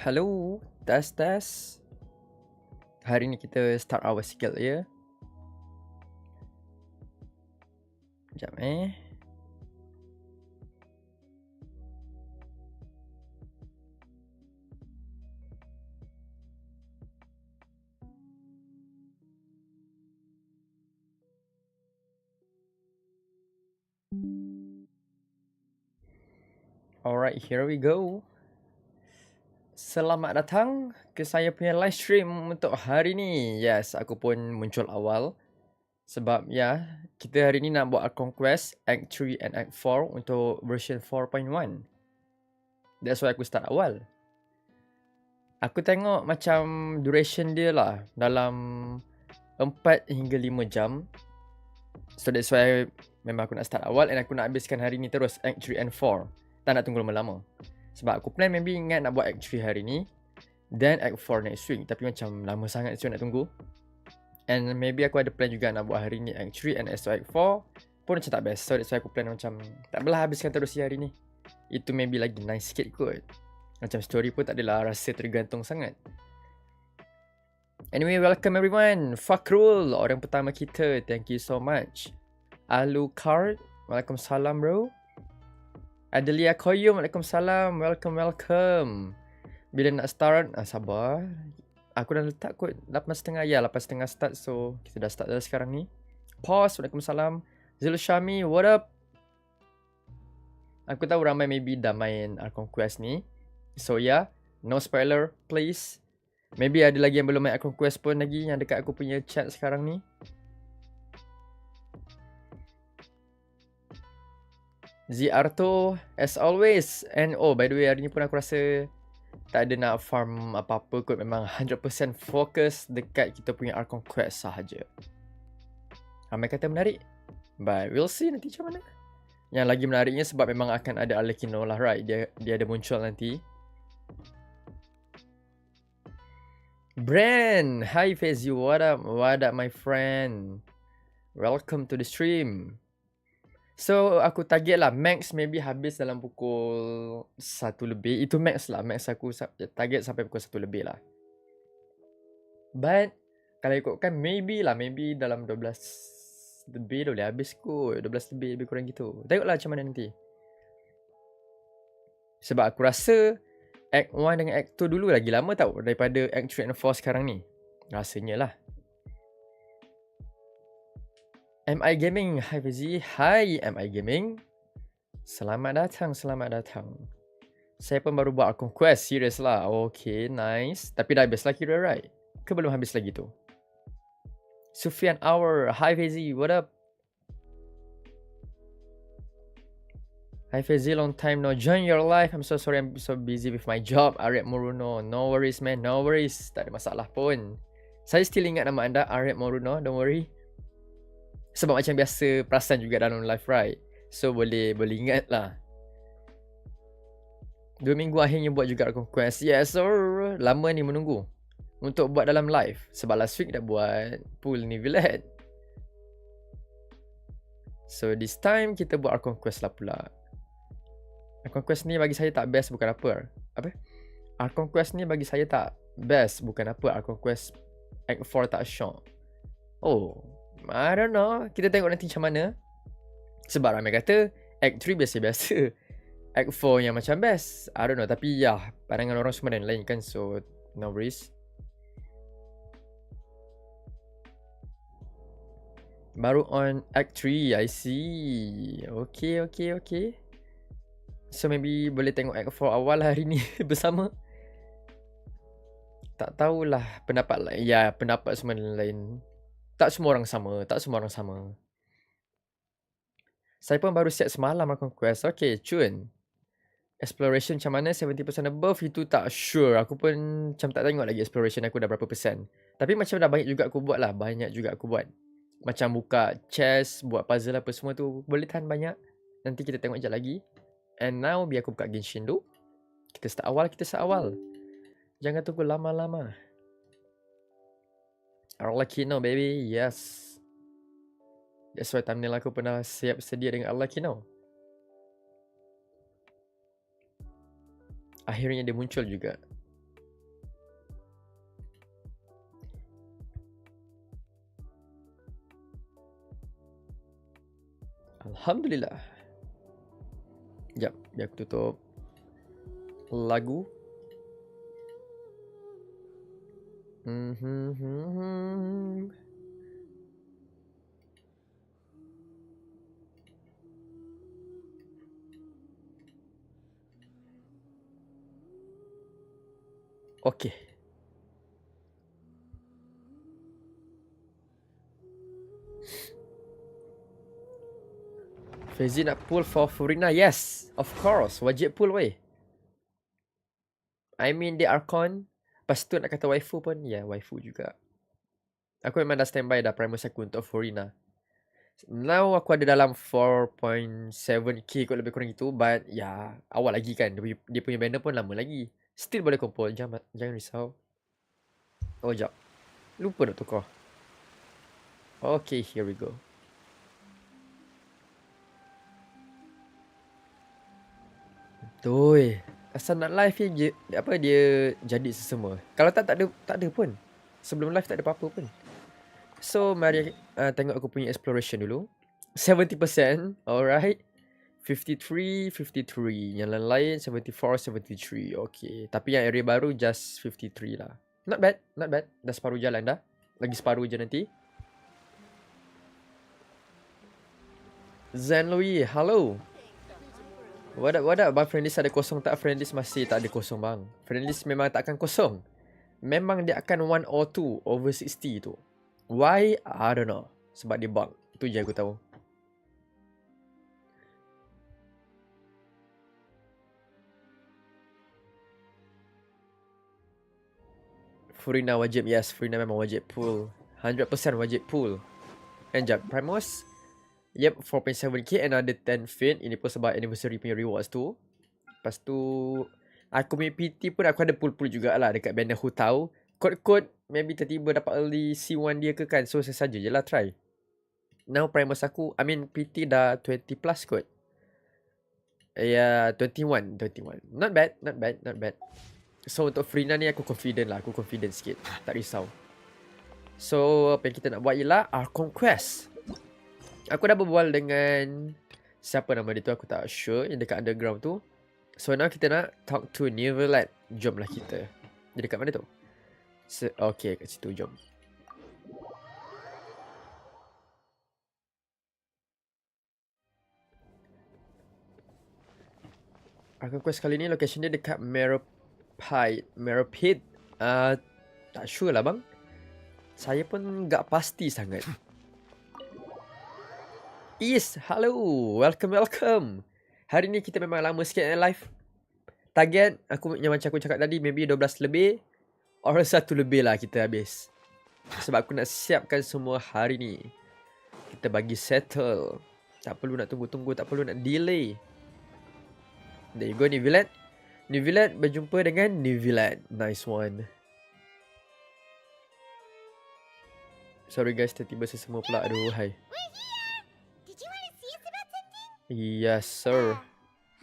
Hello, test. Hari ni kita start our skill ya. Sekejap Alright, here we go. Selamat datang ke saya punya live stream untuk hari ni. Yes, aku pun muncul awal. Sebab ya, kita hari ni nak buat Archon Quest Act 3 and Act 4 untuk version 4.1. That's why aku start awal. Aku tengok macam duration dia lah dalam 4 hingga 5 jam. So that's why memang aku nak start awal and aku nak habiskan hari ni terus Act 3 and 4. Tak nak tunggu lama-lama. Sebab aku plan maybe ingat nak buat Act 3 hari ni, then Act 4 next week. Tapi macam lama sangat so nak tunggu. And maybe aku ada plan juga nak buat hari ni Act 3 and esok Act 4 pun macam tak best. So that's why aku plan macam tak apalah habiskan terus hari ni. Itu maybe lagi nice sikit kot. Macam story pun tak adalah rasa tergantung sangat. Anyway, welcome everyone. Fakrul, orang pertama kita. Thank you so much. Alucard, waalaikumsalam bro. Adelia Koyum, waalaikumsalam. Welcome. Bila nak start? Sabar. Aku dah letak kot 8.30. Ya, 8.30 start. So, kita dah start dah sekarang ni. Pause. Waalaikumsalam. Zul Shami, what up? Aku tahu ramai maybe dah main Archon Quest ni. So, yeah. No spoiler, please. Maybe ada lagi yang belum main Archon Quest pun lagi yang dekat aku punya chat sekarang ni. Ziarto, as always. And oh, by the way, hari ni pun aku rasa tak ada nak farm apa-apa kot. Memang 100% fokus dekat kita punya Archon Quest sahaja. Ramai kata menarik, but we'll see nanti macam mana. Yang lagi menariknya sebab memang akan ada Alekino lah, right? Dia ada muncul nanti. Brand, hi Fazy, what up my friend? Welcome to the stream. So, aku target lah max maybe habis dalam pukul 1 lebih. Itu max lah. Max aku target sampai pukul 1 lebih lah. But, kalau ikutkan maybe dalam 12 lebih dah boleh habis kot. 12 lebih kurang gitu. Tengoklah macam mana nanti. Sebab aku rasa Act 1 dengan Act 2 dulu lagi lama tau daripada Act 3 and 4 sekarang ni. Rasanya lah. MI Gaming, hi Fazy. Hi MI Gaming. Selamat datang. Saya pun baru buat Archon Quest, serious lah. Okay, nice. Tapi dah habis lah kira, right? Ke belum habis lagi tu? Sufian Hour, hi Fazy, what up? Hi Fazy, long time no join your life. I'm so sorry, I'm so busy with my job. Arep Moruno, no worries man, no worries. Tak ada masalah pun. Saya still ingat nama anda, Arep Moruno, don't worry. Sebab macam biasa perasan juga dalam live, right? So boleh ingat lah. 2 minggu akhirnya buat juga Archon Quest. Yes sir. Lama ni menunggu untuk buat dalam live. Sebab last week dah buat pool ni Villet. So this time kita buat Archon Quest lah pula. Archon Quest ni bagi saya tak best bukan apa. Archon Quest ni bagi saya tak best bukan apa. Archon Quest Act 4 tak syok. Oh, I don't know. Kita tengok nanti macam mana. Sebab ramai kata Act 3 biasa-biasa. Act 4 yang macam best. I don't know. Tapi ya, pandangan orang semua dan lain kan. So, no worries. Baru on Act 3. I see. Okay. So, maybe boleh tengok Act 4 awal hari ni bersama. Tak tahulah pendapat lain. Ya, pendapat semua lain. Tak semua orang sama. Tak semua orang sama. Saya pun baru siap semalam Archon Quest. Okay, cun. Exploration macam mana? 70% above itu tak sure. Aku pun macam tak tengok lagi exploration aku dah berapa persen. Tapi macam dah banyak juga aku buat lah. Banyak juga aku buat. Macam buka chest, buat puzzle apa semua tu. Boleh tahan banyak. Nanti kita tengok sekejap lagi. And now biar aku buka Genshin dulu. Kita start awal. Jangan tunggu lama-lama. Arlecchino baby, yes. That's why thumbnail aku pernah siap sedia dengan Arlecchino. Akhirnya dia muncul juga. Alhamdulillah. Sekejap, biar aku tutup lagu. Okay. Fazy nak pull for Furina? Yes, of course. Wajib pull weh. I mean dia Archon. Lepas tu nak kata waifu pun, ya waifu juga. Aku memang dah standby dah primus aku untuk Furina. Now aku ada dalam 4.7k kot lebih kurang itu. But ya, awal lagi kan. Dia punya banner pun lama lagi. Still boleh kumpul. Jangan risau. Oh, jap. Lupa nak tukar. Okay, here we go. Tuh, asal nak live je, dia jadi sesemua. Kalau tak ada pun. Sebelum live tak ada apa-apa pun. So, mari tengok aku punya exploration dulu. 70%, alright. 53. Yang lain 74, 73. Okay. Tapi yang area baru just 53 lah. Not bad. Dah separuh jalan dah. Lagi separuh je nanti. Zen Louis, hello. What up? Bang Friendlist ada kosong tak? Friendlist masih tak ada kosong bang. Friendlist memang tak akan kosong. Memang dia akan 1 or 2 over 60 tu. Why? I don't know. Sebab dia bug. Itu je aku tahu. Furina wajib. Yes, Furina memang wajib pull. 100% wajib pull. And jap, Primus. Yep, 4.7k, another 10 fin. Ini pun sebab anniversary punya rewards tu. Lepas tu, aku punya PT pun aku ada pull-pull jugalah dekat banner Who tahu. Kod-kod, maybe tiba-tiba dapat early C1 dia ke kan. So, saya saja je lah try. Now, Primus aku, PT dah 20 plus kot. Ya, 21. Not bad. So, untuk Furina ni aku confident lah. Aku confident sikit. Tak risau. So, apa yang kita nak buat ialah Archon Quest. Aku dah berbual dengan siapa nama dia tu, aku tak sure, yang dekat underground tu. So, now kita nak talk to Neverland. Jomlah kita. Dia dekat mana tu? Okay, kat situ, jom. Archon Quest kali ni location dia dekat Meropid. Tak sure lah bang. Saya pun tak pasti sangat. Is, hello. Welcome. Hari ni kita memang lama sikit live. Target aku yang macam aku cakap tadi, maybe 12 lebih or 1 lebih lah kita habis. Sebab aku nak siapkan semua hari ni. Kita bagi settle. Tak perlu nak tunggu-tunggu, tak perlu nak delay. There you go, Neverland berjumpa dengan Neverland. Nice one. Sorry guys, tiba-tiba sesemua pula. Aduh, hai. Yes, sir.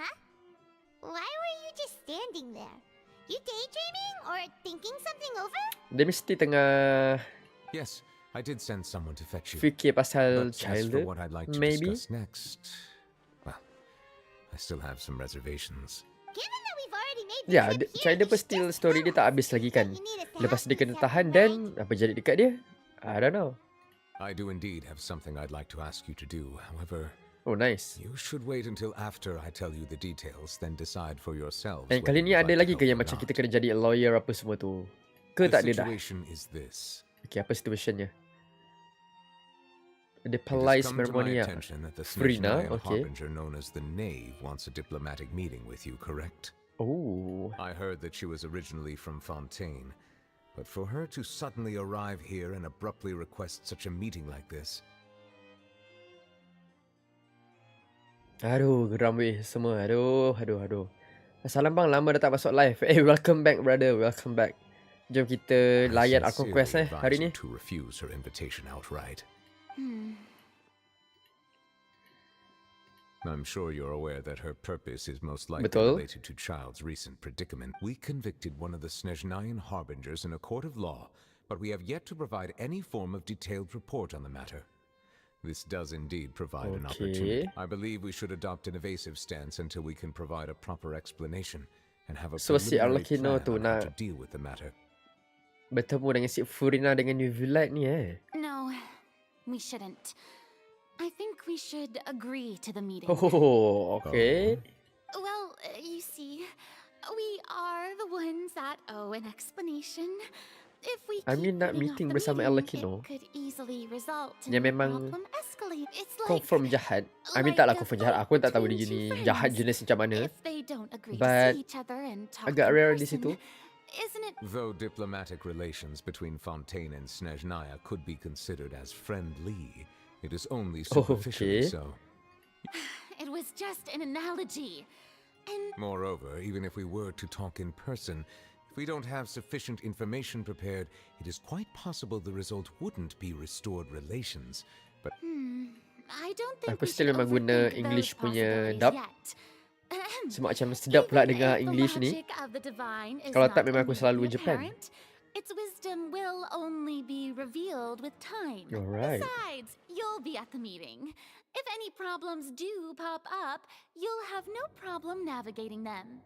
Huh? Why were you just standing there? You daydreaming or thinking something over? Dia mesti tengah Yes, I did send someone to fetch you. fikir pasal But as for childhood, what I'd like to maybe. discuss next, well, I still have some reservations. Given that we've already made the Ya, trip here, China you pun should still just story dia know tak habis lagi kan. what you need us to Lepas have dia kena this tahan second dan night. apa jadi dekat dia? I don't know. I do indeed have something I'd like to ask you to do. However, Oh, nice. you should wait until after I tell you the details, then decide for yourselves. And kali whether ni you'd ada like to lagi ke help yang or macam not. kita kena jadi lawyer apa semua tu? Ke The tak ada dah? situation is this. Okay, apa situationnya? The It has Palais come to my Mermonia. attention that the Frina, Snezhnayan okay. harbinger known as the Knave wants a diplomatic meeting with you, correct? Oh. I heard that she was originally from Fontaine, but for her to suddenly arrive here and abruptly request such a meeting like this... Aduh, geram weh semua. Aduh. Salam bang, lama dah tak masuk live. Welcome back brother, welcome back. Jom kita I layan Archon Quest sincerely hari advise ni. you to refuse her invitation outright. I'm sure you're aware that her purpose is most likely Betul. related to Child's recent predicament. We convicted one of the Snezhnayan harbingers in a court of law, but we have yet to provide any form of detailed report on the matter. This does indeed provide an opportunity. I believe we should adopt an evasive stance until we can provide a proper explanation and have a So, si preliminary Arlecchino plan tu on how nak to deal with the matter. bertemu dengan si Furina dengan New Light ni No, we shouldn't. I think we should agree to the meeting. Oh, okay. Well, you see, we are the ones that owe an explanation. If we I keep mean, nak putting off meeting the bersama meeting, Arlecchino it could easily result in yang the memang problem escalate. It's like confirm jahat. I mean, taklah confirm jahat. Aku tak tahu dia between two jenis jahat friends. jenis macam mana. If they don't agree to But see each other and talk agak in rare di person, situ. isn't it? Though diplomatic relations between Fontaine and Snezhnaya could be considered as friendly, it is only superficially Okay. so. It was just an analogy. And Moreover, even if we were to talk in person, if we don't have sufficient information prepared, it is quite possible the result wouldn't be restored relations, but I don't think Aku we still should memang guna overthink English those punya possibilities dub. yet. Sebab macam sedap pula Even dengar if the English ni. logic of the divine is Kalau tak, not memang aku selalu immediately Japan. apparent, its wisdom will only be revealed with time. Alright. Besides, you'll be at the meeting. If any problems do pop up, you'll have no problem navigating them.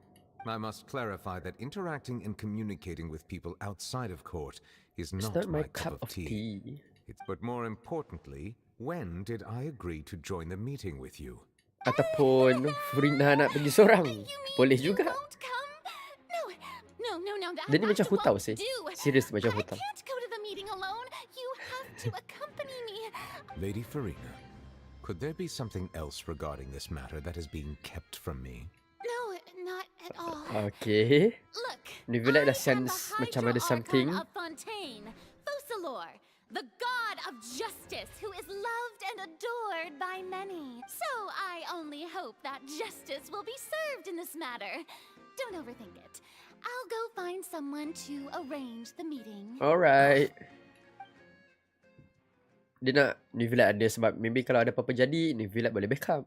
I must clarify that interacting and communicating with people outside of court is It's not not my cup of tea. But more importantly, when did I agree to join the meeting with you? Ataupun Furina nak pergi seorang. You mean Boleh you juga. won't come? No. Dia ni macam That hutau won't sih. do. Serius macam I hutau. can't go to the meeting alone. You have to accompany me. Lady Farina, could there be something else regarding this matter that is being kept from me? No, not at all. Okay. Look, Ni Vilak dah I am the sense macam ada Hydro something. Archon of Fontaine, Focalor, the god of justice who is loved and adored by many. So I only hope that justice will be served in this matter. Don't overthink it. I'll go find someone to arrange the meeting. Alright. Dia nak New Vilak ada sebab maybe kalau ada apa-apa jadi, New Vilak boleh backup.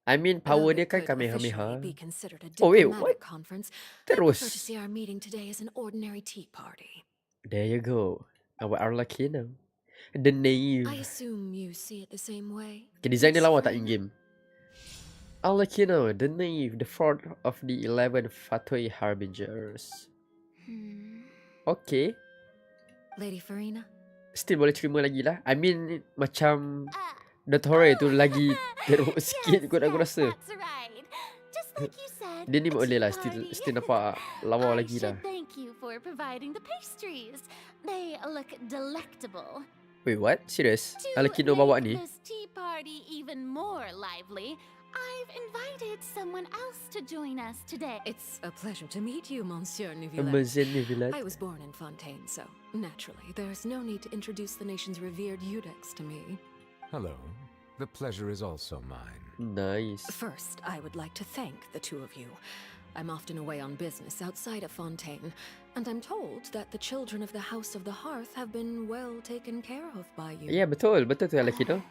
I mean, power dia It kan could Kamehameha. officially be considered a Oh wait, diplomatic what? conference. I prefer to Terus. see our meeting today as an ordinary tea party. There you go. Our Arlecchino. The naive. I assume you see it the same way. Okay, design dia Miss lawa tak Farina? in-game? Arlecchino, the naive, the fourth of the 11 Fatui Harbingers. Okay. Lady Farina? Still boleh terima lagi lah. I mean, macam Uh, Dottore tu lagi teruk sikit kot aku rasa. That's right. Just like you said. Dia ni a boleh tea lah. party. Still nampak lawa I lagi lah. should thank you for providing the pastries. They look delectable. Wait, what? Serious? To Arlecchino bawa make ni? this tea party even more lively, I've invited someone else to join us today. It's a pleasure to meet you, Monsieur Nuvillette. Amazing ni Vilad. I was born in Fontaine, so naturally there's no need to introduce the nation's revered Eudex to me. Hello. The pleasure is also mine. Nice. First, I would like to thank the two of you. I'm often away on business outside of Fontaine, and I'm told that the children of the House of the Hearth have been well taken care of by you. Ya, yeah, betul. Betul tu Arlecchino.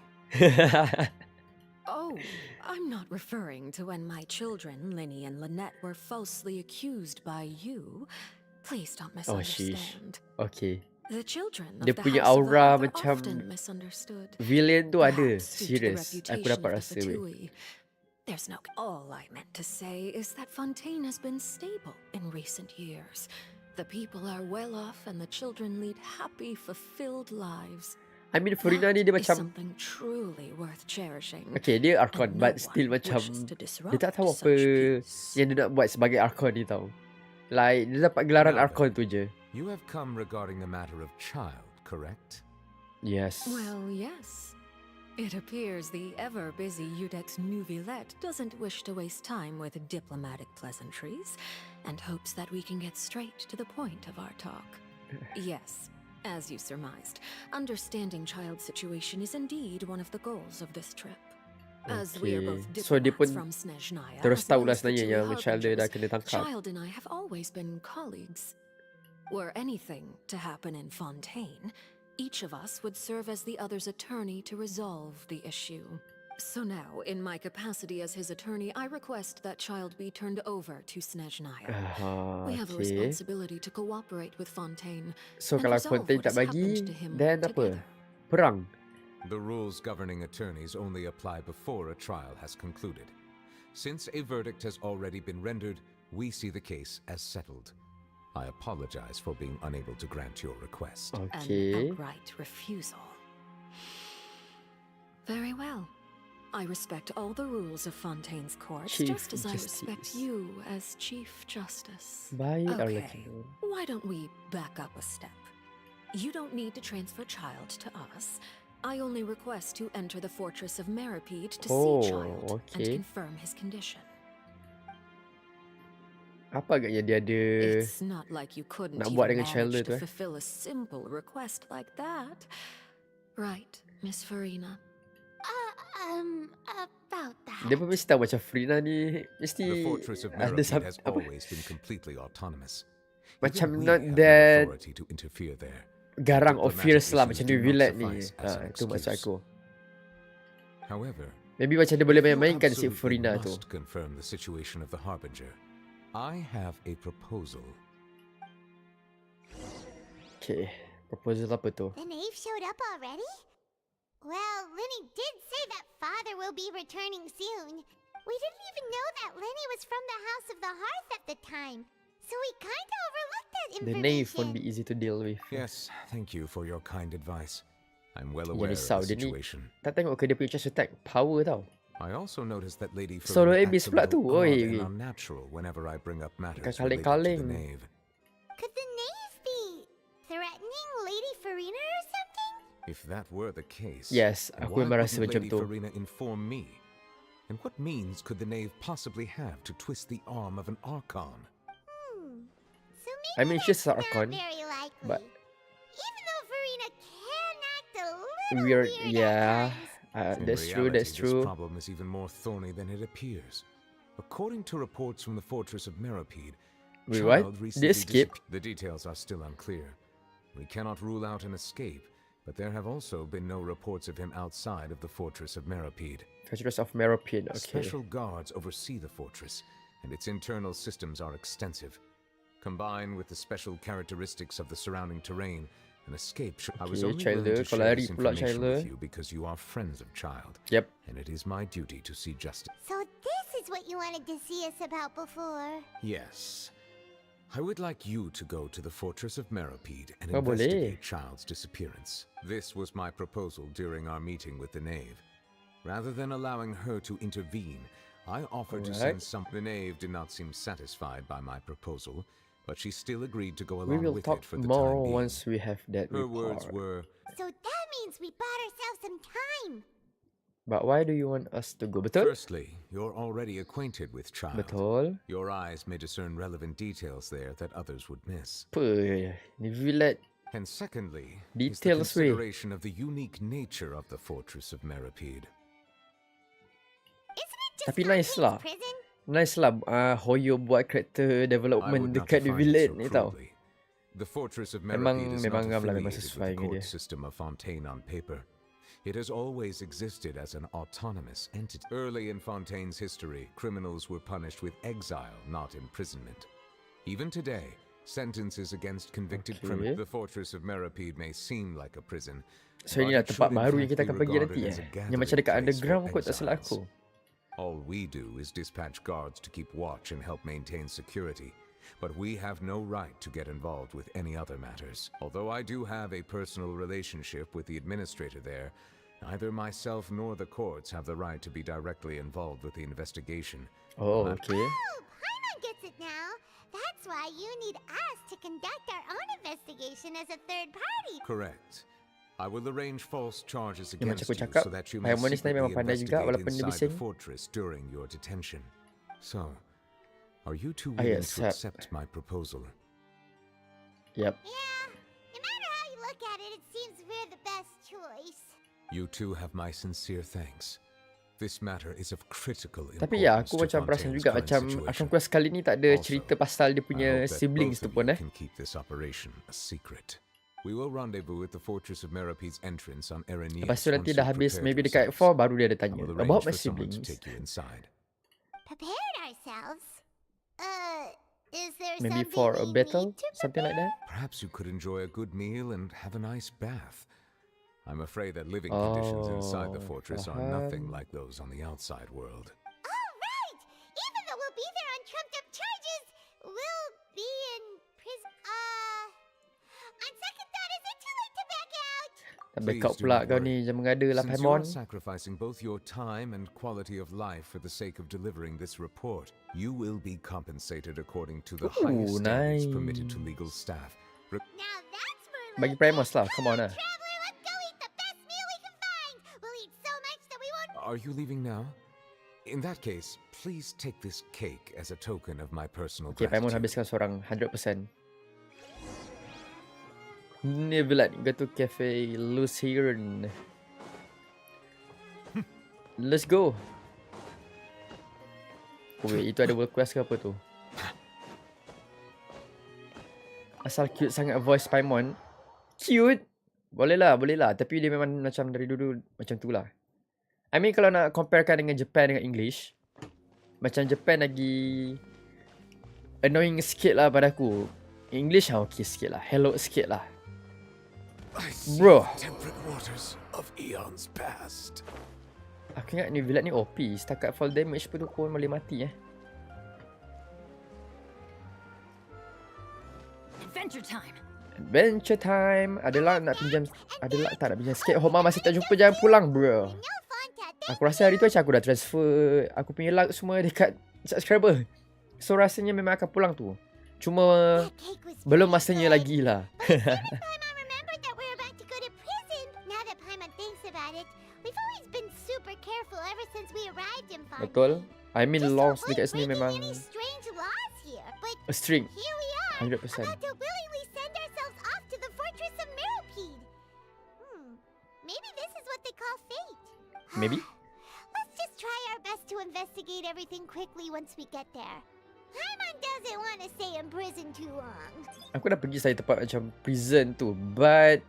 Oh, I'm not referring to when my children, Linny and Lynette, were falsely accused by you. Please don't Oh, sheesh. misunderstand. Okay. The children of Dia the punya House of the aura Hearth are macam often misunderstood. villain tu ada. Perhaps due to the Serius. Aku reputation dapat of rasa the weh. Fatui. There's no. All I meant to say is that Fontaine has been stable in recent years. The people are well off and the children lead happy, fulfilled lives. I mean, Furina That ni dia is macam... something truly worth cherishing. Okay, dia Archon. And But no still one macam... wishes to Dia tak tahu disrupt apa such peace. yang dia nak buat sebagai Archon ni tau. Like, dia dapat gelaran Now Archon then, tu je. You have come regarding a matter of child, correct? Yes. Well, yes. It appears the ever-busy Udex Nouvillette doesn't wish to waste time with diplomatic pleasantries and hopes that we can get straight to the point of our talk. Yes, as you surmised, understanding child's situation is indeed one of the goals of this trip. As we are both Okay. So dia diplomats pun from Snezhnaya, terus as well tahulah as the sebenarnya two yang Child dia dah harbingers, kena tangkap. Child and I have always been colleagues. Were anything to happen in Fontaine, each of us would serve as the other's attorney to resolve the issue. So now, in my capacity as his attorney, I request that Child be turned over to Snezhnaya. Aha, We have a okay. responsibility to cooperate with Fontaine So and kalau resolve Fontaine what tak has happened bagi, to him then apa? together. Perang. The rules governing attorneys only apply before a trial has concluded. Since a verdict has already been rendered, we see the case as settled. I apologize for being unable to grant your request. Okay. An outright refusal. Very well. I respect all the rules of Fontaine's courts, Chief just as I respect Justice. you as Chief Justice. Baik, Okay, Welkin Moon. why don't we back up a step? You don't need to transfer Child to us. I only request to enter the fortress of Meripede to Oh, see Child and okay. confirm his condition. Apa agaknya dia ada It's not like you couldn't nak buat even dengan Chandler manage tu to fulfill a simple request like that. Right, Miss Farina? About that. Dia pun mesti tahu macam Frina ni mesti The fortress of ada Meripede has apa always been completely autonomous. macam Even we not have no that authority to interfere there. garang or Diplomatic fierce lah issues macam do New not Villette ni. suffice as an Itu maksud excuse. aku. However, Maybe macam dia boleh if you main-mainkan si absolutely Frina tu. must confirm the situation of the Harbinger, I have a proposal. Okay. Proposal apa tu? The knave showed up already? Well, Lenny did say that father will be returning soon. We didn't even know that Lenny was from the House of the Hearth at the time, so we kinda overlooked that The information. knave won't be easy to deal with. Yes, thank you for your kind advice. I'm well Dia aware of risau the dia ni. situation. Tak tengok ke dia punya chest attack power tau. I also noticed that Lady Solo Farina Abyss acts a pula little tu, oi. odd and unnatural whenever I bring up matters related to the Kaling-kaling. knave. Could the knave be threatening Lady Farina or something? If that were the case, Yes, then aku why memang rasa wouldn't macam Lady tu. Farina inform me? And what means could the knave possibly have to twist the arm of an Archon? So maybe I mean, she's that's an Archon, not very likely. but Even though Farina can act a little weird, weird yeah. at times. In That's true, reality, that's true. This problem is even more thorny than it appears. According to reports from the fortress of Meripede, Wait, what? Child They recently escape? The details are still unclear. We cannot rule out an escape, but there have also been no reports of him outside of the fortress of Meripede. Fortress of Meripede, okay. Special guards oversee the fortress, and its internal systems are extensive. Combined with the special characteristics of the surrounding terrain, an escape should... I was Okay, only Chandler, willing to kalau share lari this pula information Chandler. with you because you are friends of Child, Yep. and it is my duty to see justice. So this is what you wanted to see us about before. Yes. I would like you to go to the fortress of Meripede and Oh, boleh. investigate Child's disappearance. This was my proposal during our meeting with the knave. Rather than allowing her to intervene, I offered to Alright. send some... The knave did not seem satisfied by my proposal, but she still agreed to go We along will with talk it for the more time being. once we have that Her words report. were, So that means we bought ourselves some time. But why do you want us to go? Betul? firstly, you're already acquainted with Child. Betul. Your eyes may discern relevant details there that others would miss. Apa? Ni Villette. And secondly, is the Details weh. consideration of the unique nature of the fortress of Meripede. Isn't it just Tapi nice Fontaine's lah. prison? Nice lah Hoyo buat character I development would not dekat New define it Villette so ni tau. crudely. The fortress of Memang- Meripede is memang not lah, memang affiliated with sesuai the dengan court dia. system of Fontaine on paper. It has always existed as an autonomous entity. Early in Fontaine's history, criminals were punished with exile, not imprisonment. Even today, sentences against convicted Okay. criminals. The fortress of Meripede may seem like a prison, So ini but lah it tempat should in baru yang fact kita be akan pergi regarded nanti as a Yang gathering macam dekat place for underground kot tak salah exiles. aku. All we do is dispatch guards to keep watch and help maintain security. But we have no right to get involved with any other matters. Although I do have a personal relationship with the administrator there, neither myself nor the courts have the right to be directly involved with the investigation. Oh, But okay. Oh, Paimon gets it now. That's That's why you need us to conduct our own investigation as a third party. Correct. I will arrange false charges Yang macam against aku you cakap, so that you may Paimon ni sebenarnya secretly memang pandai juga investigate walaupun dia inside the bising. fortress during your detention. So, are you two I willing to accept. accept my proposal? Yep. Yeah, no matter how you look at it, it seems we're the best choice. You two have my sincere thanks. This matter is of critical importance Tapi ya, aku to macam perasan Fontaine's juga current macam situation. Archon Quest kali ni tak ada Also, cerita pasal dia I punya hope that siblings both tu of pun you can keep this operation a secret. We will rendezvous at the Fortress of Merapede's entrance on Erenius. Lepas tu nanti once dah you've habis prepared maybe dekat yourselves. Act 4 baru dia ada I tanya will about arrange my for someone to siblings. take you inside. Prepared ourselves? Is there Maybe something for a we battle, need to something like that. Perhaps you could enjoy a good meal and have a nice bath. I'm afraid that living conditions inside the Oh, fortress are nothing faham. like those on the outside world. Oh, right! Even though we'll be there on trumped-up charges, we'll be in prison. On second thought, is it too late to back out? Tak Please backup do pula not kau worry. ni jangan mengada lah Since you are Paimon. sacrificing both your time and quality of life for the sake of delivering this report, you will be compensated according to the highest standards permitted to nice. legal staff. Now that's for Bagi Loki. Primus lah, come on lah. Traveler, let's go eat the best meal we can find. We'll eat so much that we won't. Are you leaving now? In that case, please take this cake as a token of my personal Okay, Paimon gratitude. habiskan seorang 100%. Nevelat, go to cafe Lucerne. Let's go. Oh wait, itu ada world quest ke apa tu? Asal cute sangat voice Paimon. Cute? Boleh lah. Tapi dia memang macam dari dulu macam tu lah. I mean kalau nak comparekan dengan Japan dengan English, macam Japan lagi annoying sikit lah pada aku. English okay sikit lah. Hello sikit lah. I see Bro. the temperate waters of eons past. Aku ingat ni villain ni OP. Setakat fall damage pun tu pun boleh mati Adventure time. Adventure time. Adalah nak pinjam. Adalah tak nak pinjam skate home. Masih tak jumpa jalan pulang bro. No fun cat. Aku rasa hari tu macam aku dah transfer aku punya luck semua dekat subscriber. So rasanya memang akan pulang tu. Cuma That cake was belum very masanya good. lagi lah. Paimon remembered that we're about to go to prison. Now that Paimon thinks about it, we've always been super careful ever since we arrived in Fontaine. Betul. I mean Just to laws avoid dekat sini breaking memang any strange laws here. But a string. here we are, 100%. about to willingly send ourselves off to the fortress of Meropide. Maybe this is what they call fate. Maybe. Let's just try our best to investigate everything quickly once we get there. Paimon doesn't want to stay in prison too long. Aku dah pergi saya tempat macam prison tu. But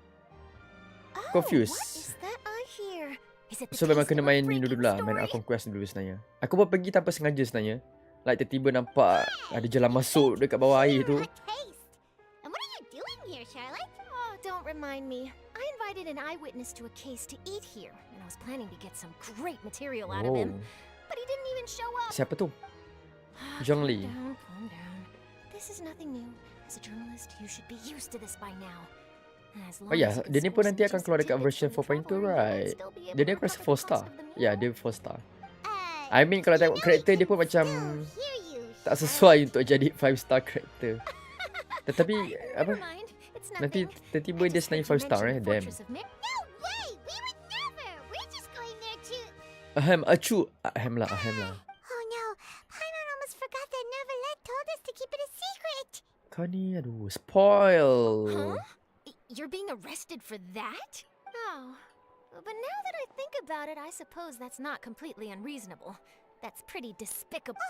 confused. What is that I hear? Is it the So memang taste kena of a main ni freaking dulu lah. Main story? Archon Quest dulu sebenarnya. Aku pun pergi tanpa sengaja sebenarnya. Like tiba-tiba nampak ada jalan masuk dekat bawah air tu. A taste. And what are you doing here, Charlotte? Oh, don't remind me. I invited an eyewitness to a case to eat here, and I was planning to get some great material out of Oh. him, but he didn't even show up. Siapa tu? Ah, Zhongli. Calm down. This is nothing new. As a journalist, you should be used to this by now. As long Oh ya, as you can dia ni pun score nanti some akan juicy keluar dekat tidbits version from the 4.2 traveler, right? you'll still be able Dia to aku rasa recover 4 the cost star. of the meal. Ya, dia 4 star. I mean kalau tengok karakter dia pun macam tak sesuai untuk jadi 5 star karakter. Tetapi apa? Never mind. It's Nanti nothing. tiba-tiba I dia just sebenarnya heard 5 you star mention the Damn. Fortress of Mer- No way! We would never! We're just going there to... Acu. Ahem lah. Oh no! Paimon almost forgot that Neverlet told us to keep it a secret! Kau ni aduh, spoil. Huh? You're being arrested for that? Oh. But now that I think about it, I suppose that's not completely unreasonable. That's pretty despicable.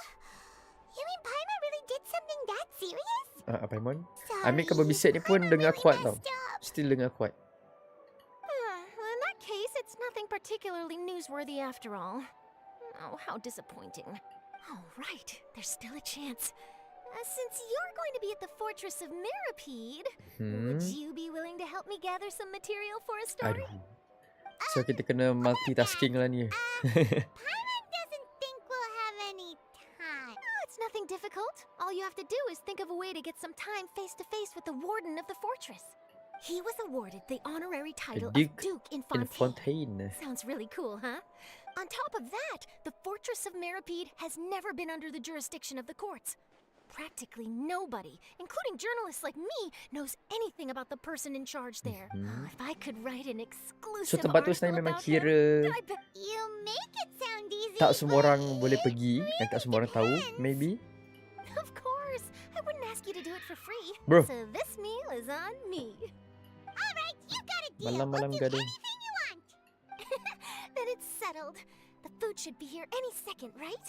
You mean Paimon really did something that serious? Apa Paimon? Sorry. I mean kabar bisik ni pun Paimon dengar really kuat tau. messed up. Still dengar kuat. Well, in that case, it's nothing particularly newsworthy after all. Oh, how disappointing. Oh, right. There's still a chance. Since you're going to be at the Fortress of Meropide, would you be willing to help me gather some material for a story? Aduh. So kita kena multitasking lah ni. Paimon doesn't think we'll have any time. Oh, it's nothing difficult. All you have to do is think of a way to get some time face to face with the warden of the fortress. He was awarded the honorary title of Duke Duke in in Fontaine. Fontaine. Sounds really cool, huh? On top of that, the Fortress of Meropide has never been under the jurisdiction of the courts. practically nobody, including journalists like me, knows anything about the person in charge there. If I could write an So exclusive tempat tu article sebenarnya memang about him, kira I bet. You make it sound easy. tak semua orang but boleh it pergi and tak semua orang tahu, depends. maybe. Of course, I wouldn't ask you to do it for free. Bro. So this meal is on me. Alright, you got a deal. Malam-malam We'll do gading. anything you want. Then it's settled. The food should be here any second, right?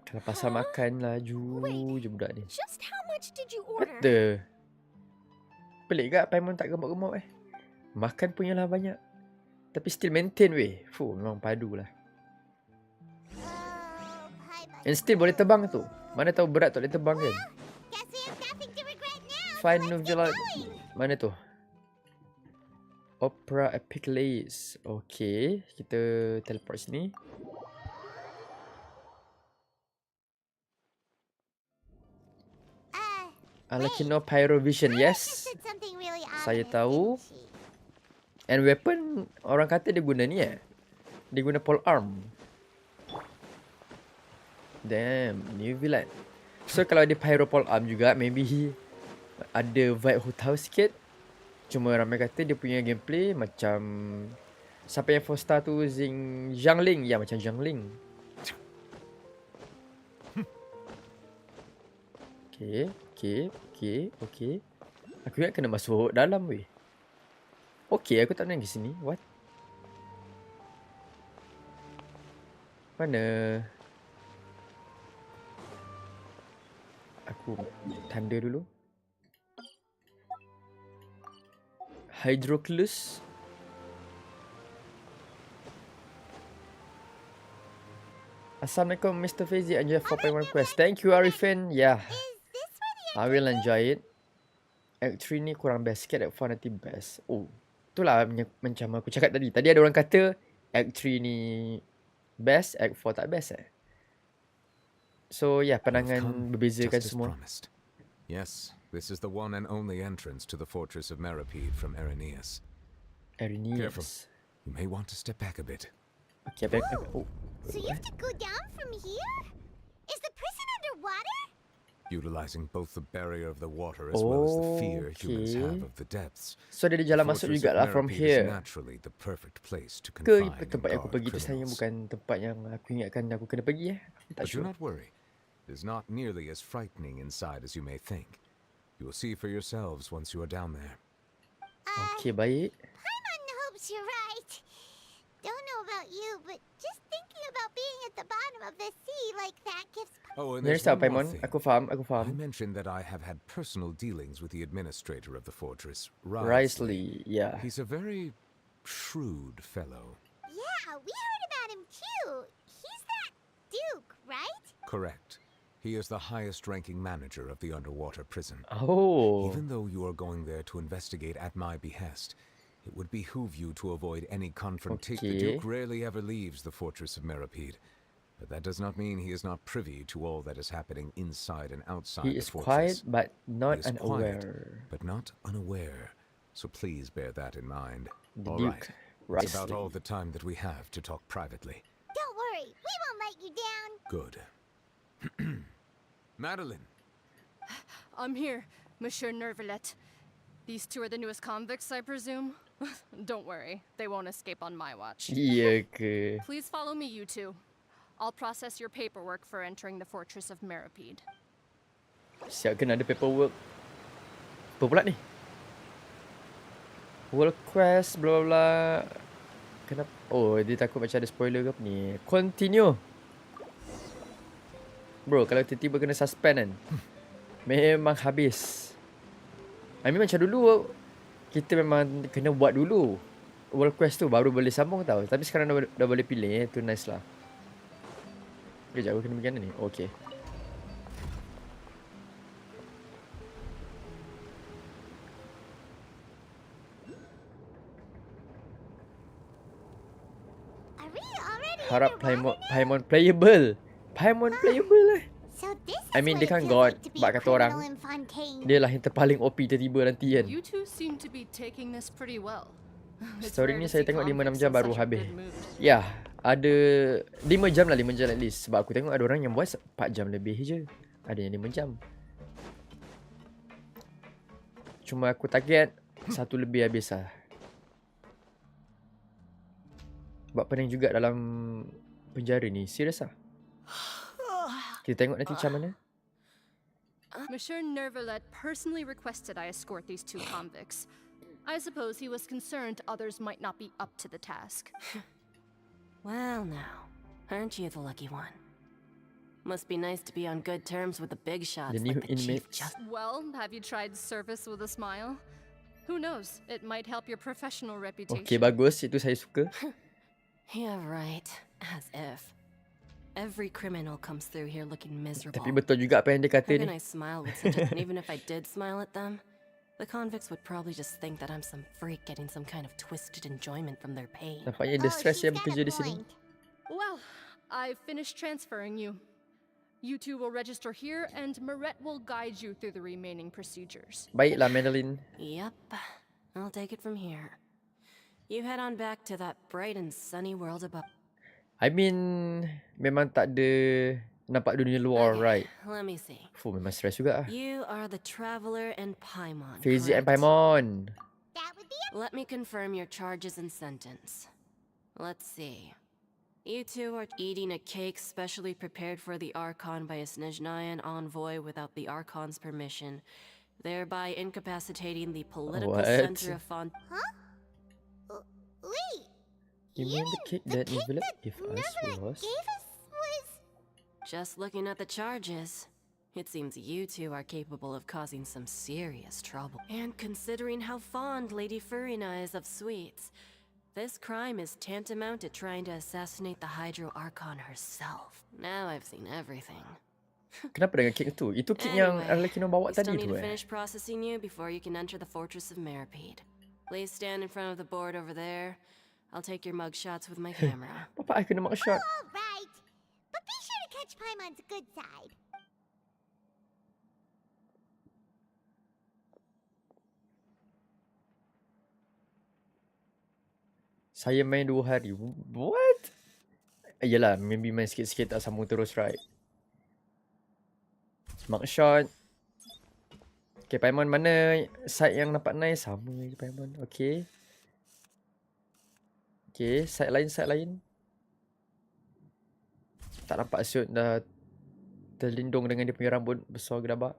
Kalau pasal makan laju je budak ni. Just how much did you order? Kata. Pelik tak Paimon tak gemuk-gemuk Makan punyalah banyak. Tapi still maintain weh. Fuh, memang padu lah. Oh, bye-bye. And still boleh terbang tu. Mana tahu berat tak boleh terbang kan. Guess we have nothing to regret now. Find so let's Novella. get going. Mana tu? Opera Epic Lace. Okay. Kita teleport sini. Alakino Pyrovision. Yes. Said something really Saya ominous, tahu. didn't she? And weapon, orang kata dia guna ni Dia guna pole arm. Damn, new villain. So kalau dia pyro pole arm juga, maybe ada vibe hotel sikit. Cuma ramai kata dia punya gameplay macam siapa yang 4 star tu, Zhangling. Ya, macam Zhangling. Okay. Aku ingat kena masuk dalam weh. Okay, aku tak pernah pergi sini. What? Mana? Aku tanda dulu. Hydroclus. Assalamualaikum Mr. Fayzi. Enjoy 4.1 quest. Thank you Arifin. Yeah, Is this where the I will enjoy it. Act 3 ni kurang best sikit. Act 4 nanti best. Oh, itulah macam aku cakap tadi. Tadi ada orang kata Act 3 ni best, Act 4 tak best So yeah, pandangan berbeza kan semua. Promised. Yes, this is the one and only entrance to the fortress of Meripede from Irenaeus. Careful. Irenaeus. You may want to step back a bit. Okay, oh. So you have to go down from here? Is the prison underwater? Utilizing both the barrier of the water as well as the fear humans Okay. have of the depths. So dia ada jalan masuk Fortress juga of lah from Meripede is here. naturally the perfect place to Ke confine and tempat yang aku guard pergi tu sebenarnya criminals. bukan tempat yang aku ingatkan aku kena pergi Aku tak But do sure. not worry. It is not nearly as frightening inside as you may think. You will see for yourselves once you are down there. Okay, baik. Paimon hopes you're right. Don't know about you, but just thinking about being at the bottom of the sea like that gives... Oh, and There's there's one more Paimon. thing. Aku faham. I mentioned that I have had personal dealings with the administrator of the fortress, Risley, yeah. He's a very shrewd fellow. Yeah, we heard about him too. He's that Duke, right? Correct. He is the highest-ranking manager of the underwater prison. Oh. Even though you are going there to investigate at my behest, it would behoove you to avoid any confrontation. The Okay. Duke rarely ever leaves the fortress of Meripede, but that does not mean he is not privy to all that is happening inside and outside He the is fortress. quiet but not He is quiet, unaware. but not unaware. So please bear that in mind. The All Duke right. That's about Risley. all the time that we have to talk privately. Don't worry, we won't let you down. Good. Madeline. I'm here, Monsieur Nervalet. These two are the newest convicts, I presume? Don't worry, they won't escape on my watch. Iya ke? Please follow me, you two. I'll process your paperwork for entering the fortress of Meripede. Siap kena ada paperwork. Apa pula ni? World quest, bla bla bla. Kenapa? Oh, dia takut macam ada spoiler ke apa ni. Continue. Bro, kalau tiba-tiba kena suspend kan, memang habis. I mean macam dulu, kita memang kena buat dulu world quest tu, baru boleh sambung tau. Tapi sekarang dah boleh pilih, tu nice lah. Kejap, aku kena pergi mana ni? Okay. Are we already Harap underwater now? Paimon playable. Paimon playable lah. So this is I mean, what dia it kan feels god, like to be bak a kata orang. criminal in Fontaine. Dia lah yang terpaling OP tiba-tiba nanti kan. You two seem to be taking this pretty well. It's Story rare ni to saya see tengok 5-6 convicts jam in baru such a habis. good mood. Ya, ada 5 jam lah, 5 jam at least. Sebab aku tengok ada orang yang buat 4 jam lebih je. Ada yang 5 jam. Cuma aku target 1 lebih habis lah. Buat pening juga dalam penjara ni. Serius lah. Kita tengok nanti macam mana. Monsieur Nervalet personally requested I escort these 2 convicts. I suppose he was concerned others might not be up to the task. Well now, aren't you the lucky one? Must be nice to be on good terms with the big shots The new like the Chief inmates. Justice. Well, have you tried service with a smile? Who knows? It might help your professional reputation. Okay, bagus. Itu saya suka. Yeah, right. As if. Every criminal comes through here looking miserable. Tapi betul juga apa yang dia kata How ni. can I smile with such a... And even if I did smile at them, the convicts would probably just think that I'm some freak getting some kind of twisted enjoyment from their pain. Nampaknya dia stress she's yang got bekerja a di sini. point. Well, I've finished transferring you. You 2 will register here, and Moret will guide you through the remaining procedures. Baiklah, Madeline. Yep. I'll take it from here. You head on back to that bright and sunny world above. I mean, memang tak ada nampak dunia luar, right? Let me see. Memang stress juga lah. You are the Traveler and Paimon. Fazy and correct? Paimon. That would be Let me confirm your charges and sentence. Let's see. You 2 are eating a cake specially prepared for the Archon by a Snezhnayan envoy without the Archon's permission, thereby incapacitating the political What? center of Font. Wait, You mean the cake that Nivelet gave us Nervalet was? gave us was... Just looking at the charges, it seems you 2 are capable of causing some serious trouble. And considering how fond Lady Furina is of sweets, this crime is tantamount to trying to assassinate the Hydro Archon herself. Now I've seen everything. Kenapa dengan kek tu? Itu kek yang Arlecchino bawa we still tadi need tu to finish processing you before you can enter the fortress of Meripede. Please stand in front of the board over there. I'll take your mug shots with my camera. Bapak I kena mugshot. All right. But be sure to catch Paimon's good side. Saya main 2 hari. What? Yelah, maybe main sikit-sikit tak sambung terus, right? Mugshot. Okay, Paimon mana side yang nampak nice? Sama je Paimon. Okay. Okay, side lain. Tak nampak Syut dah terlindung dengan dia punya rambut besar gerabak.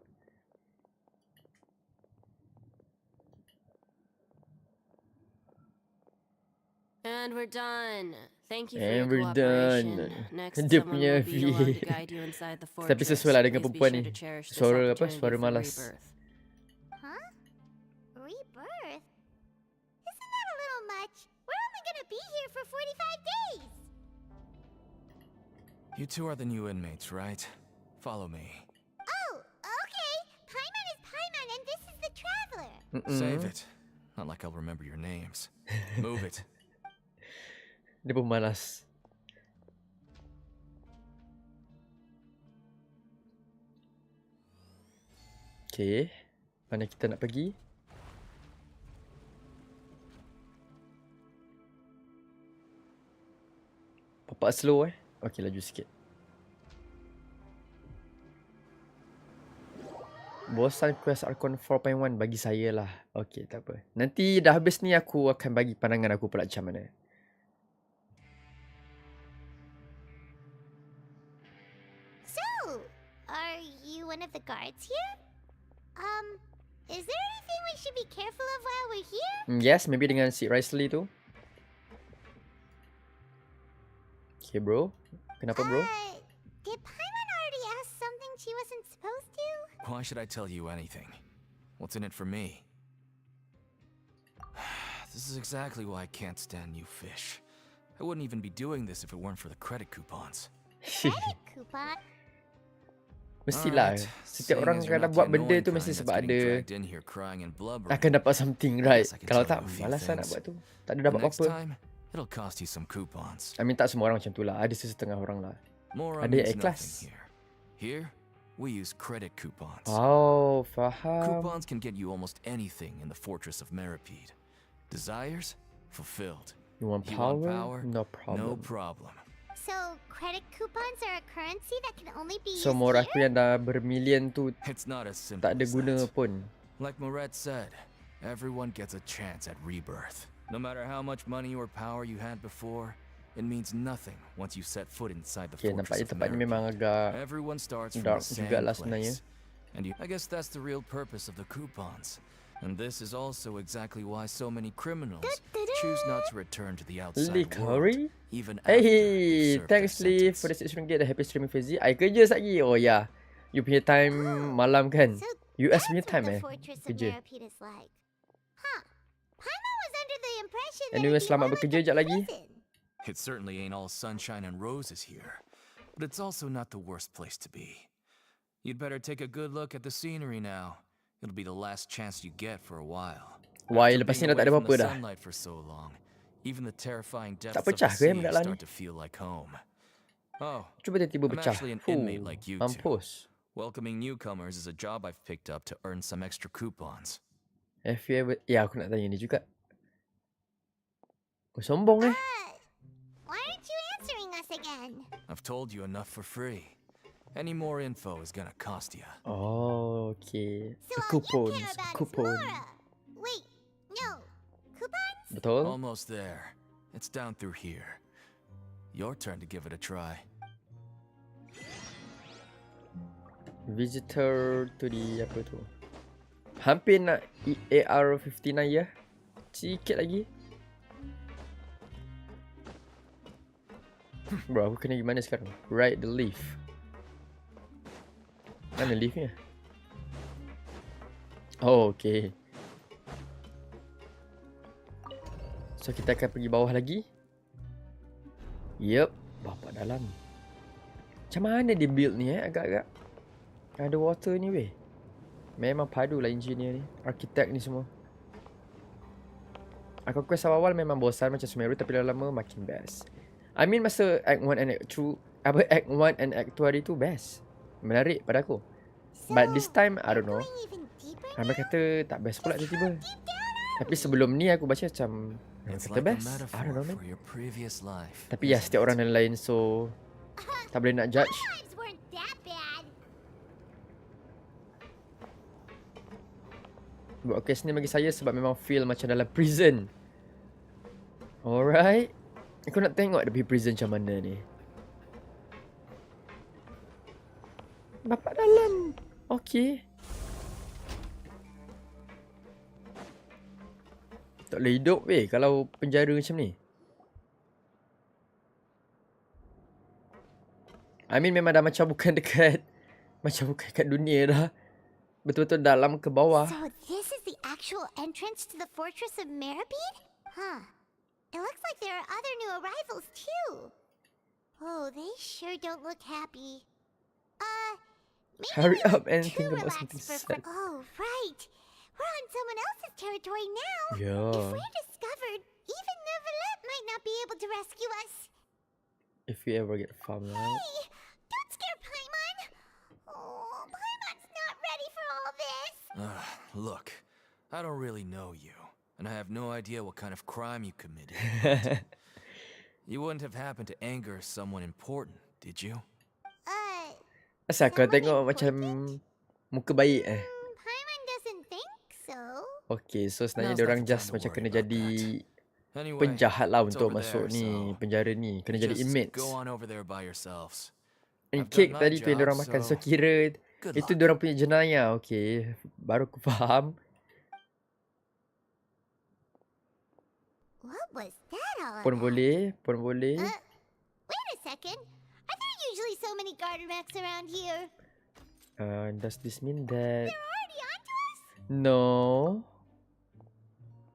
And we're done. Thank you for And your we're cooperation. done. Next, Dia someone punya will be along V. to guide you inside the fortress. Tapi sesuai lah dengan Please be perempuan sure ni. to cherish this Suara apa? opportunity Suara for malas. rebirth. Huh? Rebirth? Isn't that a little much? We're only gonna be here for 45 days. You 2 are the new inmates, right? Follow me. Oh, okay. Paimon is Paimon and this is the Traveler. Save it. Not like I'll remember your names. Move it. Dia pun malas. Okay. Mana kita nak pergi? Bapak slow Okay, laju sikit. Bosan quest Archon 4.1 bagi saya lah. Okay, tak apa. Nanti dah habis ni aku akan bagi pandangan aku pula macam mana. So, are you one of the guards here? Is there anything we should be careful of while we're here? Yes, maybe dengan si Risley tu. Okay, bro. Kenapa, bro? Did Paimon already ask something she wasn't supposed to? Why should I tell you anything? What's in it for me? This is exactly why I can't stand you fish. I wouldn't even be doing this if it weren't for the credit coupons. Credit coupon? Mestilah. Alright, Setiap seeing orang as you're kalau not buat the benda annoying tu mesti kind sebab that's getting ada dragged in here crying and blubbering, akan dapat something, right? I can Kalau tell tak, you a few malas lah nak things. buat tu. Tak ada dapat Next apa-apa. time, it'll cost you some coupons. I mean, tak semua orang macam tu lah. Ada sesetengah orang lah. More Ada yang means ikhlas. nothing here. Here, we use credit coupons. Oh, faham. Coupons can get you almost anything in the fortress of Meripede. Desires fulfilled. You want You power? want power? No problem. No problem. So, credit coupons are a currency that can only be used Semua orang aku here? yang dah bermilion tu It's not as simple tak ada as guna that. pun. Like Moret said, everyone gets a chance at rebirth. No matter how much money or power you had before, it means nothing once you set foot inside the Okay, fortress nampaknya of tempat ni Merrick. memang agak Everyone starts from dark the same jugalah sebenarnya. place. And I guess that's the real purpose of the coupons. And this is also exactly why so many criminals choose not to return to the outside Lee world, Curry? even after Hey, they've served their thanks Lee sentence. for the RM6 dah happy streaming Fazzy. I kerja lagi. Oh ya. Yeah. You punya time malam kan? So US that's punya what time the eh. fortress of Kerja. Merripede is like. Huh. Paimon was under the impression that Anyway, it'd be selamat more bekerja like a sekejap lagi. prison. It certainly ain't all sunshine and roses here, but it's also not the worst place to be. You'd better take a good look at the scenery now. It'll be the last chance you get for a while. Why, After lepas ni being dah tak ada away from apa-apa the dah. sunlight for so long, even the terrifying Tak depths of the pecah ke sea benda lah ni? start to feel like home. Oh, Cuba tiba-tiba I'm pecah. actually an inmate like you two. Mampus. Welcoming newcomers is a job I've picked up to earn some extra coupons. Have you ever... Ya, aku nak tanya ni juga. Oh, sombong eh. Why aren't you answering us again? I've told you enough for free. Any more info is gonna cost you. Oh, okay. So all Coupons. you care about is Coupon. Laura. Wait, no. Coupons? Betul? Almost there. It's down through here. Your turn to give it a try. Visitor to the... Apa tu? Hampir nak AR-59 ya. Sikit lagi. Bro, aku kena gimana sekarang? Ride the leaf. Mana leafnya? Oh, okay. So, kita akan pergi bawah lagi. Yup. Bapak dalam. Macam mana dia build ni agak-agak. Ada water ni weh. Memang padu lah engineer ni. Arkitek ni semua. Aku quest awal-awal memang bosan macam Sumeru, tapi lama-lama makin best. I mean masa Act 1 and Act 2, Act 1 and Act 2 hari tu best. Menarik pada aku. But this time, I don't know. Even deeper? Ramai kata tak best pula tiba-tiba. Tapi sebelum ni aku baca macam It's kata like a best. I don't metaphor know man. for your previous life. Tapi ya setiap orang lain so tak boleh nak judge. Lives weren't that bad. Buat quest ni bagi saya sebab memang feel macam dalam prison. Alright. Aku nak tengok dia pergi prison macam mana ni. Bapak dalam. Okay. Tak boleh hidup weh kalau penjara macam ni. I mean memang dah macam bukan dekat macam bukan kat dunia dah. Betul-betul dalam ke bawah. So this is the actual entrance to the fortress of Merripede? Huh. It looks like there are other new arrivals too. Oh, they sure don't look happy. Maybe Hurry we up look and too think about relaxed something for sad. Oh, right. We're on someone else's territory now. If Yeah. we're discovered, even Nervalet might not be able to rescue us. If you ever get found out. Hey, don't scare Paimon. Oh, Paimon's not ready for all this. Look, I don't really know you, and I have no idea what kind of crime you committed. You wouldn't have happened to anger someone important, did you? Asal kau Someone tengok macam muka baik Paimon doesn't think so. Okay, so sebenarnya Now's dia not orang the just time to macam worry kena about jadi Anyway, penjahat lah it's untuk over masuk there, ni so penjara ni. Kena jadi just inmates. go on over there by yourselves. And I've done cake my tadi tu yang job, diorang makan. So so kira good itu luck. diorang punya jenayah. Okay, baru aku faham. What was that all Pun about? boleh, pun boleh. Wait a second. Are there usually so many garter mechs around here? Does this mean that... They're already onto us? No.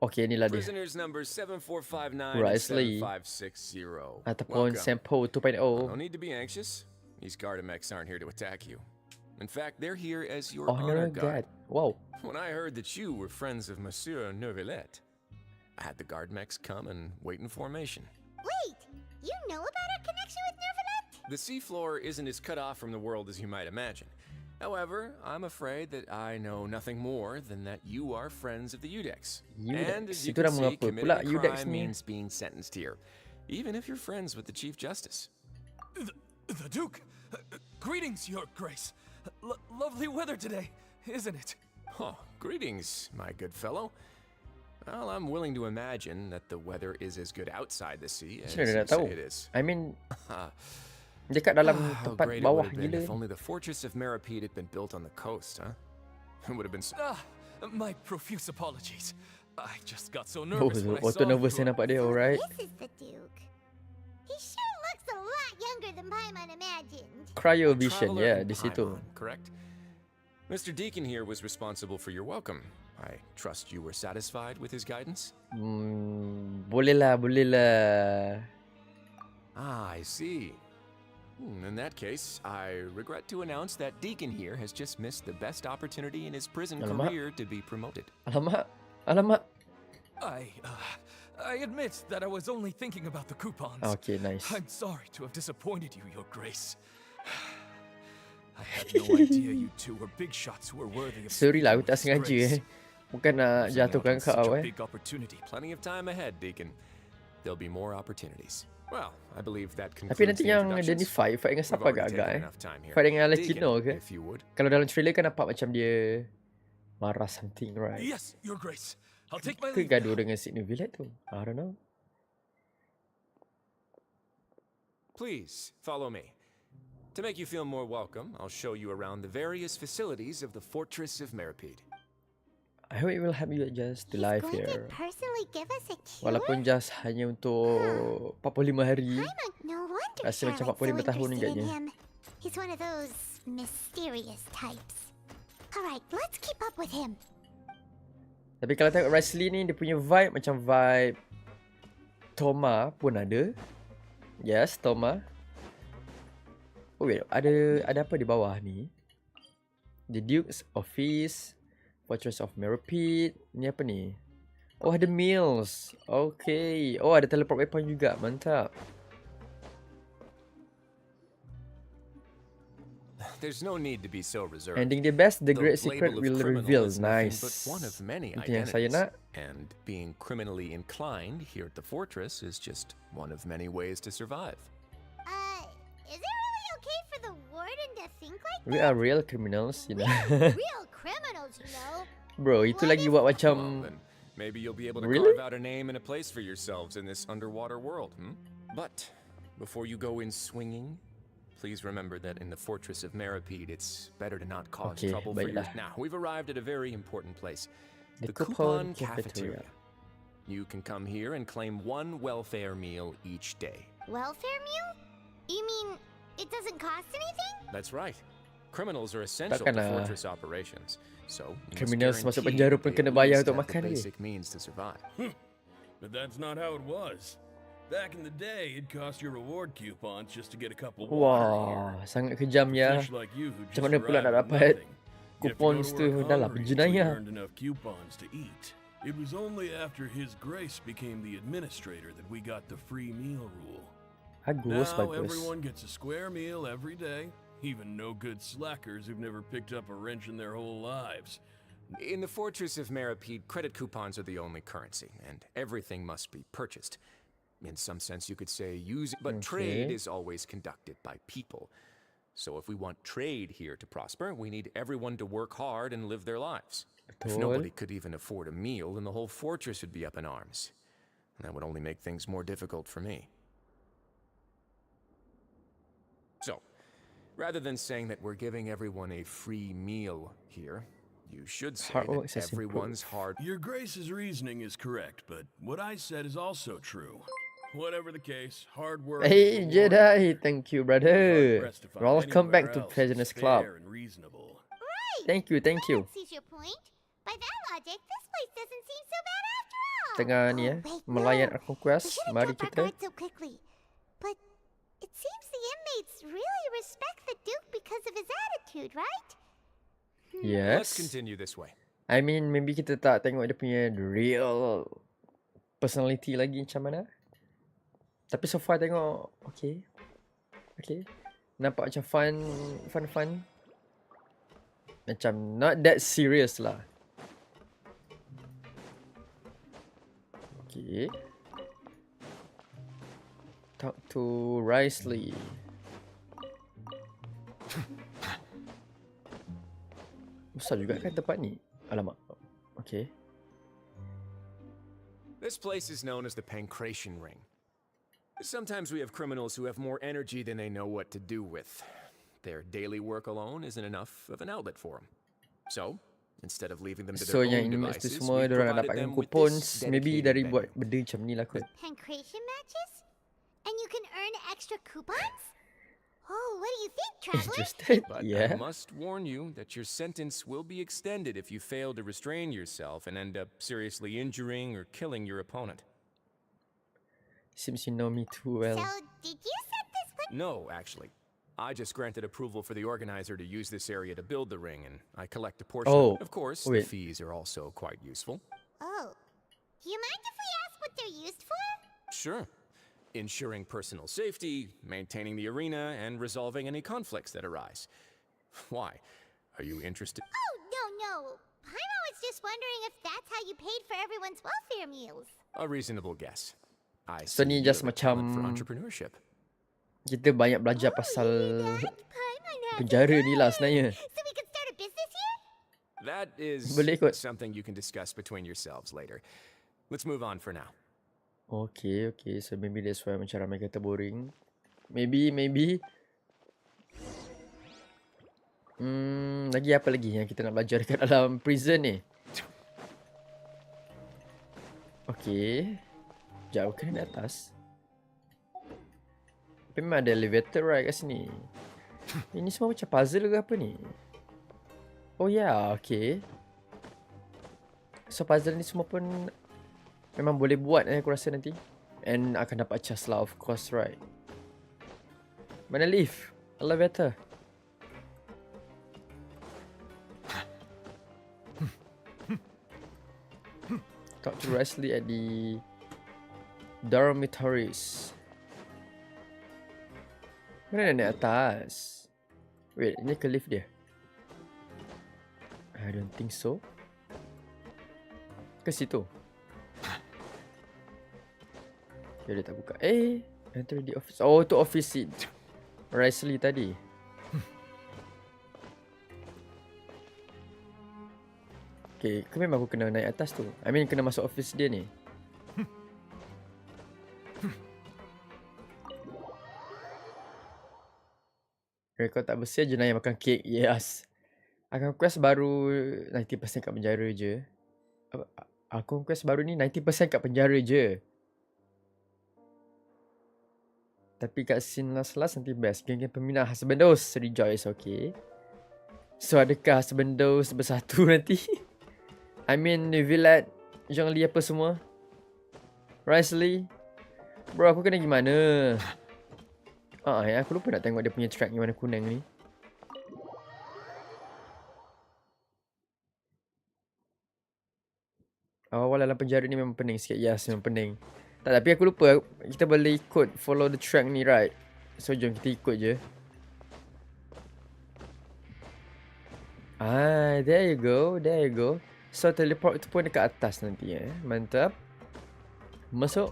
Okay, inilah dia. Prisoners numbers 7459 Risley. and 7560. Ataupun Welcome. Sampo 2.0. No need to be anxious. These Gardamex aren't here to attack you. In fact, they're here as your Honor honor guard. guard. Wow. When I heard that you were friends of Monsieur Neuvillette, I had the Guardmex come and wait in formation. Wait, you know about our connection with Nervalet? The seafloor isn't as cut off from the world as you might imagine. However, I'm afraid that I know nothing more than that you are friends of the Udex. And as you Itu can dah see, mengapa committing pula a Udex crime ni? means being sentenced here, even if you're friends with the Chief Justice. The Duke! Greetings, Your Grace. Lovely weather today, isn't it? Oh, greetings, my good fellow. Well, I'm willing to imagine that the weather is as good outside the sea as Macam mana you dia nak tahu? say it is. I mean, dia kat dalam How tempat great it bawah would have been gila. if only the fortress of Meripede had been built on the coast, huh? It would have been so... My profuse apologies. I just got so Oh, nervous when I saw auto nervous you. dia nampak dia, alright. This is the Duke. He sure looks a lot younger than Paimon imagined. Cryo A vision, traveler yeah, in di situ. Paimon, correct? Mr. Deacon here was responsible for your welcome. I trust you were satisfied with his guidance? Boleh lah. Ah, I see. In that case, I regret to announce that Deacon here has just missed the best opportunity in his prison Alamak. career to be promoted. Alamak. I admit that I was only thinking about the coupons. Okay, nice. I'm sorry to have disappointed you, Your Grace. I had no idea you two were big shots who were worthy of Sorry lah, aku tak speaking with sengaja disgrace. Bukan nak Losing out jatuhkan on such kau a big opportunity. Plenty of time ahead, Deacon. There'll be more opportunities. Well, I believe that Tapi concludes nanti the yang dia ni introductions. fight dengan We've siapa already agak-agak taken enough time here. Fight dengan Deacon, Alekino ke? if you would. Kalau dalam trailer kan nampak macam dia marah something, right? Yes, Your Grace. I'll take my Ke leave gaduh now. dengan Sydney Villet tu? I don't know. Please, follow me. To make you feel more welcome, I'll show you around the various facilities of the Fortress of Meripede. I hope it will help you adjust to He's life going here. to personally give us a cure? Walaupun just hanya untuk 45 hari. Paimon, no wonder Rasa macam Charlotte's 45 so tahun interested in agaknya. him. He's one of those mysterious types. Alright, let's keep up with him. Tapi kalau tengok Wesley ni, dia punya vibe macam vibe Toma pun ada. Yes, Toma. Oh wait, ada apa di bawah ni? The Duke's Office, Fortress of Meripede. Ni apa ni? Oh, ada Mills. Okay. Oh, ada teleport weapon juga. Mantap. There's no need to be so reserved. Ending the best, the great label secret of will criminal reveal. is nothing Nice. but one of many Itu yang saya identities. nak. And being criminally inclined here at the fortress is just one of many ways to survive. Is it really okay for the warden to think like We are real criminals, you know. real criminals, you know? Bro, itu lagi buat Well, macam then maybe you'll be able to Really? carve out a name and a place for yourselves in this underwater world, But before you go in swinging, please remember that in the Fortress of Meripede, it's better to not cause Okay, trouble for your... baiklah. Now, we've arrived at a very important place. The Coupon Coupon Cafeteria. Cafeteria. You can come here and claim one welfare meal each day. Welfare meal? You mean it doesn't cost anything? That's right. Criminals are essential to Takkanlah fortress operations. So, you must criminals masuk guarantee penjara pun they kena at bayar least untuk have the makan lagi. basic means to survive. But that's not how it was. Back in the day, it'd cost your reward coupons just to get a cup of water Wah, here. sangat kejam ya. Fish like you who Macam just mana pula nak arrived with dapat nothing. You have to go coupons to tu? work Dah lah, hungry berjenayah. until you earned enough coupons to eat. It was only after His Grace became the administrator that we got the free meal rule. Bagus, Now bagus. everyone gets a square meal every day, even no good slackers who've never picked up a wrench in their whole lives. In the Fortress of Meripede, credit coupons are the only currency, and everything must be purchased. In some sense, you could say but trade Okay. is always conducted by people. So if we want trade here to prosper, we need everyone to work hard and live their lives. If Betul. nobody could even afford a meal, then the whole fortress would be up in arms. And that would only make things more difficult for me. So, rather than saying that we're giving everyone a free meal here, you should say Hard work that has everyone's hard... Your Grace's reasoning is correct, but what I said is also true. Whatever the case, hard work. Hey is rewarded. Jedi, thank you brother. Hard-pressed to find Welcome back anywhere to else Fazynerss that's Club. fair and reasonable. Right. Thank you, thank you. That sees your point. By that logic, this place doesn't seem so bad after all. Tengah ni wait, melayan no. Archon We Quest. shouldn't Mari cut back kita. guard so quickly. But it seems the inmates really respect the Duke because of his attitude, right? Let's Yes. continue this way. I mean, maybe kita tak tengok dia punya real personality lagi macam mana. Tapi so far tengok okay. Okay. Nampak macam fun. Macam not that serious lah. Okay. Talk to Risley. Besar juga kan tempat ni. Alamak. Okay. This place is known as the Pancration Ring. Sometimes we have criminals who have more energy than they know what to do with. Their daily work alone isn't enough of an outlet for them. So, instead of leaving them to So their yang own ini tu devices, semua we diorang nak provided dapatkan them with kupon this maybe dedicated dari venue. buat benda macam ni lah kot. Pancration matches? And you can earn extra coupons? Oh, what do you think, traveler? Interested? But Yeah. I must warn you that your sentence will be extended if you fail to restrain yourself and end up seriously injuring or killing your opponent. Seems you know me too well. So, did you set this place? No, actually. I just granted approval for the organizer to use this area to build the ring, and I collect a portion Oh, of it. Of course, wait. the fees are also quite useful. Oh. Do you mind if we ask what they're used for? Sure. Ensuring personal safety, maintaining the arena, and resolving any conflicts that arise. Why? Are you interested? Oh, no. Paimon was just wondering if that's how you paid for everyone's welfare meals. A reasonable guess. I So see ni you just have a talent for macam entrepreneurship. kita banyak belajar pasal Paimon has penjara a ni lah gun. sebenarnya. So we could start a business here? That is Boleh kot. something you can discuss between yourselves later. Let's move on for now. Okay. So maybe that's why macam ramai kata boring. Maybe. Lagi apa lagi yang kita nak belajar dekat dalam prison ni? Okay. Jauh kan di atas. Tapi memang ada elevator right kat sini. Ini semua macam puzzle ke apa ni? Oh yeah, okay. So puzzle ni semua pun memang boleh buat aku rasa nanti. And akan dapat chest lah of course, right? Mana lift? Elevator. Talk to Wesley at the dormitories. Mana nak naik atas? Wait, ini ke lift dia? I don't think so. Ke situ? Dia tak buka. Enter the office. Oh, tu office seat Wesley tadi. Okay, ke memang aku kena naik atas tu? I mean, kena masuk office dia ni. Rekod tak bersih, jenayah makan kek. Yes. Akun quest baru 90% kat penjara je. Akun quest baru ni 90% kat penjara je. Tapi kat scene last nanti best. Geng-geng peminat Husbandos rejoice, okay. So adakah Husbandos bersatu nanti? I mean, Villat, Zhang Li apa semua. Risley. Bro, aku kena gimana? Aku lupa nak tengok dia punya track yang warna kuning ni. Awal-awal dalam penjara ni memang pening sikit. Yes, memang pening. Tak, tapi aku lupa. Kita boleh ikut follow the track ni, right? So, jom kita ikut je. There you go. So, teleport tu pun dekat atas nanti, Mantap. Masuk.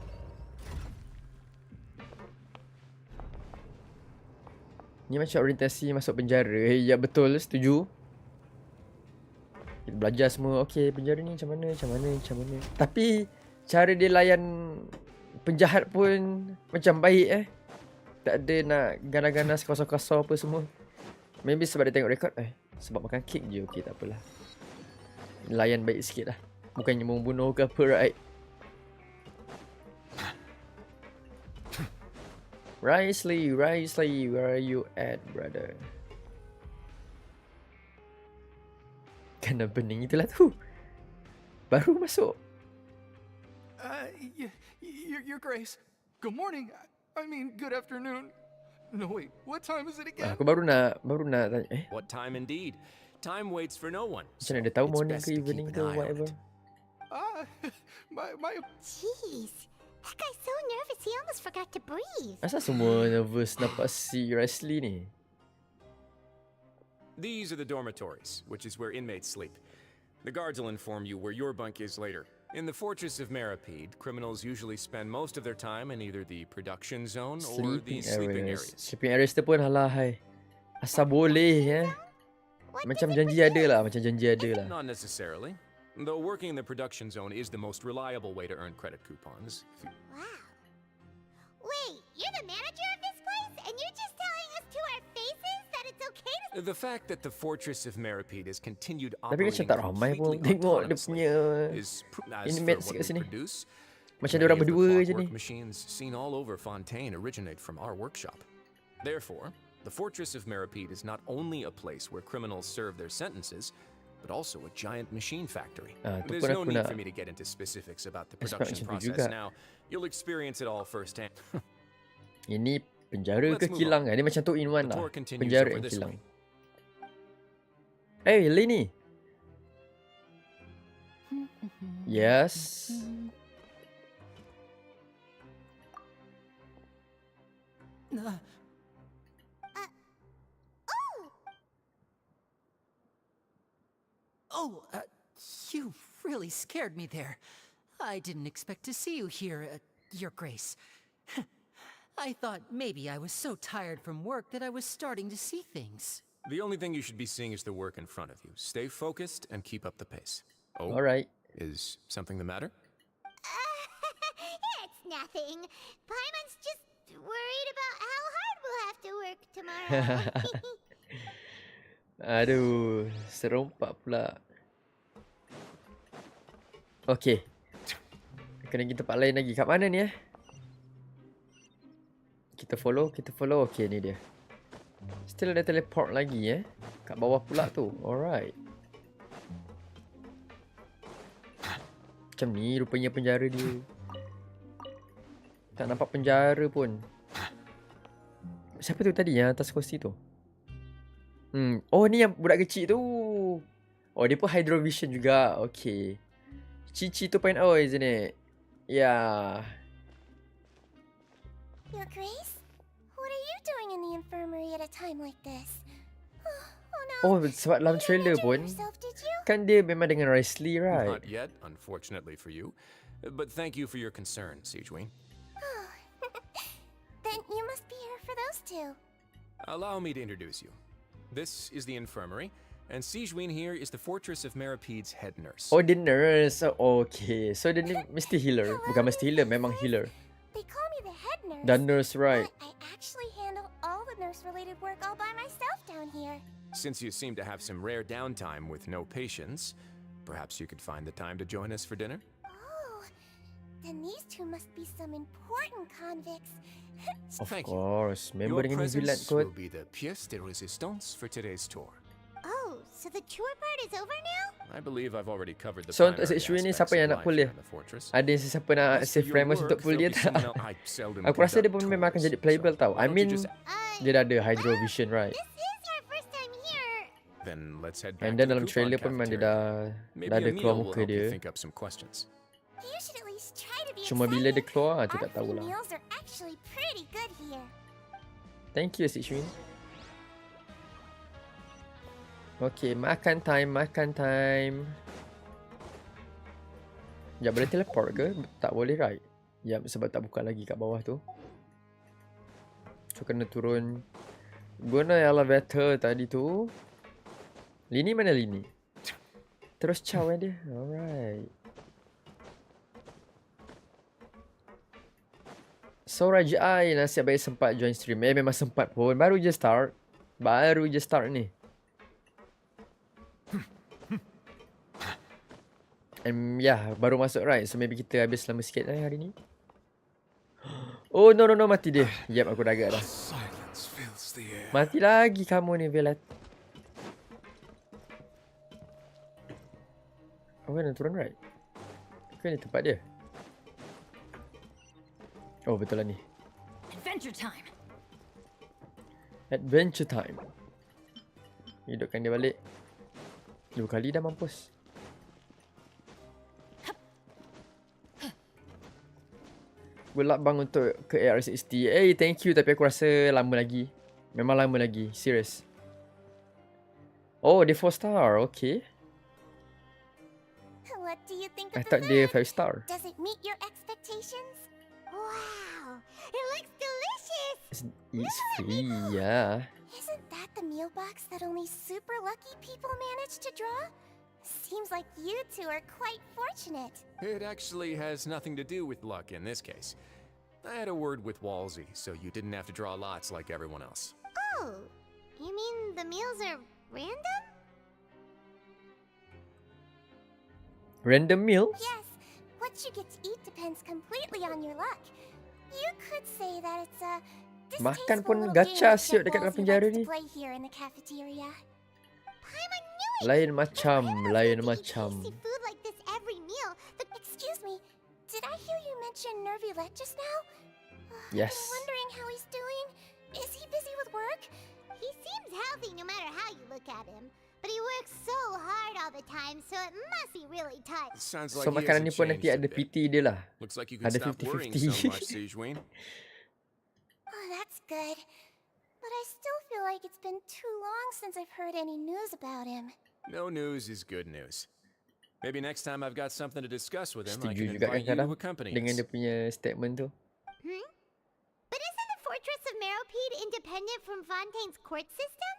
Ni macam orientasi masuk penjara. Ya, betul. Setuju. Kita belajar semua. Okay, penjara ni macam mana. Tapi, cara dia layan penjahat pun macam baik, Tak ada nak ganas-ganas kosong-kosong apa semua. Maybe sebab dia tengok rekod. Sebab makan kek je. Okay, tak apalah. Layan baik sikit lah. Bukannya membunuh ke apa, right? Risley, where are you at, brother? Kena bening itulah tu. Baru masuk. Your Grace. Good morning. I mean, good afternoon. No, wait. What time is it again? Aku baru nak tanya. What time indeed? Time waits for no one. Macam mana dia tahu morning ke evening ke whatever? My. Jeez. That guy's so nervous he almost forgot to breathe. Asal semua nervous nampak si Risley ni? These are the dormitories, which is where inmates sleep. The guards will inform you where your bunk is later. In the fortress of Maripede, criminals usually spend most of their time in either the production zone or the sleeping areas. Sleeping areas tu pun halahai. Asal boleh, Macam janji ada lah, macam janji ada lah. Not necessarily. Though working in the production zone is the most reliable way to earn credit coupons. Wow. Wait, you're the manager of this place? And you're just telling us to our faces that it's okay to... The fact that the Fortress of Meripede has continued Tapi operating macam tak ramai pun tengok dia punya animates kat sini. Macam dia orang berdua je ni. Machines seen all over Fontaine originate from our workshop. Therefore, the Fortress of Meripede is not only a place where criminals serve their sentences, but also a giant machine factory. There's no need for me to get into specifics about the production process now. You'll experience it all firsthand. Ini penjara ke kilang? Ini macam 2 in 1 lah. Penjara dan kilang. Hey, Lenny. Yes. You really scared me there. I didn't expect to see you here, Your Grace. I thought maybe I was so tired from work that I was starting to see things. The only thing you should be seeing is the work in front of you. Stay focused and keep up the pace. Oh, all right. Is something the matter? It's nothing. Paimon's just worried about how hard we'll have to work tomorrow. Aduh, serompak pula. Okay. Kena pergi tempat lain lagi. Kat mana ni Kita follow. Okay, ni dia. Still ada teleport lagi kat bawah pula tu. Alright. Macam ni rupanya penjara dia. Tak nampak penjara pun. Siapa tu tadi yang atas kursi tu? Oh, ni yang budak kecil tu. Oh, dia pun hydrovision juga. Okay. Cici 2.0 isn't it? Yeah. Your Grace? What are you doing in the infirmary at a time like this? Oh, sebab dalam trailer pun kan dia memang dengan Risley, right? Not yet, unfortunately for you. But thank you for your concern, Sigewin. Then you must be here for those two. Allow me to introduce you. This is the infirmary, and Sigewin here is the Fortress of Meripede's head nurse. Oh, the nurse. Okay. So dia ni mesti healer. Bukan mesti healer, memang healer. They call me the head nurse. The nurse, right. But I actually handle all the nurse-related work all by myself down here. Since you seem to have some rare downtime with no patients, perhaps you could find the time to join us for dinner? Oh, then these two must be some important convicts. Of course. Member dengan villain kot. Will be the pièce de résistance for today's tour. Oh, so the tour part is over now? I believe I've already covered the So untuk section ni siapa yang nak pull dia? Ada siapa nak save Ramos untuk pull dia tak? Aku rasa dia pun memang akan jadi playable tau. I mean, dia dah ada hydrovision, right? Then let's head back And then to the dalam coupon trailer pun memang dia dah ada keluar muka dia. Think up some questions. Cuma bila dia keluar, tu tak tahulah. Meals are actually pretty good here. Thank you, Sixwin. Okay, makan time. Ya, boleh teleport ke? Tak boleh, right? Ya, sebab tak buka lagi kat bawah tu. So, kena turun. Guna elevator tadi tu. Lini mana Lini? Terus caw dia. Alright. So, Raja I nasib baik sempat join stream. Memang sempat pun. Baru je start ni. And baru masuk, right? So maybe kita habis lama sikit hari ni. Oh no, mati dia. Yep, aku dah agak dah. Mati lagi kamu ni, Velat. Oh, nak turun, right? Ke ni tempat dia? Oh, betul lah ni. Adventure time. Hidupkan dia balik. 2 kali dah mampus. Good luck bang untuk ke AR60. Thank you. Tapi aku rasa lama lagi. Memang lama lagi. Serious. Oh, dia 4 star. Okay. What do you think I of thought the dia 5 star. Does it meet your expectations? Wow, it looks delicious! It's free, yeah. Isn't that the meal box that only super lucky people manage to draw? Seems like you two are quite fortunate. It actually has nothing to do with luck in this case. I had a word with Walsey, so you didn't have to draw lots like everyone else. Oh, you mean the meals are random? Random meals? Yes, what you get to eat depends completely on your luck. You could say that it's a Makan distasteful pun little gacha game siut Chef dekat dalam Walsey penjara likes to ni. play here in the cafeteria. Paimon knew it! Lain macam, lain Eat macam. tasty food like this every meal. Excuse me, did I hear you mention Nervulette just now? Yes. I'm wondering how he's doing. Is he busy with work? He seems healthy no matter how you look at him. But he works so hard all the time, so it must be really tough. Sounds like So he makanan ni hasn't pun nanti changed a ada bit. PT dia lah. Looks like you can Ada stop worrying 50-50. so much, Sijween. Oh, that's good. But I still feel like it's been too long since I've heard any news about him. No news is good news. Maybe next time I've got something to discuss with him, I Setuju can juga invite you kadang-kadang to accompany dengan us. dia punya statement tu. But isn't the Fortress of Meropede independent from Fontaine's court system?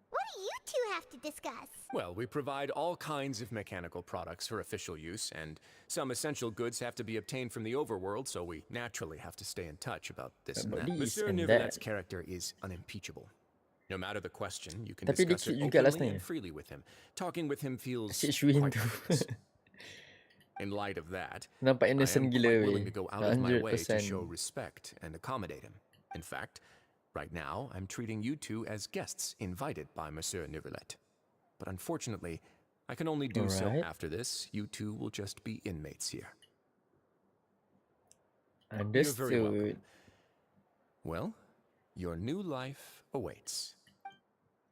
What do you two have to discuss? Well, we provide all kinds of mechanical products for official use, and some essential goods have to be obtained from the overworld, so we naturally have to stay in touch about this and About that. this Monsieur and Neuvillette's that. character is unimpeachable. No matter the question, you can Tapi dia discuss it cute juga last openly night. and freely with him. Talking with him feels Asyik Shuin quite tu. effortless. In light of that, Nampak I am innocent quite gila willing weh. to go out of my way to 100%. show respect and accommodate him. In fact, right now, I'm treating you two as guests invited by Monsieur Neuvillette. But unfortunately, I can only do so Alright. after this. You two will just be inmates here. Understood. You're very welcome. Well, your new life awaits.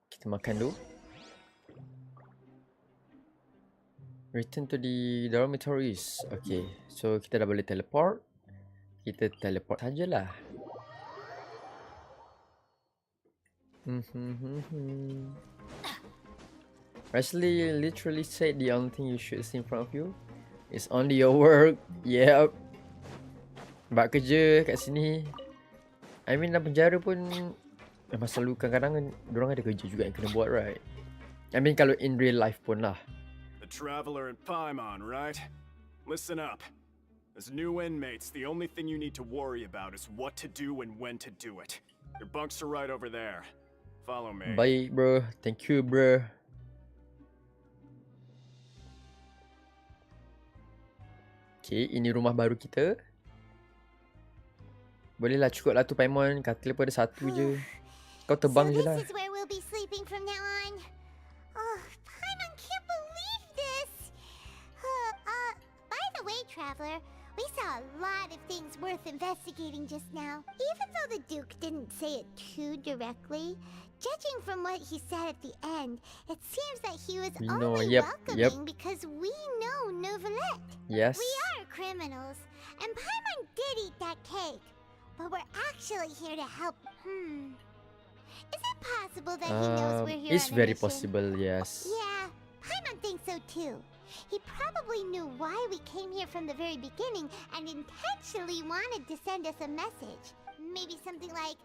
Kita makan dulu. Return to the dormitories. Okay, so kita dah boleh teleport. Kita teleport sajalah. Presley literally said the only thing you should see in front of you is only your work. Yep. Buat kerja kat sini. I mean dalam penjara pun memang selalu kadang-kadang diorang ada kerja juga yang kena buat, right? I mean kalau in real life pun lah. The traveler in Paimon, right? Listen up. As new inmates, the only thing you need to worry about is what to do and when to do it. Your bunks are right over there. Follow me. Baik bro, thank you bro. Okay, ini rumah baru kita. Bolehlah, cukup lah tu Paimon. Katil pun ada satu je. Kau terbang je lah. This is where we'll be sleeping from now on. Oh, Paimon can't believe this. By the way, traveler, we saw a lot of things worth investigating just now. Even though the Duke didn't say it too directly, judging from what he said at the end, it seems that he was only welcoming because we know Neuvillette. Yes. We are criminals, and Paimon did eat that cake, but we're actually here to help. Is it possible that he knows we're here It's on a very mission? possible, yes. Yeah, Paimon thinks so too. He probably knew why we came here from the very beginning and intentionally wanted to send us a message. Maybe something like,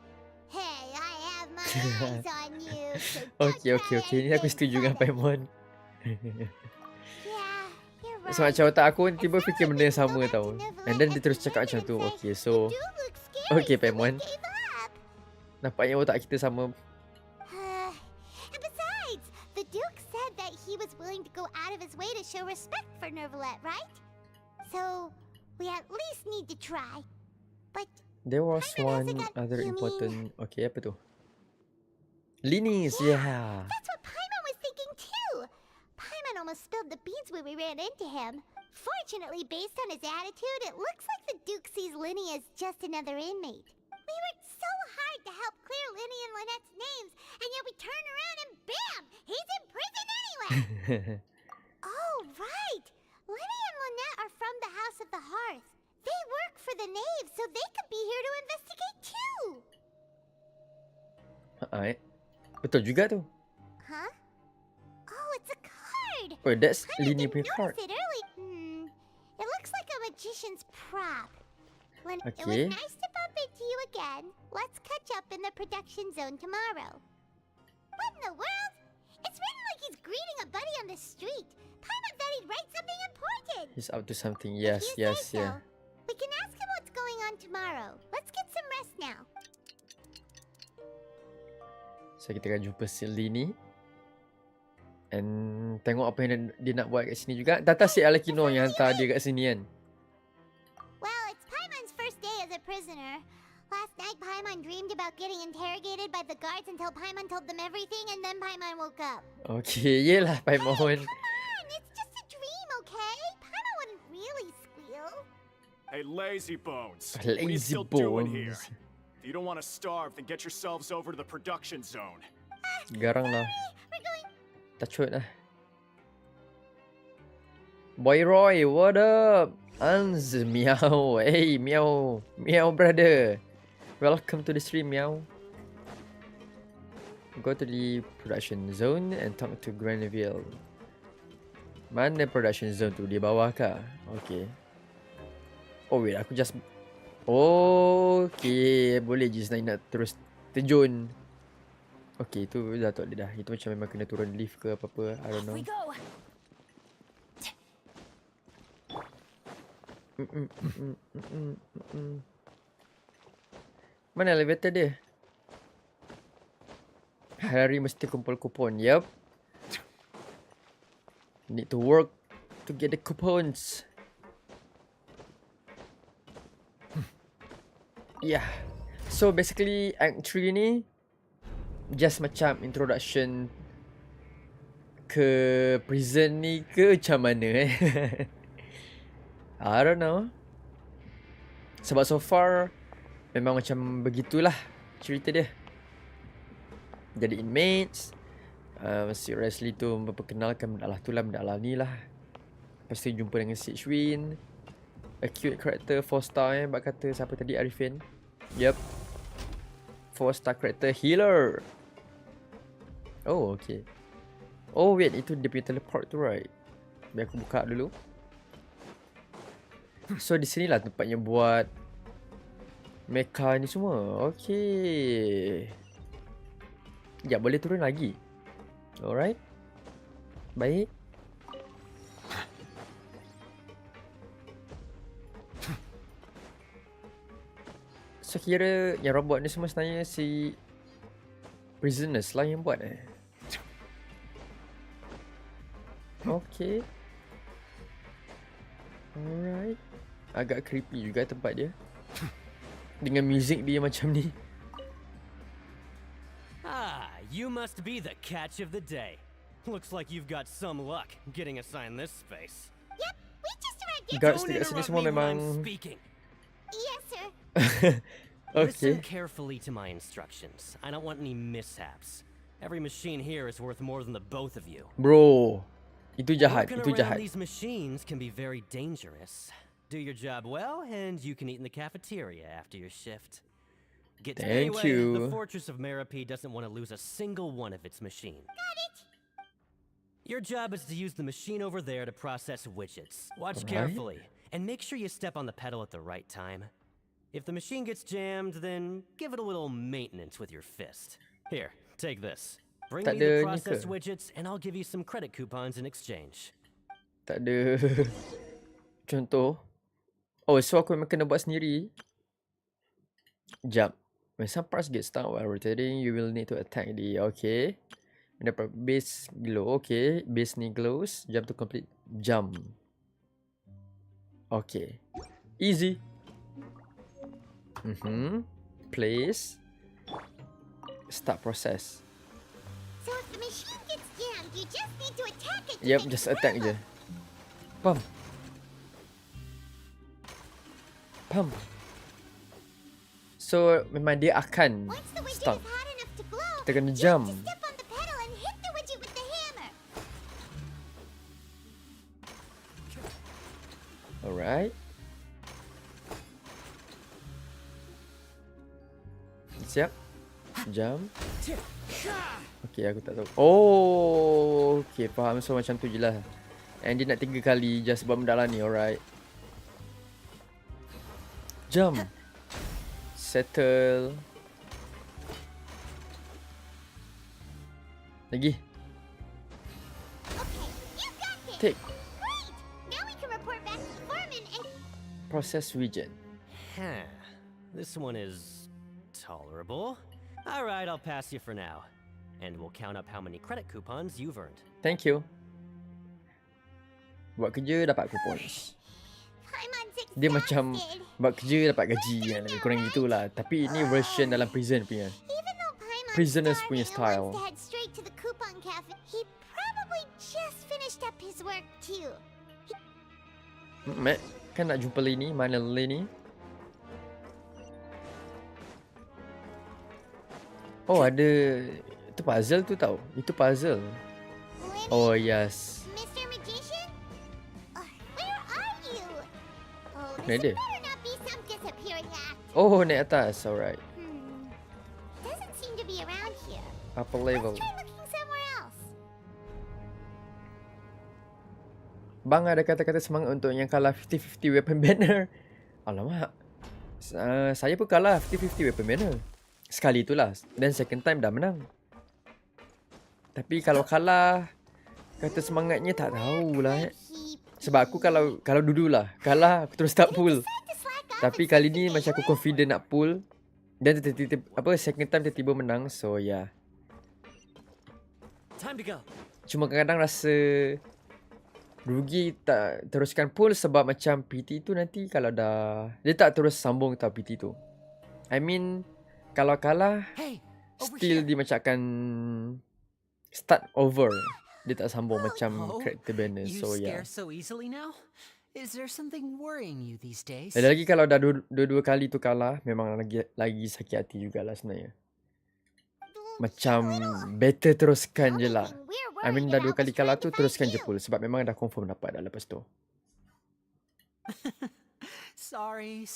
"Hey, I have my eyes on you, so don't Okay. Ni aku setuju dengan Paimon. Yeah, you're right. So macam otak aku tiba fikir benda yang sama tau. And then dia terus cakap macam tu. Okay, so okay Paimon. Nampaknya otak kita sama. And besides, the Duke said that he was willing to go out of his way to show respect for Neuvillette, right? So, we at least need to try. But There was one other important... Okay, apa tu? Linis, yeah. that's what Paimon was thinking too. Paimon almost spilled the beans when we ran into him. Fortunately, based on his attitude, it looks like the Duke sees Linny as just another inmate. We worked so hard to help clear Linny and Lynette's names, and yet we turn around and bam! He's in prison anyway! Oh, right! Linny and Lynette are from the House of the Hearth. They work for the Knave, so they could be here to investigate too! Betul juga tu. Huh? Oh, it's a card! Oh, that's I Lini didn't punya card. notice it early. It looks like a magician's prop. It was Okay. nice to bump into you again. Let's catch up in the production zone tomorrow. What in the world? It's written like he's greeting a buddy on the street. Paimon thought he'd write something important. He's up to something. If Yes, you yes, say yeah. so. We can ask him what's going on tomorrow. Let's get some rest now. So kita akan jumpa Cindy ni. And tengok apa yang dia nak buat kat sini juga. Tata si Alekino yang hantar dia kat sini kan. Well, it's Paimon's first day as a prisoner. Last night, Paimon dreamed about getting interrogated by the guards until Paimon told them everything, and then Paimon woke up. Okay, yelah Paimon. Come on, it's just a dream, okay? Paimon wouldn't really squeal. Hey, lazy bones. What are you Lazy still doing here? bones. If you don't want to starve, then get yourselves over to the production zone. Garang lah. We're going. Tacut lah. Boy Roy, what up? Ans, meow. Hey, meow. Meow, brother. Welcome to the stream, meow. Go to the production zone and talk to Grenville. Mana production zone tu? Di bawah kah? Okay. Oh wait, aku just... Okay, boleh je nak terus terjun. Okay, tu dah tak ada dah. Itu macam memang kena turun lift ke apa-apa. I don't know. Mana elevator dia? Hari mesti kumpul kupon. Yup. Need to work to get the coupons. Yeah. So basically Act 3 ni just macam introduction ke prison ni ke macam mana I don't know. Sebab so far memang macam begitulah cerita dia. Jadi inmates, si Leslie tu memperkenalkan benda lah ni lah. Lepas tu jumpa dengan si Shwin, a cute character 4-star bak kata siapa tadi, Arifin. Yup, 4-star character healer. Oh okay. Oh wait, itu dia punya teleport tu right. Biar aku buka dulu. So di sinilah tempatnya buat mecha ni semua. Okay. Ya, boleh turun lagi. Alright. Baik. So kira yang robot ni semua sebenarnya si Fazynerss lah yang buat Okay. Alright. Agak creepy juga tempat dia. Dengan muzik dia macam ni. Ah, you must be the catch of the day. Looks like you've got some luck getting assigned this space. Yep, we just arrived. Guards dekat sini semua memang... Yes, sir. Okay. Listen carefully to my instructions. I don't want any mishaps. Every machine here is worth more than the both of you. Bro, itu jahat, Working itu around jahat. these machines can be very dangerous. Do your job well, and you can eat in the cafeteria after your shift. Thank Anyway, you. The Fortress of Merope doesn't want to lose a single one of its machines. Got it. Your job is to use the machine over there to process widgets. Watch Alright. carefully, and make sure you step on the pedal at the right time. If the machine gets jammed, then give it a little maintenance with your fist. Here, take this. Bring Tak me the ada ni processed ke? widgets, and I'll give you some credit coupons in exchange. Tak ada contoh. Oh, so aku memang kena buat sendiri. Jump. When some parts get stuck while rotating, you will need to attack the... Okay. And the base glow. Okay. Base ni glows. Jump to complete. Jump. Okay. Easy. Place. Start process. So if the machine gets jammed, you just need to attack it. Yep, just attack je. Pam. Pam. So memang dia akan Once the widget stuck. is hot enough to glow, Kita kena you jump. have to step on the pedal and hit the widget with the hammer. Alright. Siap. Jump. Okay, aku tak tahu. Oh, okay, faham. So macam tu je lah. And dia nak 3 kali just sebab benda lah ni, alright. Jump. Settle. Lagi. Take. Great! Now we can report back to the foreman and... Process region. Huh. This one is tolerable. All right, I'll pass you for now. And we'll count up how many credit coupons you've earned. Thank you. Buat kerja dapat coupons. Dia macam buat kerja dapat gaji kan, lebih kurang gitulah. Tapi ini version dalam prison punya. Prisoners punya style. to head straight to the coupon cafe, he probably just finished up his work too. Matt, kan nak jumpa Lenny. Mana Lenny? Oh, ada... Itu puzzle tu tau. Itu puzzle. Oh, yes. Mr. Magician? Where are you? Oh, Mana dia? this better not be some disappearing act. Oh, naik atas. Alright. Doesn't seem to be around here. Upper level. Let's try looking somewhere else. Bang ada kata-kata semangat untuk yang kalah 50-50 weapon banner. Alamak. Saya pun kalah 50-50 weapon banner. Sekali itulah. Dan second time dah menang. Tapi kalau kalah, kata semangatnya tak tahulah. Sebab aku kalau dululah kalah, aku terus tak pull. Tapi kali ni macam aku confident nak pull. Dan tiba-tiba, second time tiba-tiba menang. So yeah. Time to go. Cuma kadang-kadang rasa rugi tak teruskan pull sebab macam PT tu nanti kalau dah... Dia tak terus sambung tau PT tu. I mean, kalau kalah, still dia macam akan start over. Dia tak sambung macam character banner. So yeah. So easily now? Is there something worrying you these days? Dan lagi kalau dah dua kali tu kalah, memang lagi sakit hati jugalah sebenarnya. Macam better teruskan je lah. I mean dah 2 kali kalah tu teruskan je pull. Sebab memang dah confirm dapat dah lepas tu. Sorry.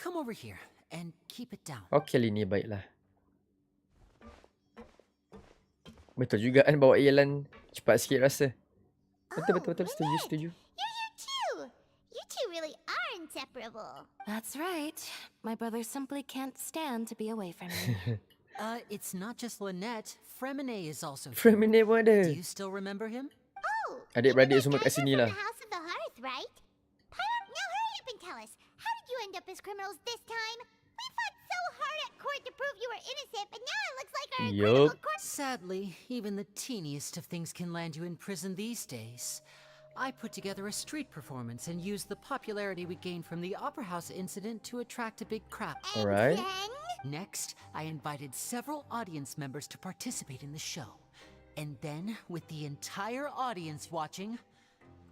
Come over here and keep it down. Okay Lini, baiklah. Betul juga kan bawa Yelan cepat sikit rasa. Betul. Setuju. You're here too. You two really are inseparable. That's right. My brother simply can't stand to be away from me. It's not just Lynette. Fremine is also here. Fremine pun ada. Do you still remember him? Oh, adik-beradik semua kat sini lah. the House of the Hearth, right? Pirate, now hurry up and tell us. How did you end up as criminals this time? We fought so hard at court to prove you were innocent, but now it looks like our incredible court... Sadly, even the teeniest of things can land you in prison these days. I put together a street performance and used the popularity we gained from the Opera House incident to attract a big crowd. Alright. Next, I invited several audience members to participate in the show. And then, with the entire audience watching,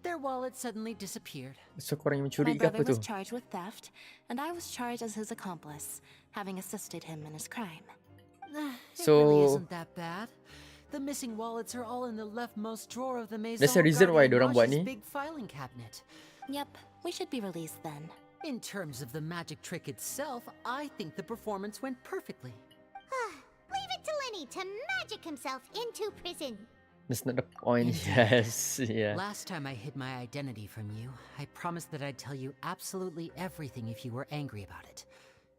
their wallet suddenly disappeared. So korang yang mencuri My ke apa brother tu? was charged with theft, and I was charged as his accomplice, having assisted him in his crime. It really isn't that bad. The missing wallets are all in the leftmost drawer of the Maison That's the reason why Guardian dorang buat Roche's ni. big filing cabinet. Yep, we should be released then. In terms of the magic trick itself, I think the performance went perfectly. Leave it to Lenny to magic himself into prison. That's not the point. Yes, yeah. Last time I hid my identity from you, I promised that I'd tell you absolutely everything if you were angry about it.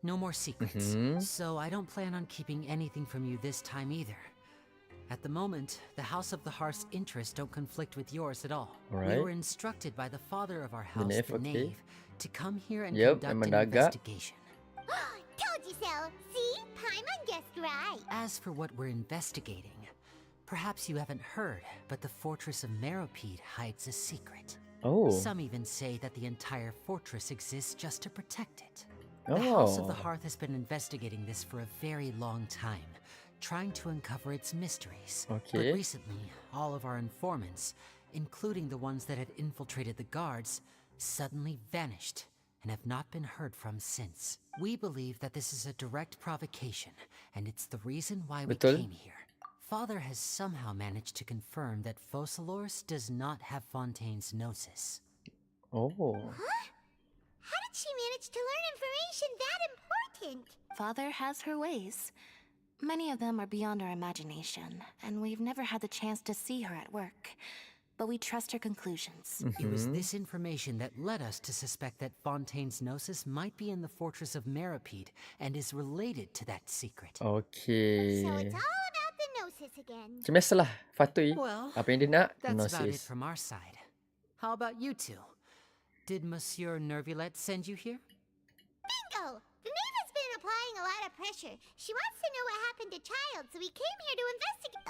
No more secrets. So I don't plan on keeping anything from you this time either. At the moment, the House of the Hearth's interests don't conflict with yours at all. Alright. We were instructed by the father of our house, Knave, the okay. Knave, to come here and Yep, conduct an Mandaga. investigation. Told you so. See? Paimon guessed right. As for what we're investigating, perhaps you haven't heard, but the fortress of Meropide hides a secret. Oh. Some even say that the entire fortress exists just to protect it. The House of the Hearth has been investigating this for a very long time, trying to uncover its mysteries. Okay. But recently, all of our informants, including the ones that had infiltrated the guards, suddenly vanished and have not been heard from since. We believe that this is a direct provocation, and it's the reason why we Betul. came here. Father has somehow managed to confirm that Fazynerss does not have Fontaine's gnosis. Oh. How did she manage to learn information that important? Father has her ways. Many of them are beyond our imagination, and we've never had the chance to see her at work. but we trust her conclusions. It was this information that led us to suspect that Fontaine's Gnosis might be in the fortress of Meripede and is related to that secret. Okay. So it's all about the Gnosis again. Macam biasalah, Fatui. Well, Apa yang dia nak, that's about it Gnosis. from our side. How about you two? Did Monsieur Nervulet send you here? Bingo! The knave has been applying a lot of pressure. She wants to know what happened to Child, so we came here to investigate.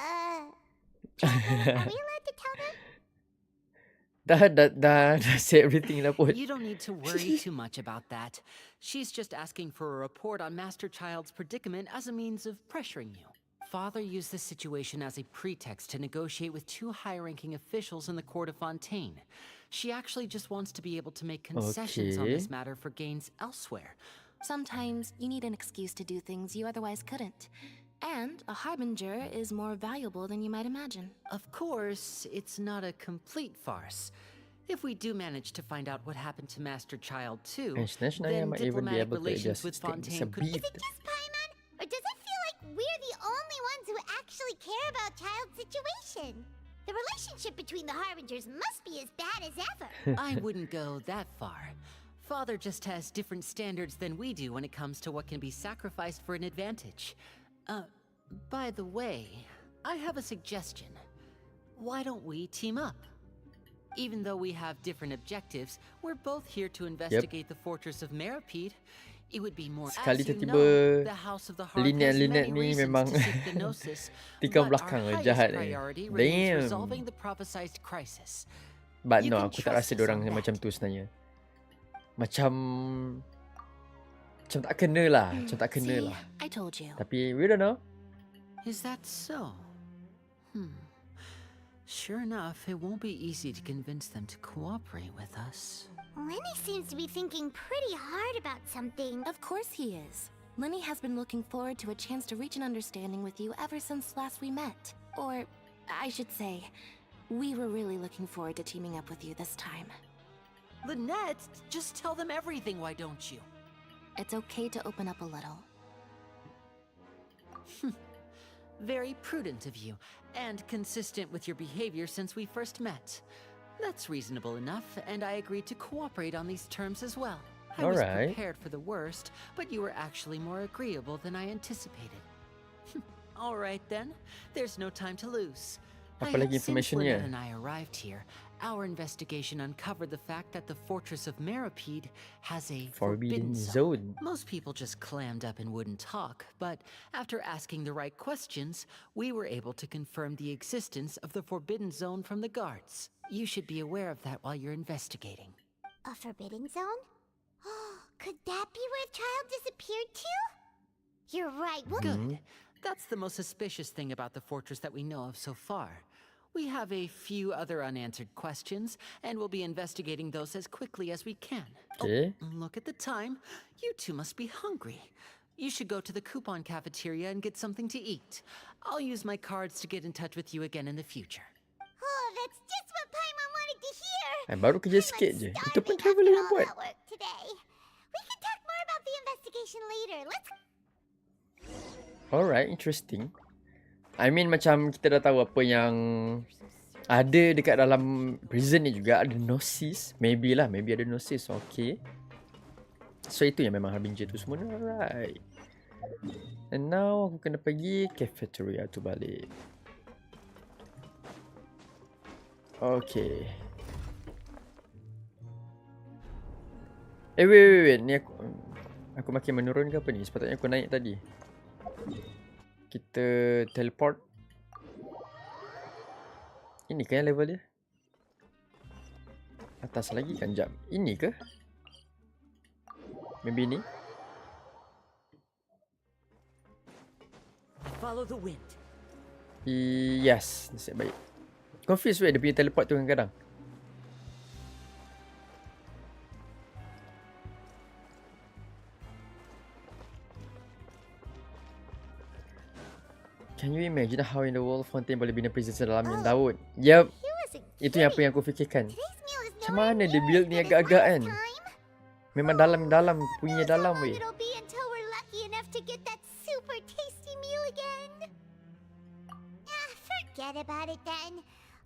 Are we allowed to tell them? Dah say everything lah pun. You don't need to worry too much about that. She's just asking for a report on Master Child's predicament as a means of pressuring you. Father used this situation as a pretext to negotiate with two high-ranking officials in the court of Fontaine. She actually just wants to be able to make concessions on this matter for gains elsewhere. Sometimes you need an excuse to do things you otherwise couldn't. And a harbinger is more valuable than you might imagine. Of course, it's not a complete farce. If we do manage to find out what happened to Master Child too, then might even be diplomatic able to relations just with stick Fontaine could... Is it just Paimon? Or does it feel like we're the only ones who actually care about Child's situation? The relationship between the Harbingers must be as bad as ever. I wouldn't go that far. Father just has different standards than we do when it comes to what can be sacrificed for an advantage. By the way, I have a suggestion. Why don't we team up? Even though we have different objectives, we're both here to investigate the fortress of Meripede. It would be more... Sekali As you tiba-tiba know, the House of the Heart has Linet-linet many ni reasons memang to seek the Gnosis, tikam but our belakang highest jahat ni. priority remains Damn. resolving the prophesized crisis. But You no, can aku tak trust rasa us diorang on that. macam tu sebenarnya. Macam tak kena lah. Macam tak kena See, lah. I told you. Tapi we don't know. Is that so? Sure enough, it won't be easy to convince them to cooperate with us. Lenny seems to be thinking pretty hard about something. Of course he is. Lenny has been looking forward to a chance to reach an understanding with you ever since last we met. Or, I should say, we were really looking forward to teaming up with you this time. Lynette, just tell them everything, why don't you? It's okay to open up a little. Very prudent of you, and consistent with your behavior since we first met. That's reasonable enough, and I agreed to cooperate on these terms as well. I was prepared for the worst, but you were actually more agreeable than I anticipated. All right then, there's no time to lose. Apa lagi Since informationnya? Lynette and I arrived here, our investigation uncovered the fact that the fortress of Meripede has a Forbidden forbidden zone. Most people just clammed up and wouldn't talk, but after asking the right questions, we were able to confirm the existence of the forbidden zone from the guards. You should be aware of that while you're investigating. A forbidden zone? Could that be where Child disappeared to? You're right. Good. That's the most suspicious thing about the fortress that we know of so far. We have a few other unanswered questions, and we'll be investigating those as quickly as we can. Okay. Oh, look at the time. You two must be hungry. You should go to the coupon cafeteria and get something to eat. I'll use my cards to get in touch with you again in the future. Oh, that's just what Paimon wanted to hear. Baru kerja sikit je. Itu pun traveler yang buat. Work today. We can talk more about the investigation later. Let's... Alright, interesting. I mean macam kita dah tahu apa yang ada dekat dalam prison ni juga. Ada Gnosis. Maybe lah. Maybe ada Gnosis. Okay. So itu yang memang Harbinger tu semua. Alright. And now aku kena pergi cafeteria tu balik. Okay. Wait. Ni aku makin menurun ke apa ni? Sepatutnya aku naik tadi. Kita teleport. Ini kan level dia? Atas lagi kan jap. Ini ke? Maybe ni. Follow the wind. Yes, nasib baik. Confused weh dia punya teleport tu kadang-kadang. Can you imagine how in the world Fontaine boleh bina prison sedalam yang Daud? Yup. Itu yang apa yang aku fikirkan. Macam mana dia build ni agak-agak kan? Memang dalam-dalam, punya dalam weh. It'll be until we're lucky enough to get that super tasty meal again. Forget about it then.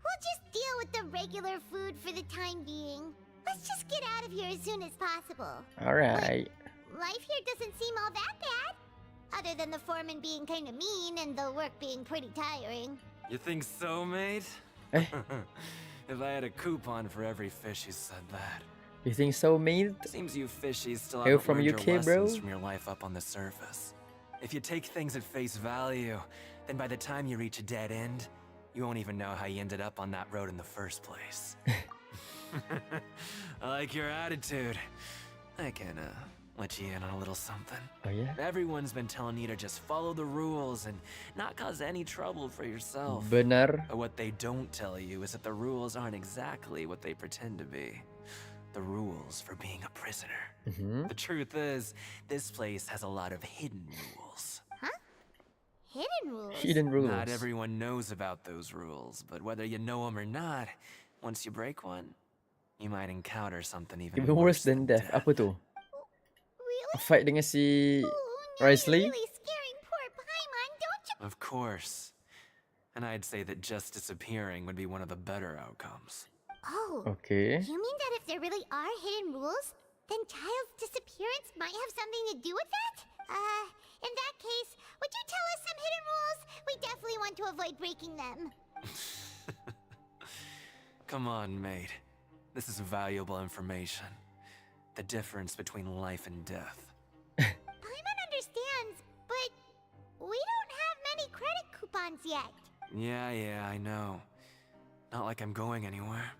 We'll just deal with the regular food for the time being. Let's just get out of here as soon as possible. Alright. Life here doesn't seem all that bad. Other than the foreman being kind of mean and the work being pretty tiring. You think so, mate? Eh? If I had a coupon for every fish who said that. You think so, mate? Seems you fishies still Hail haven't from learned UK, your bro? lessons from your life up on the surface. If you take things at face value, then by the time you reach a dead end, you won't even know how you ended up on that road in the first place. I like your attitude. I can, let you in on a little something. Oh, yeah? Everyone's been telling you to just follow the rules and not cause any trouble for yourself. Benar. But what they don't tell you is that the rules aren't exactly what they pretend to be. The rules for being a prisoner. The truth is, this place has a lot of hidden rules. Huh? Hidden rules? Hidden rules. Not everyone knows about those rules, but whether you know them or not, once you break one, you might encounter something even worse than death. Apa tu? Fight dengan si Risley? Really scaring poor Paimon, don't you? Of course. And I'd say that just disappearing would be one of the better outcomes. Oh. Okay. You mean that if there really are hidden rules, then Child's disappearance might have something to do with that? In that case, would you tell us some hidden rules? We definitely want to avoid breaking them. Come on, mate. This is valuable information. The difference between life and death. Paimon understands, but we don't have many credit coupons yet. Yeah, I know. Not like I'm going anywhere.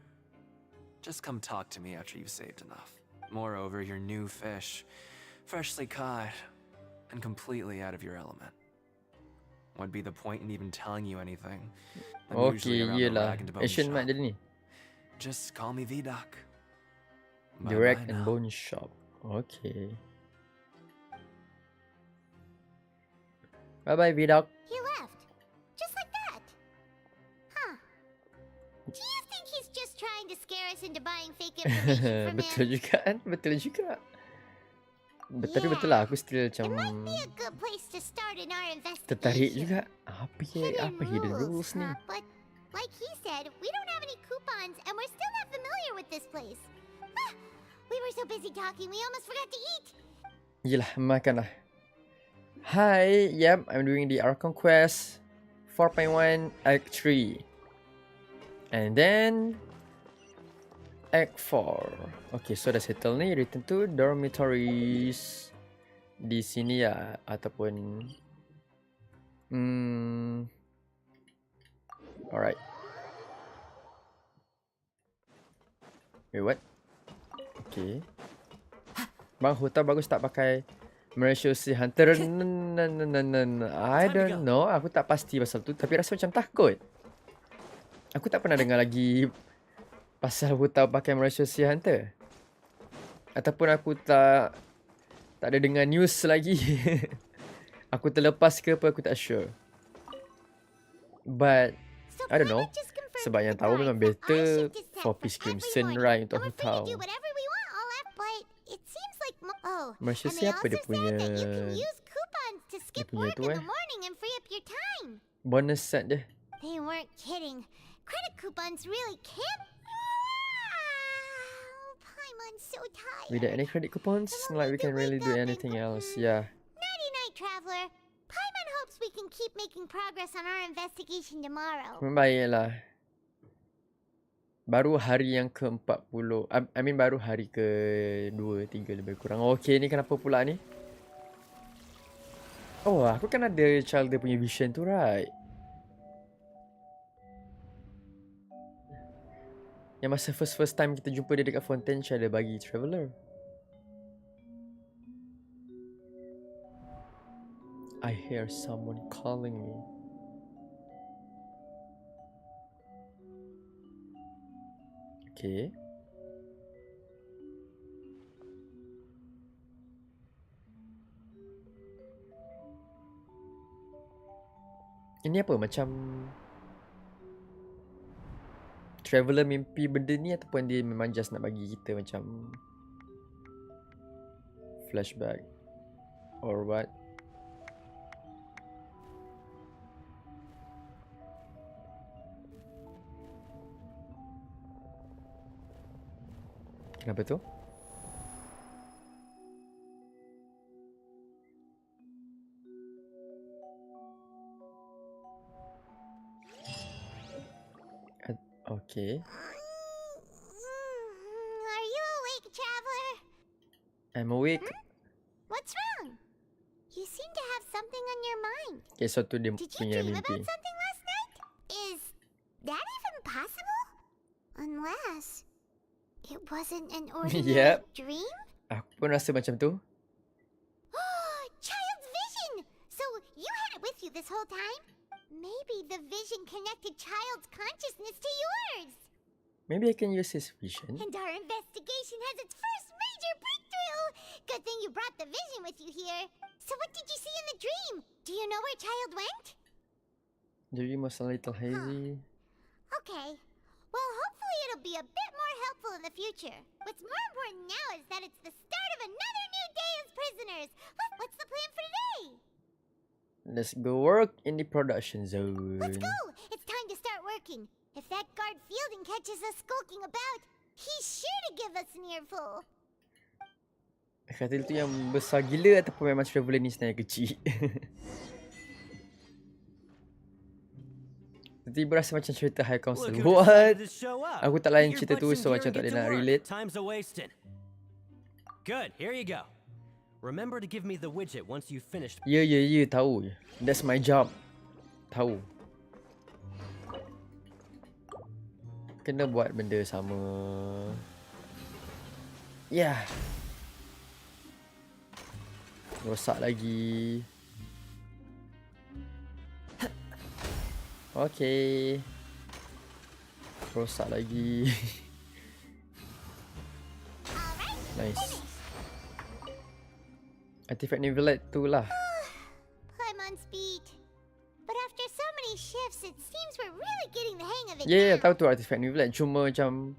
Just come talk to me after you've saved enough. Moreover, you're new fish, freshly caught, and completely out of your element. What'd be the point in even telling you anything? I'm usually Okay, around the yelah. rag and bone Asian shop. mat dia ni. Just call me V-Doc. The Rag and Bone Shop. Okay. Bye-bye, V-Doc. He left. Just like that. Huh. Do you think he's just trying to scare us into buying fake information from Betul him? juga kan? Betul juga. Tapi betul lah, aku still macam Be a good place to start in our tertarik investigation. juga. Apa hidden rules ni? But like he said, we don't have any coupons and we're still not familiar with this place. We were so busy talking, we almost forgot to eat. Yelah, makan lah. Hi, yep, I'm doing the Archon Quest 4.1 Act 3. And then Act 4. Okay, so dah settle ni. Return to dormitories. Di sini ya, ataupun alright. Wait, what? Okay. Bang, hotel bagus tak pakai Malaysia Sea Hunter? I don't know. Aku tak pasti pasal tu. Tapi rasa macam takut. Aku tak pernah dengar lagi pasal hotel pakai Malaysia Sea Hunter. Ataupun aku tak ada dengar news lagi. Aku terlepas ke apa, aku tak sure. But I don't know. Sebab yang tahu memang better for Peace Crimson Ride untuk aku tahu. Malaysia siapa dia punya tu bonus set dia. They weren't kidding. Credit coupons really can't. Paimon's so tired. Without any credit coupons, like we can really do anything else. Yeah. Nighty night, traveler. Paimon hopes we can keep making progress on our investigation tomorrow. Baiklah. Baru hari yang ke-40. I mean baru hari ke-2, 3 lebih kurang. Okay, ni kenapa pula ni? Oh, aku kan ada child dia punya vision tu, right? Yang masa first time kita jumpa dia dekat Fountain, Child dia bagi Traveler. I hear someone calling me. Okay. Ini apa? Macam Traveler mimpi benda ni ataupun dia memang just nak bagi kita macam flashback or what? Kenapa tu? Okay. Are you awake, traveler? I'm awake. What's wrong? You seem to have something on your mind. Okay, so tu dia Did you punya dream mimpi. about something last night? Is that even possible? Unless it wasn't an ordinary Yep. dream? Aku pun rasa macam tu. Child's vision! So you had it with you this whole time? Maybe the vision connected Child's consciousness to yours. Maybe I can use his vision. And our investigation has its first major breakthrough! Good thing you brought the vision with you here. So what did you see in the dream? Do you know where Child went? The dream was a little hazy. Okay. Well, hopefully it'll be a bit more helpful in the future. What's more important now is that it's the start of another new day as prisoners. What's the plan for today? Let's go work in the production zone. Let's go! It's time to start working. If that guard Fielding catches us skulking about, he's sure to give us an earful. Katil tu yang besar gila ataupun memang traveler ni sebenarnya kecil? Tiba-tiba rasa macam cerita High Council. What? Aku tak layan cerita tu, so macam tak boleh nak relate. Time's a wasting. Good, here you go. Remember to give me the widget once you've finished. Ya, tahu. That's my job. Tahu. Kena buat benda sama. Yeah. Rosak lagi. Okay. Rosak lagi. Nice. Artifact Nivelite tu lah. I'm on speed. But after so many shifts, it seems we're really getting the hang of it Yeah, now. tahu tu Artifact Nivelite. Cuma macam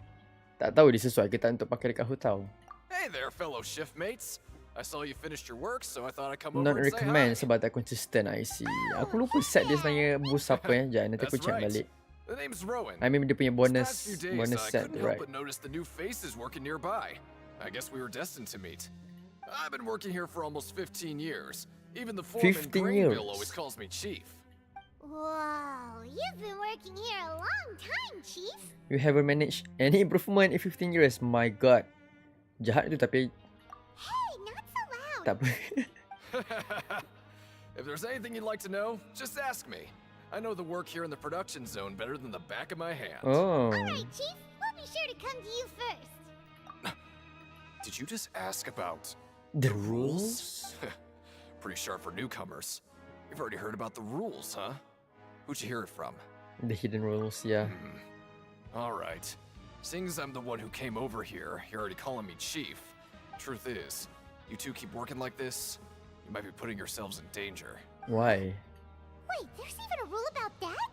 tak tahu dia sesuai ke tak untuk pakai dekat hotel. Hey there, fellow shift mates. I saw you finished your work, so I thought I'd come over Not and say recommend hi. sebab tak konsisten I see. Aku lupa set dia sebenarnya boost apa ya. Jangan nanti aku That's check right. balik. The name's Rowan. I mean dia punya These past few days, bonus I set couldn't right. help but notice the new faces working nearby. I guess we were destined to meet. I've been working here for almost 15 years. Even the foreman 15 Greenville years. always calls me Chief. Whoa, you've been working here a long time, Chief. You haven't managed any improvement in 15 years. My god. Jahat tu tapi Hey, not so loud. tak apa. If there's anything you'd like to know, just ask me. I know the work here in the production zone better than the back of my hand. Oh. Alright, Chief. We'll be sure to come to you first. Did you just ask about The rules? Pretty sharp for newcomers. You've already heard about the rules, huh? Who'd you hear it from? The hidden rules, yeah. All right. Seeing as I'm the one who came over here, you're already calling me Chief. Truth is, you two keep working like this, you might be putting yourselves in danger. Why? Wait, there's even a rule about that?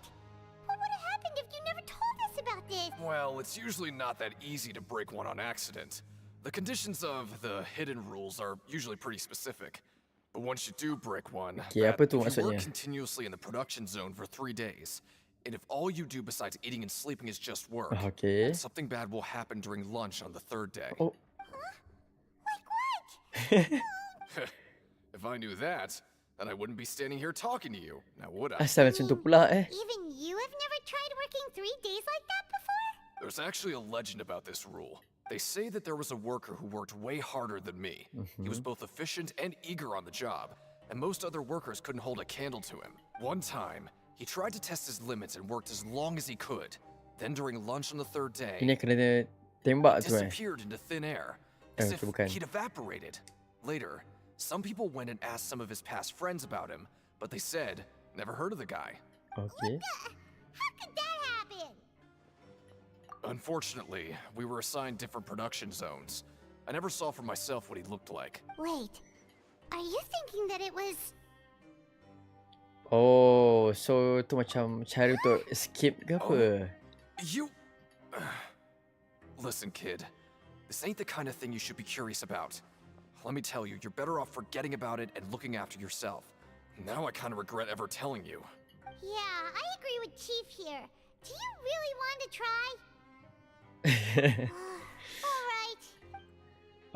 What would have happened if you never told us about this? Well, it's usually not that easy to break one on accident. The conditions of the hidden rules are usually pretty specific. But once you do break one, Okay, that apa if tu you work maksudnya? continuously in the production zone for 3 days, and if all you do besides eating and sleeping is just work, Okay. something bad will happen during lunch on the 3rd day. Oh. If I knew that, then I wouldn't be standing here talking to you, now would I? Asal macam tu pula Even you have never tried working 3 days like that before? There's actually a legend about this rule. They say that there was a worker who worked way harder than me. He was both efficient and eager on the job, and most other workers couldn't hold a candle to him. One time, he tried to test his limits and worked as long as he could. Then during lunch on the 3rd day, Ini kena tembak he tu disappeared into thin air, as if tu bukan. he'd evaporated. Later, some people went and asked some of his past friends about him, but they said, never heard of the guy. Okay. How could that happen? Unfortunately, we were assigned different production zones. I never saw for myself what he looked like. Wait, are you thinking that it was... Oh, so tu macam cara untuk escape ke apa? You... Listen, kid. This ain't the kind of thing you should be curious about. Let me tell you, you're better off forgetting about it and looking after yourself. Now I kind of regret ever telling you. Yeah, I agree with Chief here. Do you really want to try? Alright,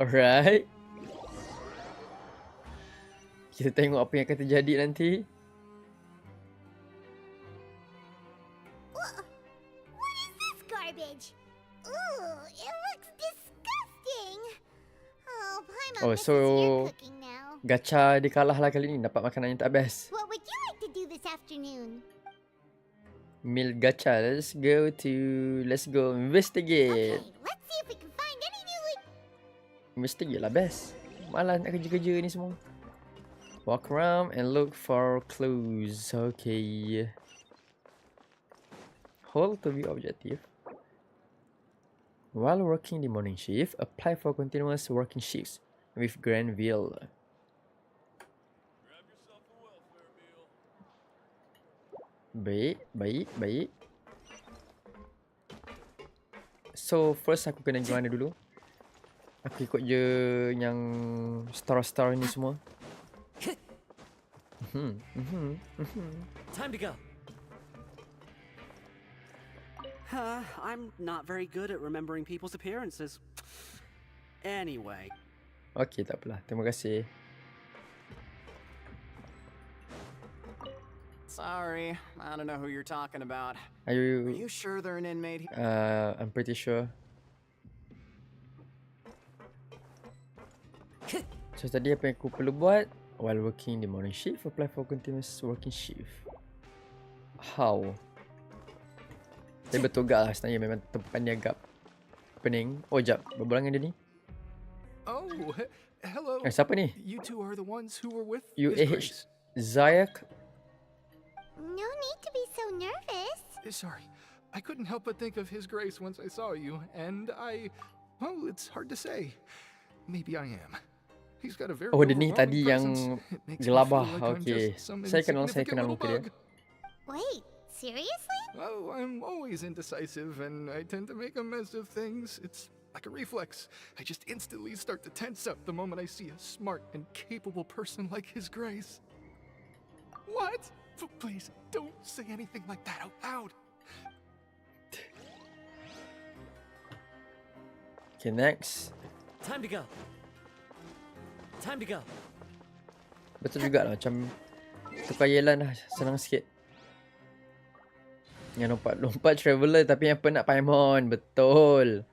Alright. Kita tengok apa yang akan terjadi nanti. What is this garbage? Ooh, it looks disgusting. Oh, Paimon Oh, misses so your cooking now. gacha dia kalah lah kali ni. Dapat makanan yang tak best. What would you like to do this afternoon? Meal gacha. Let's go investigate. Let's see if we can find any new... Investigate lah best. Malas nak kerja-kerja ni semua. Walk around and look for clues. Okay. Hold to view objective. While working the morning shift, apply for continuous working shifts with Granville. Baik. So first aku kena pergi mana dulu? Aku ikut je yang star-star ni semua. Time to go. I'm not very good at remembering people's appearances. Anyway. Okay, tak apalah. Terima kasih. Sorry, I don't know who you're talking about. Are you sure they're an inmate? I'm pretty sure. So tadi apa yang aku perlu buat? While working the morning shift, apply for continuous working shift. How? Tapi betul gak lah sebenarnya, memang tempat ni agak pening. Oh jap, berbual dengan dia ni. Oh, hello. Siapa ni? You two are the ones who were with UAH His Grace. Zayak. No need to be so nervous. Sorry, I couldn't help but think of His Grace once I saw you, and well, it's hard to say. Maybe I am. He's got a very Oh, dia ni overwhelming tadi yang presence. It makes me gelabah. feel like I'm Okay. just some Saya insignificant kenal little muka dia. bug. Wait, seriously? Oh, I'm always indecisive, and I tend to make a mess of things. It's like a reflex. I just instantly start to tense up the moment I see a smart and capable person like His Grace. What? Please, don't say anything like that out loud. Okay, next. Time to go. Time to go. Betul juga lah, macam tukar yelan lah, senang sikit. Yang lompat traveller tapi yang penat Paimon. Betul.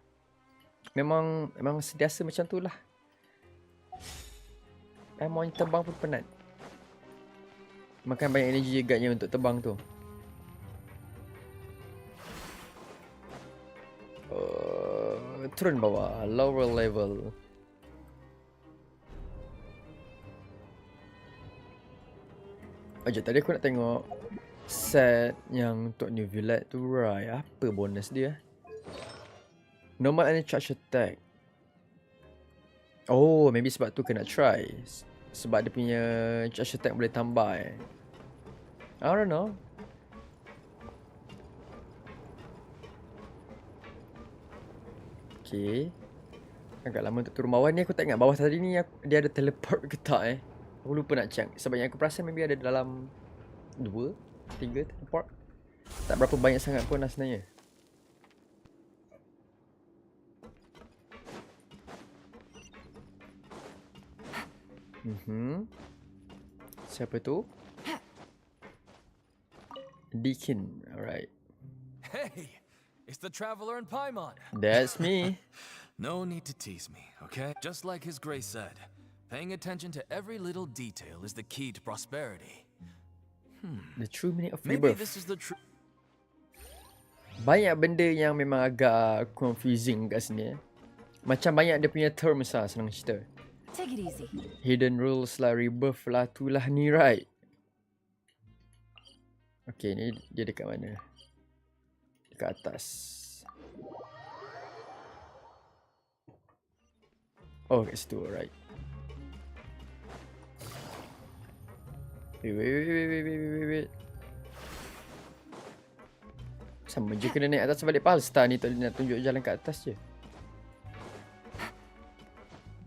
Memang sediasa macam tu lah. Paimon terbang pun penat. Makan banyak energi agaknya untuk terbang tu. Turun bawah, lower level. Sekejap, tadi aku nak tengok set yang untuk New Villette tu, right? Apa bonus dia? Normal and charge attack. Oh, maybe sebab tu kena try. Sebab dia punya charge attack boleh tambah I don't know. Okay. Agak lama untuk turun bawah ni. Aku tak ingat bawah tadi ni dia ada teleport ke tak Aku lupa nak check. Sebab yang aku perasan maybe ada dalam 2, 3 teleport. Tak berapa banyak sangat pun lah sebenarnya. Siapa tu? Deacon. Alright. Hey, it's the traveler in Paimon. That's me. No need to tease me, okay? Just like His Grace said, paying attention to every little detail is the key to prosperity. The true meaning of Maybe rebirth. this is the true. Banyak benda yang memang agak confusing kat sini. Macam banyak dia punya terms lah, senang cerita. Take it easy. Hidden rules lah, rebirth lah, tu lah ni, right? Okay, ni dia dekat mana? Dekat atas. Oh, kat situ, alright. Wait. Sama je kena naik atas balik Palstar ni, tak boleh nak tunjuk jalan kat atas je.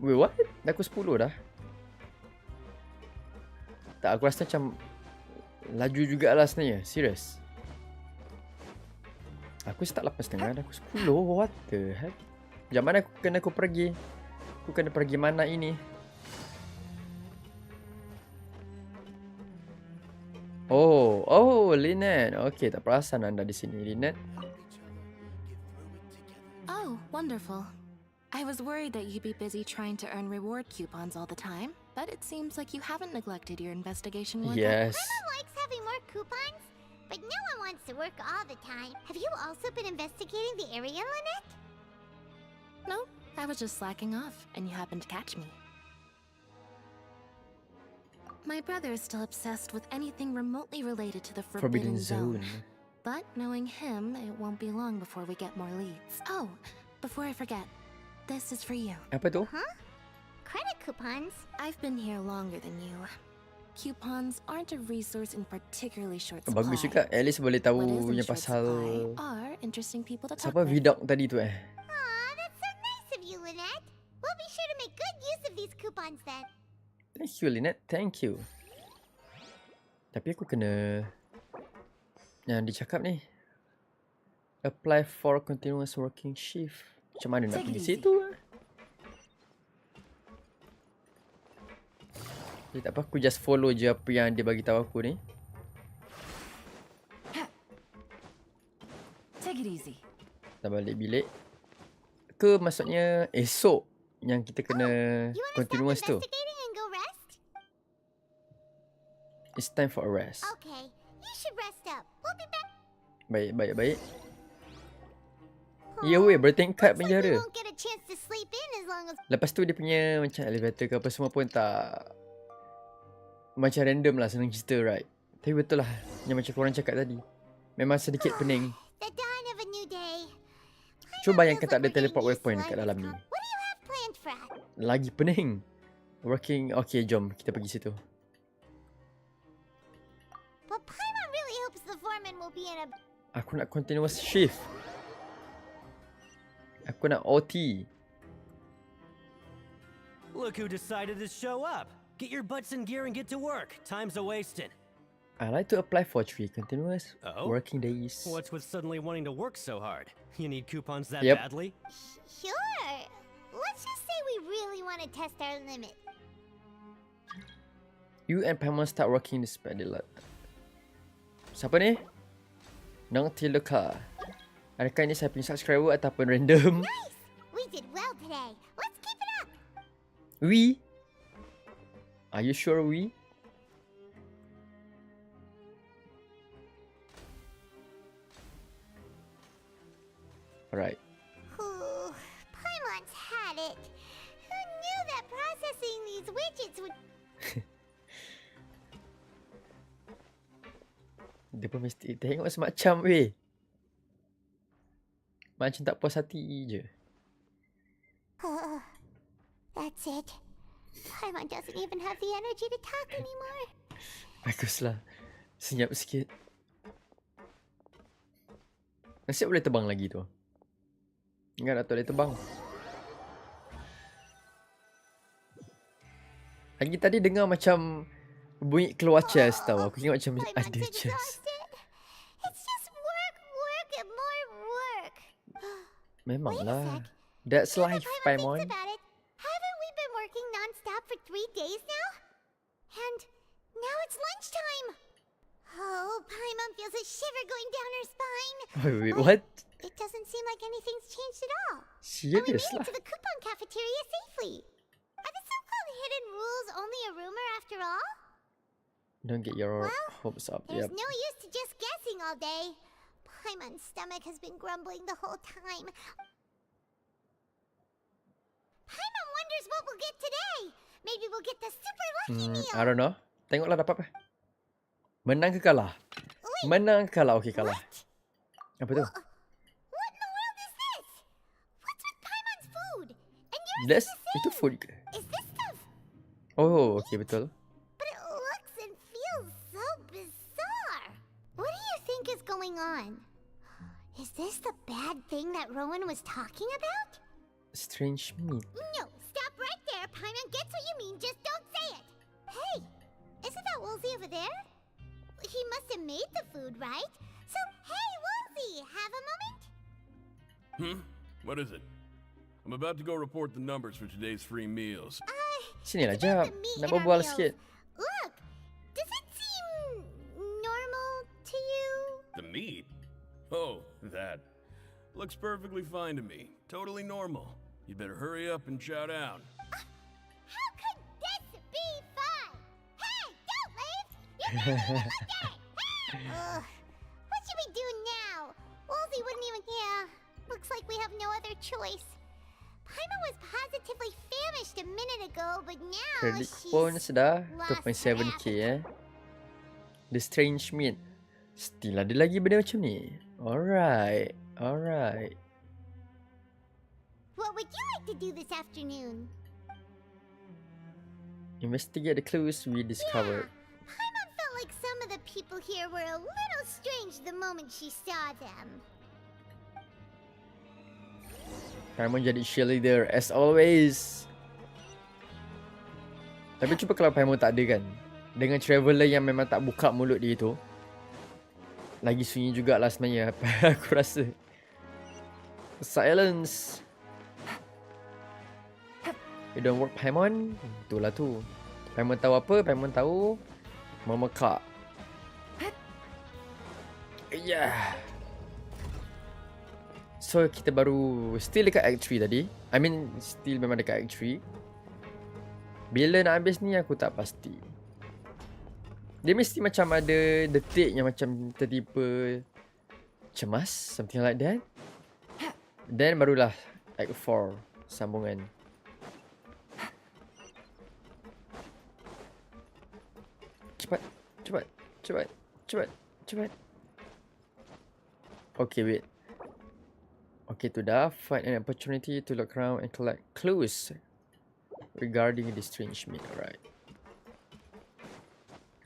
Wait, what? Dah pukul 10 dah? Tak, aku rasa macam laju jugalah sebenarnya. Serius. Aku start 8.30, dah pukul 10. What the heck? Jam mana aku pergi? Aku kena pergi mana ini? Oh, Lynette. Okay, tak perasan anda di sini, Lynette. Oh, wonderful. I was worried that you'd be busy trying to earn reward coupons all the time, but it seems like you haven't neglected your investigation work. Yes. Paimon likes having more coupons, but no one wants to work all the time. Have you also been investigating the area, Lynette? No, I was just slacking off, and you happened to catch me. My brother is still obsessed with anything remotely related to the Forbidden Zone. But knowing him, it won't be long before we get more leads. Oh, before I forget, this is for you. Apa tu? Huh? Credit coupons? I've been here longer than you. Coupons aren't a resource in particularly short supply. Bagus juga. At least boleh tahu What is in yang short pasal supply are interesting people to talk siapa with. Vidok tadi tu Aw, that's so nice of you, Lynette. We'll be sure to make good use of these coupons then. Thank you, Lynette. Thank you. Tapi aku kena yang dicakap ni. Apply for continuous working shift. Macam mana nak pergi situ? Tak apa, aku just follow je apa yang dia bagi tahu aku ni. Take it easy. Dah balik bilik. Ke maksudnya esok yang kita kena continuous tu? It's time for a rest. Okay, you should rest up. We'll be back. Baik. Ya weh, bertingkat penjara. Won't get a chance to sleep in as long as. Lepas tu dia punya macam elevator ke apa semua pun tak macam random lah, senang cerita, right? Tapi betul lah yang macam korang cakap tadi. Memang sedikit pening. The dawn of a new day. Cuba bayangkan tak ada teleport waypoint kat dalam ni. What do you have planned for us? Lagi pening. Working. Okay, jom kita pergi situ. But Paimon really hopes the foreman will be in a. Aku nak continuous shift. Aku nak OT. Look who decided to show up. Get your butts in gear and get to work. Time's a wasting. I like to apply for 3 continuous working days. What's with suddenly wanting to work so hard? You need coupons that Yep. badly? Sure. Let's just say we really want to test our limit. You and Paimon start working this pedal. Siapa ni? Nang Tiluka. Adakah ini saya punya subscriber ataupun random? Nice. We did well today. Let's keep it up. We? Are you sure we? Alright. Ooh, Paimon's had it. Who knew that processing these widgets would... Dia pun mesti tengok semacam weh. Macam tak puas hati je. That's it. Paimon doesn't even have the energy to talk anymore. Baguslah. Senyap sikit. Nasib boleh terbang lagi tu. Ingat tak boleh terbang. Lagi tadi dengar macam bunyi keluar chest tau. Aku ingat macam ada chest. It's just work, and more work. Memanglah. That's life, Paimon. About it, haven't we been working non-stop for 3 days now? And now it's lunchtime. Oh, Paimon feels a shiver going down her spine. Wait, what? It doesn't seem like anything's changed at all. Serious And we made lah. it to the coupon cafeteria safely. Are the so-called hidden rules only a rumor after all? Don't get your hopes up. There's Yep. no use to just guessing all day. Paimon's stomach has been grumbling the whole time. Paimon wonders what we'll get today. Maybe we'll get the super lucky meal. I don't know. Tengoklah dapat apa. Menang ke kalah? Menang ke kalah? Okay, kalah. Apa tu? What in the world is this? What's with Paimon's food? And yours That's, is the same. itu food ke? Is this stuff? Oh, okay, betul. But it looks and feels so bizarre. What do you think is going on? Is this the bad thing that Rowan was talking about? Strange meat. No, stop right there. Paimon gets what you mean, just don't say it. Hey, isn't that Woolsey over there? He must have made the food, right? So, hey, Woolsey, have a moment? What is it? I'm about to go report the numbers for today's free meals. Sinilah jap. Nak berbual sikit. Look, does it seem normal to you? The meat? Oh, that. Looks perfectly fine to me. Totally normal. You'd better hurry up and chow down. How could this be fun? Hey, don't leave! You never even looked at it! Hey! What should we do now? Wolsey wouldn't even... Yeah, looks like we have no other choice. Paimon was positively famished a minute ago, but now Kredit she's pun sudah lost her 2.7k appetite. The strange meat. Still ada lagi benda macam ni. Alright. Alright. What would you like to do this afternoon? Investigate the clues we discovered. Paimon felt like some of the people here were a little strange the moment she saw them. Paimon jadi cheerleader as always. Tapi cuba kalau Paimon tak ada kan, dengan traveller yang memang tak buka mulut dia tu, lagi sunyi jugalah sebenarnya. Aku rasa silence. It don't work Paimon. Itulah tu. Paimon tahu apa? Paimon tahu memekak. Yeah. So kita baru still dekat Act 3 tadi. I mean still memang dekat Act 3. Bila nak habis ni aku tak pasti. Dia mesti macam ada detik yang macam tertiba cemas, something like that. Then barulah Act 4 sambungan. Cepat, cepat, cepat, cepat, cepat. Okay, wait. Okay, tu dah. Find an opportunity to look around and collect clues regarding the strange meat. Alright.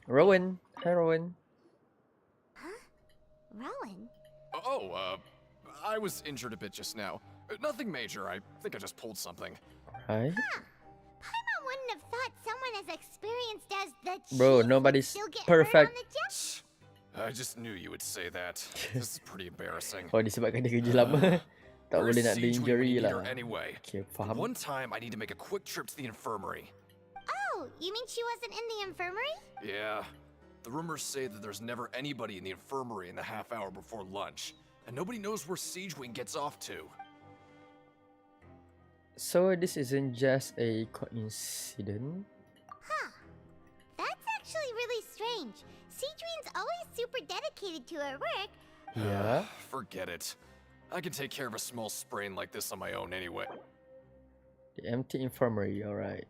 Rowan. Hi, Rowan. Rowan? Oh, I was injured a bit just now. Nothing major. I think I just pulled something. Hi. Paimon wouldn't have thought someone as experienced as the Bro, chief nobody's would still get perfect. hurt on the job. I just knew you would say that. This is pretty embarrassing. Oh, disebabkan dia kerja lama. Tak Where's boleh nak ada Siege when injury we need lah. her anyway? Okay, faham. One time I need to make a quick trip to the infirmary. Oh, you mean she wasn't in the infirmary? Yeah. The rumors say that there's never anybody in the infirmary in the half hour before lunch. And nobody knows where Siege Wing gets off to. So this isn't just a coincidence? Huh. That's actually really strange. Sijuin's always super dedicated to her work. Yeah. Forget it. I can take care of a small sprain like this on my own anyway. The empty infirmary, alright.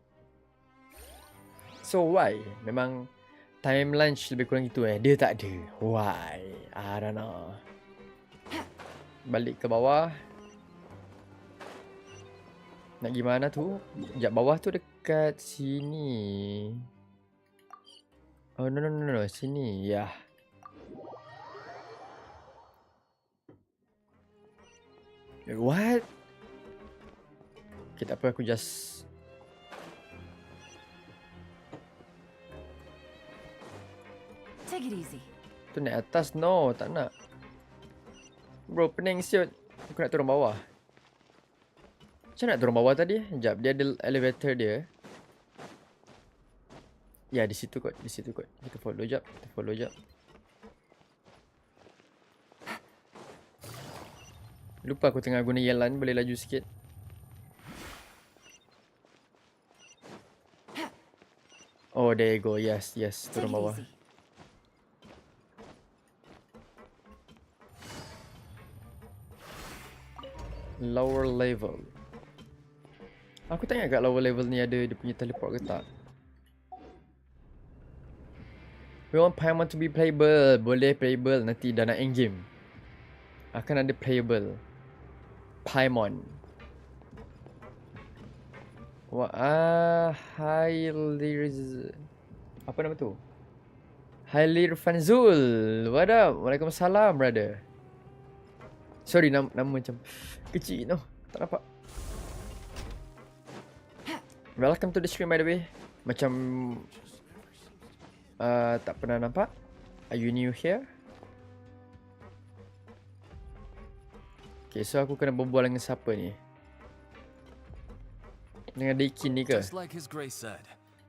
So why? Memang time lunch lebih kurang gitu Dia tak ada. Why? I don't know. Balik ke bawah. Nak gimana tu? Sekejap, bawah tu dekat sini. Oh no. Sini, ya. What? Okay, tak apa, aku just Take it easy. tu naik atas. No, tak nak. Bro, pening siut. Aku nak turun bawah. Macam nak turun bawah tadi? Sekejap, dia ada elevator dia. Ya, di situ kot. Kita follow jap. Lupa aku tengah guna yalan. Boleh laju sikit. Oh, there you go. Yes. Turun bawah. Lower level. Aku tak ingat kat lower level ni ada dia punya teleport ke tak. We want Paimon to be playable. Boleh playable nanti dah nak end game. Akan ada playable Paimon. Apa nama tu? Hailir Fanzul. What up? Waalaikumsalam, brother. Sorry, nama macam kecil no. Tak nampak. Welcome to the stream by the way. Macam tak pernah nampak. Are you new here? Okay, so aku kena berbual dengan siapa ni? Dengan Daikin ni ke? Just like His Grace said,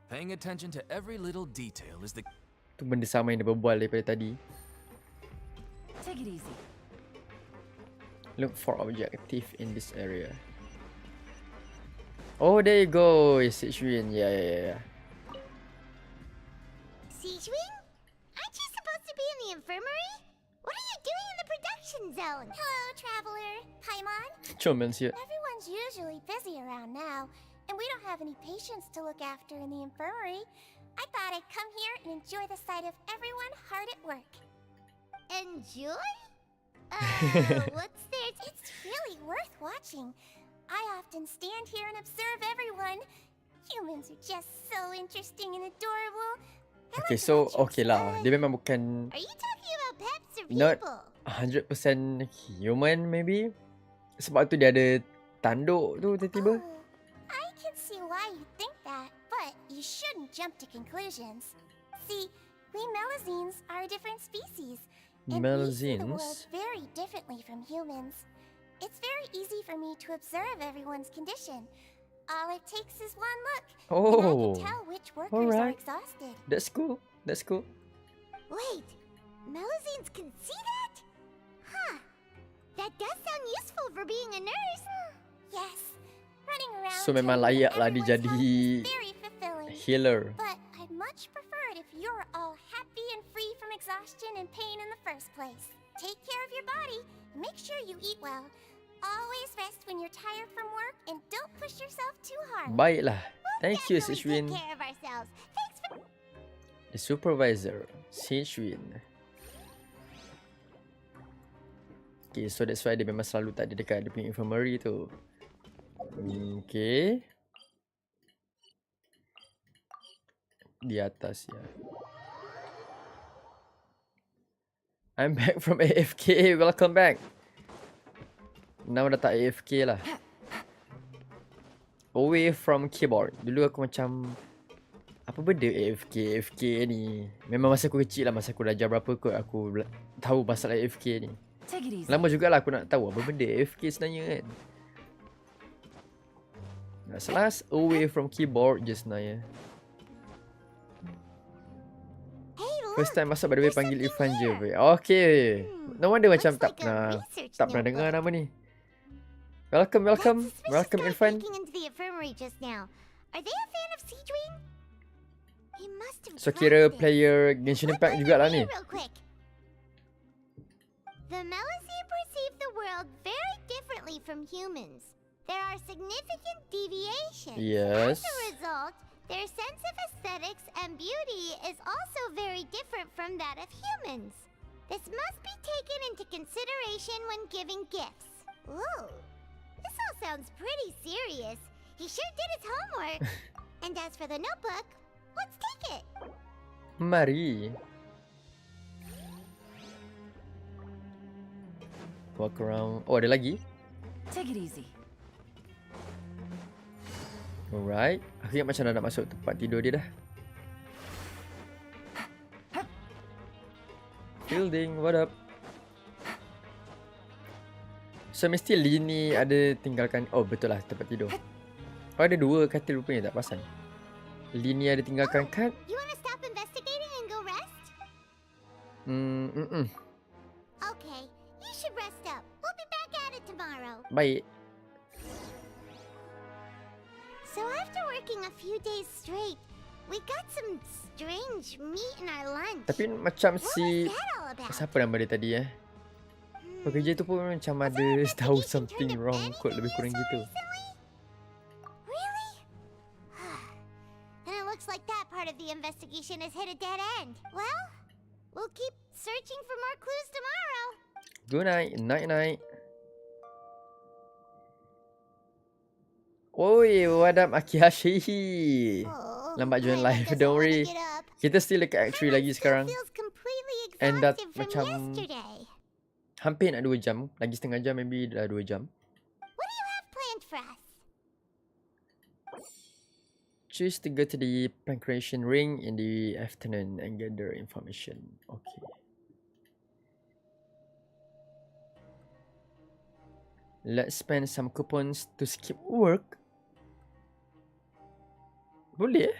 paying attention to every little detail is the... Tu benda sama yang dia berbual daripada tadi. Take it easy. Look for objective in this area. Oh, there you go. Sichuan. Yeah. Sichuan? Aren't you supposed to be in the infirmary? What are you doing in the production zone? Hello, traveler. Paimon? Chomens here. Everyone's usually busy around now, and we don't have any patients to look after in the infirmary. I thought I'd come here and enjoy the sight of everyone hard at work. Enjoy? What's there? It's really worth watching. I often stand here and observe everyone. Humans are just so interesting and adorable. Okay, so okay lah. Dia memang bukan Are you talking about pets or not people? 100% human maybe. Sebab tu dia ada tanduk tu tiba-tiba. I can see why you think that, but you shouldn't jump to conclusions. See, we Melazines are a different species. And we see the world Melazines? very differently from humans. It's very easy for me to observe everyone's condition. All it takes is one look, and I Oh, can tell which workers are alright. exhausted. That's cool. That's cool. Wait, Melazines can see that? Huh. That does sound useful for being a nurse. Yes, running around So memang tending to layak lah dia everyone's jadi health is very fulfilling. healer. But I'd much prefer it if you're all happy and free from exhaustion and pain in the first place. Take care of your body and make sure you eat well. Always rest when you're tired from work and don't push yourself too hard. Baiklah. Thank you, Definitely Sichuan. take care of ourselves. Thanks for... The supervisor, Sichuan. Okay, so that's why dia memang selalu tak ada dekat dia punya infirmary tu. Okay. Di atas ya. I'm back from AFK. Welcome back. Now dah tak AFK lah. Away from keyboard. Dulu aku macam apa benda AFK ni. Memang masa aku kecil lah. Masa aku darjah berapa kot aku tahu pasal AFK ni. Lama jugalah aku nak tahu apa benda AFK sebenarnya kan. Nak selas away from keyboard je sebenarnya. First time masuk by the way panggil Irfan je. Okay. No wonder macam tak pernah dengar nama ni. Welcome Irfan. Peeking into the infirmary just now. Are they a fan of Sichuan? He must have So kira dropped it. player Genshin Impact jugalah ni. Real quick. The Melazine perceive the world very differently from humans. There are significant deviations. Yes. As a result, their sense of aesthetics and beauty is also very different from that of humans. This must be taken into consideration when giving gifts. Ooh, this all sounds pretty serious. He sure did his homework. And as for the notebook, let's take it. Mari. Walk around. Oh, ada lagi? Take it easy. Alright. Aku ingat macam dah nak masuk tempat tidur dia dah. Building, what up? So mesti Lini ada tinggalkan. Oh betul lah tempat tidur. Oh ada dua katil rupanya tak pasal. Lini ada tinggalkan kad. You want to stop investigating and go rest? Okay, you should rest up. We'll be back at it tomorrow. Baik. So after working a few days straight, we got some strange meat in our lunch. Tapi macam What si was that all about? siapa nama dia tadi Pekerja tu pun macam ada tahu something wrong kot lebih kurang gitu. Really? Then it looks like that part of the investigation has hit a dead end. Well, we'll keep searching for more clues tomorrow. Good night, night. Oi, what up Akihashi? Lambat join live, don't worry. Kita still dekat Act 3 lagi sekarang. And dah macam hampir nak 2 jam. Lagi setengah jam, maybe dah 2 jam. What do you have planned for us? Choose to go to the pancreation ring in the afternoon and gather information. Okay. Let's spend some coupons to skip work. Boleh eh?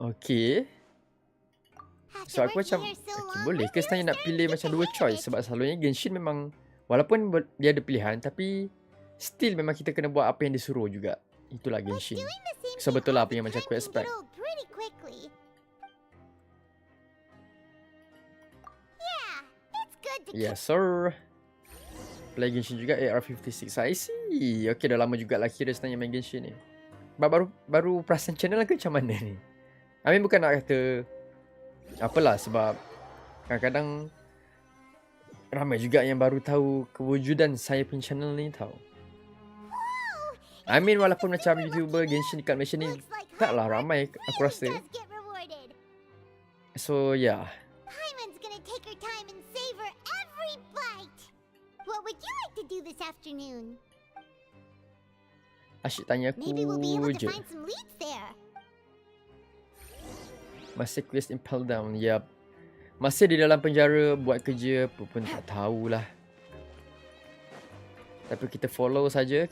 Okay. So aku macam boleh ke sebenarnya nak pilih macam dua choice, sebab selalunya Genshin memang walaupun dia ada pilihan tapi still memang kita kena buat apa yang disuruh juga. Itulah Genshin. So betul lah apa yang macam aku expect. Yes sir. Play Genshin juga AR56. I see. Okay, dah lama jugalah kira sebenarnya main Genshin ni. Baru perasan channel ke macam mana ni? I mean bukan nak kata apalah, sebab kadang-kadang ramai juga yang baru tahu kewujudan saya punya channel ni tau. I mean walaupun macam YouTuber Genshin dekat Malaysia ni taklah ramai aku rasa. So yeah. Paimon's gonna take her time and savor every bite. What would you like to do this afternoon? Asyik tanya aku Maybe we'll be able to je. find some leads there. Masih quest impel down. Yup. Masih di dalam penjara buat kerja apa pun tak tahulah. Tapi kita follow saja,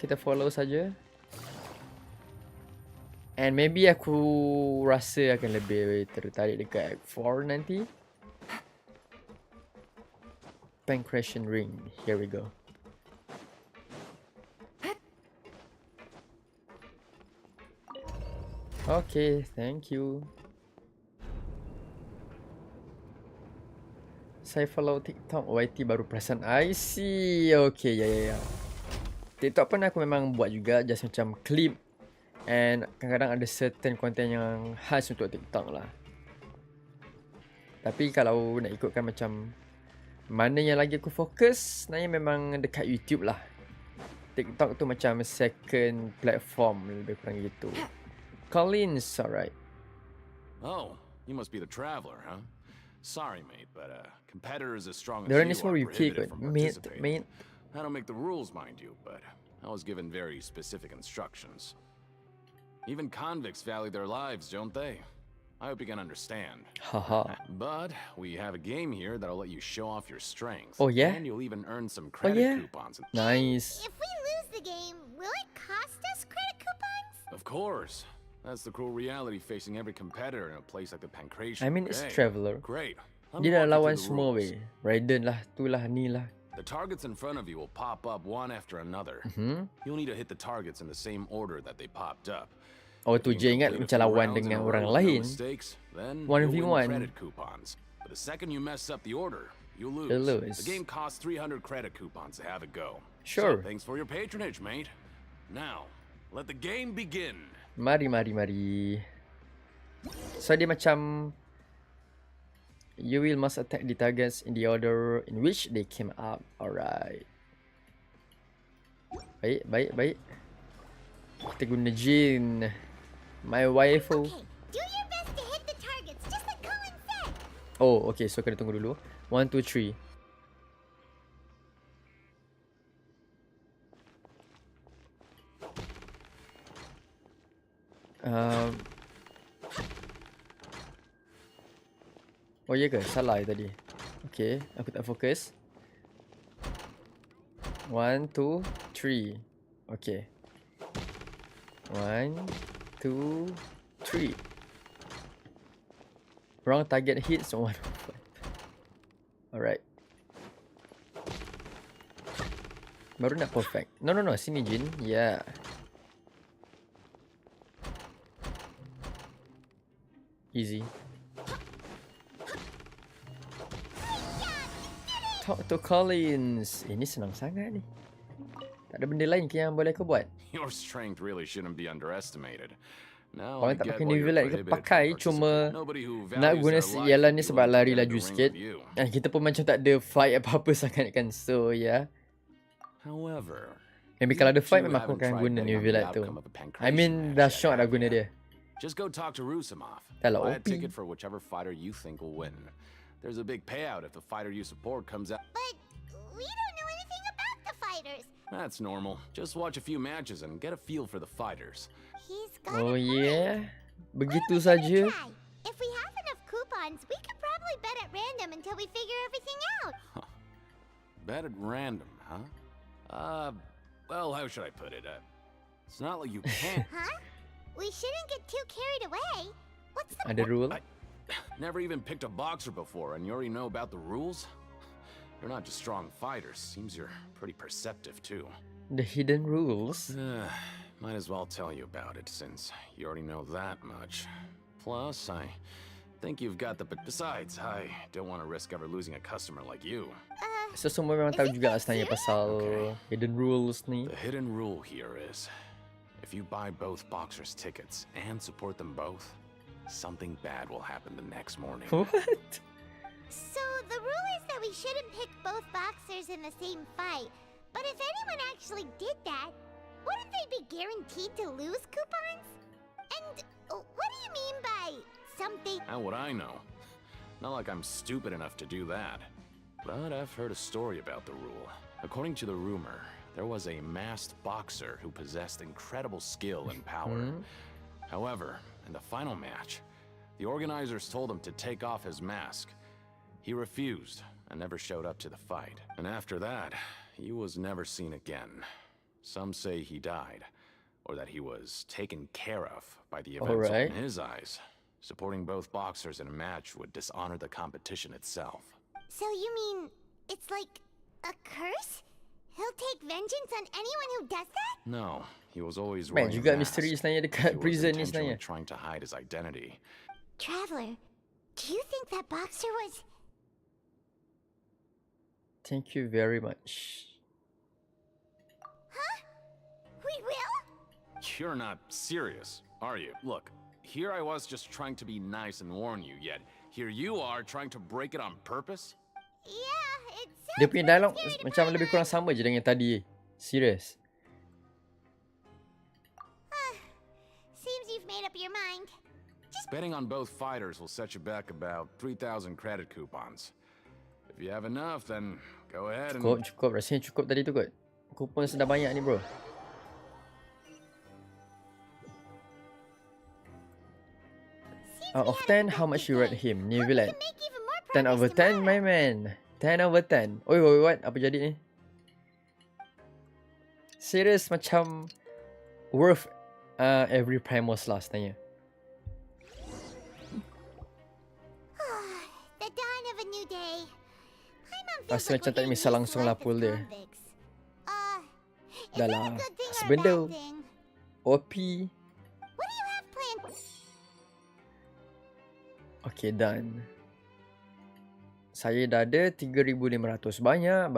And maybe aku rasa akan lebih tertarik dekat Act 4 nanti. Pancration ring. Here we go. Okay, thank you. Saya follow TikTok YT baru perasan. I see. Okay, ya. TikTok pun aku memang buat juga, just macam clip. And kadang-kadang ada certain content yang khas untuk TikTok lah. Tapi kalau nak ikutkan macam mana yang lagi aku fokus, sebenarnya memang dekat YouTube lah. TikTok tu macam second platform, lebih kurang gitu. Collins, alright. Oh, you must be the traveler, huh? Sorry, mate, but competitors as strong as There you is more are repeat, prohibited from mate. participating. I don't make the rules, mind you, but I was given very specific instructions. Even convicts value their lives, don't they? I hope you can understand. Haha. But we have a game here that'll let you show off your strength. Oh yeah? And you'll even earn some credit coupons. Nice. If we lose the game, will it cost us credit coupons? Of course. That's the cruel reality facing every competitor in a place like the Pancration. I mean, it's Okay. Traveler. Great. Dia dah lawan semua weh. Raiden lah, tu lah, ni lah. The targets in front of you will pop up one after another. You'll need to hit the targets in the same order that they popped up. Oh tu je ingat macam lawan dengan orang lain. 1v1. Credit coupons. But the second you mess up the order, you lose. You lose. The game costs 300 credit coupons to have it go. Sure. So, thanks for your patronage, mate. Now, let the game begin. Mari. So dia macam you will must attack the targets in the order in which they came up. Alright. Baik. Kita guna Jin, my waifu. Okay, do your best to hit the targets, just like Colin said. Oh, okay. So kena tunggu dulu. 1, 2, 3. Oh ya ke? Salah tadi. Okay, aku tak fokus. 1, 2, 3. Okay. 1, 2, 3. Wrong target hits. 1. Alright. Baru nak perfect. No. Sini Jin. Yeah. Easy. Talk to Collins. Ini senang sangat ni. Tak ada benda lain yang boleh kau buat. Your strength really shouldn't be underestimated. Now Orang I tak get pakai why you're Nivellite ke prohibited pakai, from cuma participating. Nobody who nak values guna their life jalan ni will sebab be lari willing to laju get in the sikit. ring with you. Dan kita pun macam tak ada fight apa-apa sangat kan. So yeah. However, Maybe kalau ada fight you memang aku haven't akan tried guna betting on the Nivellite tu. outcome of a I Pancration mean match dah yet, shock dah have guna you? dia. Just go talk to Rusimov. Dah lah Buy a OP. ticket for whichever fighter you think will win. There's a big payout if the fighter you support comes out. But we don't know anything about the fighters. That's normal. Just watch a few matches and get a feel for the fighters. He's got Oh a point. yeah. Begitu saja. If we have enough coupons, we could probably probably bet at random until we figure everything out. Bet at random, huh? Well, how should I put it? It's not like you can't. Huh? We shouldn't get too carried away. What's the Ada rule? Never even picked a boxer before, and you already know about the rules? You're not just strong fighters. Seems you're pretty perceptive, too. The hidden rules? Might as well tell you about it, since you already know that much. Plus, I think you've got the... Besides, I don't want to risk ever losing a customer like you. So semua memang tahu juga sebenarnya pasal hidden rules ni. The hidden rule here is, if you buy both boxers' tickets and support them both, something bad will happen the next morning. What? So the rule is that we shouldn't pick both boxers in the same fight. But if anyone actually did that, wouldn't they be guaranteed to lose coupons? And what do you mean by something? How would I know? Not like I'm stupid enough to do that. But I've heard a story about the rule. According to the rumor, there was a masked boxer who possessed incredible skill and power. However, in the final match, the organizers told him to take off his mask. He refused and never showed up to the fight. And after that, he was never seen again. Some say he died, or that he was taken care of by the events in his eyes. Supporting both boxers in a match would dishonor the competition itself. So you mean it's like a curse? He'll take vengeance on anyone who does that? No, he was always Man, wearing juga a mask. misteri sebenarnya He dekat was prison ni intentionally sebenarnya. trying to hide his identity. Traveler, do you think that boxer was... Thank you very much. Huh? We will? You're not serious, are you? Look, here I was just trying to be nice and warn you, yet here you are trying to break it on purpose? Yeah, it Dia punya dialog macam lebih kurang sama je dengan tadi. Serius. seems you've made up your mind. Betting on both fighters will set you back about 3,000 credit coupons. If you have enough, then go ahead and... Cukup. Rasanya cukup tadi tu kot. Kupon sudah banyak ni bro. Out of 10, how much you rate him? New villain. 10 over 10, my man. 10 over 10. Oi, what? Apa jadi ni? Serious macam worth every Primos lah sebenarnya. The dawn of a new day. Rasa macam tak misal langsung lah pull dia. Dah lah. Sebenda. OP. Okay, done. Saya dah ada 3,500. Banyak.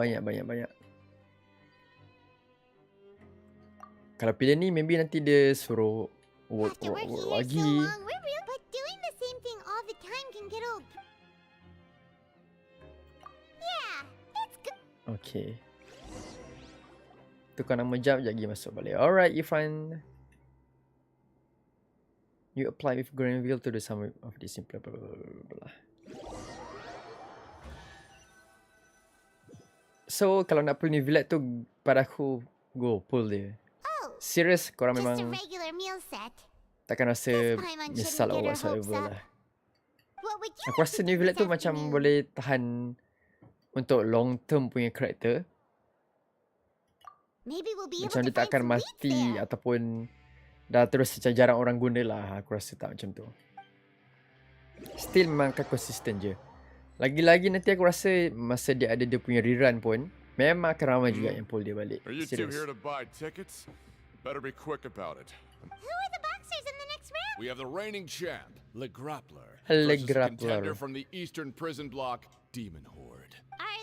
Kalau pilih ni, maybe nanti dia suruh work lagi. But doing the same thing all the time can get old. Yeah, it's good. Okay. Tukar nama jap, sekejap lagi masuk balik. Alright, Irfan. You apply with Granville to do some of this simple blah blah blah blah. So, kalau nak pull ni Villet tu, pada aku, go pull dia. Serius, korang memang takkan rasa misal or whatsoever lah. Aku rasa ni Villet tu macam boleh tahan untuk long term punya karakter. Macam dia tak akan mati ataupun dah terus macam jarang orang guna lah. Aku rasa tak macam tu. Still memang akan konsisten je. Lagi-lagi nanti aku rasa masa dia ada dia punya rerun pun memang akan ramai juga yang pull dia balik. Are you two Serius. here to buy tickets? Better be quick about it. Who are the boxers in the next round? We have the reigning champ, Le Grappler, Le versus a Grappler. contender from the Eastern Prison Block, Demon Horde.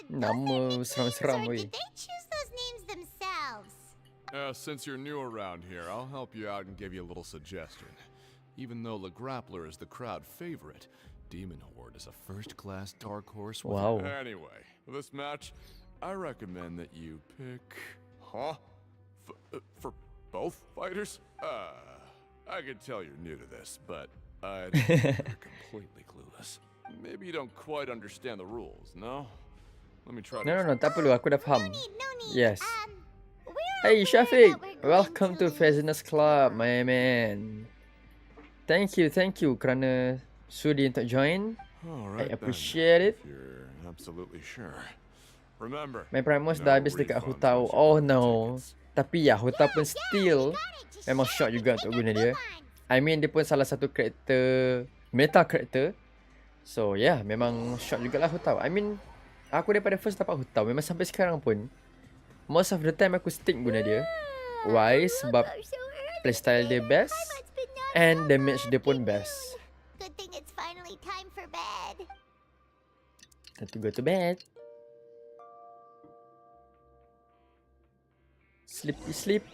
Nama seram-seram weh. They choose those names themselves. Since you're new around here, I'll help you out and give you a little suggestion. Even though Le Grappler is the crowd favorite, Demon Horde is a first-class dark horse. Wow. Anyway, for this match, I recommend that you pick... Huh? For both fighters? I can tell you're new to this, but I don't think you're completely clueless. Maybe you don't quite understand the rules, no? Let me try to... No, tak perlu. Aku dah faham. Yes. Hey Shafiq, welcome to Fazynerss Club, my man. Thank you kerana sudi untuk join. All I right, then, appreciate it. if you're absolutely sure. Remember, My Primus no dah habis dekat refunds Hutau. once you Oh buy the no. tickets. Tapi ya, Hutau pun still memang short juga untuk guna dia. I mean, dia pun salah satu karakter, meta karakter. So yeah, memang short jugalah Hutau. I mean, aku daripada first dapat Hutau, memang sampai sekarang pun most of the time aku stick guna dia. Why? Sebab playstyle dia best and damage dia pun best. Good thing it's finally time for bed. Time to go to bed. Sleepy sleep.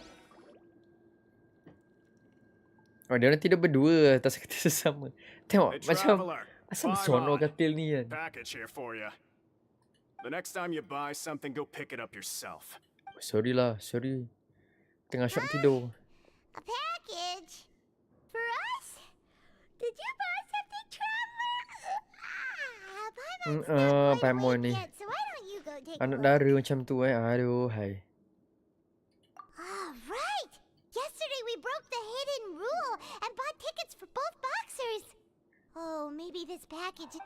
Oh, dia orang tidur berdua atas katil sesama. Tengok, Hey, macam traveler, asam bye sono bye. katil ni kan. Package here for you. The next time you buy something, go pick it up yourself. Sorry lah, sorry. Tengah syok tidur. A package? For us? Did you buy something, traveler? Paimon ni. Yet, so why don't you go take a Anak look? dara macam tu Aduh, hai. Ah, right! Yesterday we broke the hidden rule and bought tickets for both boxers. Oh, maybe this package...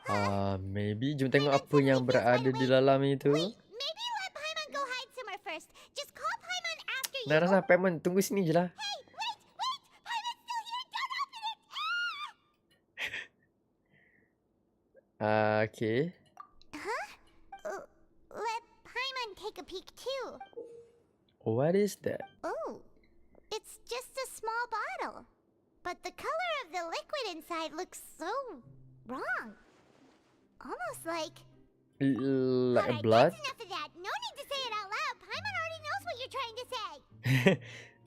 Maybe. Jom tengok apa yang berada di dalam itu. Maybe let Paimon go hide somewhere first. Just call Paimon after you... Nah, Paimon, tunggu sini je lah. Hey, wait! Paimon's still here! Don't open it! Okay. Huh? Let Paimon take a peek too. What is that? Oh, it's just a small bottle. But the color of the liquid inside looks so wrong. Almost like... Like a Alright, blood? that's enough of that. No need to say it out loud. Paimon already knows what you're trying to say.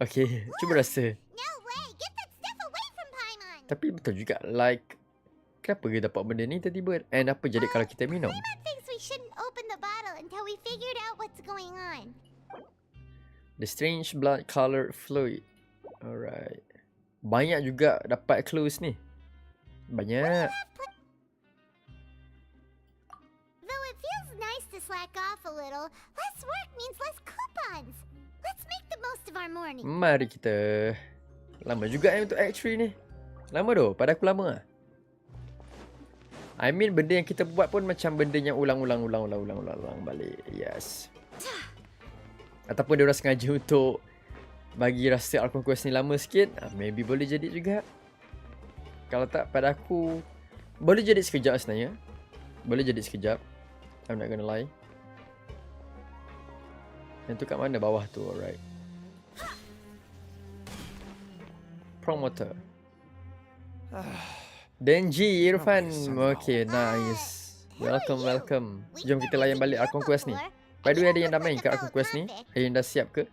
Okay, cuba rasa. No way! Get that stuff away from Paimon! Tapi betul juga, like, kenapa dia dapat benda ni tiba-tiba? And apa jadi kalau kita minum? Paimon thinks we shouldn't open the bottle until we figured out what's going on. The strange blood-colored fluid. Alright. Banyak juga dapat clues ni. Banyak. Though it feels nice to slack off a little, less work means less coupons. Let's make the most of our morning. Mari kita. Lama juga untuk Act 3 ni. Lama tu, pada aku lama lah. I mean, benda yang kita buat pun macam benda yang ulang balik. Yes. Ataupun dia orang sengaja untuk bagi rasa Archon Quest ni lama sikit. Maybe boleh jadi juga. Kalau tak, pada aku boleh jadi sekejap sebenarnya. Boleh jadi sekejap. I'm not gonna lie. Yang tu kat mana? Bawah tu, alright. Promoter. Denji, Irfan. Okay, nice. Welcome. Jom kita layan balik Archon Quest ni. By the way, ada yang dah main kat Archon Quest ni? Ada yang dah siap ke?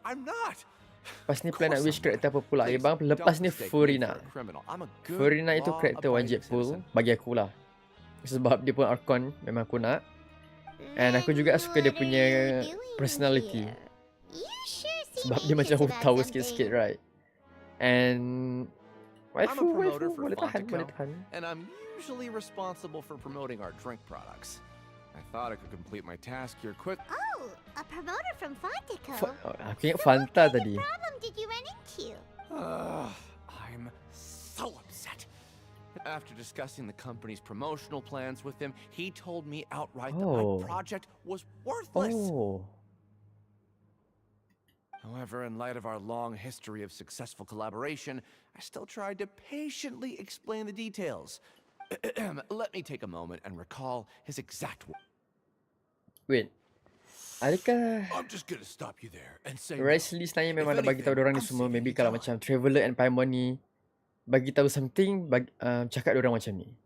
I'm not. Lepas ni plan nak wish karakter apa pula? Bang, lepas ni Furina. Furina itu karakter wajib full bagi aku lah. Sebab dia pun Archon, memang aku nak. And aku juga suka dia punya personality. Sebab dia macam tahu sikit-sikit, right? And waifu, boleh tahan. And I'm usually responsible for promoting our drink products. I thought I could complete my task here quick. Oh, a promoter from Fontico. Aku ingat Fanta tadi. What problem did you run into? I'm so upset. After discussing the company's promotional plans with him, he told me outright that my project was worthless. However, in light of our long history of successful collaboration, I still tried to patiently explain the details. Let me take a moment and recall his exact words. Wait. Adakah I'm just gonna stop you there and say Rice list sebenarnya memang dah bagi tahu diorang ni semua. Maybe kalau macam Traveler and Paimon ni bagi tahu something, cakap diorang macam ni.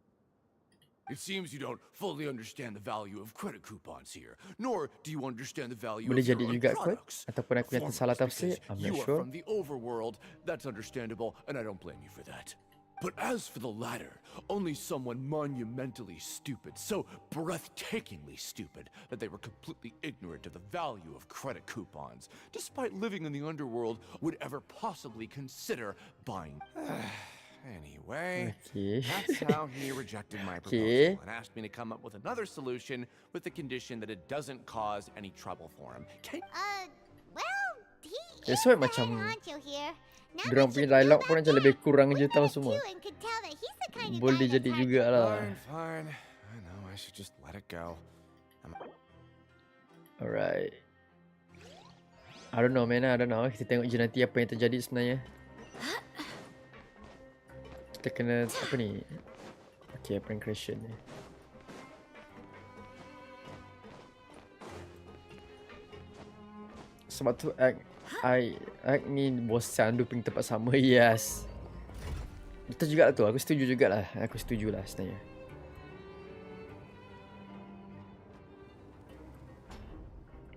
It seems you don't fully understand the value of credit coupons here, nor do you understand the value Boleh of jadi your own juga kot. products. Ataupun aku yang tersalah tafsir. I'm You not are sure. from the overworld, that's understandable, and I don't blame you for that. But as for the latter, only someone monumentally stupid, so breathtakingly stupid, that they were completely ignorant of the value of credit coupons, despite living in the underworld, would ever possibly consider buying. Anyway, that's how he rejected my proposal and asked me to come up with another solution with the condition that it doesn't cause any trouble for him. Well, he That's is why the macam head honcho here. Diorang punya dialog pun macam lebih kurang je tau semua. Boleh jadi jugalah. Fine. I know, I should just let it go. Alright. I don't know man, I don't know. Kita tengok je nanti apa yang terjadi sebenarnya. Kita kena, apa ni? Okay, prank creation ni. Sebab tu act ni bosan duping tempat sama. Yes. Betul juga tu. Aku setuju jugalah. Aku setujulah sebenarnya.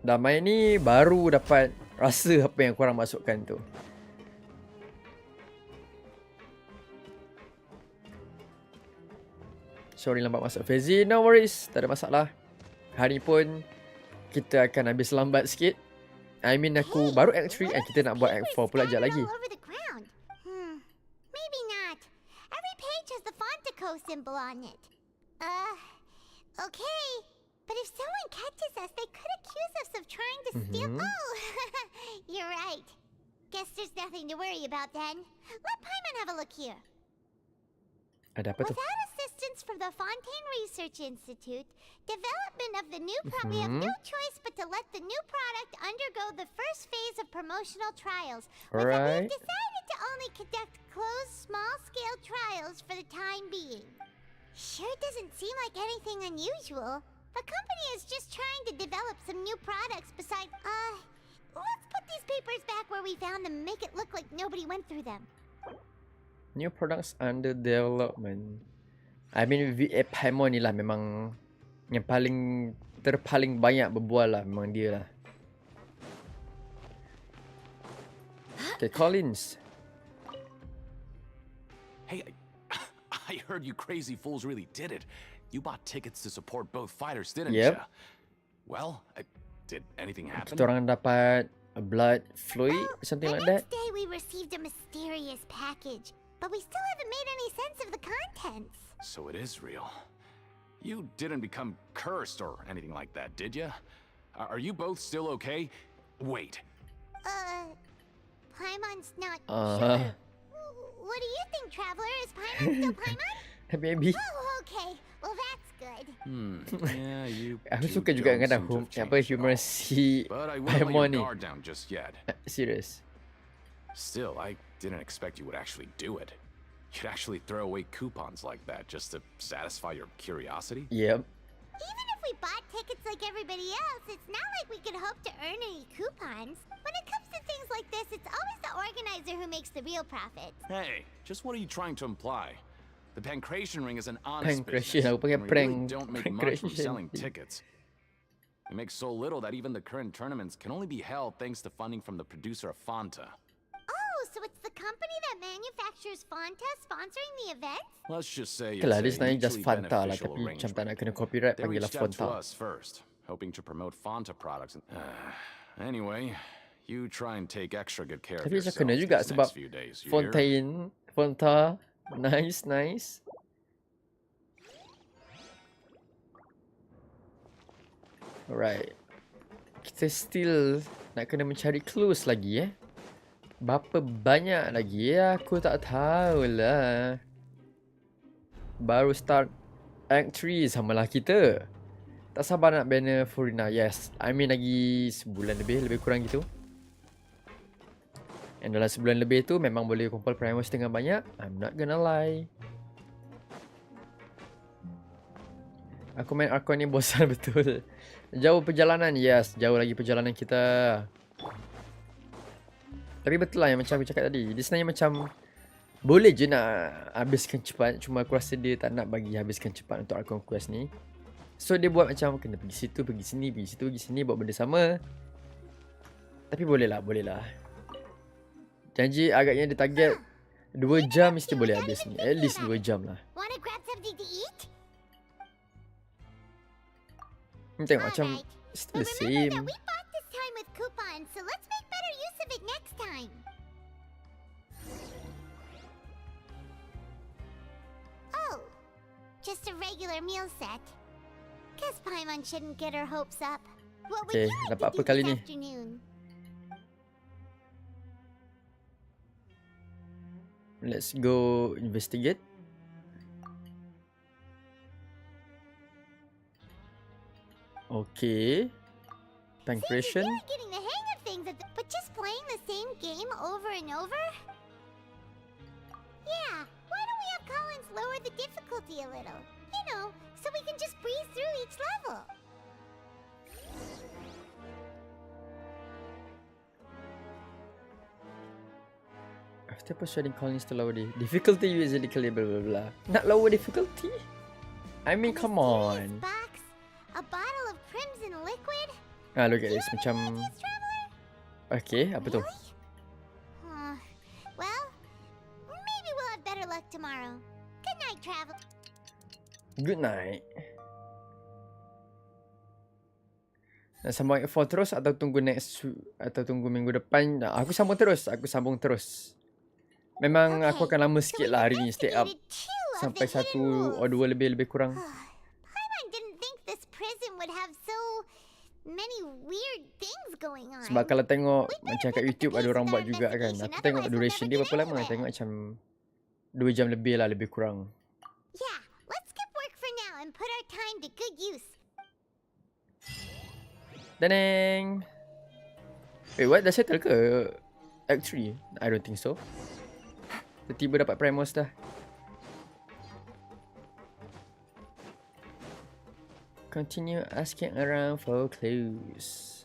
Dah main ni baru dapat rasa apa yang korang masukkan tu. Sorry lambat masuk Fazy. No worries. Tak ada masalah. Hari pun kita akan habis lambat sikit. I mean aku baru Act 3 and kita nak buat Act 4 pula sekejap lagi. Maybe not. Every page has the Fontico symbol on it. Okay. But if someone catches us, they could accuse us of trying to steal. Oh, you're right. Guess there's nothing to worry about then. Let Paimon have a look here. Ada apa tu? Without assistance from the Fontaine Research Institute, development of the new we have no choice but to let the new product undergo the first phase of promotional trials. Alright. We've decided to only conduct closed, small-scale trials for the time being. Sure doesn't seem like anything unusual. The company is just trying to develop some new products besides, let's put these papers back where we found them and make it look like nobody went through them. New products under development. I mean VA Paimon ni lah memang yang terpaling banyak berbual lah. Memang dia lah. Okay, Collins. Hey, I heard you crazy fools really did it. You bought tickets to support both fighters, didn't Yep. ya? Well, did anything happen? Kita orang dapat a blood fluid, something like that. The next day we received a mysterious package, but we still haven't made any sense of the contents. So it is real. You didn't become cursed or anything like that, did ya? Are you both still okay? Wait. Paimon's not sure. What do you think, Traveler? Is Paimon still Paimon? Maybe. Oh, okay. Well, that's good. Yeah, you. Aku suka juga kadang humor si But I wouldn't Paimon let ni. your guard down just yet. Serious. Still, I didn't expect you would actually do it. You'd actually throw away coupons like that just to satisfy your curiosity? Yep. Even if we bought tickets like everybody else, it's not like we could hope to earn any coupons. When it comes to things like this, it's always the organizer who makes the real profit. Hey, just what are you trying to imply? The Pancration Ring is an honest Pancration, business, aku pakai and we really prank- don't make much from Pancration. selling tickets. We make so little that even the current tournaments can only be held thanks to funding from the producer of Fanta. Oh, so it's the company that manufactures Fanta sponsoring the event? Let's just say Okay lah, it's dia a sebenarnya just mutually Fanta lah, beneficial tapi macam arrangement. tak nak kena copyright, They panggil lah reached out to Fanta. us first, hoping to promote Fanta products. Anyway, you try and take extra good care of Tapi macam yourself kena juga these sebab next few days. You hear? Fanta, nice. Alright. Kita still nak kena mencari clues lagi Berapa banyak lagi aku tak tahulah. Baru start Act 3 samalah kita. Tak sabar nak banner Furina. Yes, I mean lagi sebulan lebih kurang gitu. And dalam sebulan lebih tu memang boleh kumpul primers dengan banyak. I'm not gonna lie. Aku main Archon ni bosan betul. Jauh perjalanan. Yes, jauh lagi perjalanan kita. Tapi betul lah yang macam aku cakap tadi. Dia sebenarnya macam boleh je nak habiskan cepat. Cuma aku rasa dia tak nak bagi habiskan cepat untuk Archon Quest ni. So dia buat macam kena pergi situ, pergi sini, pergi situ, pergi sini, buat benda sama. Tapi boleh lah. Janji agaknya dia target 2 jam mesti boleh habis ni. At least 2 jam lah. Wanna grab something to eat? Tengok macam still the same. We bought this time with coupons, so let's make better use of it next time. Oh, just a regular meal set. Guess Paimon shouldn't get her hopes up. What would Okay, you like dapat to apa do kali this ni? afternoon? Let's go investigate. Okay. Pancreation. You're getting the hang of things, but just playing the same game over and over? Yeah, why don't we have Collins lower the difficulty a little? You know, so we can just breeze through each level. After persuading Collins to lower the difficulty, usually clear blah blah blah. Not lower difficulty? I mean, come on. Box, a bottle of crimson liquid. Ah, look at this. Macam... Okay, apa tu? Well, maybe we'll have better luck tomorrow. Good night, travel. Good night. Nak sambung Act 4 terus atau tunggu atau tunggu minggu depan? Aku sambung terus. Memang aku akan lama sikit lah hari ni stay up. Sampai 1 or 2 lebih kurang. Paimon didn't think this prison would have so many weird things going on. Sebab kalau tengok macam kat YouTube ada orang buat juga kan. Aku tengok duration dia berapa lama. Tengok macam 2 jam lebih lah, lebih kurang. Yeah, let's skip work for now and put our time to good use. Daneng. Wait, what? Dah settle ke Act 3? I don't think so. Tiba-tiba dapat Primos dah. Continue asking around for clues.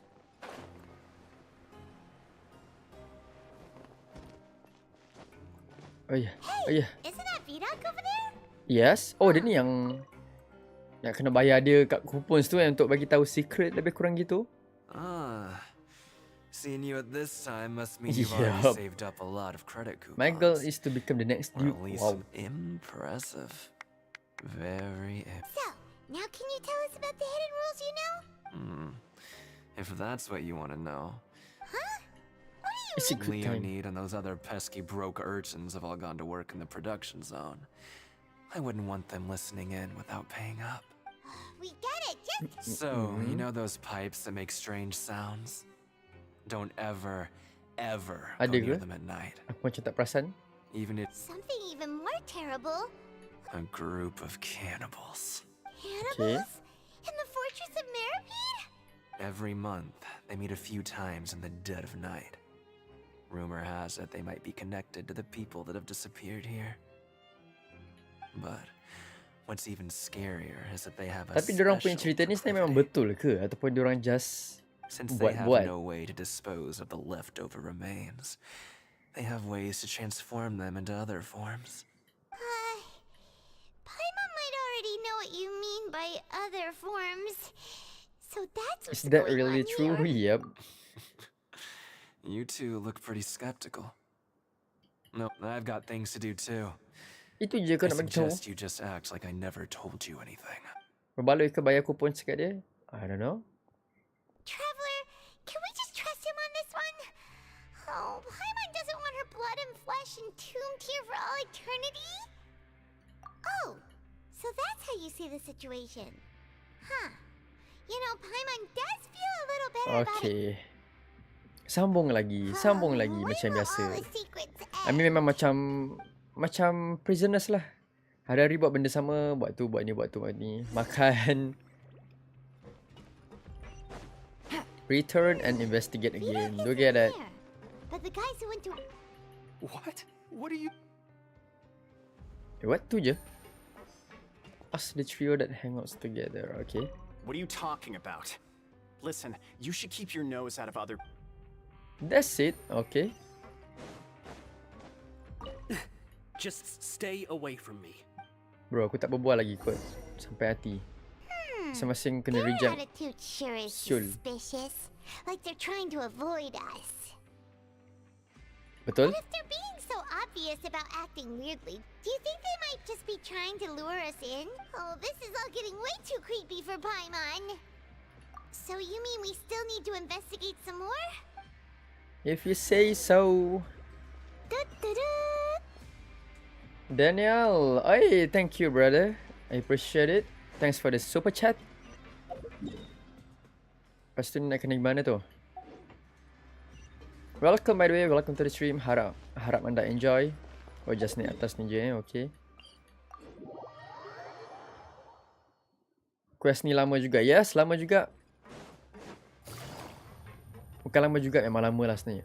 Oh ya, Isn't that Vidoc over there? Yes. Oh, dia ni yang kena bayar dia kat coupons tu untuk bagi tahu secret lebih kurang gitu. Seeing you at this time must mean you've already saved up a lot of credit coupons. My goal is to become the next Duke. Or at least impressive. Very So, now can you tell us about the hidden rules you know? If that's what you want to know. Huh? What do you Leonid and those other pesky broke urchins have all gone to work in the production zone. I wouldn't want them listening in without paying up. We get it, just... So, you know those pipes that make strange sounds? Don't ever go near them at night. Aku macam tak perasan. Even if... Something even more terrible. A group of cannibals. Cannibals? In the Fortress of Meripede? Every month, they meet a few times in the dead of night. Rumor has it they might be connected to the people that have disappeared here. But what's even scarier is that they have a Tapi diorang punya cerita ni sebenarnya memang betul ke? Ataupun diorang just Since they have no way to dispose of the leftover remains, they have ways to transform them into other forms. Paimon might already know what you mean by other forms. So that's what's Is that going really on true? here. Yep. You two look pretty skeptical. No, I've got things to do too. Itu je kau I nak bagi tahu. suggest you just act like I never told you anything. Berbaloi ke bayar kupon sekat dia? I don't know. Traveler, can we just trust him on this one? Oh, Paimon doesn't want her blood and flesh entombed here for all eternity? Oh, so that's how you see the situation. Huh. You know, Paimon does feel a little better about it. Okay. Sambung lagi macam biasa. I mean memang macam Fazynerss lah. Hari-hari buat benda sama, buat tu, buat ni, buat ni. Makan. Return and investigate again. Don't get that. But the guys who went to... What? What are you... What tu je? Us the trio that hang out together, okay. What are you talking about? Listen, you should keep your nose out of other... That's it, okay. Just stay away from me. Bro, aku tak berbual lagi kot. Sampai hati. Masing-masing kena Their reject. attitude sure is Syul. suspicious. Like they're trying to avoid us. Betul? But if they're being so obvious about acting weirdly, do you think they might just be trying to lure us in? Oh, this is all getting way too creepy for Paimon. So you mean we still need to investigate some more? If you say so. Daniel, hey, thank you, brother. I appreciate it. Thanks for the super chat. Lepas tu nak kena gimana tu? Welcome by the way, welcome to the stream. Harap anda enjoy. Oh, just naik atas ni je okay. Quest ni lama juga. Yes, lama juga. Bukan lama juga, memang lama lah sebenarnya.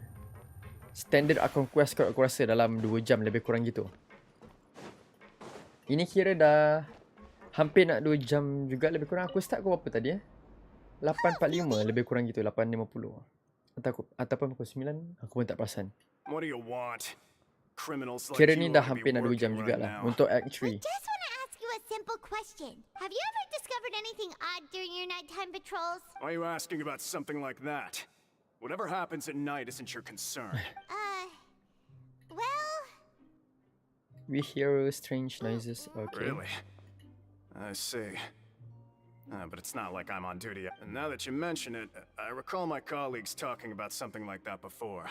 Standard Archon quest kot aku rasa dalam 2 jam lebih kurang gitu. Ini kira dah hampir nak 2 jam juga lebih kurang. Aku start pukul berapa tadi 8.45 lebih kurang gitu, 8.50. Ataupun pukul 9, aku pun tak perasan. What do you want? Criminals like Kira you ni dah ought to be hampir nak 2 jam working jugalah right now. untuk Act 3. Just want to ask you a simple question. Have you ever discovered anything odd during your nighttime patrols? Why are you asking about something like that? Whatever happens at night isn't your concern. Well... We hear strange noises. Okay. Really? I see. But it's not like I'm on duty. And now that you mention it, I recall my colleagues talking about something like that before.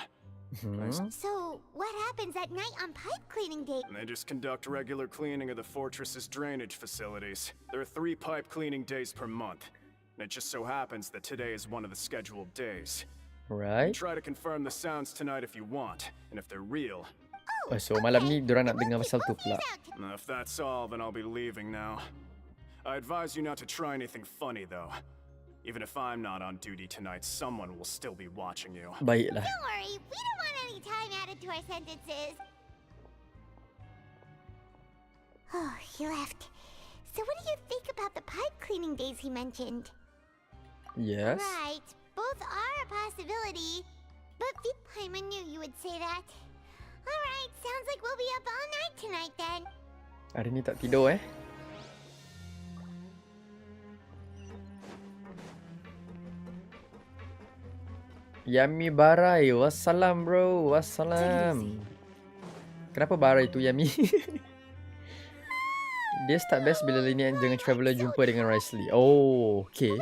So, what happens at night on pipe cleaning day? They just conduct regular cleaning of the fortress's drainage facilities. There are 3 pipe cleaning days per month. And it just so happens that today is one of the scheduled days. Right. Try to confirm the sounds tonight if you want, and if they're real. Oh, so malam ni diorang nak dengar pasal tu pula. If that's all, then I'll be leaving now. I advise you not to try anything funny, though. Even if I'm not on duty tonight, someone will still be watching you. Baiklah. Don't worry, we don't want any time added to our sentences. Oh, he left. So what do you think about the pipe cleaning days he mentioned? Yes. Right, both are a possibility. But Paimon knew you would say that. Alright, sounds like we'll be up all night tonight then. Hari ni tak tidur Yami Barai, wassalam bro, wassalam. Kenapa Barai tu Yami? Dia start best bila Lini dengan Traveler jumpa dengan Risley. Oh, okay.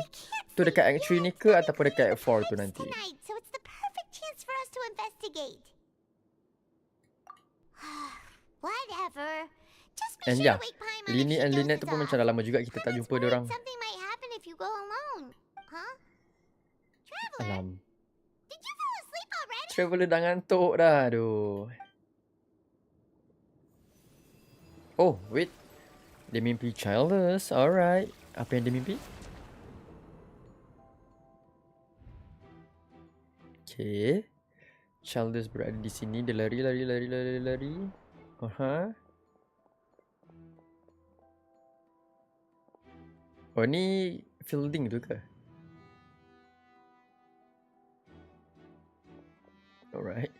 Tu dekat Act 3 ni ke ataupun dekat Act 4 tu nanti? Tonight, so it's the perfect chance for us to investigate. Whatever. Just be And sure yeah, to wake Paimon Lini if she and Lynette dozes tu pun off. macam dah lama juga kita tak jumpa diorang. Something might happen if you go alone. Huh? Alam. Did you fall asleep already? Traveler dah ngantuk dah, aduh. Oh, wait. Dia mimpi childless, alright. Apa yang dia mimpi? Okay. Childless berada di sini, dia lari. Oh, ni fielding tu ke? Alright.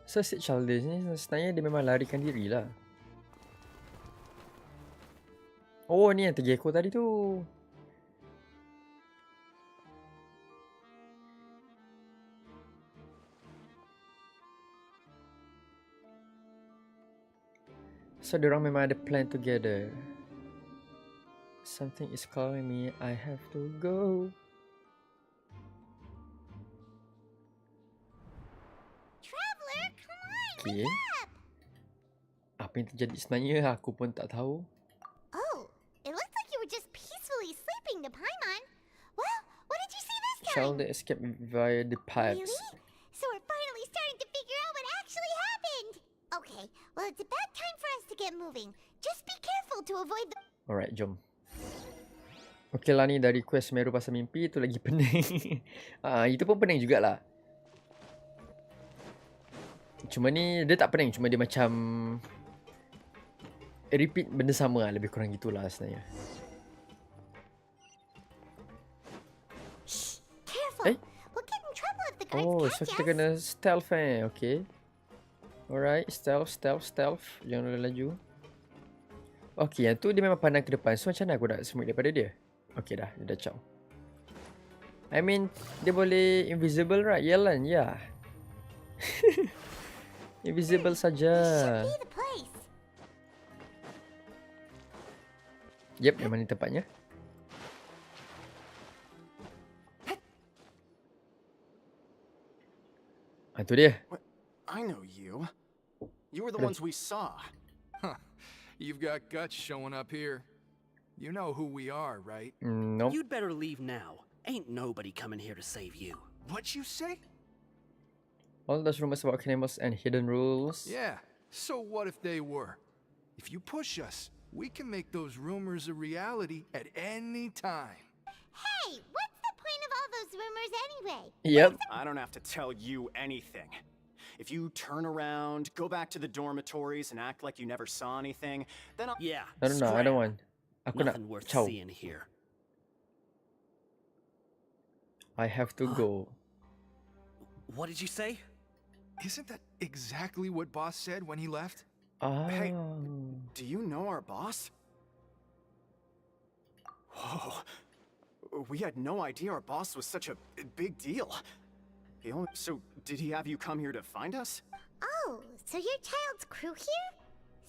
So, si childish ni sebenarnya dia memang larikan diri lah. Oh, ni yang tergekor tadi tu. So, diorang memang ada plan together. Something is calling me, I have to go. Traveler, come on, Okay. wake up! Apa yang terjadi sebenarnya aku pun tak tahu. Oh, it looks like you were just peacefully sleeping to Paimon. Well, what did you see this time? Child escaped via the pipes. Really? So we're finally starting to figure out what actually happened. Okay, well it's about time for us to get moving. Just be careful to avoid the... Alright, jom. Okay lah, ni dari quest Meru pasal mimpi tu lagi pening. Itu pun pening jugalah. Cuma ni dia tak pening, cuma dia macam repeat benda sama lah, lebih kurang gitulah sebenarnya. Careful. We'll get in trouble if the guards Oh, catch so kita us. kena stealth okay. Alright, stealth. Jangan laju. Okay, yang tu dia memang pandang ke depan. So macam mana aku nak sembunyi daripada dia? Okay dah, dia dah caw. I mean, dia boleh invisible right? Yalah, ya. Invisible saja. Yep, memang ni tempatnya. Tu dia. I know you. You were the Hello. ones we saw. Huh. You've got guts showing up here. You know who we are, right? Nope. You'd better leave now. Ain't nobody coming here to save you. What'd you say? All those rumors about animals and hidden rules. Yeah, so what if they were? If you push us, we can make those rumors a reality at any time. Hey, what's the point of all those rumors anyway? Yep. I don't have to tell you anything. If you turn around, go back to the dormitories and act like you never saw anything, then I'll... Yeah, I don't know, I don't want. Aku nak nothing worth ciao. seeing here. I have to go. What did you say? Isn't that exactly what boss said when he left? Hey, do you know our boss? Whoa. We had no idea our boss was such a big deal. So, did he have you come here to find us? Oh, so your child's crew here?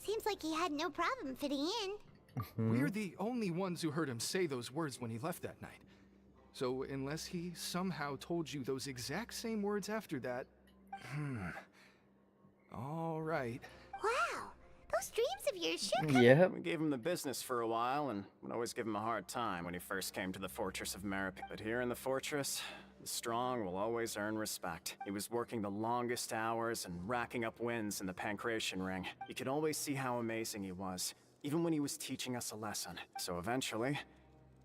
Seems like he had no problem fitting in. We're the only ones who heard him say those words when he left that night. So, unless he somehow told you those exact same words after that... All right. Wow, those dreams of yours sure come... Yeah. We gave him the business for a while and would always give him a hard time when he first came to the Fortress of Merrick. But here in the fortress, the strong will always earn respect. He was working the longest hours and racking up wins in the Pancration Ring. You could always see how amazing he was, even when he was teaching us a lesson. So eventually,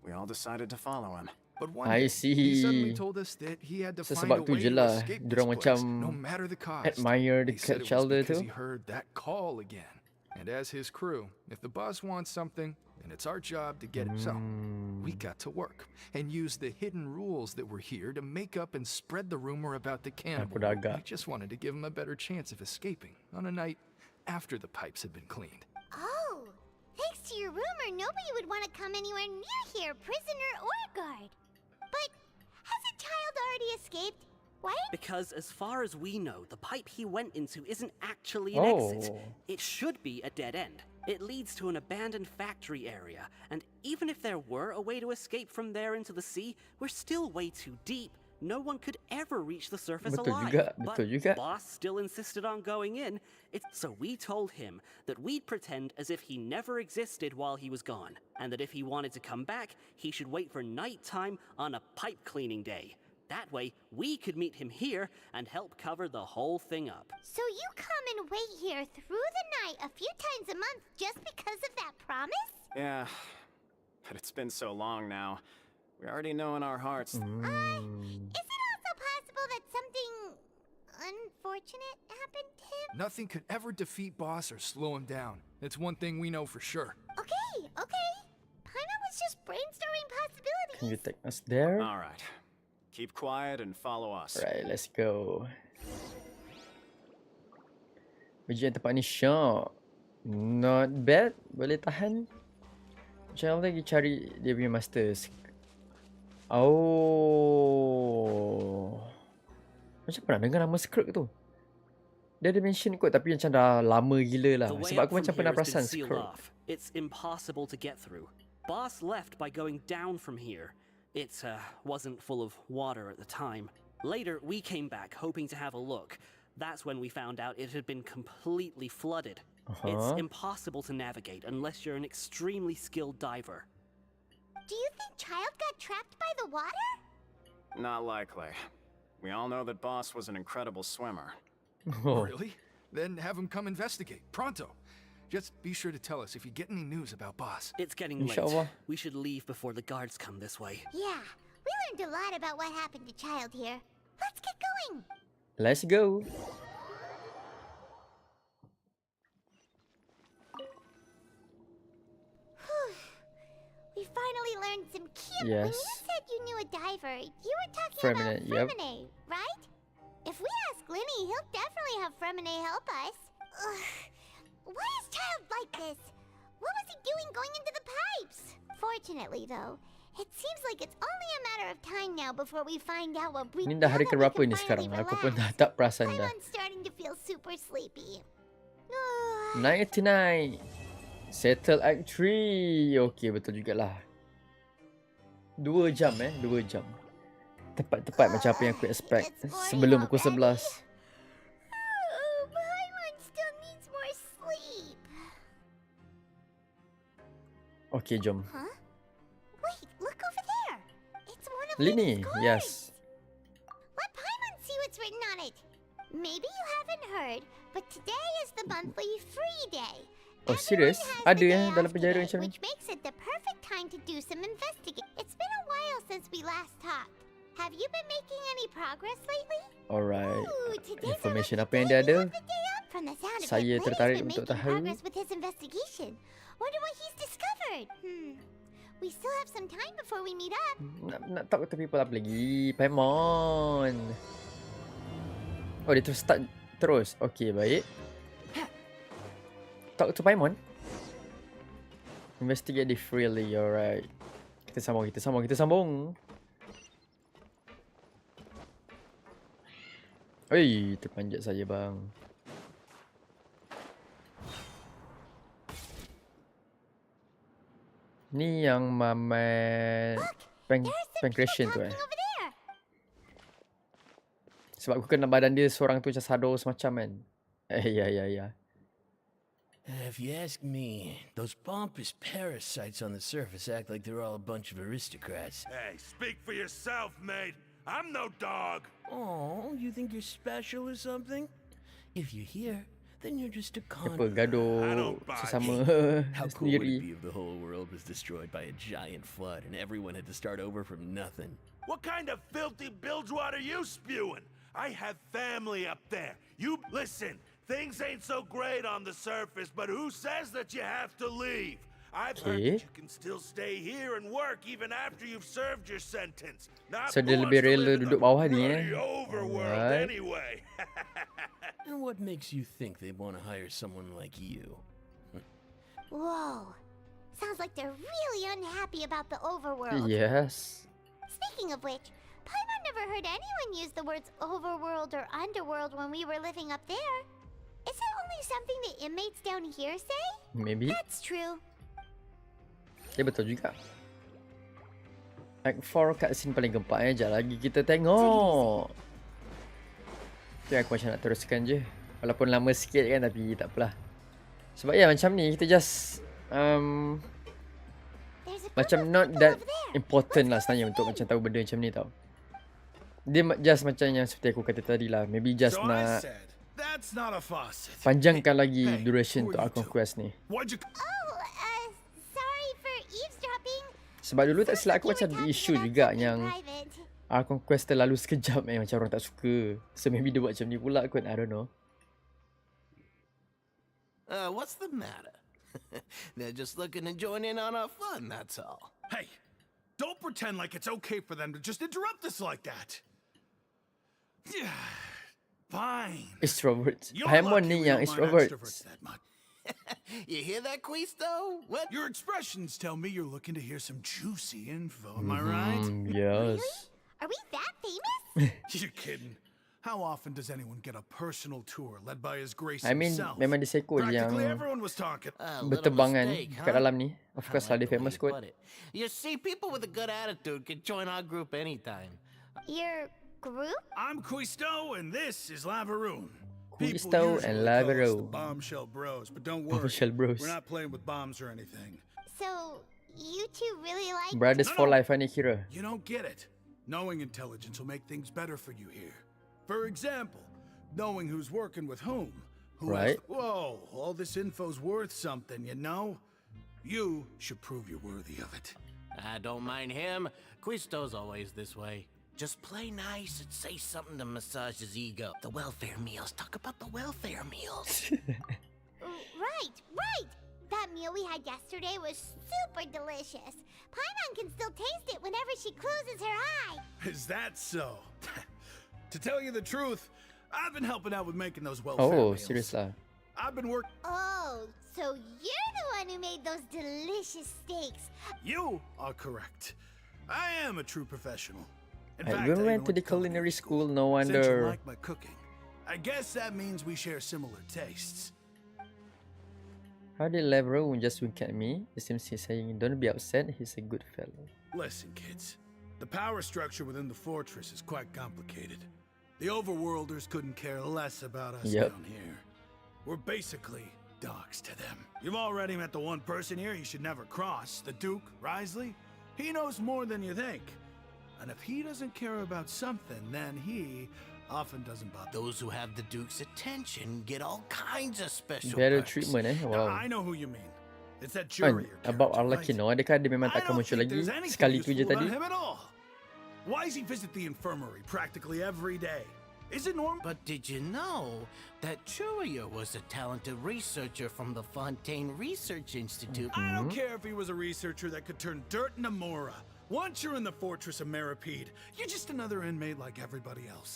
we all decided to follow him. But one I day, he suddenly see. told us that he had to So find a sebab tu way je to lah escape this dorang place, macam no matter the cost. admire the He said it was child because tu. he heard that call again. And as his crew, if the boss wants something, then it's our job to get it. So, we got to work and use the hidden rules that were here to make up and spread the rumor about the cannibal. dah agak. We just wanted to give him a better chance of escaping on a night after the pipes had been cleaned. Oh, thanks to your rumor, nobody would want to come anywhere near here, prisoner or guard. But has a child already escaped? Why? Because as far as we know, the pipe he went into isn't actually an exit. Oh. It should be a dead end. It leads to an abandoned factory area, and even if there were a way to escape from there into the sea, we're still way too deep. No one could ever reach the surface Betul alive. juga, betul But juga. boss still insisted on going in. So we told him that we'd pretend as if he never existed while he was gone, and that if he wanted to come back, he should wait for nighttime on a pipe cleaning day. That way, we could meet him here and help cover the whole thing up. So you come and wait here through the night a few times a month just because of that promise? Yeah, but it's been so long now. We already know in our hearts. Is it also possible that something unfortunate happened to him? Nothing could ever defeat boss or slow him down. That's one thing we know for sure. Okay. Paimon was just brainstorming possibilities. Can you take us there? All right. Keep quiet and follow us. Right, let's go. Ujian tempat ni syok. Not bad. Boleh tahan. Macam lagi cari dia punya masters. Oh. Macam pernah dengar nama script tu. Dia ada mention kot tapi macam dah lama gila lah. The way Sebab up aku macam from pernah here has perasan been sealed script. off. It's impossible to get through. Boss left by going down from here. It wasn't full of water at the time. Later, we came back hoping to have a look. That's when we found out it had been completely flooded. It's impossible to navigate unless you're an extremely skilled diver. Do you think Child got trapped by the water? Not likely. We all know that Boss was an incredible swimmer. Really? Then have him come investigate. Pronto. Just be sure to tell us if you get any news about boss. It's getting late. Inshallah. We should leave before the guards come this way. Yeah, we learned a lot about what happened to Child here. Let's get going. Let's go. We finally learned some key. Yes. When you said you knew a diver, you were talking Fremine, about yep. Fremine, right? If we ask Linny, he'll definitely have Fremine help us. Ugh. Why is Child like this? What was he doing going into the pipes? Fortunately, though, it seems like it's only a matter of time now before we find out what breed. Ni dah hari keberapa ni sekarang? Aku pun dah tak perasan dah. I'm starting to feel super sleepy. Night to night. Settle Act 3. Okay, betul jugalah. 2 jam 2 jam. Tepat-tepat macam apa yang aku expect sebelum pukul 11. Paimon still needs more sleep. Okay, jom. Huh? Lini, yes. Let Paimon see what's written on it. Maybe you haven't heard, but today is the monthly free day. Oh, serius? Ada ya dalam penjara Today, macam ni? which makes it the perfect time to do some investigating. It's been a while since we last talked. Have you been making any progress lately? Alright. Ooh, today's Information apa yang dia ada? From the sound of Saya it, tertarik Blade's been untuk making tahu. progress with his investigation. Wonder what he's discovered. We still have some time before we meet up. Nak talk to people apa lagi? Paimon. Oh, dia terus start terus. Okay, baik. Talk to Paimon. Investigate the freely, alright. Kita sambung. Oi, terpanjat saja bang. Ni yang Mamat Pancration tu Sebab aku kena badan dia seorang tu macam shadow semacam kan. Ya. If you ask me, those pompous parasites on the surface act like they're all a bunch of aristocrats. Hey, speak for yourself, mate. I'm no dog. Oh, you think you're special or something? If you're here, then you're just a con. Apa gaduh sesama How cool would it sendiri. be if the whole world was destroyed by a giant flood and everyone had to start over from nothing? What kind of filthy bilgewater are you spewing? I have family up there. You listen, things ain't so great on the surface, but who says that you have to leave? I've heard that you can still stay here and work even after you've served your sentence. Not So dia forced lebih to rela live in duduk the bawah ni bloody overworld Alright. anyway. And what makes you think they want to hire someone like you? Whoa. Sounds like they're really unhappy about the overworld. Yes. Speaking of which, Paimon never heard anyone use the words overworld or underworld when we were living up there. Is it only something the inmates down here say? Maybe. That's true. Ya betul juga. Act 4 kat scene paling gempak Sekejap lagi kita tengok. Tu aku macam nak teruskan je. Walaupun lama sikit kan, tapi tak apalah. Sebab ya macam ni kita just macam not that important lah sebenarnya untuk macam tahu benda macam ni tau. Dia just macam yang seperti aku kata tadi lah. Maybe just nak That's not a faucet. panjangkan lagi duration untuk Archon Quest ni. What'd you... Sorry for eavesdropping. Sebab dulu tak silap aku macam ada isu juga yang Archon Quest terlalu sekejap macam orang tak suka. So maybe dia buat macam ni pula kot. I don't know. What's the matter? They're just looking to join in on our fun, that's all. Hey, don't pretend like it's okay for them to just interrupt us like that. Fine. Extroverts. You're Paimon lucky ni we yang don't mind extroverts. extroverts that much. You hear that, Quisto? What? Your expressions tell me you're looking to hear some juicy info, am I right? Yes. Are we that famous? You're kidding. How often does anyone get a personal tour led by His Grace I mean, himself? memang dia seko je yang Practically everyone was talking. berterbangan kat dalam ni. Of course lah, dia famous kot. You see, people with a good attitude can join our group anytime. Your group? I'm Quisto, and this is Lavaroon. Quisto and Lavaroon. Bombshell Bros, but don't worry. Bombshell Bros. We're not playing with bombs or anything. So, you two really like... Brothers for life ni kira. You don't get it. Knowing intelligence will make things better for you here. For example, knowing who's working with whom. Who Right. Whoa, all this info's worth something, you know? You should prove you're worthy of it. I don't mind him. Quisto's always this way. Just play nice and say something to massage his ego. The welfare meals. Talk about the welfare meals. Right. That meal we had yesterday was super delicious. Paimon can still taste it whenever she closes her eye. Is that so? To tell you the truth, I've been helping out with making those welfare Oh, meals. serius lah. I've been working. Oh, so you're the one who made those delicious steaks. You are correct. I am a true professional. In Like, fact, we I went to even the culinary school, no Since you wonder. like my cooking, I guess that means we share similar tastes. How did Lavaroon just wink at me? It seems he's saying, don't be upset, he's a good fellow. Listen, kids. The power structure within the fortress is quite complicated. The overworlders couldn't care less about us Yep. down here. We're basically dogs to them. You've already met the one person here you should never cross, the Duke, Risley. He knows more than you think. And if he doesn't care about something, then he often doesn't bother. Those who have the Duke's attention get all kinds of special Better perks. treatment Now, Wow. I know who you mean. It's that Kan, jury. about Arlecchino, adakah dia memang tak akan muncul lagi? Sekali tu je tadi. Him at all. Why does he visit the infirmary practically every day? Is it normal? But did you know that Churia was a talented researcher from the Fontaine Research Institute? I don't care if he was a researcher that could turn dirt into Mora. Once you're in the fortress of Meripede, you're just another inmate like everybody else.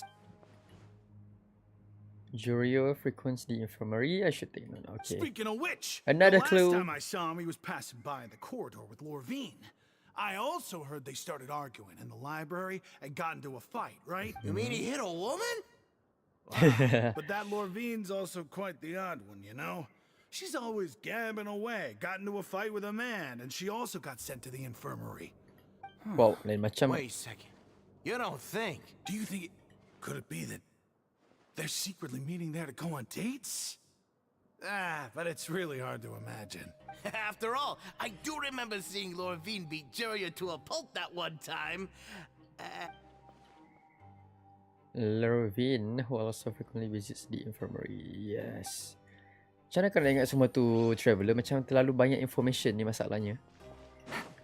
Jurio frequents the infirmary. I should take note. Okay. Speaking of which, Another the clue. last time I saw him, he was passing by in the corridor with Lorvine. I also heard they started arguing in the library and got into a fight, right? You mean he hit a woman? Wow. But that Lorvine's also quite the odd one, you know? She's always gabbing away, got into a fight with a man, and she also got sent to the infirmary. Wow, lain macam. Wait a second. You don't think? Do you think could it be that they're secretly meeting there to go on dates? But it's really hard to imagine. After all, I do remember seeing Lorvine beat Juria to a pulp that one time. Lorvine, who also frequently visits the infirmary. Yes. Macam mana kau nak ingat semua tu, Traveller? Macam terlalu banyak information ni masalahnya.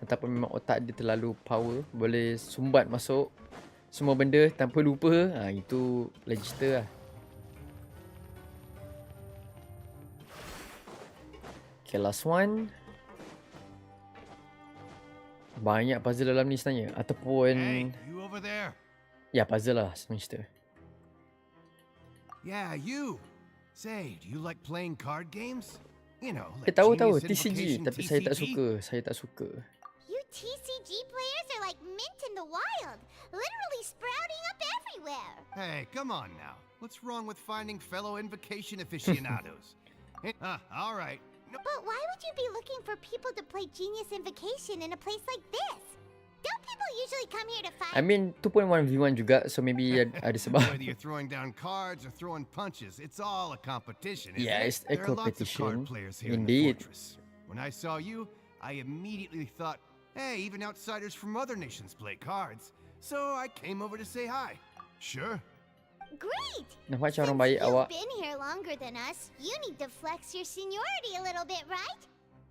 Ataupun memang otak dia terlalu power, boleh sumbat masuk semua benda tanpa lupa. Itu lain cerita lah. Okay, last one. Banyak puzzle dalam ni sebenarnya. Ataupun... Hey, you over there? Ya, puzzle lah sebenarnya cerita. Yeah, you. Say, do you like playing card games? You know, like Tahu Genius TCG, Invocation tapi saya tak TCG? suka. Saya tak suka. You TCG players are like mint in the wild, literally sprouting up everywhere. Hey, come on now. What's wrong with finding fellow invocation aficionados? All right. But why would you be looking for people to play Genius Invocation in a place like this? Don't people usually come here to fight? I mean 2.1v1 juga, so maybe ada sebab. Whether you're throwing down cards or throwing punches, it's all a competition, isn't Yeah, it? it's a There are lots of competition. card players here Indeed. in the fortress. When I saw you, I immediately thought, hey, even outsiders from other nations play cards. So I came over to say hi. Sure. Great! Nampak macam orang baik awak. You've been here longer than us. You need to flex your seniority a little bit, right?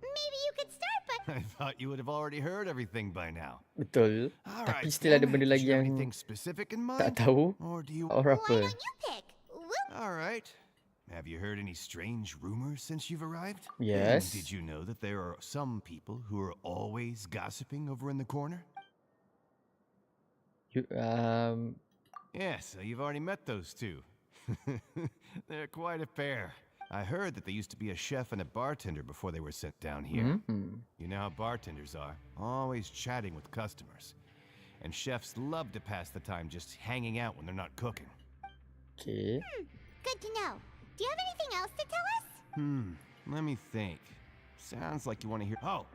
Maybe you could start by... I thought you would have already heard everything by now. Betul. Tapi still ada benda lagi yang specific in tak mind? tahu. Or do you... Or apa. All right. Have you heard any strange rumors since you've arrived? Yes. And did you know that there are some people who are always gossiping over in the corner? Yes, you've already met those two. They're quite a pair. I heard that they used to be a chef and a bartender before they were sent down here. You know how bartenders are, always chatting with customers. And chefs love to pass the time just hanging out when they're not cooking. Okay. Good to know. Do you have anything else to tell us? Let me think. Sounds like you want to hear... Oh,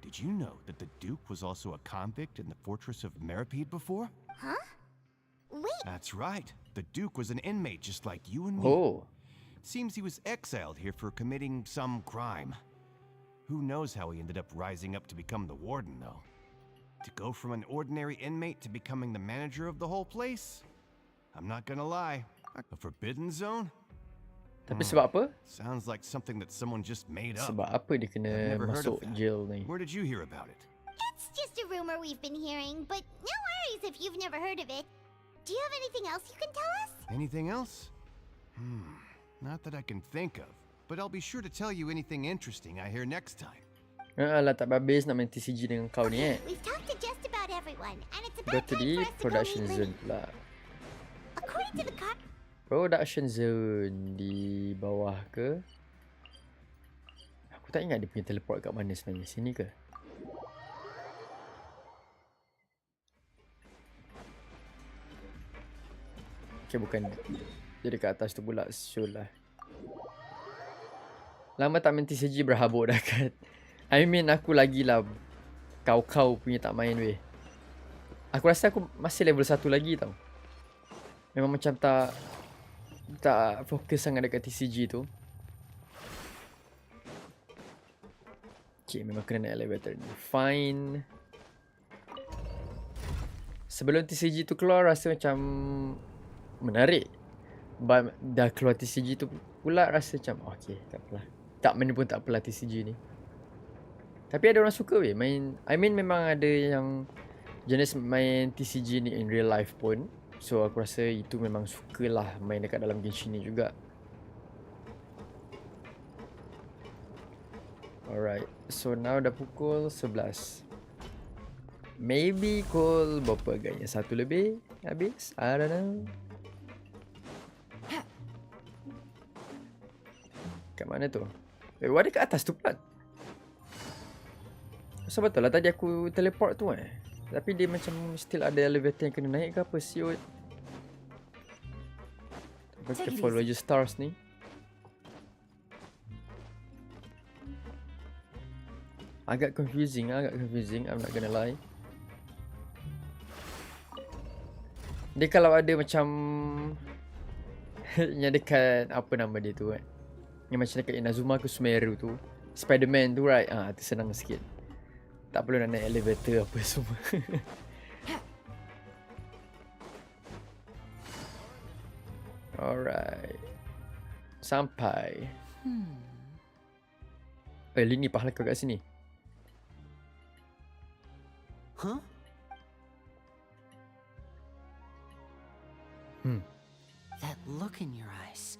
did you know that the Duke was also a convict in the fortress of Meripede before? Huh? Wait. That's right. The Duke was an inmate just like you and me. Oh. Seems he was exiled here for committing some crime. Who knows how he ended up rising up to become the warden, though? To go from an ordinary inmate to becoming the manager of the whole place? I'm not gonna lie. A forbidden zone? Tapi sebab apa? Sounds like something that someone just made up. Sebab apa dia kena I've never heard masuk of that. jail ni? Where did you hear about it? It's just a rumor we've been hearing, but no worries if you've never heard of it. Do you have anything else you can tell us? Anything else? Not that I can think of. But I'll be sure to tell you anything interesting I hear next time. Alah, tak habis nak main TCG dengan kau ni We've talked to just about everyone, and it's Go about to time the for us to go production meet zone Lenny. pula. According to the card... Production zone di bawah ke? Aku tak ingat dia punya teleport kat mana sebenarnya. Sini ke? Okay, bukan. Dia dekat atas tu pula. Sure lah. Lama tak main TCG, berhabuk dah kat. I mean aku lagi lah kau punya tak main weh. Aku rasa aku masih level 1 lagi tau. Memang macam tak fokus sangat dekat TCG tu. Okay, memang kena naik elevator ni. Fine. Sebelum TCG tu keluar rasa macam menarik. But dah keluar TCG tu pula rasa macam okay, tak apalah. Tak mana pun tak apalah TCG ni. Tapi ada orang suka weh main. I mean memang ada yang jenis main TCG ni in real life pun. So aku rasa itu memang sukalah main dekat dalam Genshin ni juga. Alright, so now dah pukul 11. Maybe pukul berapa agaknya? 1 lebih habis? I don't know. Kat mana tu? Ada kat atas tu pula. So betul lah tadi aku teleport tu tapi dia macam still ada elevator yang kena naik ke apa siut. Kita follow je stars ni. Agak confusing, I'm not gonna lie. Dia kalau ada macam yang dekat apa nama dia tu yang macam dekat Inazuma ke Sumeru tu, Spider-Man tu right, tu senang sikit. Tak perlu nak naik elevator apa semua. Alright, sampai. Lini pahala kau kat sini. Huh? That look in your eyes.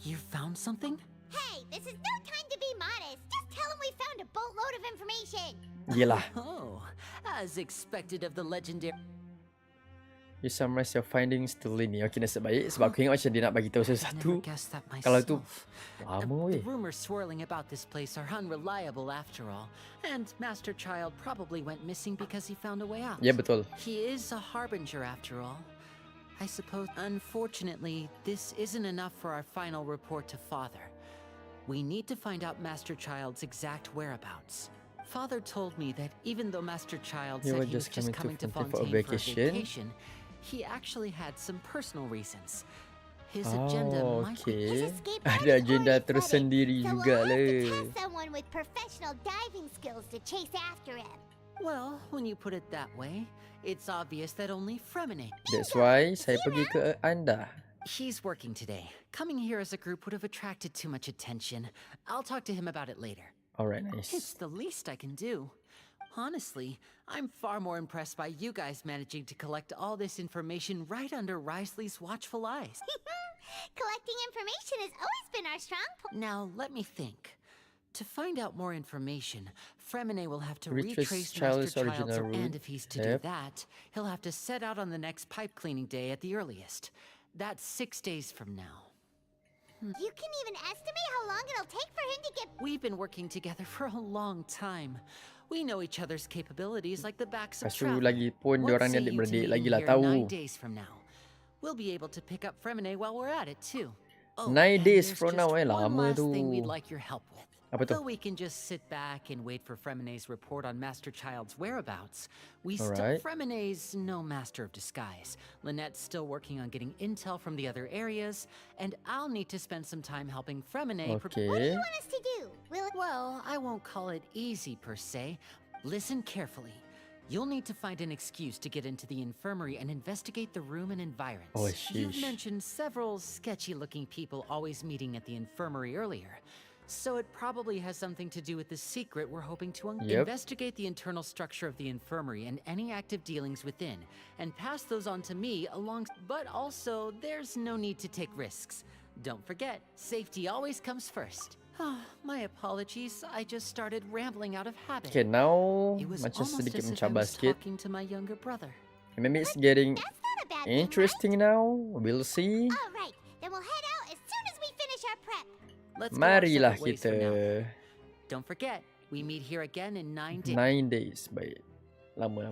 You found something? Hey, this is no time to be modest. Just tell him we found a boatload of information. Yelah. Oh, as expected of the legendary. You summarize your findings to Lini. Okay, nasib baik sebab aku ingat macam dia nak bagi tahu sesuatu. Kalau tu lama weh. The rumors swirling about this place are unreliable after all. And Master Child probably went missing because he found a way out. Ya, betul. He is a harbinger after all. I suppose, unfortunately, this isn't enough for our final report to Father. We need to find out Master Child's exact whereabouts. Father told me that even though Master Child said he was just coming to Fontaine for a vacation, he actually had some personal reasons. His agenda might be... Ada agenda tersendiri juga lah. Someone with professional diving skills to chase after him. Well, when you put it that way, it's obvious that only Fremine. That's why saya pergi ke anda. He's working today. Coming here as a group would have attracted too much attention. I'll talk to him about it later. Alright, nice. It's the least I can do. Honestly, I'm far more impressed by you guys managing to collect all this information right under Risley's watchful eyes. Collecting information has always been our strong point. Now, let me think. To find out more information, Fremine will have to Retrace retrace Child's Master Child's, original and route. if he's to do that, he'll have to set out on the next pipe cleaning day at the earliest. That's 6 days from now. You can even estimate how long it'll take for him to get... We've been working together for a long time. We know each other's capabilities like the backs of Lepas tu travel. lagi pun What diorang ni say you to adik-beradik meeting lagi lah here 9 tahu. days from now? We'll be able to pick up Fremine while we're at it too. 9 and days there's from just now one lama last tu. thing we'd like your help with. Apa tu? Though we can just sit back and wait for Fremine's report on Master Child's whereabouts, Alright. Fremine's no master of disguise. Lynette's still working on getting intel from the other areas, and I'll need to spend some time helping Fremine. Okay. What do you want us to do? Well, I won't call it easy per se. Listen carefully. You'll need to find an excuse to get into the infirmary and investigate the room and environs. Oh, You've sheesh. mentioned several sketchy-looking people always meeting at the infirmary earlier. So it probably has something to do with the secret we're hoping to Yep. investigate the internal structure of the infirmary and any active dealings within, and pass those on to me along. But also, there's no need to take risks. Don't forget, safety always comes first. My apologies, I just started rambling out of habit. Okay, now It was macam almost sedikit as if I mencabar was sikit. talking to my younger brother. Maybe it's getting interesting now. We'll see. All right, then we'll head out as soon as we finish our prep. Let's go our Marilah separate ways for kita. now. Don't forget, we meet here again in 9 days. 9 days. Baik. Lama.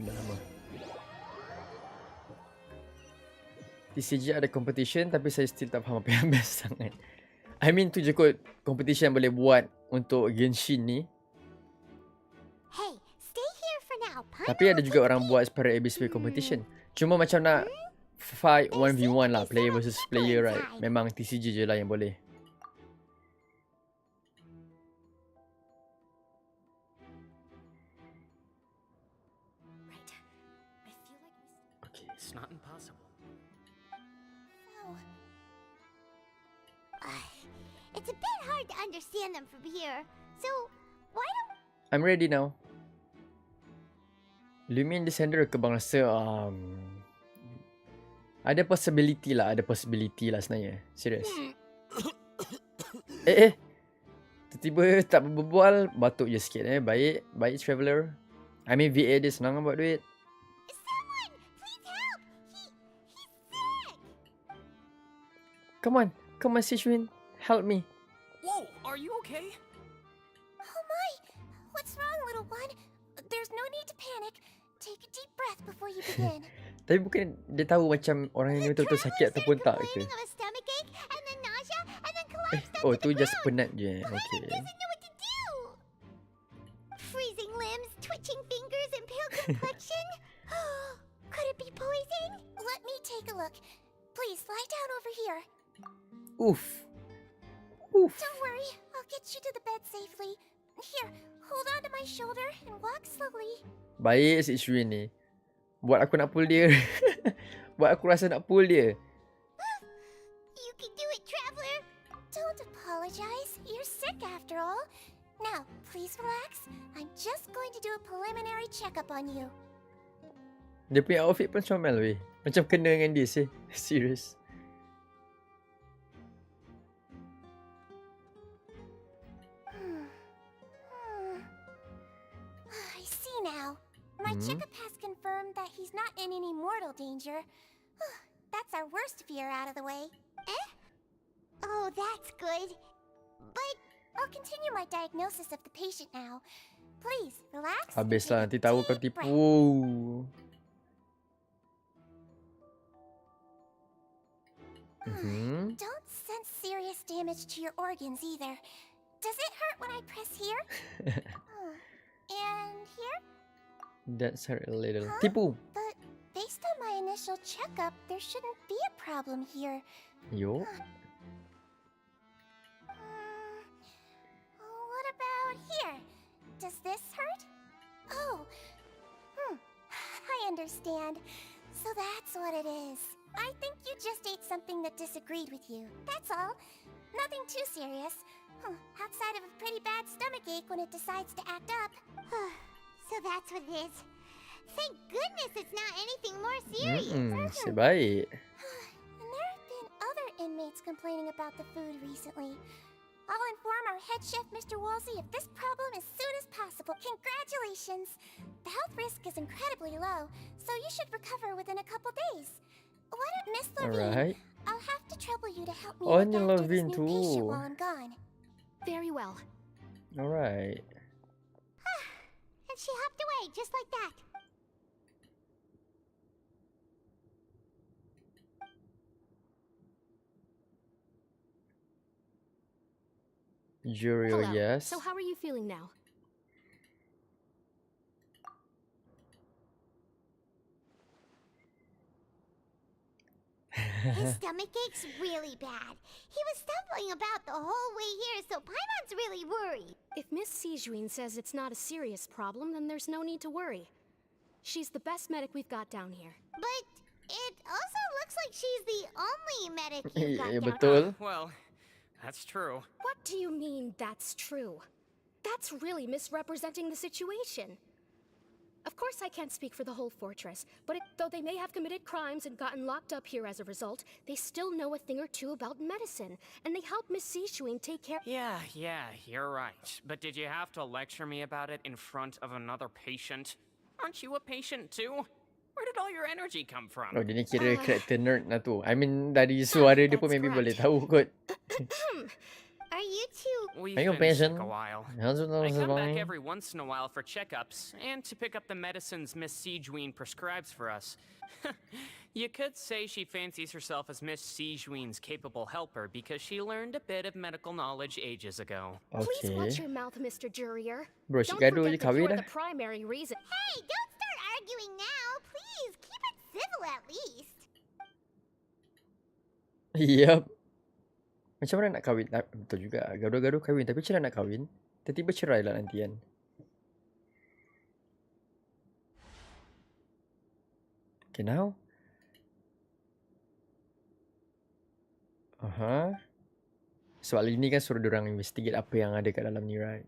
TCG ada competition tapi saya still tak faham apa yang best sangat. I mean tu je kot competition yang boleh buat untuk Genshin ni. Hey, stay here for now. Tapi ada juga orang buat Spirit Abyss competition. Cuma macam nak fight 1v1 lah, player versus player right. Memang TCG je lah yang boleh. Okay. It's a bit hard to understand them from here. So, why don't... I'm ready now. Lumion Descender ke bangsa ada possibility lah sebenarnya. Serius. Tiba-tiba tak berbual, batuk je sikit Baik Traveler. I mean VA dia senang buat duit. Someone, please help! He's sick! Come on Sishwin, help me. Whoa, are you okay? Oh my! What's wrong, little one? There's no need to panic. Take a deep breath before you begin. Tapi bukan dia tahu macam orang ini betul-betul sakit ataupun tak ke? Of a stomachache, and then nausea, and then collapsed Oh, onto tu the just ground. penat je. Okay. Doesn't know what to do. Freezing limbs, twitching fingers, and pale complexion. Could it be poison? Let me take a look. Please lie down over here. Oof. Don't worry, I'll get you to the bed safely. Here, hold on to my shoulder and walk slowly. Baik Sishwin ni. Buat aku nak pull dia. Buat aku rasa nak pull dia. You can do it, Traveler. Don't apologize. You're sick after all. Now, please relax. I'm just going to do a preliminary checkup on you. Dia punya outfit pun comel weh. Macam kena dengan dia sih. Serius. I see now. My checkup has confirmed that he's not in any mortal danger. That's our worst fear out of the way. Oh, that's good. But I'll continue my diagnosis of the patient now. Please, relax. Habislah nanti tahu kau tipu. Don't sense serious damage to your organs either. Does it hurt when I press here? And here? That's hurt a little. Tipu. But based on my initial checkup, there shouldn't be a problem here. Yo. What about here? Does this hurt? Oh. I understand. So that's what it is. I think you just ate something that disagreed with you. That's all. Nothing too serious. Outside of a pretty bad stomachache when it decides to act up. So that's what it is. Thank goodness it's not anything more serious. Sebaik. And there have been other inmates complaining about the food recently. I'll inform our head chef, Mr. Wolsey, of this problem as soon as possible. Congratulations! The health risk is incredibly low, so you should recover within a couple days. Why don't Miss Levine? Alright. I'll have to trouble you to help me Oh, look ni after this Levine new patient tu. while I'm gone. Very well. Alright. And she hopped away just like that. Juriel, Hello. yes. So how are you feeling now? His stomachache's really bad. He was stumbling about the whole way here, so Paimon's really worried. If Miss Sijuin says it's not a serious problem, then there's no need to worry. She's the best medic we've got down here. But it also looks like she's the only medic you've got Ya down betul. Well, that's true. What do you mean, that's true? That's really misrepresenting the situation. Of course I can't speak for the whole fortress, but though they may have committed crimes and gotten locked up here as a result, they still know a thing or two about medicine, and they help Miss Sishuin take care— Yeah, you're right. But did you have to lecture me about it in front of another patient? Aren't you a patient too? Where did all your energy come from? Oh, dia ni kira karakter nerd lah tu. I mean, dari suara dia pun maybe boleh tahu kot. Are you two? We've Are you been sick patient? a while. How's it I come back going? every once in a while for checkups and to pick up the medicines Miss Sijuin prescribes for us. You could say she fancies herself as Miss Sijuin's capable helper because she learned a bit of medical knowledge ages ago. Please watch Okay. your mouth, Mr. Jurrier. Bro, si Don't gaduh forget je that kahwin you're dah. the primary reason. Hey, don't start arguing now. Please, keep it civil at least. Yup. Macam mana nak kahwin? Betul juga. Gaduh-gaduh kahwin. Tapi macam mana nak kahwin? Tiba-tiba cerai lah nanti kan. Okay, now. Sebab ini kan suruh diorang investigate apa yang ada kat dalam ni, right?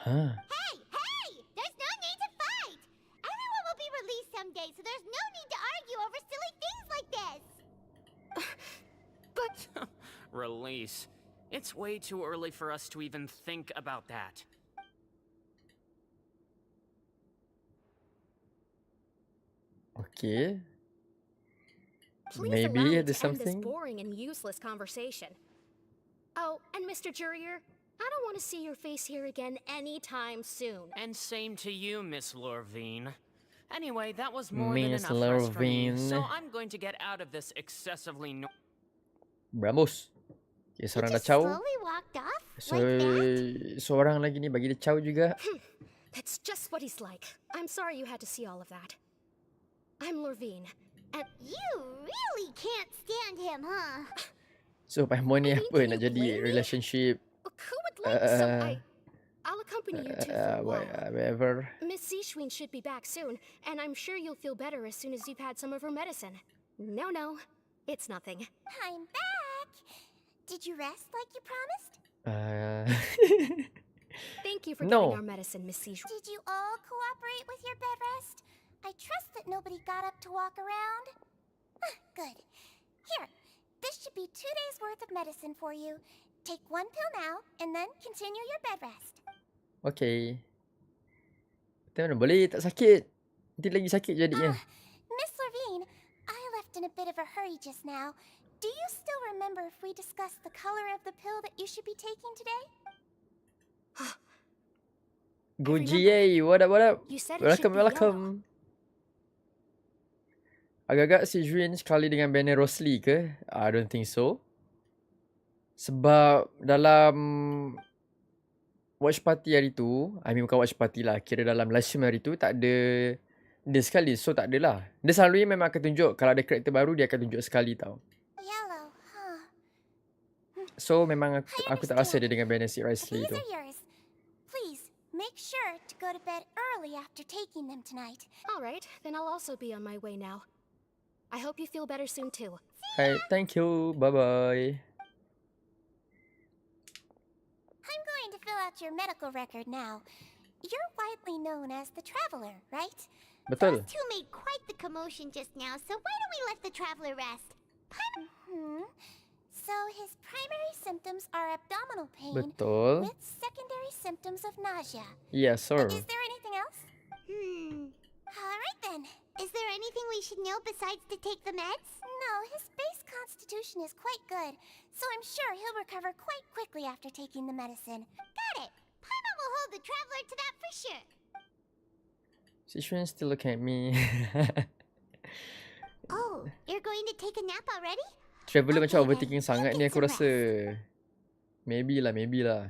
Huh. Hey! There's no need to fight! Everyone will be released someday, so there's no need to argue over silly things like this! But... Release. It's way too early for us to even think about that. Okay. Please Maybe allow me there's to end this something. boring and useless conversation. Oh, and Mr. Jurier, I don't want to see your face here again anytime soon. And same to you, Miss Lorvine. Anyway, that was more than Miss enough rest for me, Lorvine. so I'm going to get out of this excessively Brambos. Okay, seorang dah Just caw. slowly walked off So, like that? seorang lagi ni bagi dia caw juga. That's just what he's like. I'm sorry you had to see all of that. I'm Lorvine, and You really can't stand him, huh? So, Paimon ni apa nak jadi relationship? who would like some? I'll accompany you two for a while. Whatever. Miss Sishwin should be back soon, and I'm sure you'll feel better as soon as you've had some of her medicine. No, it's nothing. I'm back! Did you rest like you promised? Thank you for No. getting our medicine, Miss Sishwin. Did you all cooperate with your bed rest? I trust that nobody got up to walk around. Good. Here, this should be 2 days worth of medicine for you. Take 1 pill now, and then continue your bed rest. Okay. Tapi mana boleh tak sakit. Nanti lagi sakit jadinya. Miss Lorvine, I left in a bit of a hurry just now. Do you still remember if we discussed the color of the pill that you should be taking today? Guji yay. What up? You said it should be Welcome. Agak-agak si Juin sekali dengan banner Rosli ke? I don't think so. Sebab dalam watch party hari tu, I mean bukan watch party lah, kira dalam live stream hari tu tak ada dia sekali. So tak adalah. Dia selalunya memang akan tunjuk kalau ada karakter baru dia akan tunjuk sekali tau. Yellow, huh? So memang aku tak rasa dia dengan banner si Rosli These tu. are yours. Please, make sure to go to bed early after taking them tonight. All right, then I'll also be on my way now. I hope you feel better soon too. Hi, thank you. Bye-bye. I'm going to fill out your medical record now. You're widely known as the Traveler, right? Betul. Those two made quite the commotion just now, so why don't we let the Traveler rest? So his primary symptoms are abdominal pain Betul. with secondary symptoms of nausea. Yes, sir. Is there anything else? All right then. Is there anything we should know besides to take the meds? No, his base constitution is quite good, so I'm sure he'll recover quite quickly after taking the medicine. Got it. Paimon will hold the Traveler to that for sure. Sichuan still looking at me. Oh, you're going to take a nap already? Traveller Okay macam then, overthinking sangat get ni aku some rasa. Maybe lah.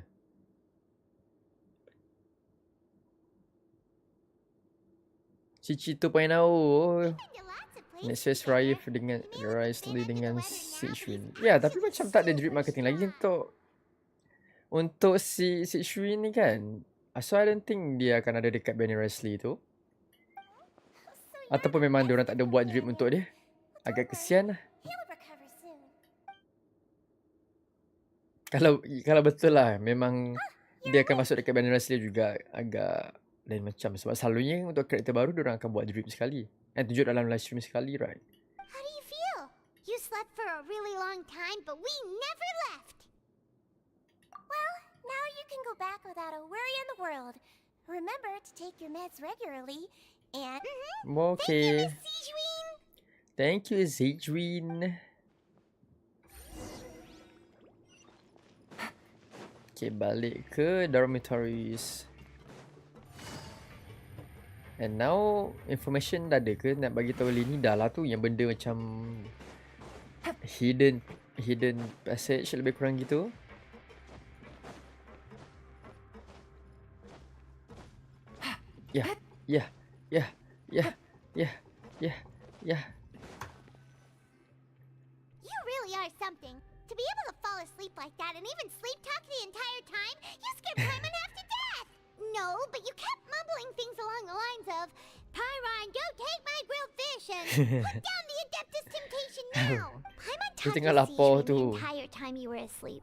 Cici 2.0. Next phase Raya dengan Raisley dengan Sichuan. Ya, tapi macam tak ada drip marketing lagi untuk si Sichuan ni kan. So I don't think dia akan ada dekat banner Raisley tu. Ataupun memang diorang tak ada buat drip untuk dia. Agak kesian lah. He'll recover soon. Kalau betul lah, memang dia akan masuk dekat banner Raisley juga agak lain macam. Sebab selalunya untuk karakter baru diorang akan buat drip sekali. Dan tunjuk dalam live stream sekali, right? How do you feel? You slept for a really long time, but we never left. Well, now you can go back without a worry in the world. Remember to take your meds regularly, and... Okay. Thank you, Miss Thank you, Zedwin. Okay, balik ke dormitories. And now, information dah ada ke? Nak bagi tahu Lini dah lah tu yang benda macam hidden passage lebih kurang gitu. Yeah. You really are something. To be able to fall asleep like that and even sleep talk the entire time, you scared Paimon half to death! No, but you kept mumbling things along the lines of, Pyron, don't take my grilled fish, and put down the Adeptus Temptation now! Paimon talk to tinggal lapar Sijuan the tu. entire time you were asleep.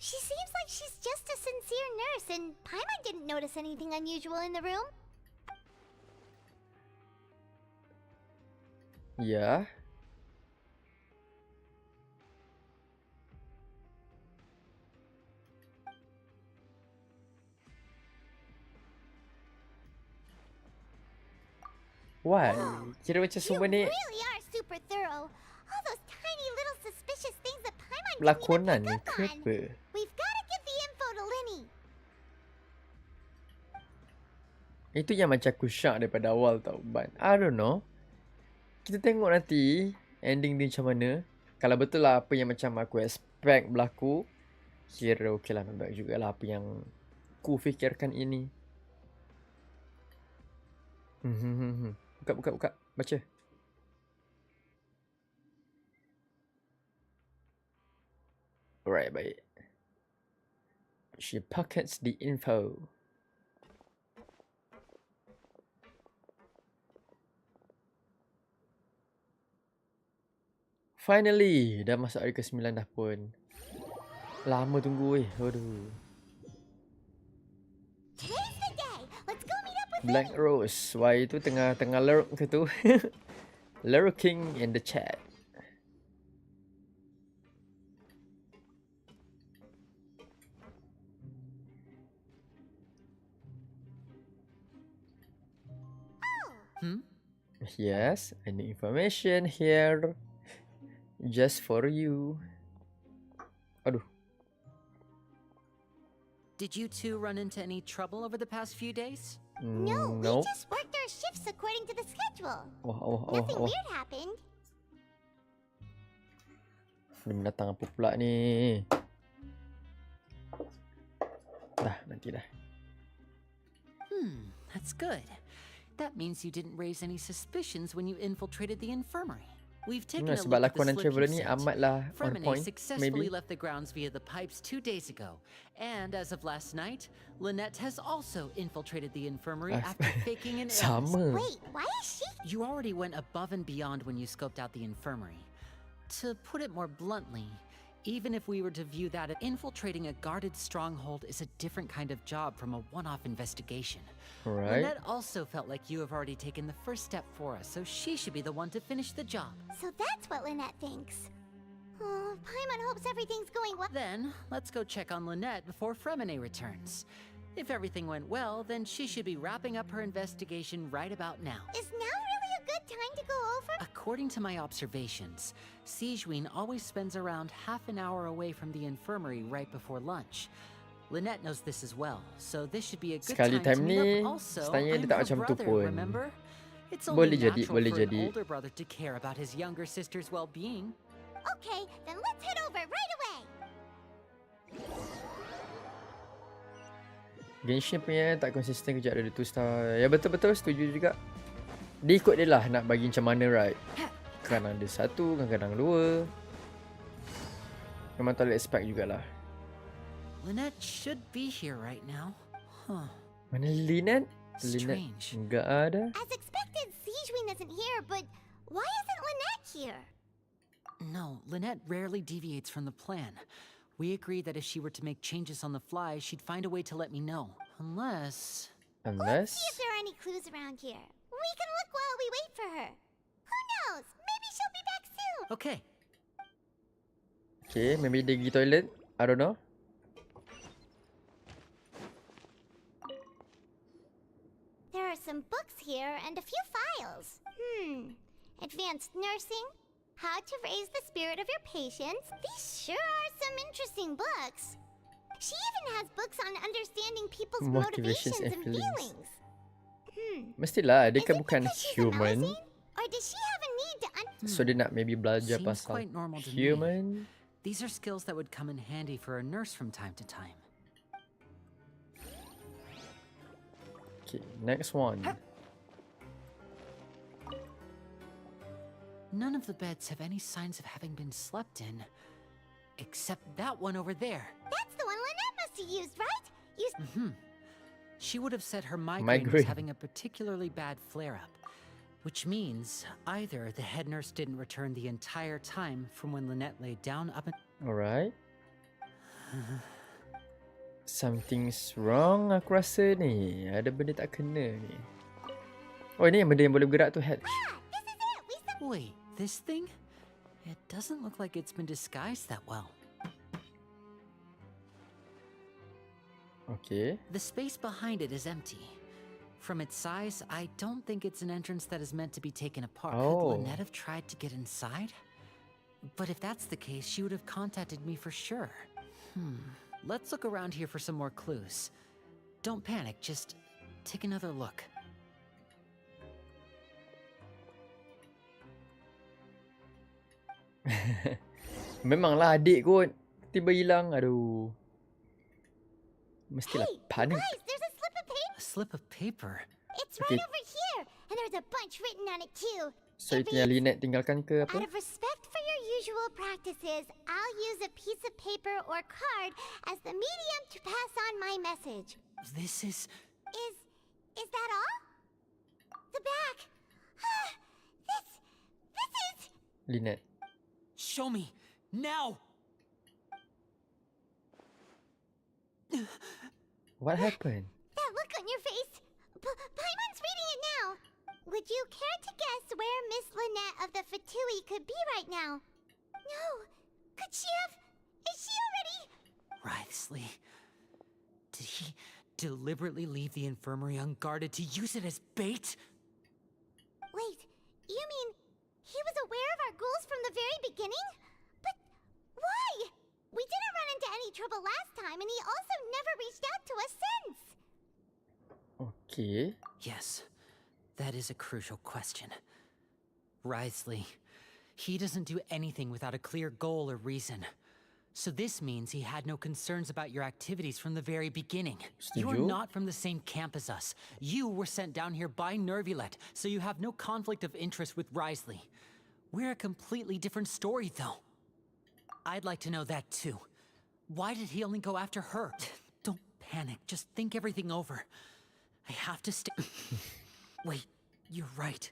She seems like she's just a sincere nurse, and Paimon didn't notice anything unusual in the room. Ya. Why? Kira macam semua ni Really are super thorough. All those tiny little suspicious things that Paimon didn't even lakonan pick up ke on. apa? We've gotta give the info to Linny. Itu yang macam aku syak daripada awal tau. But I don't know. Kita tengok nanti ending dia macam mana. Kalau betul lah apa yang macam aku expect berlaku, kira okey lah, nampak jugalah apa yang ku fikirkan ini. Buka. Baca. Alright, baik. She pockets the info. Finally, dah masuk hari ke-9 dah pun. Lama tunggu weh. Aduh. Today's the day. Let's go meet up with Black Rose. Wah, itu tengah lurk ke tu? Lurking in the chat. Yes, any information here. Just for you. Aduh. Did you two run into any trouble over the past few days? No, we Nope. just worked our shifts according to the schedule. Oh. Nothing weird happened. Belum datang apa pula ni? Dah, nanti dah. That's good. That means you didn't raise any suspicions when you infiltrated the infirmary. We've taken a Sebab look at the lakonan slip you traveler ni sent. amatlah on Fremine point, successfully maybe. left the grounds via the pipes 2 days ago. And as of last night, Lynette has also infiltrated the infirmary after faking an illness. Sama. Wait, why is she? You already went above and beyond when you scoped out the infirmary. To put it more bluntly, even if we were to view that, infiltrating a guarded stronghold is a different kind of job from a one-off investigation. Right. Lynette also felt like you have already taken the first step for us, so she should be the one to finish the job. So that's what Lynette thinks. Oh, Paimon hopes everything's going well. Then, let's go check on Lynette before Fremine returns. If everything went well, then she should be wrapping up her investigation right about now. Is now really a good time to go over? According to my observations, Sijuan always spends around half an hour away from the infirmary right before lunch. Lynette knows this as well, so this should be a good Sekali time to time meet ni, up. Also, sebenarnya I'm dia tak her macam tu brother, pun. remember? It's Boleh only jadi, natural boleh for jadi. an older brother to care about his younger sister's well-being. Okay, then let's head over right away. Genshin punya tak konsisten kejap ada 2 star. Ya betul-betul setuju juga. Dia ikut dia lah nak bagi macam mana, right? Kadang ada 1, kadang 2. Memang tak boleh expect jugalah. Lynette should be here right now. Huh. Mana Lynette? Strange. Enggak ada. As expected, Sijuan isn't here, but why isn't Lynette here? No, Lynette rarely deviates from the plan. We agreed that if she were to make changes on the fly, she'd find a way to let me know. Unless... Let's see if there are any clues around here. We can look while we wait for her. Who knows? Maybe she'll be back soon. Okay. Okay, maybe dia pergi toilet. I don't know. There are some books here and a few files. Advanced nursing, how to raise the spirit of your patients. These sure are some interesting books. She even has books on understanding people's motivations and feelings. Mestilah, dia kan bukan human. Or does she have a need to So dia nak maybe belajar Seems pasal quite normal to human. me. These are skills that would come in handy for a nurse from time to time. Okay, next one. None of the beds have any signs of having been slept in. Except that one over there. That's the one Lynette must have used, right? She would have said her migraine Migraine. was having a particularly bad flare-up. Which means either the head nurse didn't return the entire time from when Lynette laid down up and... Alright. Something's wrong aku rasa ni. Ada benda tak kena ni. Oh, ini yang benda yang boleh bergerak tu, head. Wait, this thing? It doesn't look like it's been disguised that well. Okay. The space behind it is empty. From its size, I don't think it's an entrance that is meant to be taken apart. Oh. Could Lynette have tried to get inside? But if that's the case, she would have contacted me for sure. Let's look around here for some more clues. Don't panic, just take another look. Memanglah adik kot. Tiba hilang. Aduh. Mestilah panik. Guys, there's a slip of paper. A slip of paper? It's right over here. And there's a bunch written on it too. So itu yang Lynette tinggalkan ke apa? Out of respect for your usual practices, I'll use a piece of paper or card as the medium to pass on my message. This is... Is that all? The back. This is... Lynette. Show me! Now! What happened? That look on your face. Paimon's reading it now. Would you care to guess where Miss Lynette of the Fatui could be right now? No. Could she have... Is she already... Writhsley. Did he deliberately leave the infirmary unguarded to use it as bait? Wait, you mean he was aware of our goals from the very beginning? But why? We didn't run into any trouble last time, and he also never reached out to us since. Okay. Yes, that is a crucial question. Writhsley, he doesn't do anything without a clear goal or reason. So this means he had no concerns about your activities from the very beginning. You are not from the same camp as us. You were sent down here by Nervulet, so you have no conflict of interest with Writhsley. We're a completely different story, though. I'd like to know that, too. Why did he only go after her? Don't panic, just think everything over. I have to stay... Wait, you're right.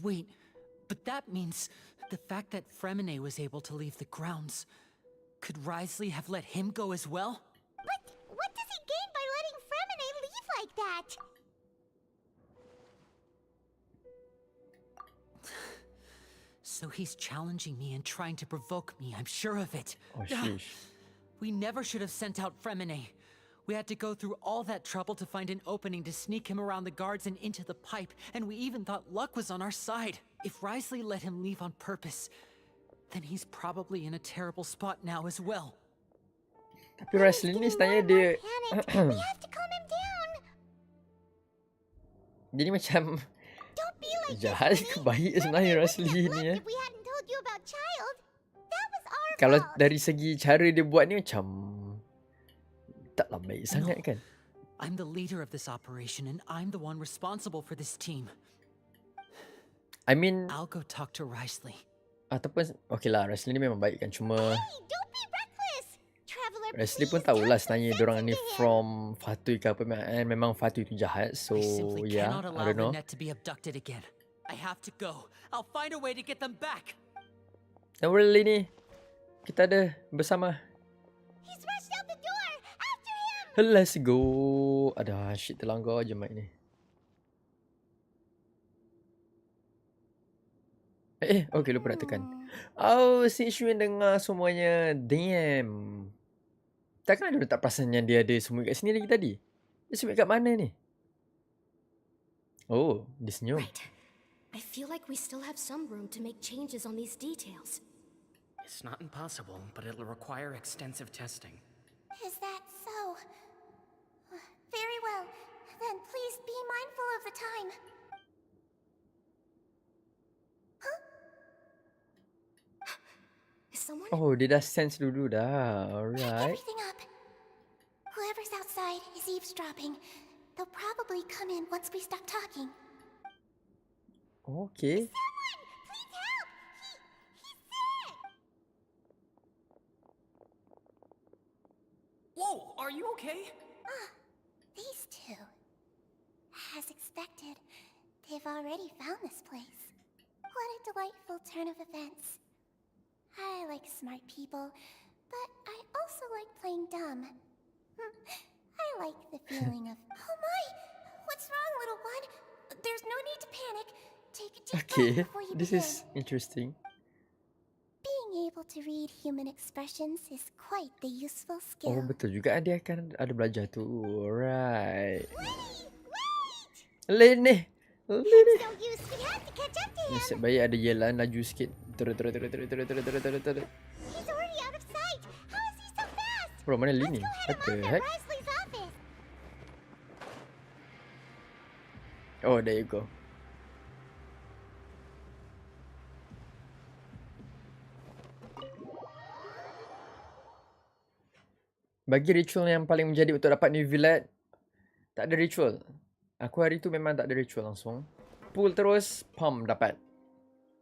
Wait, but that means the fact that Fremine was able to leave the grounds... Could Writhsley have let him go as well? But what does he gain by letting Fremine leave like that? So he's challenging me and trying to provoke me, I'm sure of it. Oh, sheesh. We never should have sent out Fremine. We had to go through all that trouble to find an opening to sneak him around the guards and into the pipe, and we even thought luck was on our side. If Writhsley let him leave on purpose, then he's probably in a terrible spot now as well. Tapi Writhsley ni sebenarnya dia... We have to calm him down. Dia ni macam... Don't be like jahat ke baik sebenarnya Writhsley ni If we hadn't told you about Child, that was our Kalau fault. dari segi cara dia buat ni macam... taklah baik sangat kan? I'm the leader of this operation and I'm the one responsible for this team. I mean... I'll go talk to Writhsley. Ataupun... Okay lah, Writhsley ni memang baik kan. Cuma... Don't be reckless. Traveler, Writhsley pun tahulah sebenarnya diorang ni from Fatui ke apa. Memang Fatui tu jahat. So, I simply yeah, cannot I allow don't know. Lynette to be abducted again. I have to go. I'll find a way to get them back. Don't worry ni. Kita ada bersama. He's rushed out the door. After him. Let's go. Aduh, shit terlanggar je mic ni. Okay, lupa nak tekan. Oh, si Shuin dengar semuanya. Damn. Takkan ada tak perasan yang dia ada semua kat sini lagi tadi? Dia semua kat mana ni? Oh, dia senyum. I feel like we still have some room to make changes on these details. It's not impossible, but it'll require extensive testing. Is that so? Very well. Then please be mindful of the time. Is someone... Oh, dia dah sense dulu dah. Alright. Everything up. Whoever's outside is eavesdropping. They'll probably come in once we stop talking. Okay. Someone! Please help! He's sick! Whoa, are you okay? These two. As expected, I've already found this place. What a delightful turn of events. I like smart people, but I also like playing dumb. I like the feeling of, oh my! What's wrong, little one? There's no need to panic. Take a deep breath Okay, before you this begin. is interesting. Being able to read human expressions is quite the useful Oh, skill. betul juga dia akan ada belajar tu. Alright. Lenny! Lenny! No use, we have to catch up to him. Nasib baik ada Yelan laju sikit. Terus. He's already out of sight. How is he so fast? Bro, mana Lenny? What the heck? Risley's office. Oh, there you go. Bagi ritual yang paling menjadi untuk dapat new villet, tak ada ritual. Aku hari tu memang tak ada ritual langsung. Pull terus, pump dapat.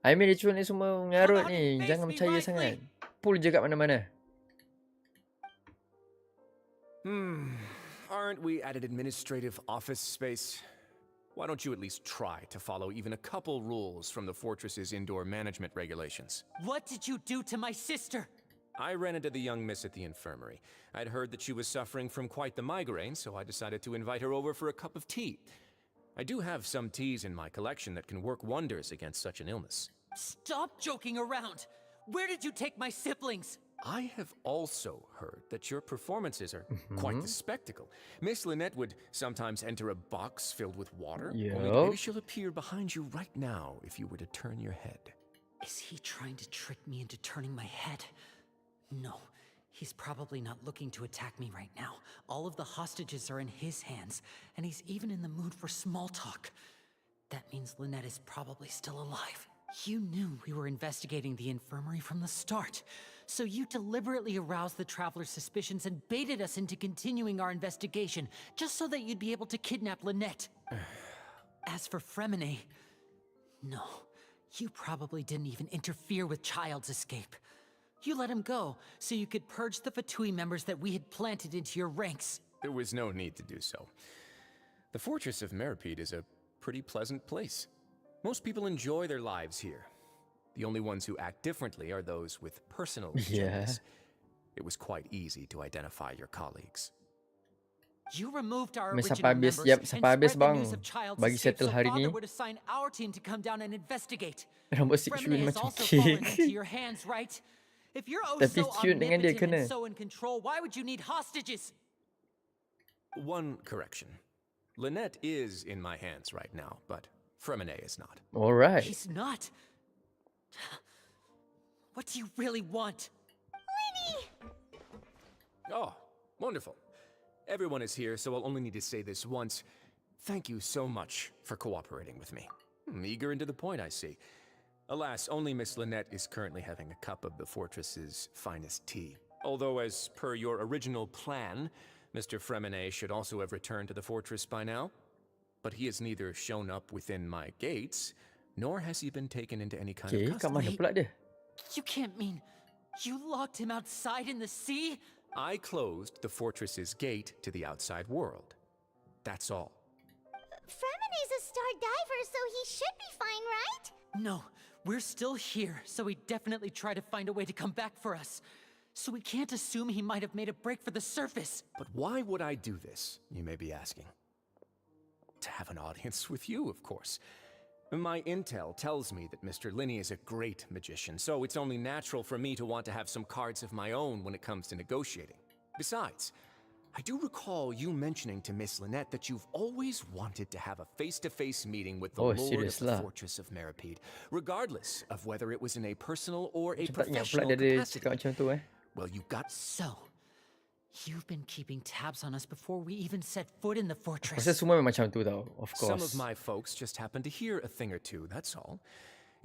I mean ritual ni semua ngarut ni. Jangan percaya sangat. Pull je kat mana-mana. Aren't we at an administrative office space? Why don't you at least try to follow even a couple rules from the fortress's indoor management regulations? What did you do to my sister? I ran into the young miss at the infirmary. I'd heard that she was suffering from quite the migraine, so I decided to invite her over for a cup of tea. I do have some teas in my collection that can work wonders against such an illness. Stop joking around! Where did you take my siblings? I have also heard that your performances are quite the spectacle. Miss Lynette would sometimes enter a box filled with water. Only maybe she'll appear behind you right now if you were to turn your head. Is he trying to trick me into turning my head? No, he's probably not looking to attack me right now. All of the hostages are in his hands, and he's even in the mood for small talk. That means Lynette is probably still alive. You knew we were investigating the infirmary from the start, so you deliberately aroused the traveler's suspicions and baited us into continuing our investigation, just so that you'd be able to kidnap Lynette. As for Fremine, no, you probably didn't even interfere with Child's escape. You let him go, so you could purge the Fatui members that we had planted into your ranks. There was no need to do so. The fortress of Meripede is a pretty pleasant place. Most people enjoy their lives here. The only ones who act differently are those with personal agendas. It was quite easy to identify your colleagues. You removed our Sampai original habis, members yep, and sampai habis spread the bang. news of Child's Bagi escape, settle so hari Father ni. would assign our team to come down and investigate. Rambut si Chun Fremine has macam also fallen cake. into your hands, right? If you're oh Tapi so cute dengan dia omnipotent and kena. so in control, why would you need hostages? One correction. Lynette is in my hands right now, but Fremine is not. All right. He's not. What do you really want? Oh, wonderful. Everyone is here, so I'll only need to say this once. Thank you so much for cooperating with me. Eager and to the point, I see. Alas, only Miss Lynette is currently having a cup of the fortress's finest tea. Although, as per your original plan, Mr. Fremine should also have returned to the fortress by now. But he has neither shown up within my gates, nor has he been taken into any kind of Kat mana custody. pula dia? You can't mean you locked him outside in the sea? I closed the fortress's gate to the outside world. That's all. Fremine's a star diver, so he should be fine, right? No, we're still here, so he definitely tried to find a way to come back for us. So we can't assume he might have made a break for the surface. But why would I do this, you may be asking? To have an audience with you, of course. My intel tells me that Mr. Linney is a great magician, so it's only natural for me to want to have some cards of my own when it comes to negotiating. Besides, I do recall you mentioning to Miss Lynette that you've always wanted to have a face-to-face meeting with the Lord of the Fortress of Meripede, regardless of whether it was in a personal or a Macam tak ingat pula professional dia ada capacity. cakap macam tu Well, you got... So, you've been keeping tabs on us before we even set foot in the fortress. Pasal semua memang macam tu tau, of course. Some of my folks just happened to hear a thing or two, that's all.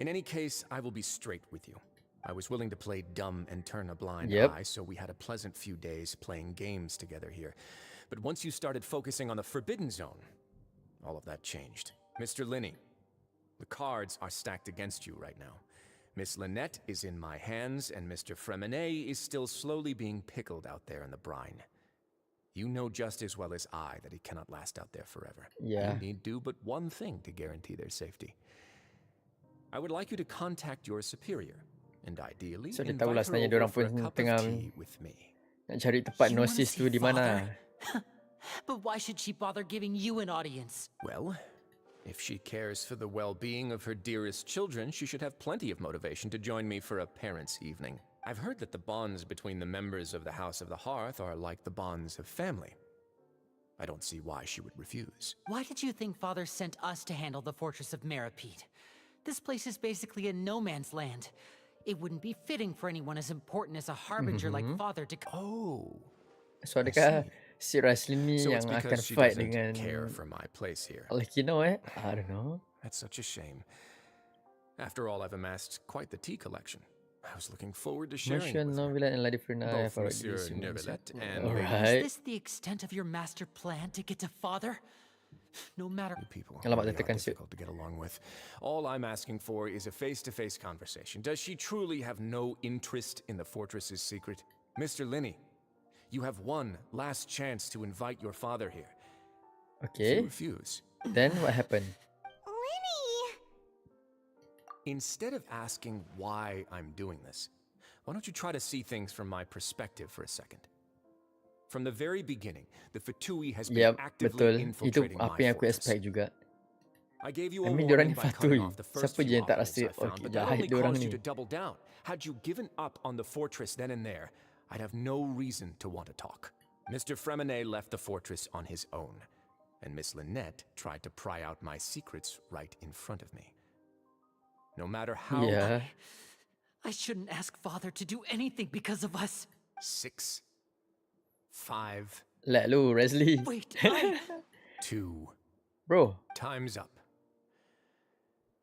In any case, I will be straight with you. I was willing to play dumb and turn a blind eye, so we had a pleasant few days playing games together here. But once you started focusing on the Forbidden Zone, all of that changed. Mr. Linney, the cards are stacked against you right now. Miss Lynette is in my hands, and Mr. Fremine is still slowly being pickled out there in the brine. You know just as well as I that it cannot last out there forever. Yeah. You need do but one thing to guarantee their safety. I would like you to contact your superior, and ideally So dia tahulah invite her sebenarnya over diorang for pun a cup tengah of tea with me. nak cari tempat You wanna gnosis tu see di mana. But why should she bother giving you an audience? Well, if she cares for the well-being of her dearest children, she should have plenty of motivation to join me for a parents' evening. I've heard that the bonds between the members of the House of the Hearth are like the bonds of family. I don't see why she would refuse. Why did you think Father sent us to handle the fortress of Meripede? This place is basically a no man's land. It wouldn't be fitting for anyone as important as a harbinger like Father to... Oh. So adakah si Raslin ni So it's yang akan because she fight doesn't dengan care for my place here. Alkino I don't know. That's such a shame. After all, I've amassed quite the tea collection. I was looking forward to sharing it with her. Both Monsieur Neuvillette and Is this the extent of your master plan to get to Father? No matter... People really are difficult to get along with. All I'm asking for is a face-to-face conversation. Does she truly have no interest in the fortress's secret? Mr. Linney, you have one last chance to invite your father here. Okay. If you refuse. Then what happened? Instead of asking why I'm doing this, why don't you try to see things from my perspective for a second? From the very beginning, the Fatui has been actively infiltrating my fortress. Juga. I gave you a diorang warning ni by cutting Fatui. off the first Siapa je few yang tak opponents rasa I found, okay but that jahat only diorang caused ni. you to double down. Had you given up on the fortress then and there, I'd have no reason to want to talk. Mr. Fremenet left the fortress on his own, and Miss Lynette tried to pry out my secrets right in front of me. No matter how... I shouldn't ask Father to do anything because of us. 6, 5... Let lu, Resley. Wait, 2... Bro. Time's up.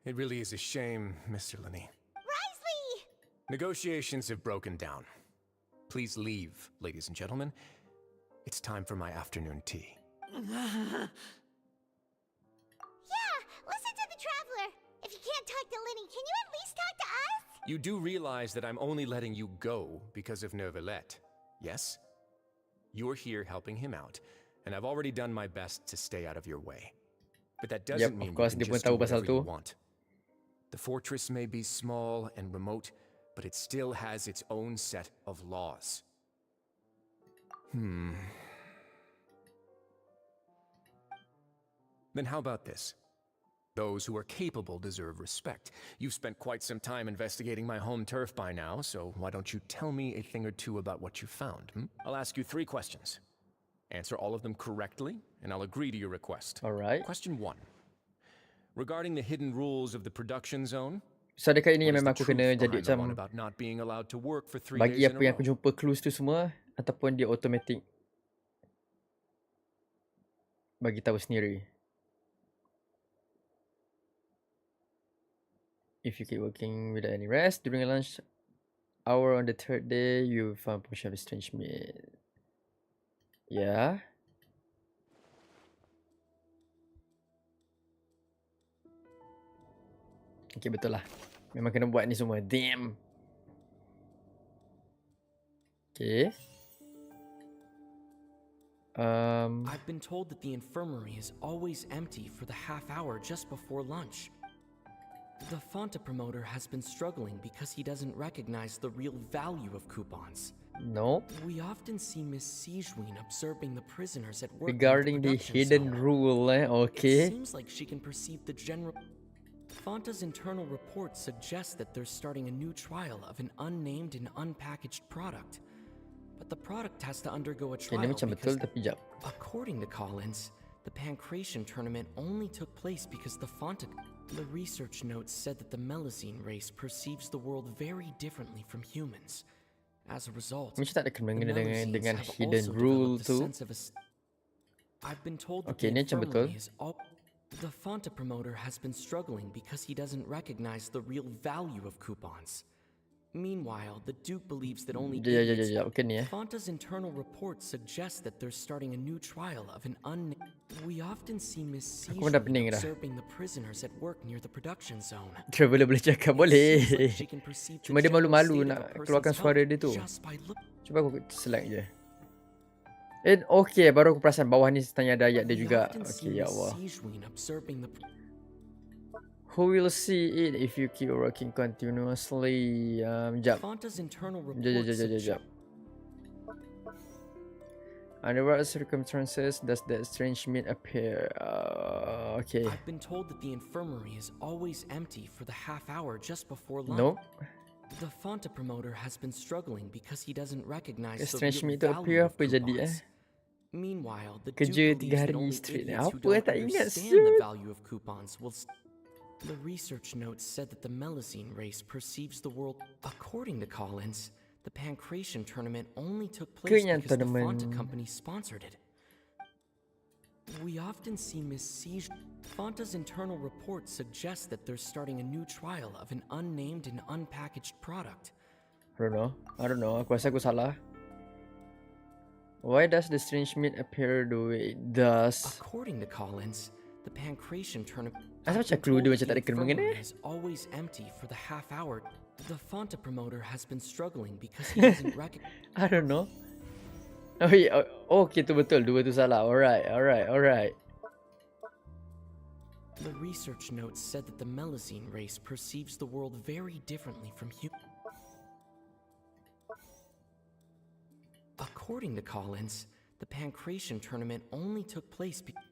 It really is a shame, Mr. Linney. Risley! Negotiations have broken down. Please leave, ladies and gentlemen. It's time for my afternoon tea. Yeah, listen to the Traveler. If you can't talk to Linny, can you at least talk to us? You do realize that I'm only letting you go because of Neuvillette, yes? You're here helping him out, and I've already done my best to stay out of your way. But that doesn't mean you can just do whatever you want. The fortress may be small and remote, but it still has its own set of laws. Then how about this? Those who are capable deserve respect. You've spent quite some time investigating my home turf by now, so why don't you tell me a thing or two about what you found? I'll ask you 3 questions. Answer all of them correctly, and I'll agree to your request. All right. Question 1. Regarding the hidden rules of the production zone, so adakah ini yang memang aku kena jadi macam bagi apa yang aku jumpa clues tu semua, ataupun dia automatic bagi tahu sendiri? If you keep working without any rest during a lunch hour on the 3rd day, you found portion of a strange meat. Yeah. Okay, betul lah. Memang kena buat ni semua. Damn. Okay. I've been told that the infirmary is always empty for the half hour just before lunch. The Fonta promoter has been struggling because he doesn't recognize the real value of coupons. No. We often see Miss Sijuin observing the prisoners at work. Regarding the hidden rule, okay. It seems like she can perceive the general... Fonta's internal reports suggest that they're starting a new trial of an unnamed and unpackaged product. But the product has to undergo a trial because, according to Collins, the Pancration tournament only took place because the Fonta... The research notes said that the Melusine race perceives the world very differently from humans. As a result, macam tak ada kena dengan hidden rule tu. I've been told that okay, ni macam betul. The Fonta promoter has been struggling because he doesn't recognize the real value of coupons. Meanwhile, the Duke believes that only okay, ni, Fonta's internal reports suggest that they're starting a new trial of an We often see Miss Sijuin observing the prisoners at work near the production zone. Traveler boleh cakap boleh. Cuma dia malu-malu nak keluarkan suara dia tu. Cuba aku select je. Okay, baru aku perasan bawah ni tanya ada ayat dia We juga. often see Okay, ya Miss Allah. Sijuin observing the Who will see it if you keep working continuously? Jap. Fanta's internal Jap. report suggests Under what circumstances does that strange meat appear? Okay. I've been told that the infirmary is always empty for the half hour just before lunch. Nope. The Fanta promoter has been struggling because he doesn't recognize the Strange real meat tu value apa of jadi coupons. Meanwhile, the Kerja 3 Duke believes that hari only straight. idiots who Apa don't tak ingat understand the siut. value of coupons will. The research notes said that the Melazine race perceives the world. According to Collins, the Pancration tournament only took place because the Fanta company sponsored it. We often see Miss Siege. Fanta's internal report suggests that they're starting a new trial of an unnamed and unpackaged product. I don't know. Aku rasa aku salah. Why does the strange meat appear the way it does? According to Collins, the Pancration tournament. Asal macam clue dia macam tak ada kena mengena? Is always empty for the half hour. The Fanta promoter has been struggling because he doesn't recognize. I don't know. Oh, yeah. Okay, tu betul. Dua tu salah. Alright. The research notes said that the Melazine race perceives the world very differently from humans. According to Collins, the Pancration tournament only took place because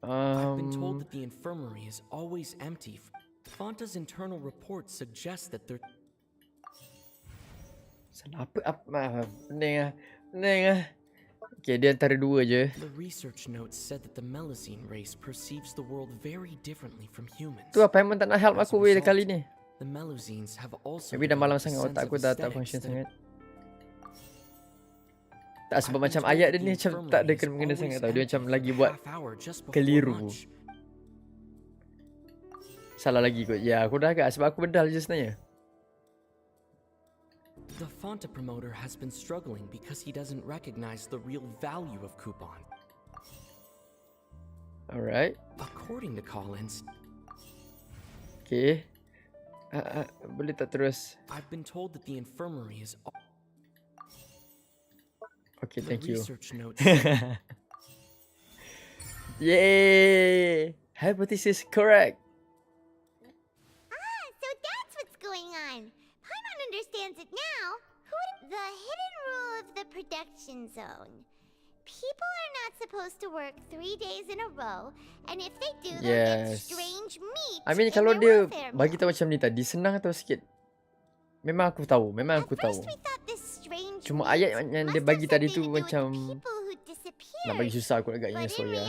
I've been told that the infirmary is always empty. Fanta's internal report suggests that they're. Apa? Pening ah. Okay, dia antara dua je. The research notes said that the Melazine race perceives the world very differently from humans. Tu apa Paimon tak nak help aku weh kali ni. The Melazines have also. Tapi dah malam sangat otak aku dah tak function sangat. Tak sebab macam ayat dia ni macam tak ada kena mengena sangat tau. Dia macam lagi buat keliru. Salah lagi kot. Ya, aku dah agak sebab aku bedal je sebenarnya. The Fanta promoter has been struggling because he doesn't recognize the real value of coupon. Alright. According to Collins. Okay. Boleh tak terus? I've been told that the infirmary is. Okay, thank you. Research notes. Yay! Hypothesis correct. So that's what's going on. Paimon understands it now. The hidden rule of the production zone. People are not supposed to work 3 days in a row, and if they do, they'll get strange meat. I mean, kalau dia bagi tahu macam ni tadi, senang atau sikit? Memang aku tahu. Cuma ayat yang dia bagi tadi tu macam nak bagi susah aku agaknya, so ya.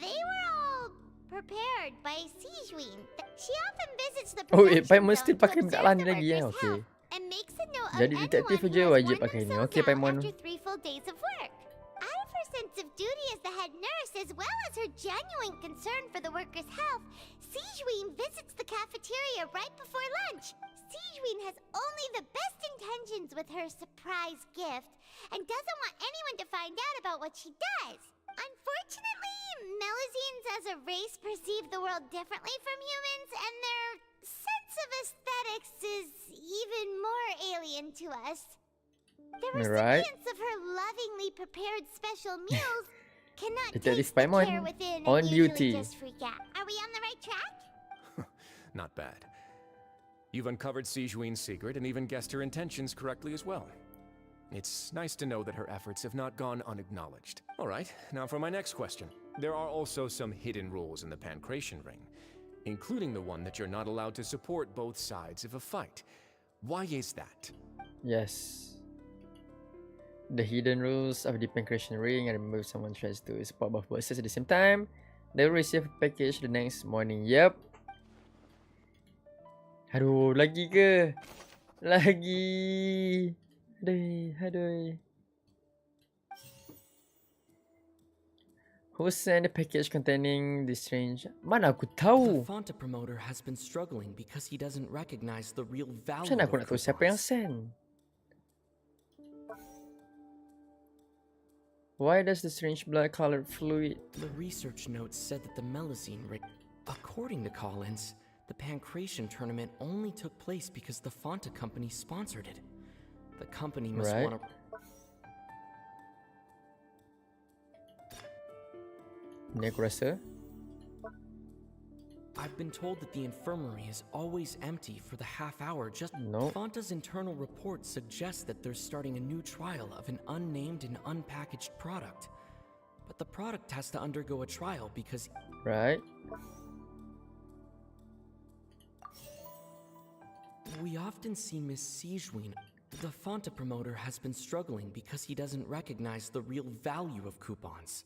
They were all prepared by Sijuin. She often visits the Oh, production Paimon zone still to pakai benda lain lagi ya. Okay. and makes a note Jadi of detektif anyone je who has wajib worn pakai ni. themselves Okay, out Paimon. after 3 full days of work. Out of her sense of duty as the head nurse, as well as her genuine concern for the workers' health, Sijuin visits the cafeteria right before lunch. Sijuin has only the best intentions with her surprise gift and doesn't want anyone to find out about what she does. Unfortunately, Melazines as a race perceive the world differently from humans, and their sense of aesthetics is even more alien to us. The recipients of her lovingly prepared special meals cannot Detective taste the Paimon care within on and usually duty. just freak out. Are we on the right track? Not bad. You've uncovered Sijuin's secret and even guessed her intentions correctly as well. It's nice to know that her efforts have not gone unacknowledged. All right, now for my next question. There are also some hidden rules in the Pancration Ring, including the one that you're not allowed to support both sides of a fight. Why is that? Yes. The hidden rules of the Pancration Ring. I remember if someone tries to support both bosses at the same time, they will receive a package the next morning. Yep. Aduh, lagi ke? Lagi. Aduh. Who sent the package containing the strange? Mana aku tahu? The Fanta promoter has been struggling because he doesn't recognize the real value. Macam mana aku nak tahu siapa yang send? Why does the strange blood-colored fluid? The research notes said that the Melazine ring. According to Collins, the Pancration tournament only took place because the Fanta company sponsored it. The company must want to. Ni aku rasa. I've been told that the infirmary is always empty for the half hour. Just Fanta's internal report suggests that they're starting a new trial of an unnamed and unpackaged product. But the product has to undergo a trial because... Right. We often see Miss Sijween. The Fanta promoter has been struggling because he doesn't recognize the real value of coupons.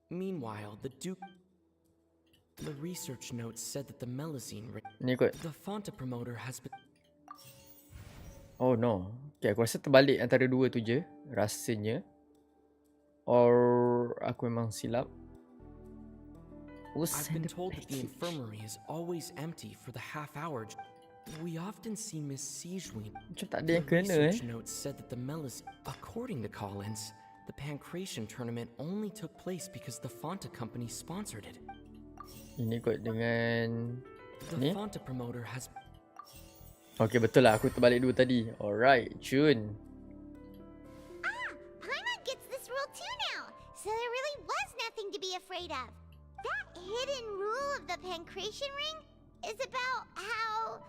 Meanwhile, the research notes said that the Melusine... The Fanta promoter has been... Oh no. Okay, aku rasa terbalik antara dua tu je. Rasanya. Or aku memang silap. I've been told that the infirmary is always empty for the half hour. We often see Miss Sijween. The research notes said that the Melusine... According to Collins, the Pancration tournament only took place because the Fanta company sponsored it. Ini kot dengan The Fanta promoter has... Okay, betul lah. Aku terbalik dulu tadi. Alright, Jun. Paimon gets this rule too now, so there really was nothing to be afraid of. That hidden rule of the Pancration ring is about how,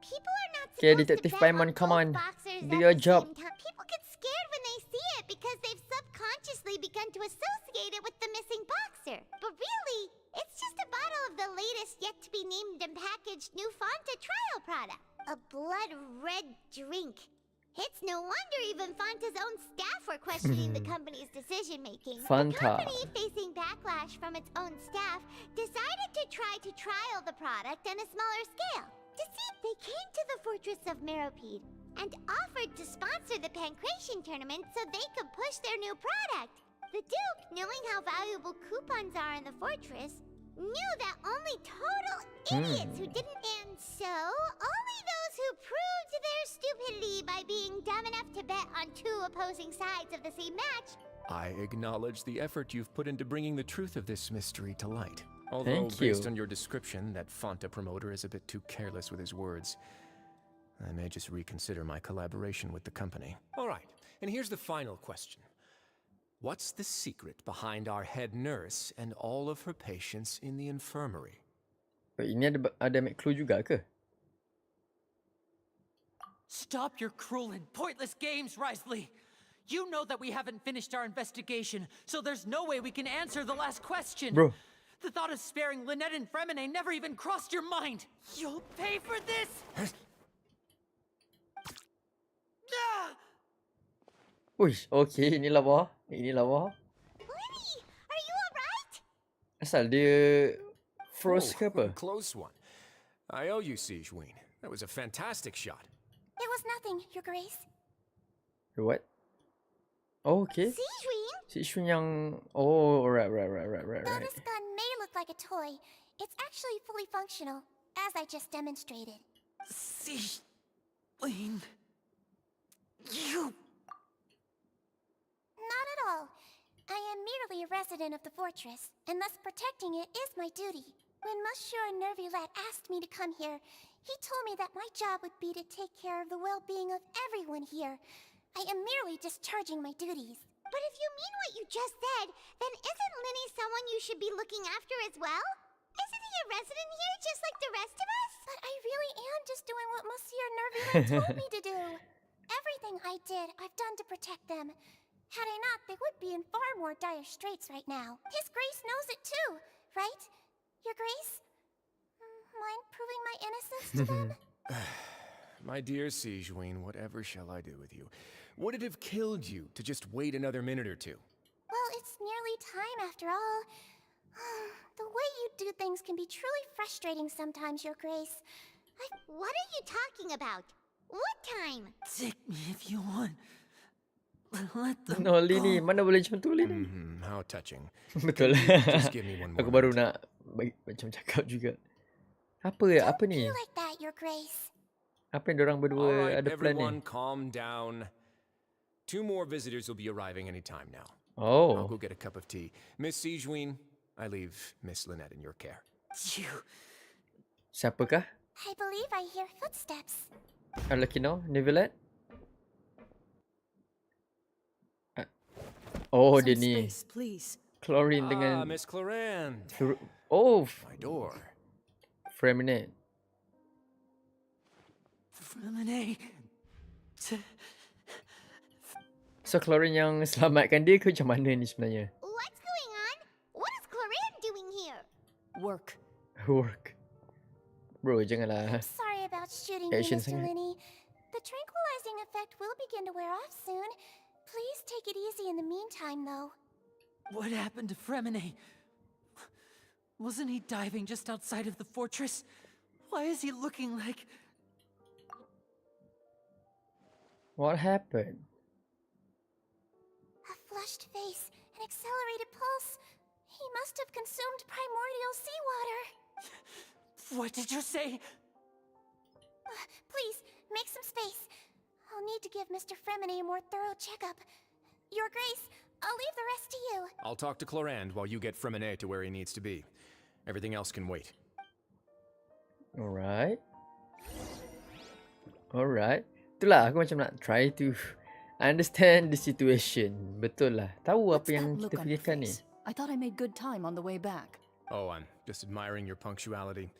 people are not Okay, supposed Detective to bet Paimon, on come on. both boxers Do at your the job. same time. People get scared when they see it because they've subconsciously begun to associate it with the missing boxer. But really, it's just a bottle of the latest yet-to-be-named and packaged new Fanta trial product. A blood-red drink. It's no wonder even Fanta's own staff were questioning the company's decision-making. Fanta. The company, facing backlash from its own staff, decided to try to trial the product on a smaller scale. To see, they came to the fortress of Meropide and offered to sponsor the Pancration tournament so they could push their new product. The Duke, knowing how valuable coupons are in the fortress, knew that only total idiots who didn't, and so only those who proved their stupidity by being dumb enough to bet on two opposing sides of the same match. I acknowledge the effort you've put into bringing the truth of this mystery to light. Although, Thank you. based on your description, that Fanta promoter is a bit too careless with his words. I may just reconsider my collaboration with the company. All right, and here's the final question. What's the secret behind our head nurse and all of her patients in the infirmary? Ini ada make clue juga ke? Stop your cruel and pointless games, Risley! You know that we haven't finished our investigation, so there's no way we can answer the last question! Bro. The thought of sparing Lynette and Fremine never even crossed your mind! You'll pay for this! Uish, okay, inilah bawah. Inilah bawah. Lenny, are you alright? Asal dia froze ke apa? What a close one. I owe you, Sijween. That was a fantastic shot. It was nothing, Your Grace. What? Oh, okay. Sijween? Sijween yang... Oh, right. Though this gun may look like a toy, it's actually fully functional, as I just demonstrated. Sijween... You... Not at all. I am merely a resident of the fortress, and thus protecting it is my duty. When Monsieur Nervulette asked me to come here, he told me that my job would be to take care of the well-being of everyone here. I am merely discharging my duties. But if you mean what you just said, then isn't Linny someone you should be looking after as well? Isn't he a resident here just like the rest of us? But I really am just doing what Monsieur Nervulette told me to do. Everything I did, I've done to protect them. Had I not, they would be in far more dire straits right now. His Grace knows it too, right? Your Grace? Mind proving my innocence to them? My dear Sijween, whatever shall I do with you? Would it have killed you to just wait another minute or two? Well, it's nearly time after all. The way you do things can be truly frustrating sometimes, Your Grace. What are you talking about? What time? Take me if you want. Let them No, Lini. Mana boleh macam tu, Lini? How touching. Betul. Just give me one more Aku baru nak macam cakap juga. Apa ni? Be like that, Your Grace. Apa yang diorang All berdua right, ada plan ni? everyone, calm down. 2 more visitors will be arriving any time now. Oh. I'll go get a cup of tea. Miss Sijween, I leave Miss Lynette in your care. Siapakah? I believe I hear footsteps. Arlecchino? Neuvillette? Oh, dia ni. Please. Chlorine dengan Miss Clorinde. Oh, My door. Freminate. So Chlorine yang selamatkan dia ke macam mana ni sebenarnya? What's going on? What is Clorinde doing here? Work. Work. Bro, janganlah. Sorry about shooting Action you, Mr. sangat. Linney. The tranquilizing effect will begin to wear off soon. Please take it easy in the meantime, though. What happened to Fremine? Wasn't he diving just outside of the fortress? Why is he looking like... What happened? A flushed face, an accelerated pulse. He must have consumed primordial seawater. What did you say? Please, make some space. I'll need to give Mr. Fremine a more thorough checkup. Your Grace, I'll leave the rest to you. I'll talk to Clorinde while you get Fremine to where he needs to be. Everything else can wait. Alright. Itulah aku macam nak try to understand the situation. Betul lah. Tahu apa yang kita fikirkan ni. I thought I made good time on the way back. Oh, I'm just admiring your punctuality.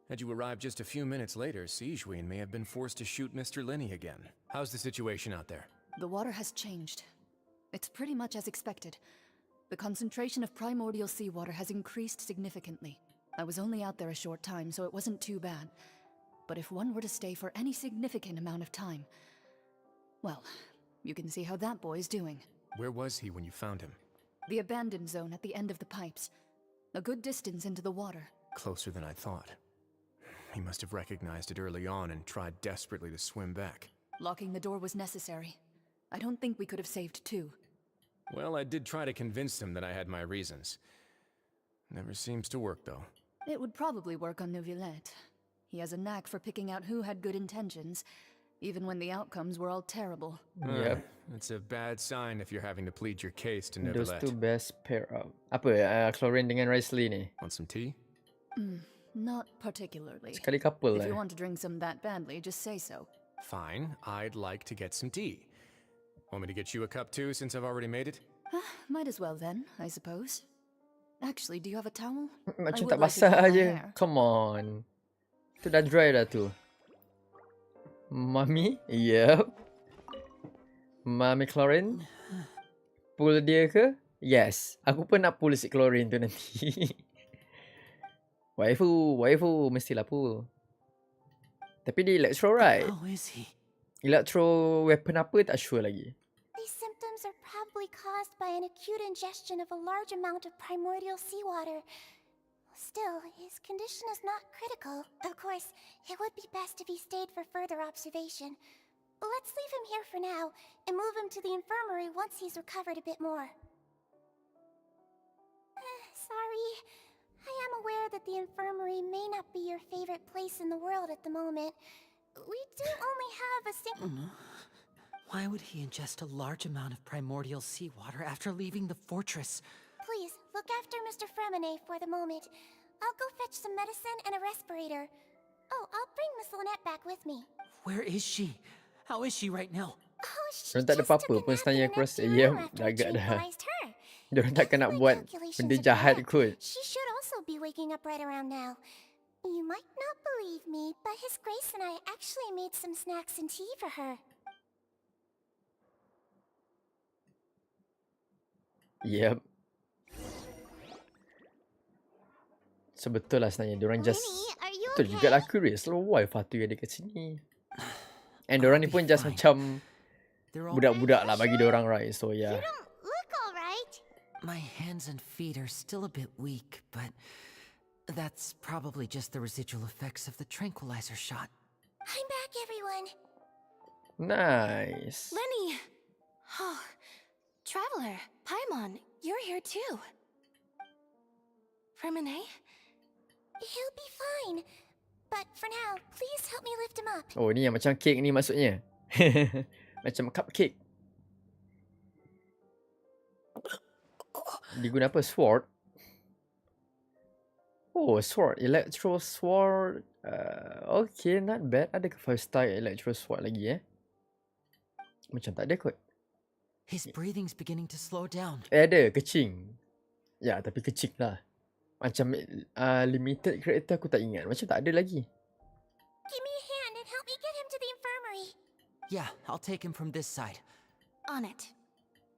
Had you arrived just a few minutes later, Sijuin may have been forced to shoot Mr. Linney again. How's the situation out there? The water has changed. It's pretty much as expected. The concentration of primordial seawater has increased significantly. I was only out there a short time, so it wasn't too bad. But if one were to stay for any significant amount of time, well, you can see how that boy's doing. Where was he when you found him? The abandoned zone at the end of the pipes. A good distance into the water. Closer than I thought. He must have recognized it early on and tried desperately to swim back. Locking the door was necessary. I don't think we could have saved two. Well, I did try to convince him that I had my reasons. Never seems to work, though. It would probably work on Neuvillette. He has a knack for picking out who had good intentions, even when the outcomes were all terrible. Yep. It's a bad sign if you're having to plead your case to Those Neuvillette. two best pair up. Apa Chlorine dengan Risley ni? Want some tea? Not particularly. Sekali couple If you want to drink some that badly, just say so. Fine, I'd like to get some tea. Want me to get you a cup too, since I've already made it? Might as well then, I suppose. Actually, do you have a towel? Macam I tak would like to basah dry my je. hair. Come on. Tu dah dry dah tu. Mami? Yep. Mami Chlorine? Pull dia ke? Yes. Aku pun nak pull si Chlorine tu nanti. waifu. Mestilah pull. Tapi dia electro, right? How is he? Electro weapon apa tak sure lagi. These symptoms are probably caused by an acute ingestion of a large amount of primordial seawater. Still, his condition is not critical. Of course, it would be best if he stayed for further observation. Let's leave him here for now, and move him to the infirmary once he's recovered a bit more. Sorry. I am aware that the infirmary may not be your favorite place in the world at the moment. We do only have a single... Why would he ingest a large amount of primordial seawater after leaving the fortress? Please, look after Mr. Fremine for the moment. I'll go fetch some medicine and a respirator. Oh, I'll bring Miss Lynette back with me. Where is she? How is she right now? Oh, she Diorang tak ada apa-apa pun sebenarnya aku rasa. Ya, dah agak dah. Diorang takkan nak buat benda jahat kot. She should also be waking up right around now. You might not believe me, but His Grace and I actually made some snacks and tea for her. Yep. So betul lah sebenarnya. Diorang just... Betul juga lah curious. Lalu why Fatu ada kat sini? And diorang ni pun just macam... budak-budak lah bagi diorang, right? So yeah. Look alright. My hands and feet are still a bit weak, but that's probably just the residual effects of the tranquilizer shot. I'm back, everyone. Nice. Lenny! Oh, Traveler, Paimon, you're here too. Fremine? He'll be fine. But for now, please help me lift him up. Oh, ni yang macam cake ni maksudnya. Macam cupcake. Diguna apa? Sword? Oh, sword. Electro sword. Okay, not bad. Adakah 5-star electro sword lagi Macam tak ada kot. His breathing's beginning to slow down. Ada, kecing. Ya, tapi kecil lah. Macam limited character aku tak ingat. Macam tak ada lagi. Give me a hand and help me get him to the infirmary. Yeah, I'll take him from this side. On it.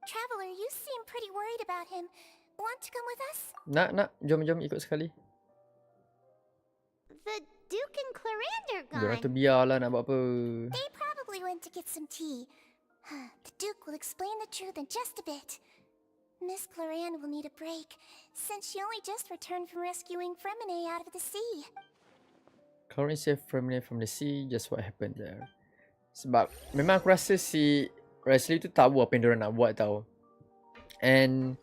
Traveler, you seem pretty worried about him. Want to come with us? Nak. Jom ikut sekali. The Duke and Clarander Diorang tu gone. biarlah nak buat apa. They probably went to get some tea. The Duke will explain the truth in just a bit. Miss Clarande will need a break, since she only just returned from rescuing Fremine out of the sea. Chlorine saved Fremine from the sea, just what happened there. Sebab memang aku rasa si Wesley tu tahu apa yang diorang nak buat tau. And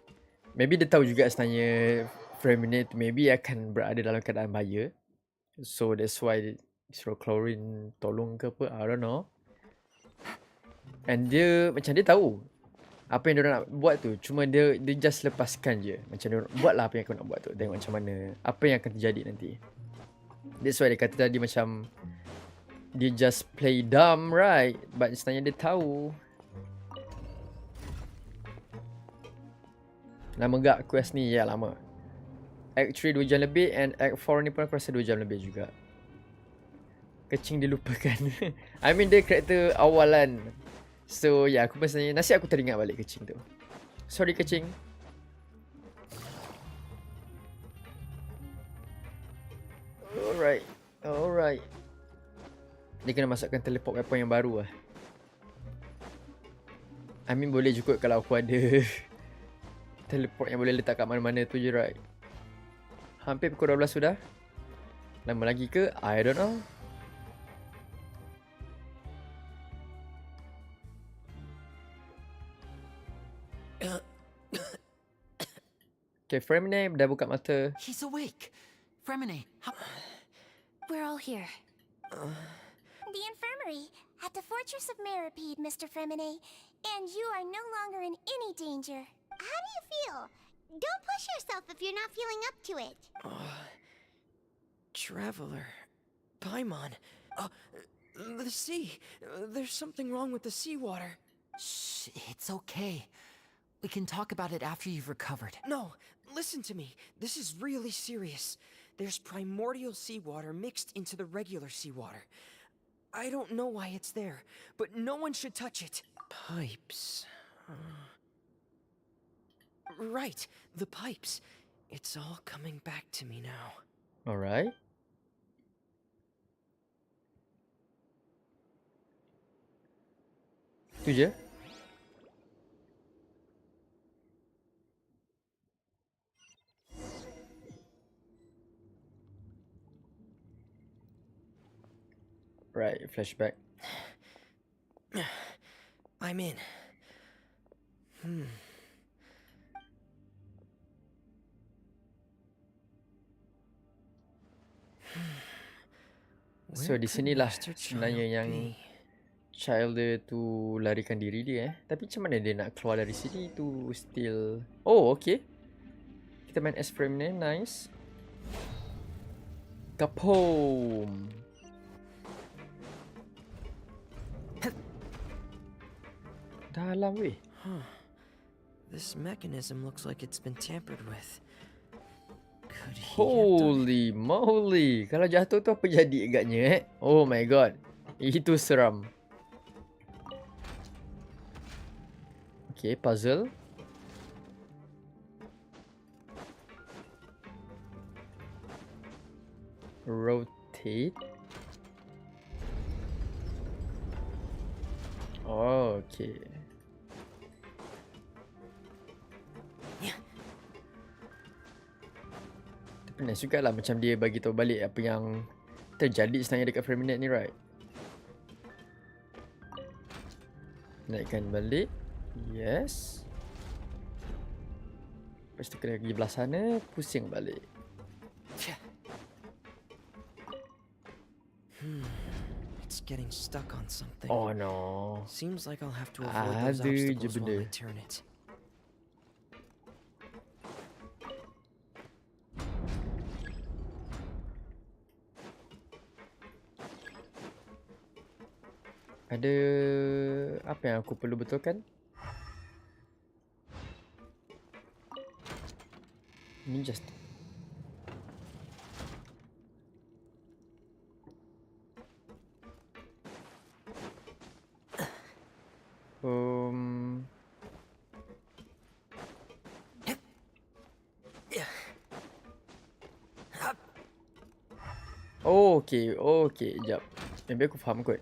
maybe dia tahu juga sebenarnya Fremine tu maybe akan berada dalam keadaan bahaya. So that's why dia suruh Chlorine tolong ke apa, I don't know. And dia macam dia tahu apa yang diorang nak buat tu. Cuma dia just lepaskan je. Macam diorang buatlah apa yang aku nak buat tu. Tengok macam mana, apa yang akan terjadi nanti. That's why dia kata tadi macam dia just play dumb, right? But sebenarnya dia tahu. Lama gak quest ni? Ya, lama. Act 3 2 jam lebih and Act 4 ni pun aku rasa 2 jam lebih juga. Kecing dilupakan. I mean dia karakter awalan. So ya, aku pun sebenarnya nasib aku teringat balik kecing tu. Sorry kecing. Alright. Dia kena masukkan teleport weapon yang baru lah. I mean boleh juga kalau aku ada teleport yang boleh letak kat mana-mana tu je, right? Hampir pukul 12 sudah. Lama lagi ke? I don't know. Okay, Fremine dah buka mata. He's awake. Fremine, We're all here. The infirmary at the Fortress of Meripede, Mr. Fremine. And you are no longer in any danger. How do you feel? Don't push yourself if you're not feeling up to it. Traveler. Paimon. The sea. There's something wrong with the seawater. Shh, it's okay. We can talk about it after you've recovered. No, listen to me. This is really serious. There's primordial seawater mixed into the regular seawater. I don't know why it's there, but no one should touch it. Pipes. Right, the pipes. It's all coming back to me now. Alright. Tu je. Right, flashback. I'm in. So di sinilah sebenarnya yang child dia tu larikan diri dia. Tapi macam mana dia nak keluar dari sini tu still. Oh, okay. Kita main as frame ni, nice. Kapom. Dalam weh. This mechanism looks like it's been tampered with. Could he Holy moly. Kalau jatuh tu apa jadi agaknya Oh my god. Itu seram. Okay, puzzle. Rotate. Oh, okay. Tapi nice juga lah macam dia bagi tahu balik apa yang terjadi sebenarnya dekat Fremine ni, right? Naikkan balik. Yes. Lepas tu kena pergi belah sana, pusing balik. It's getting stuck on something. Oh no. Seems like I'll have to avoid those obstacles while I turn it. Ada apa yang aku perlu betulkan? Ni just Oh, okay. Okay, jap. Maybe aku faham kot.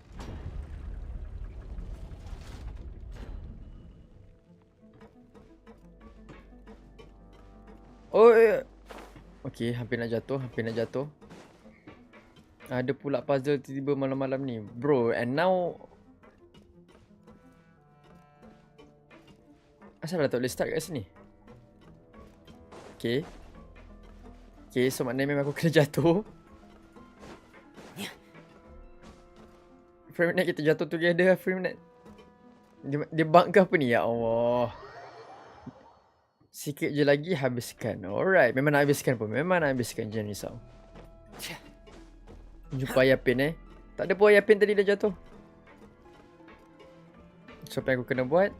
Oh, yeah. Okay, hampir nak jatuh. Ada pula puzzle tiba-tiba malam-malam ni. Bro, and now... Asal dah tak boleh start kat sini? Okay. Okay, so maknanya memang aku kena jatuh. Frame net kita jatuh together, frame net. Dia bug ke apa ni? Ya Allah. Sikit je lagi habiskan. Alright, memang nak habiskan pun. Jangan risau. Jumpa ayah pin Tak ada pun ayah pin tadi dah jatuh. So apa yang aku kena buat?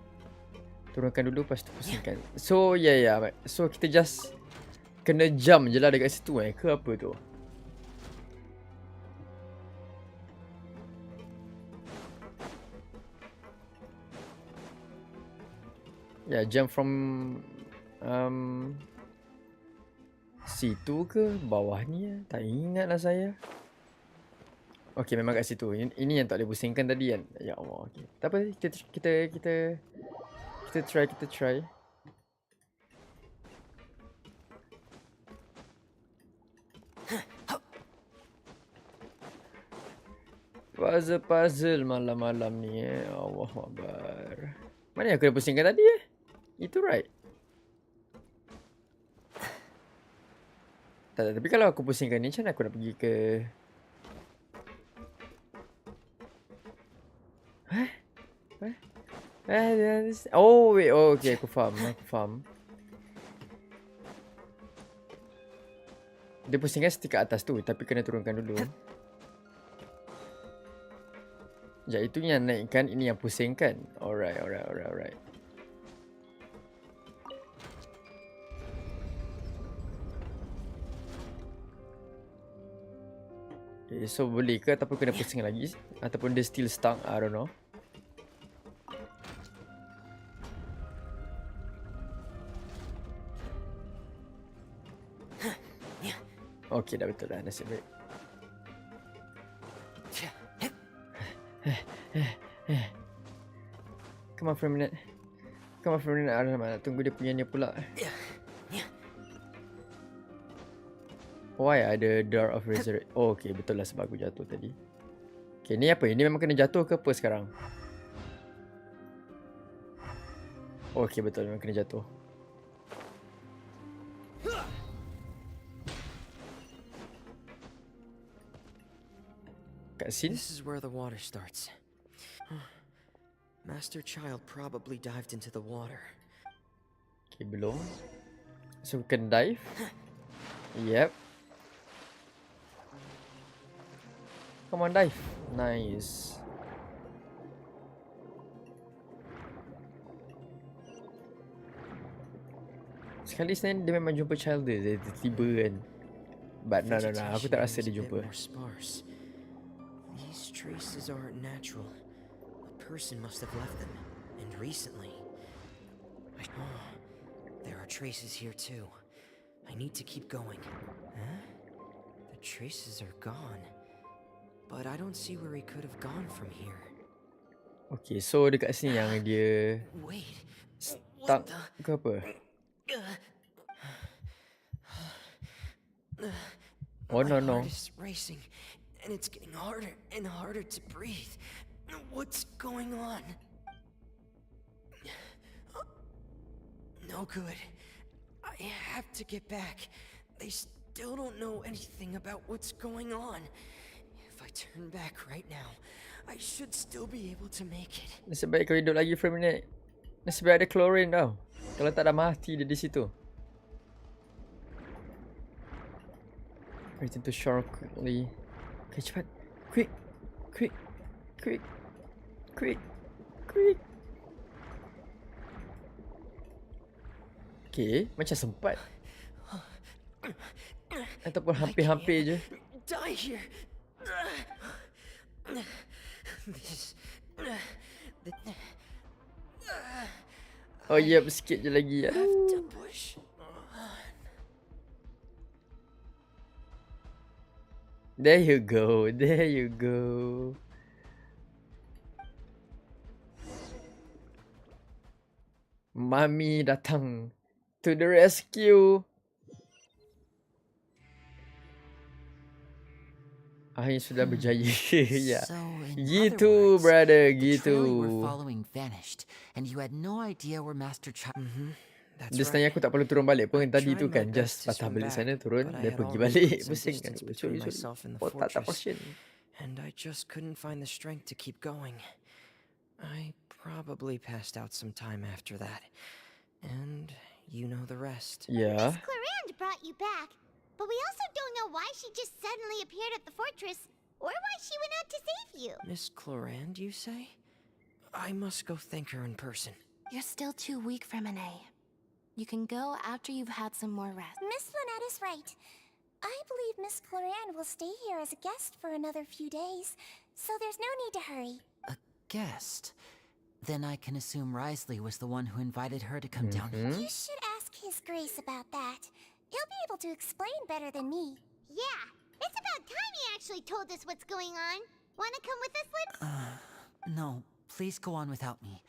Turunkan dulu, lepas tu pusingkan. So yeah. So kita just kena jump je lah dekat situ ke apa tu? Ya, jump from situ ke bawah ni ya? Tak ingat lah saya. Okay, memang kat situ. Ini yang tak boleh pusingkan tadi kan. Ya Allah. Okay. Tak apa, kita try. Puzzle malam-malam ni Allah Akbar. Mana yang aku dah pusingkan tadi Itu right. Tak, tapi kalau aku pusingkan ni macam mana aku nak pergi ke... Oh wait, oh okay, aku faham. Dia pusingkan stick kat atas tu, tapi kena turunkan dulu. Ya, itu yang naikkan, ini yang pusingkan. Alright. Okay, so boleh ke ataupun kena pusing lagi? Ataupun dia still stuck? I don't know. Okay, dah betul dah. Nasib baik. Come on for a minute. Alamak, nak tunggu dia punya ni pula. Why ada Door of Resurrection? Oh, okay, betul lah sebab aku jatuh tadi. Okay, ni apa? Ini memang kena jatuh ke apa sekarang? Oh, okay, betul, memang kena jatuh. Cutscene? This is where the water starts. Master Child probably dived into the water. Okay, belum. So, we can dive. Yep. Come on, dive. Nice. Sekali sebenarnya dia memang jumpa child dia tiba kan. But no, aku tak rasa dia jumpa. These traces aren't natural. A person must have left them, and recently. There are traces here too. I need to keep going. Huh? The traces are gone. But I don't see where he could have gone from here. Okay, so dekat sini yang dia stuck ke apa? Oh no. My heart is racing, and it's getting harder and harder to breathe. What's going on? No good. I have to get back. They still don't know anything about what's going on. If I turn back right now, I should still be able to make it. Nasib baik kau hidup lagi frame ni. Nasib baik ada chlorine tau. Kalau tak dah mati dia di situ. Return to shore quickly. Okay, cepat. Quick. Okay, macam sempat. Ataupun hampir-hampir je. Die here. This. Oh yep, sikit je lagi. Have to push. There you go. There you go. Mami datang to the rescue. Akhirnya sudah berjaya. Ya. So, in Gitu, other words, brother, the gitu. trail you were following vanished, and you had no idea where Master Child. Dia sebenarnya aku tak perlu turun balik pun tadi tu kan. Just patah balik sana turun. Dia pergi balik. Pusing kan. Sorry. Oh tak portion. And I just couldn't find the strength to keep going. I probably passed out some time after that. And you know the rest. Yeah. Miss Clarande brought you back, but we also don't know why she just suddenly appeared at the fortress, or why she went out to save you. Miss Clarande, you say? I must go thank her in person. You're still too weak, Fremine. You can go after you've had some more rest. Miss Lynette is right. I believe Miss Clarande will stay here as a guest for another few days, so there's no need to hurry. A guest? Then I can assume Risley was the one who invited her to come down here. You should ask His Grace about that. He'll be able to explain better than me. Yeah, it's about time he actually told us what's going on. Wanna come with us, Lynn? No, please go on without me.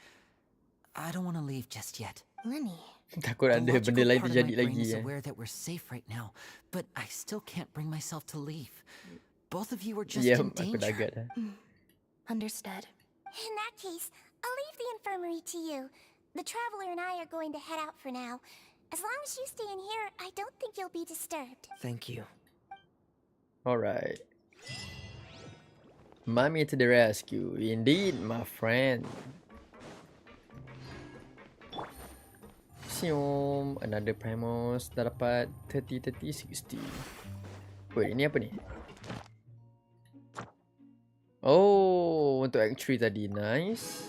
I don't want to leave just yet. Lenny. Takut ada benda lain terjadi lagi is ya. aware that we're safe right now, but I still can't bring myself to leave. Both of you are just in Aku dah agak danger. dah. Understood. In that case, I'll leave the infirmary to you. The Traveler and I are going to head out for now. As long as you stay in here, I don't think you'll be disturbed. Thank you. Alright. Mommy to the rescue. Indeed, my friend. Siom. Another Primus. Dah dapat 30, 60. Wait, ini apa ni? Oh, untuk Act 3 tadi. Nice.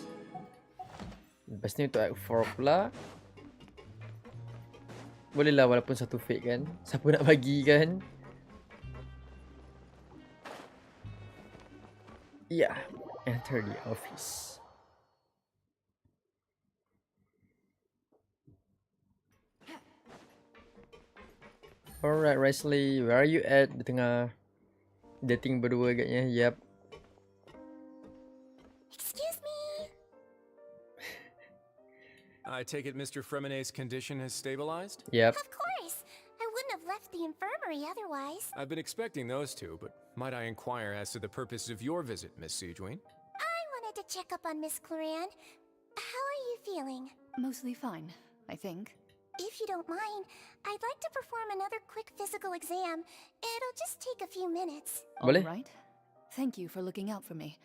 Lepas ni untuk Act 4 pula. Boleh lah walaupun satu fake kan. Siapa nak bagi kan? Yeah. Enter the office. Alright, Risley. Where are you at? Di tengah dating berdua agaknya. Yep. Excuse me. I take it Mr. Fremine's condition has stabilized? Yep. Of course. I wouldn't have left the infirmary otherwise. I've been expecting those two, but might I inquire as to the purpose of your visit, Miss Siegewien? I wanted to check up on Miss Clarande. How are you feeling? Mostly fine, I think. If you don't mind, I'd like to perform another quick physical exam. It'll just take a few minutes. Boleh? All right. Thank you for looking out for me.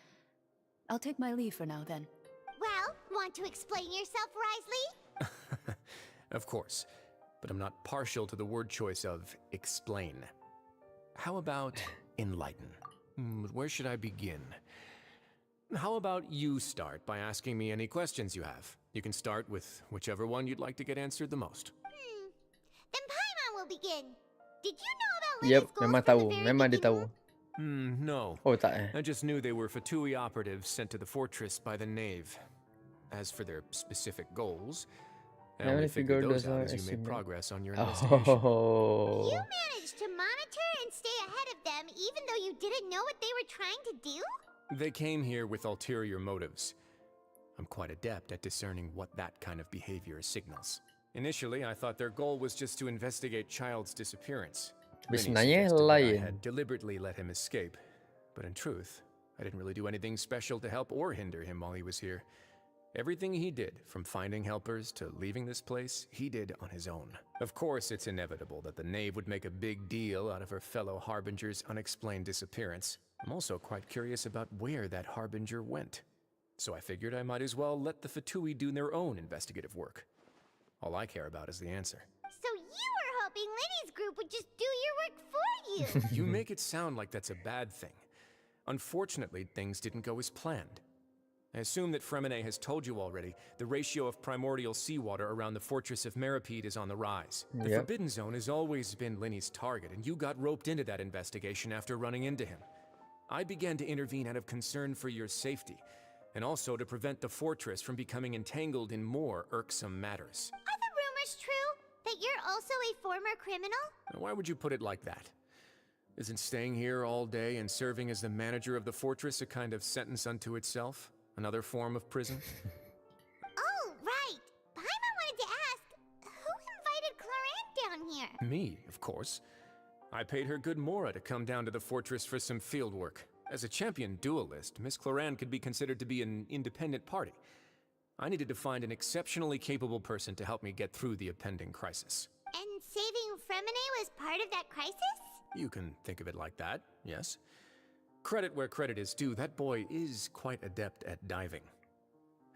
I'll take my leave for now then. Well, want to explain yourself, Risley? Of course, but I'm not partial to the word choice of explain. How about enlighten? Where should I begin? How about you start by asking me any questions you have? You can start with whichever one you'd like to get answered the most. Then Paimon will begin. Did you know about Yep, Lenny's goals memang from tahu. the very Memang dia beginning? tahu. No. Oh, tak eh. I just knew they were Fatui operatives sent to the fortress by the Knave. As for their specific goals, I only figured those out as you made progress on your investigation. Oh. You managed to monitor and stay ahead of them even though you didn't know what they were trying to do? They came here with ulterior motives. I'm quite adept at discerning what that kind of behavior signals. Initially, I thought their goal was just to investigate Child's disappearance. Many Sebenarnya suggested that I lain. had deliberately let him escape, but in truth, I didn't really do anything special to help or hinder him while he was here. Everything he did, from finding helpers to leaving this place, he did on his own. Of course, it's inevitable that the Knave would make a big deal out of her fellow Harbinger's unexplained disappearance. I'm also quite curious about where that Harbinger went. So I figured I might as well let the Fatui do their own investigative work. All I care about is the answer. So you were hoping Lenny's group would just do your work for you. You make it sound like that's a bad thing. Unfortunately, things didn't go as planned. I assume that Fremine has told you already, the ratio of primordial seawater around the fortress of Meripede is on the rise. The Yep. Forbidden Zone has always been Linny's target, and you got roped into that investigation after running into him. I began to intervene out of concern for your safety, and also to prevent the fortress from becoming entangled in more irksome matters. Are the rumors true? That you're also a former criminal? Now, why would you put it like that? Isn't staying here all day and serving as the manager of the fortress a kind of sentence unto itself? Another form of prison? Oh, right. Paimon wanted to ask, who invited Cloran down here? Me, of course. I paid her good mora to come down to the fortress for some field work. As a champion duelist, Miss Cloran could be considered to be an independent party. I needed to find an exceptionally capable person to help me get through the impending crisis. And saving Fremine was part of that crisis? You can think of it like that, yes. Credit where credit is due, that boy is quite adept at diving.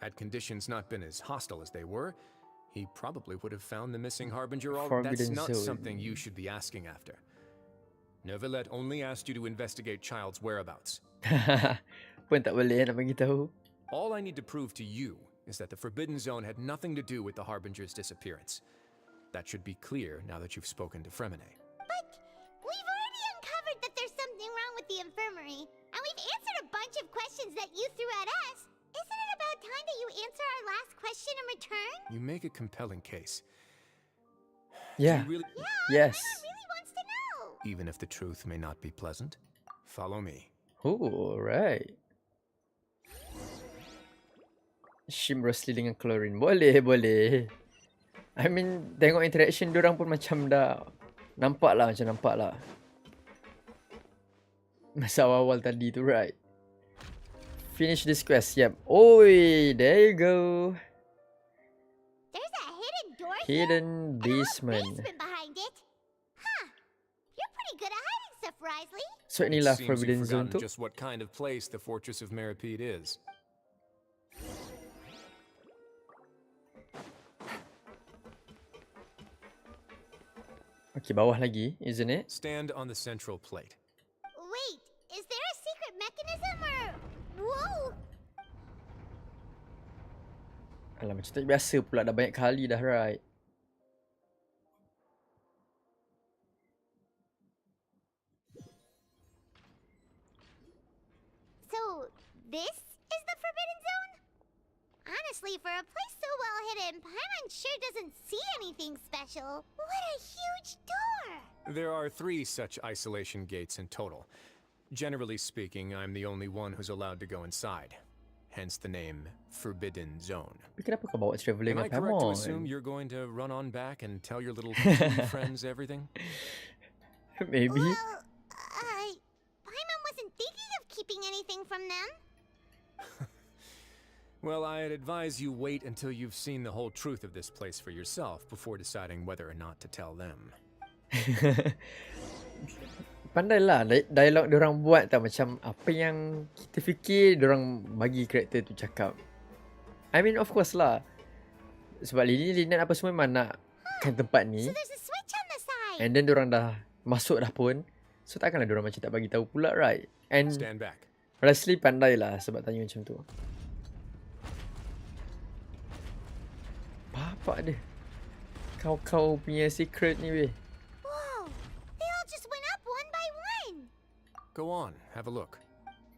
Had conditions not been as hostile as they were, he probably would have found the missing Harbinger all. That's Forbidden not Zone. something you should be asking after. Neverlet only asked you to investigate Child's whereabouts. Pun tak boleh nak bagi tahu. All I need to prove to you is that the Forbidden Zone had nothing to do with the Harbinger's disappearance. That should be clear now that you've spoken to Fremine. But we've already uncovered that there's something wrong with the infirmary, and we've answered a bunch of questions that you threw at us. Isn't it about time that you answer our last question in return? You make a compelling case. Yeah. You really, Yes. Paimon really wants to know. even if the truth may not be pleasant. Follow me. Oh, right. Shim Rosli dengan Chlorine. Boleh, boleh. I mean, tengok interaction diorang pun macam dah nampak lah, masa awal-awal tadi tu, right? Finish this quest, yep. Oi, there you go. There's a hidden door here? Hidden basement. Basement behind it? Huh. You're pretty good at hiding stuff, Risley. So inilah Seems Forbidden you've Zone forgotten tu. just what kind of place the Fortress of Meripede is. Okay, bawah lagi, isn't it? Stand on the central plate. Wait, is there a secret mechanism or... Whoa! Alah, macam tak biasa pula, dah banyak kali dah, right? So, this is the Forbidden Zone? Honestly, for a place so well hidden, Paimon sure doesn't see anything special. What a huge door! There are 3 such isolation gates in total. Generally speaking, I'm the only one who's allowed to go inside. Hence the name Forbidden Zone. Tapi kenapa kau bawa travelling Am I dengan correct to Paimon? assume you're going to run on back and tell your little kitchen friends everything? Maybe. Well, Paimon wasn't thinking of keeping anything from them. Well, I'd advise you wait until you've seen the whole truth of this place for yourself before deciding whether or not to tell them. Pandailah dialog diorang buat tau, macam apa yang kita fikir diorang bagi karakter tu cakap. I mean, of course lah. Sebab Lynette apa semua memang nakkan tempat ni. So there's a switch on the side. And then diorang dah masuk dah pun. So takkanlah diorang macam tak bagi tahu pula, right? And Stand back. Leslie pandailah sebab tanya macam tu. Bapak dia. Kau punya secret ni weh. Whoa! They all just went up one by one. Go on, have a look.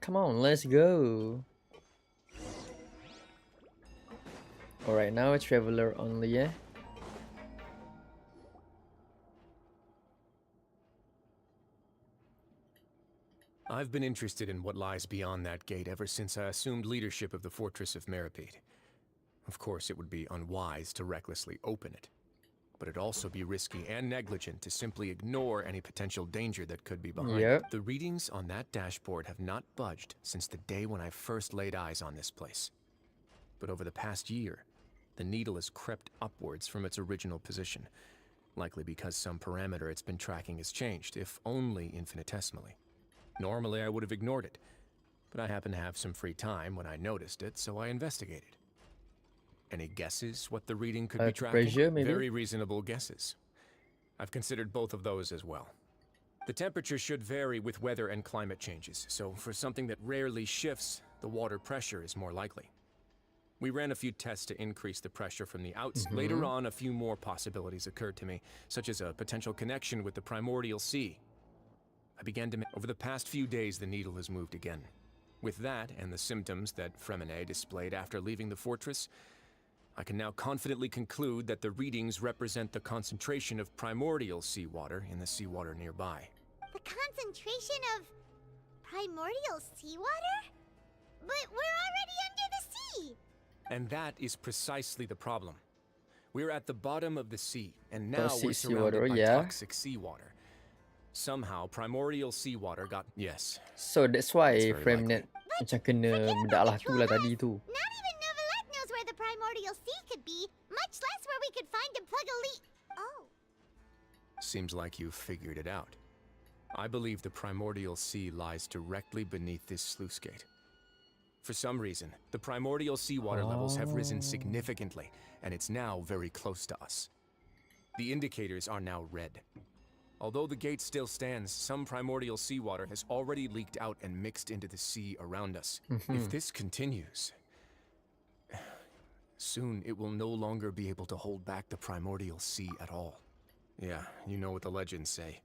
Come on, let's go. Alright, now traveler only, eh? I've been interested in what lies beyond that gate ever since I assumed leadership of the Fortress of Meripede. Of course, it would be unwise to recklessly open it, but it'd also be risky and negligent to simply ignore any potential danger that could be behind it. Yep. The readings on that dashboard have not budged since the day when I first laid eyes on this place. But over the past year, the needle has crept upwards from its original position, likely because some parameter it's been tracking has changed, if only infinitesimally. Normally, I would have ignored it, but I happened to have some free time when I noticed it, so I investigated. Any guesses what the reading could be tracking? Pressure, maybe? Very reasonable guesses. I've considered both of those as well. The temperature should vary with weather and climate changes, so for something that rarely shifts, the water pressure is more likely. We ran a few tests to increase the pressure from the outside. Later on, a few more possibilities occurred to me, such as a potential connection with the primordial sea. I began to... Over the past few days, the needle has moved again. With that, and the symptoms that Fremine displayed after leaving the fortress, I can now confidently conclude that the readings represent the concentration of primordial seawater in the seawater nearby. The concentration of primordial seawater? But we're already under the sea! And that is precisely the problem. We're at the bottom of the sea, and now we're surrounded by toxic seawater. Somehow, primordial seawater got... Yes. So that's why Fremine macam kena benda lah tu lah tadi tu. Not even Novelette knows where the primordial sea could be, much less where we could find and plug a leak. Oh. Seems like you've figured it out. I believe the primordial sea lies directly beneath this sluice gate. For some reason, the primordial seawater levels have risen significantly, and it's now very close to us. The indicators are now red. Although the gate still stands, some primordial seawater has already leaked out and mixed into the sea around us. If this continues, soon it will no longer be able to hold back the primordial sea at all. Yeah, you know what the legends say.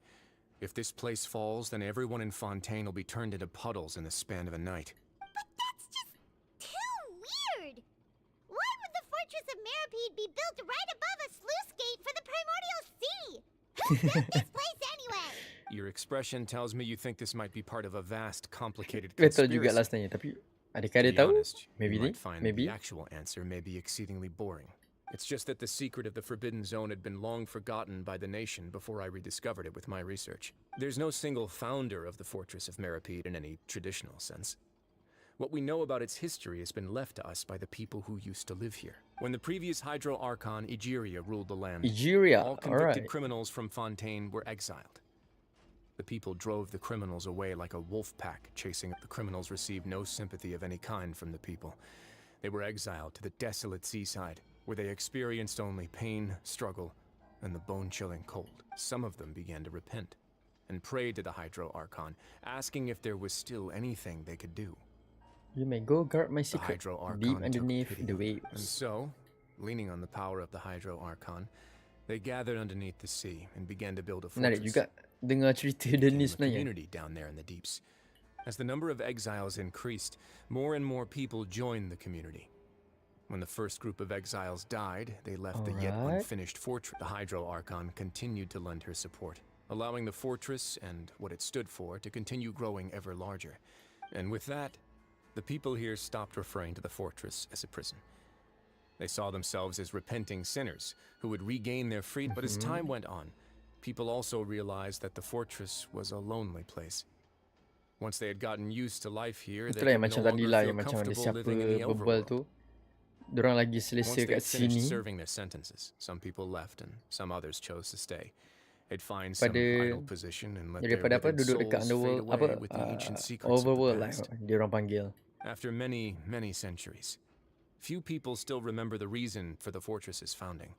If this place falls, then everyone in Fontaine will be turned into puddles in the span of a night. But that's just too weird! Why would the Fortress of Meripede be built right above a sluice gate for the primordial sea? Who built this place anyway? Your expression tells me you think this might be part of a vast, complicated Betul conspiracy. juga last tanya, tapi adakah dia tahu? Maybe you they, might find maybe. the actual answer may be exceedingly boring. It's just that the secret of the Forbidden Zone had been long forgotten by the nation before I rediscovered it with my research. There's no single founder of the Fortress of Meripede in any traditional sense. What we know about its history has been left to us by the people who used to live here. When the previous Hydro Archon, Egeria, ruled the land, all convicted criminals from Fontaine were exiled. The people drove the criminals away like a wolf pack, chasing the criminals received no sympathy of any kind from the people. They were exiled to the desolate seaside, where they experienced only pain, struggle, and the bone-chilling cold. Some of them began to repent, and prayed to the Hydro Archon, asking if there was still anything they could do. You may go guard my The secret Hydro Archon deep took underneath pity, the waves. and so, leaning on the power of the Hydro Archon, they gathered underneath the sea and began to build a Menarik fortress. juga dengar cerita dia ni sebenarnya. Community down there in the deeps. As the number of exiles increased, more and more people joined the community. When the first group of exiles died, they left the yet unfinished fortress. The Hydro Archon continued to lend her support, allowing the fortress and what it stood for to continue growing ever larger. And with that, the people here stopped referring to the fortress as a prison. They saw themselves as repenting sinners who would regain their freedom. But as time went on, people also realized that the fortress was a lonely place. Once they had gotten used to life here, they Itulah yang could macam no tadi longer lah, feel yang macam ada comfortable siapa living in the berbual overworld. tu. Diorang lagi Once selesa they kat finished sini. serving their sentences, some people left and some others chose to stay. They'd find some Pada idle position and let their daripada apa wicked duduk dekat souls fade underworld away apa with the ancient secrets of the overworld lah past. diorang panggil. After many, many centuries, few people still remember the reason for the fortress's founding.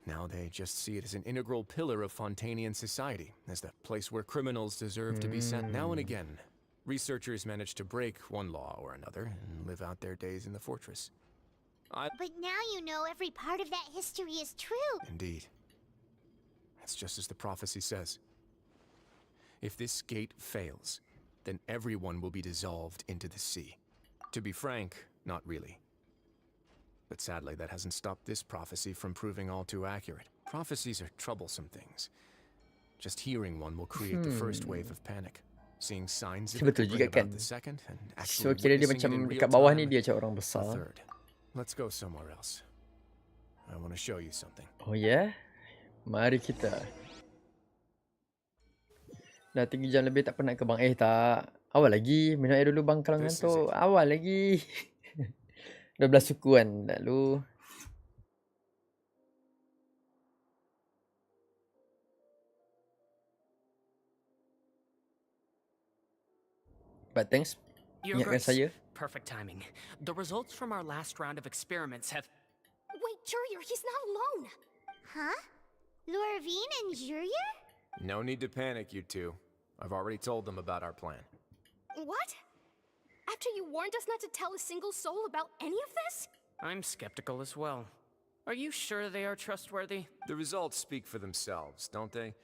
Now they just see it as an integral pillar of Fontainian society, as the place where criminals deserve to be sent. Now and again, researchers manage to break one law or another and live out their days in the fortress. But now you know every part of that history is true. Indeed. It's just as the prophecy says. If this gate fails, then everyone will be dissolved into the sea. To be frank, not really. But sadly, that hasn't stopped this prophecy from proving all too accurate. Prophecies are troublesome things. Just hearing one will create the first wave of panic. Seeing signs of it Betul will juga bring kan. about the second, and So actually kira dia witnessing macam it in real dekat bawah ni time, dia macam orang the besar. third. Let's go somewhere else. I want to show you something. Oh ya? Mari kita. Dah 3 jam lebih tak penat ke bang? Tak. Awal lagi. Minum air dulu bang kalau ngantuk. Awal lagi. 12 suku kan lalu. But thanks. Your Ingatkan Grace, saya. perfect timing. The results from our last round of experiments have... Wait, Jurier, he's not alone. Huh? Lorvine and Jurier? No need to panic, you two. I've already told them about our plan. What? After you warned us not to tell a single soul about any of this? I'm skeptical as well. Are you sure they are trustworthy? The results speak for themselves, don't they?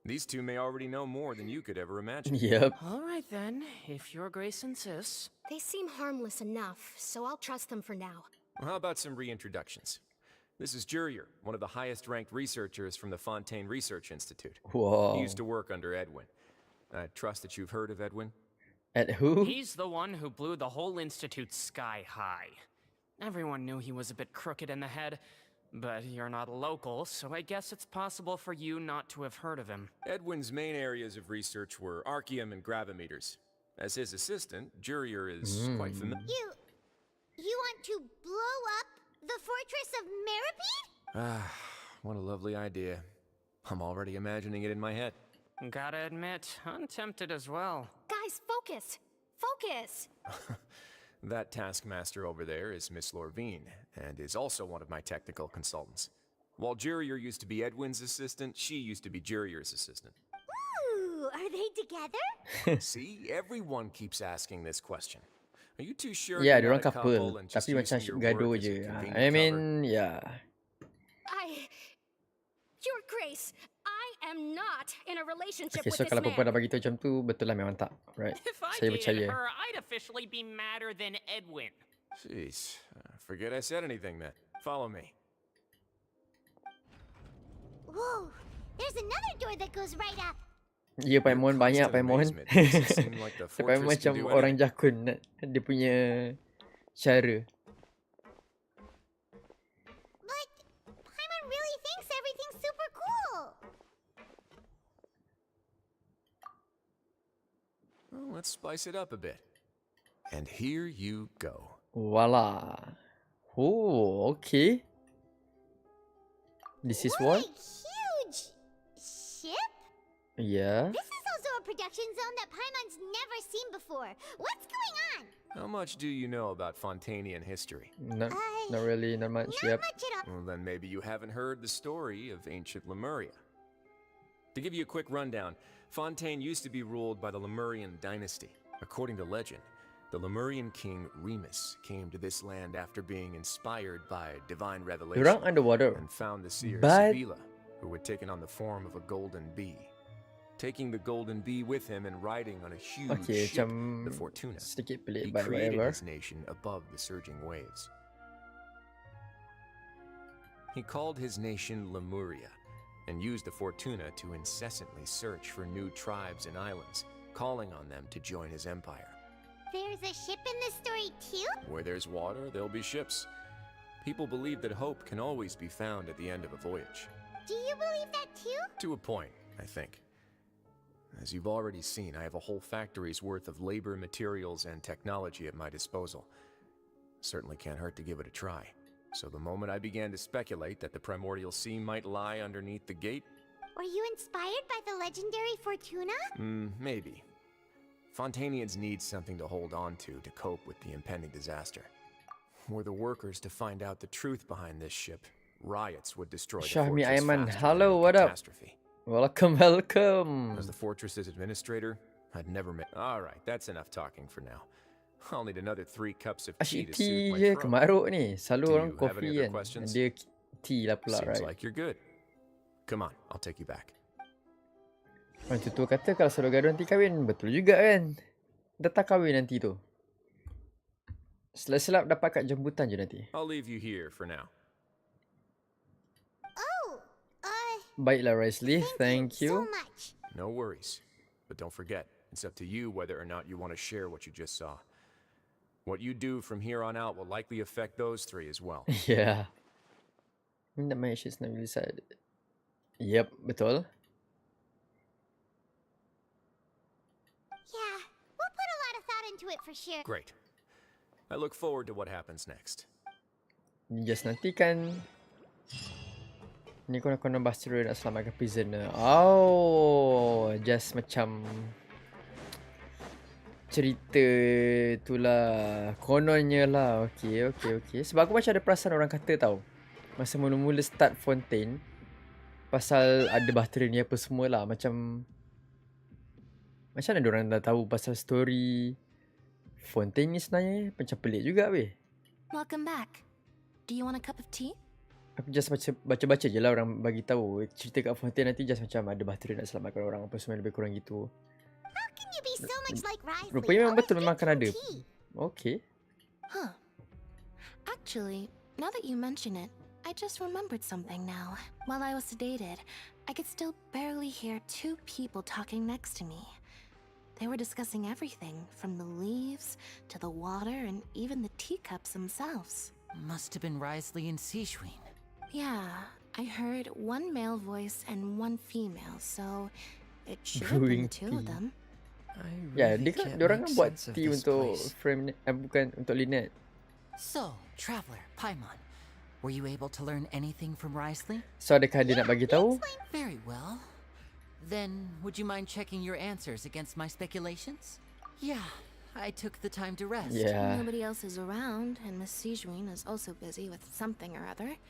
These two may already know more than you could ever imagine. Yep. All right then, if your grace insists. They seem harmless enough, so I'll trust them for now. Well, how about some reintroductions? This is Jurier, one of the highest-ranked researchers from the Fontaine Research Institute. Whoa. He used to work under Edwin. I trust that you've heard of Edwin? Ed who? He's the one who blew the whole institute sky high. Everyone knew he was a bit crooked in the head, but you're not a local, so I guess it's possible for you not to have heard of him. Edwin's main areas of research were archeum and gravimeters. As his assistant, Jurier is quite familiar. You want to blow up the fortress of Meripede? Ah, what a lovely idea. I'm already imagining it in my head. Gotta admit, I'm tempted as well. Guys, focus! Focus! That taskmaster over there is Miss Lorvine, and is also one of my technical consultants. While Jurier used to be Edwin's assistant, she used to be Jurier's assistant. Ooh, are they together? See, everyone keeps asking this question. Are you too sure Yeah, you're diorang not a couple couple. and just Tapi macam using your gaduh work as a je. convenient I mean, cover? yeah. Your Grace, I am not in a relationship Okay, with so this kalau man. perempuan dah bagi tahu macam tu, betul lah memang tak. Right. If I Saya dated percaya. her, I'd officially be madder than Edwin. Jeez, forget I said anything then. Follow me. Whoa, there's another door that goes right up. Ya, Paimon banyak Paimon. Paimon macam orang jakun dia punya cara. But Paimon really thinks everything's super cool. Well, let's spice it up a bit. And here you go. Voila. Oh, okay. This is what? Huge ship? Yeah. This is also a production zone that Paimon's never seen before. What's going on? How much do you know about Fontainian history? Not really, not much. Yep. Well, then maybe you haven't heard the story of ancient Lemuria. To give you a quick rundown, Fontaine used to be ruled by the Lemurian dynasty. According to legend, the Lemurian king Remus came to this land after being inspired by divine revelation Dorang underwater. and found the seer But- Sibila, who had taken on the form of a golden bee. Taking the golden bee with him and riding on a huge Okay, ship, macam the Fortuna, sedikit he pelik, but created whatever. his nation above the surging waves. He called his nation Lemuria and used the Fortuna to incessantly search for new tribes and islands, calling on them to join his empire. There's a ship in this story too? Where there's water, there'll be ships. People believe that hope can always be found at the end of a voyage. Do you believe that too? To a point, I think. As you've already seen, I have a whole factory's worth of labor, materials, and technology at my disposal. Certainly can't hurt to give it a try. So the moment I began to speculate that the primordial sea might lie underneath the gate, Were you inspired by the legendary Fortuna? maybe. Fontainians need something to hold on to cope with the impending disaster. Were the workers to find out the truth behind this ship, riots would destroy the Shahmi fortress Aiman, faster than hello, any what up? catastrophe. Welcome, welcome. As the fortress's administrator, I'd never met. Alright, that's enough talking for now. I'll need another 3 cups of tea Asyik to tea soothe my je, throat. kemaruk ni. Selalu Do orang you have any kopi other kan. questions? Dia tea lah pula, Seems right? like you're good. Come on, I'll take you back. Orang tutua kata kalau saudara gaduh nanti kahwin. Betul juga kan? Datang kahwin nanti tu. Selap-selap dapat kad jemputan je nanti. I'll leave you here for now. Baiklah, Risley. Thank you. Much. No worries. But don't forget, it's up to you whether or not you want to share what you just saw. What you do from here on out will likely affect those 3 as well. Yeah. Minda my issues not really sad. Yep, betul. Yeah, we'll put a lot of thought into it for sure. Great. I look forward to what happens next. Just nanti kan. Ni konon-konon Bastero nak selamatkan prisoner. Oh, just macam cerita tu lah. Kononnya lah. Okay. Sebab aku macam ada perasan orang kata tau. Masa mula-mula start Fontaine. Pasal ada Bastero ni apa semua lah. Macam mana diorang dah tahu pasal story Fontaine ni sebenarnya macam pelik juga weh. Welcome back. Do you want a cup of tea? Aku just baca-baca je lah orang bagi tahu cerita kat Fontaine nanti just macam ada bahtera nak selamatkan orang apa semua lebih kurang gitu. How can you be so much like Riley? Rupanya memang Always betul memang drink akan ada. tea. Okay. Huh. Actually, now that you mention it, I just remembered something now. While I was sedated, I could still barely hear two people talking next to me. They were discussing everything, from the leaves to the water and even the teacups themselves. Must have been Risley and Sijwin. Yeah, I heard one male voice and one female, so it should have been the two of them. Ya, diorang kan buat tea untuk frame bukan untuk Lynette. So, Traveler, Paimon, were you able to learn anything from Risley? So adakah dia nak bagi tahu? Very well. Then, would you mind checking your answers against my speculations? Yeah, I took the time to rest. Yeah. Nobody else is around, and Miss Sijwin is also busy with something or other.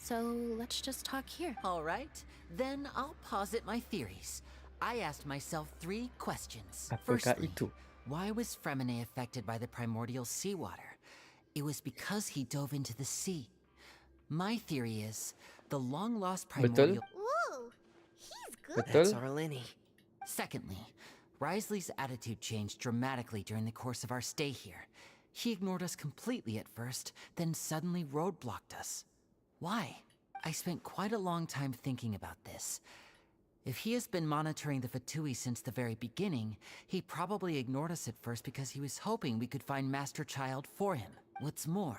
So let's just talk here. All right, then I'll posit my theories. I asked myself 3 questions. Apakah Firstly, itu? why was Fremine affected by the primordial seawater? It was because he dove into the sea. My theory is the long-lost primordial... Ooh, he's good. That's our Lenny. Secondly, Risley's attitude changed dramatically during the course of our stay here. He ignored us completely at first, then suddenly roadblocked us. Why? I spent quite a long time thinking about this. If he has been monitoring the Fatui since the very beginning, he probably ignored us at first because he was hoping we could find Master Child for him. What's more,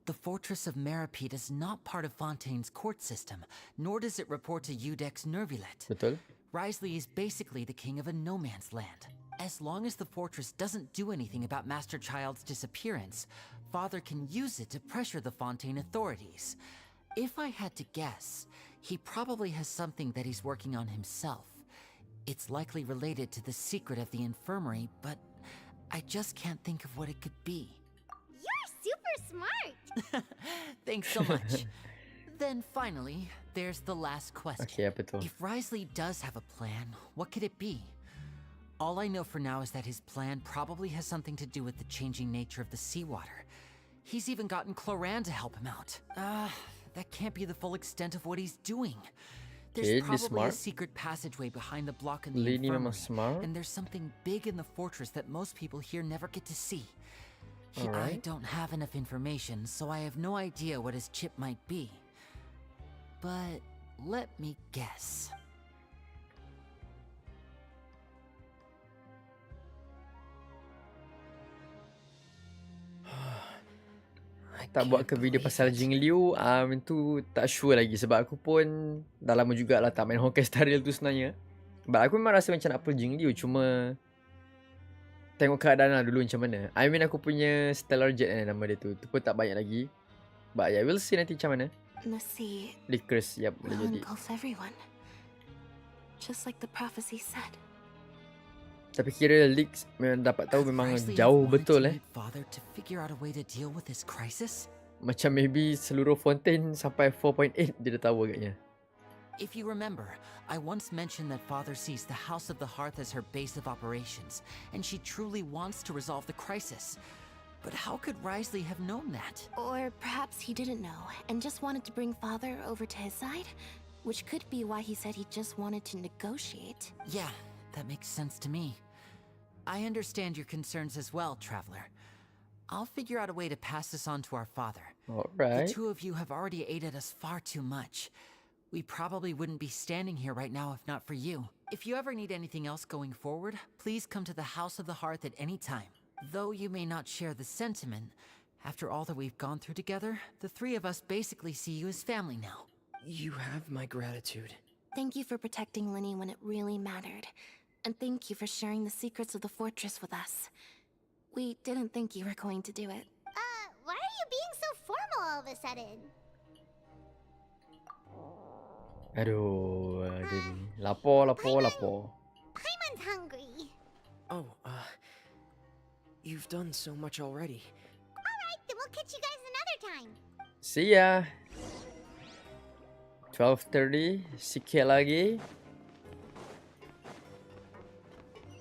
the Fortress of Meripede is not part of Fontaine's court system, nor does it report to Udex Nervulet. Betul. Risley is basically the king of a no-man's land. As long as the fortress doesn't do anything about Master Child's disappearance, Father can use it to pressure the Fontaine authorities. If I had to guess, he probably has something that he's working on himself. It's likely related to the secret of the infirmary, but I just can't think of what it could be. You're super smart. Thanks so much. Then finally, there's the last question. Okay, apa tu? If Risley does have a plan, what could it be? All I know for now is that his plan probably has something to do with the changing nature of the seawater. He's even gotten Cloran to help him out. That can't be the full extent of what he's doing. There's probably a secret passageway behind the block in the infirmary, and there's something big in the fortress that most people here never get to see. I don't have enough information, so I have no idea what his chip might be. But let me guess. Tak buat ke video pasal Jing Liu, itu tak sure lagi sebab aku pun dah lama jugalah tak main Honkai Star Rail tu sebenarnya. Sebab aku memang rasa macam nak pull Jing Liu, cuma tengok keadaan lah dulu macam mana. I mean aku punya Stellar Jet nama dia tu pun tak banyak lagi. But yeah, we'll see nanti macam mana. The sea Lickers, yep, boleh will jadi. engulf everyone. Just like the prophecy said. Tapi kira leaks memang dapat tahu memang jauh betul Father to figure out a way to deal with this crisis? Macam maybe seluruh Fontaine sampai 4.8 dia dah tahu agaknya. If you remember, I once mentioned that Father sees the House of the Hearth as her base of operations, and she truly wants to resolve the crisis. But how could Risley have known that? Or perhaps he didn't know and just wanted to bring Father over to his side? Which could be why he said he just wanted to negotiate. Yeah, that makes sense to me. I understand your concerns as well, Traveler. I'll figure out a way to pass this on to our father. Alright. The two of you have already aided us far too much. We probably wouldn't be standing here right now if not for you. If you ever need anything else going forward, please come to the House of the Hearth at any time. Though you may not share the sentiment, after all that we've gone through together, the 3 of us basically see you as family now. You have my gratitude. Thank you for protecting Linny when it really mattered. And thank you for sharing the secrets of the fortress with us. We didn't think you were going to do it. Why are you being so formal all of a sudden? Aduh, lapor. Paimon's hungry. Oh, you've done so much already. Alright, then we'll catch you guys another time. See ya. 12:30, sikit lagi.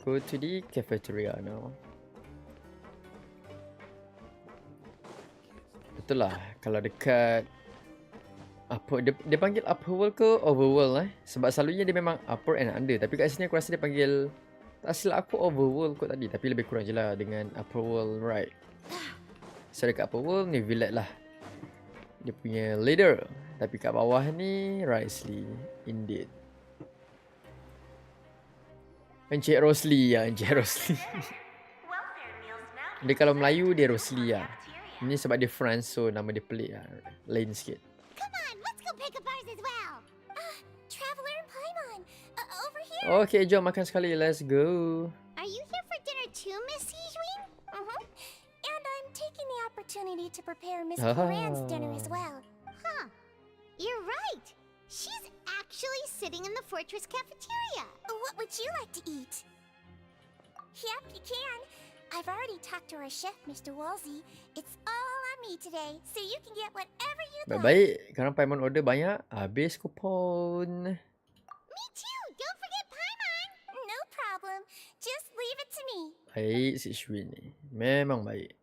Go to the cafeteria now. Betul lah. Kalau dekat apa dia panggil upper world ke overworld Sebab selalunya dia memang upper and under. Tapi kat sini aku rasa dia panggil, tak silap aku, overworld kot tadi. Tapi lebih kurang je lah dengan upper world, right? So dekat upper world ni Villet lah, dia punya leader. Tapi kat bawah ni Risley. Indeed. Encik Rosli ya, Encik Rosli. Dia kalau Melayu dia Rosli lah. Ini sebab dia France, so nama dia pelik lah, lain sikit. Come on, let's go pick up ours as well. Traveler and Paimon, over here. Okay, jom makan sekali. Let's go. Are you here for dinner too, Miss Sijwin? And I'm taking the opportunity to prepare Miss Coran's dinner as well. Huh. You're right. She's actually sitting in the fortress cafeteria. What would you like to eat? Yep, you can. I've already talked to our chef, Mr. Wolsey. It's all on me today, so you can get whatever you like. Baik-baik, sekarang Paimon order banyak, habis kupon. Me too. Don't forget Paimon. No problem. Just leave it to me. Baik, si Shwin ni. Memang baik.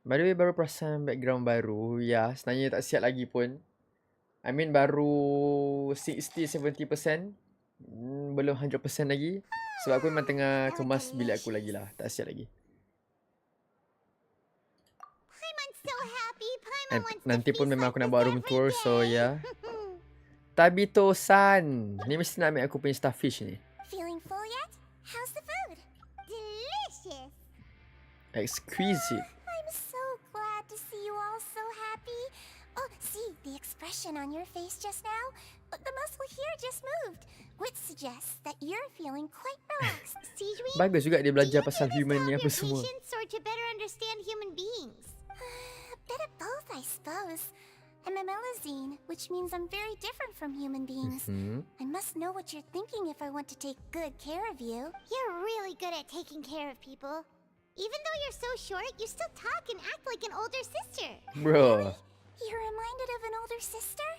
By the way, baru perasan background baru. Ya, sebenarnya tak siap lagi pun. I mean baru 60-70%. Belum 100% lagi. Sebab aku memang tengah kemas bilik aku lagi lah. Tak siap lagi. Nanti pun memang aku nak buat room tour, so ya. Tabito-san. Ni mesti nak ambil aku punya starfish ni. Feeling full yet? How's the food? Delicious. Exquisite. I'm so glad to see you all so happy. Oh, see the expression on your face just now? The muscle here just moved, which suggests that you're feeling quite relaxed. Bagus juga dia belajar pasal human ni apa semua. Or to better understand human beings? A bit of both, I suppose. I'm a Melusine, which means I'm very different from human beings. I must know what you're thinking if I want to take good care of you. You're really good at taking care of people. Even though you're so short, you still talk and act like an older sister. Bro. You're reminded of an older sister?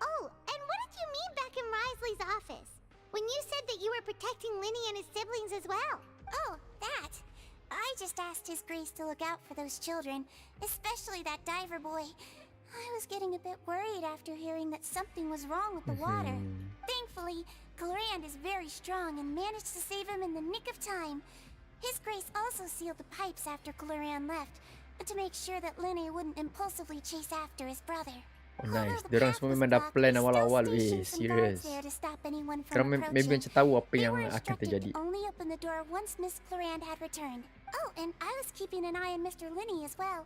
Oh, and what did you mean back in Risley's office? When you said that you were protecting Linny and his siblings as well? Oh, that. I just asked His Grace to look out for those children, especially that diver boy. I was getting a bit worried after hearing that something was wrong with the water. Thankfully, Colorand is very strong and managed to save him in the nick of time. His Grace also sealed the pipes after Colorand left, to make sure that Linny wouldn't impulsively chase after his brother. Oh, nice. Diorang semua memang dah plan awal-awal. Serious. Diorang maybe macam tahu apa yang akan terjadi. Only open the door once Miss Colorand had returned. Oh, and I was keeping an eye on Mr. Linny as well.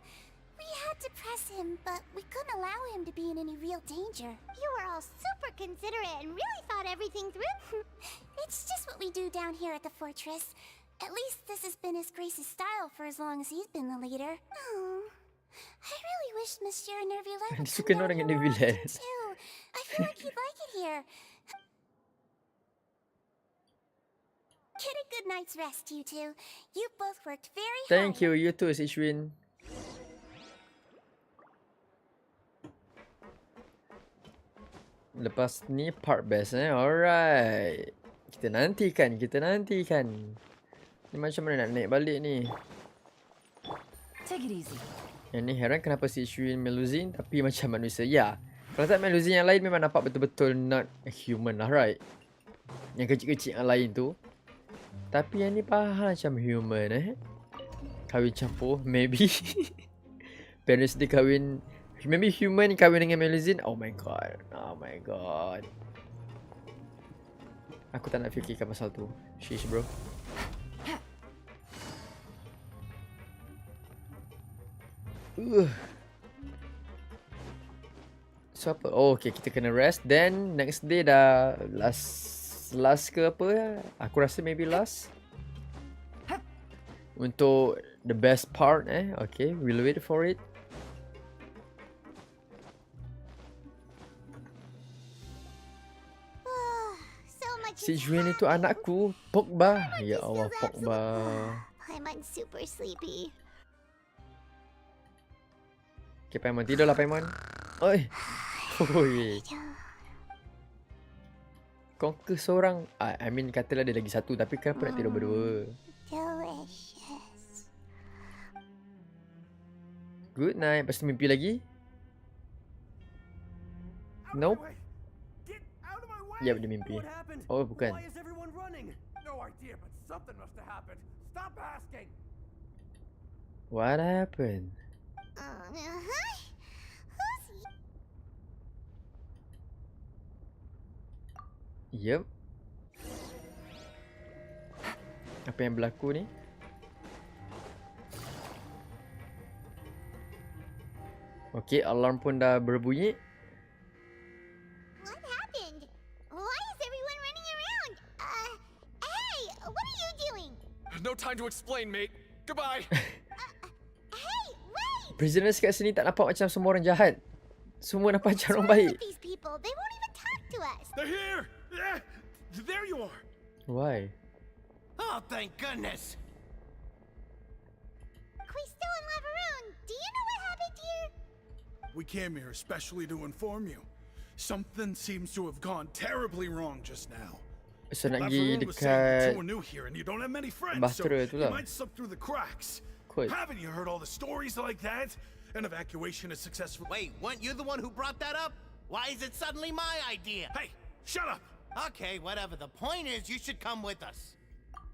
We had to press him, but we couldn't allow him to be in any real danger. You were all super considerate and really thought everything through. It's just what we do down here at the fortress. At least this has been His Grace's style for as long as he's been the leader. Oh, I really wish Monsieur Nervulette would come down here more often too. I feel like he'd like it here. Get a good night's rest, you two. You both worked very hard. Thank you, you too, Sishwin. Lepas ni part best alright. Kita nantikan. Ni macam mana nak naik balik ni? Take it easy. Yang ni heran kenapa si Shuin Melusine tapi macam manusia. Ya. Kalau tak Melusine yang lain memang nampak betul-betul not human lah, right? Yang kecil-kecil yang lain tu. Tapi yang ni faham macam human Kahwin campur, maybe. Parents dia kahwin, maybe human kahwin dengan Melusine. Oh my god. Aku tak nak fikirkan pasal tu. Sheesh bro. So apa? Oh okay, kita kena rest. Then next day dah last ke apa? Aku rasa maybe last. Untuk the best part Okay, we'll wait for it. Si Juan itu anakku, Pogba. Ya Allah, Pogba. I'm super sleepy. Okay, Paimon. Tidurlah, Paimon. Oi. Kau ke seorang. I mean, katalah dia lagi satu. Tapi kenapa nak tidur berdua? Delicious. Good night. Lepas tu mimpi lagi. Nope. Ya, dia mimpi. Oh, bukan. Why is everyone running? No idea, but something must have happened. Stop asking. What happened? Yep. Apa yang berlaku ni? Okay, alarm pun dah berbunyi. What happened? Why is everyone running around? Hey, what are you doing? No time to explain, mate. Goodbye. Hey, wait! Prisoners kat sini tak nampak macam semua orang jahat. Semua nampak macam orang baik. These people, they won't even talk to us. They're here! Yeah, there you are. Why? Oh, thank goodness. Quisto and Lavaroon, do you know what happened here? We came here especially to inform you. Something seems to have gone terribly wrong just now. So nak pergi Lavaroon was saying that dekat you were new here and you don't have many friends, so Bahtera tu you lah. might slip through the cracks. Quite. Haven't you heard all the stories like that? An evacuation is successful. Wait, weren't you the one who brought that up? Why is it suddenly my idea? Hey, shut up! Okay, whatever. The point is, you should come with us.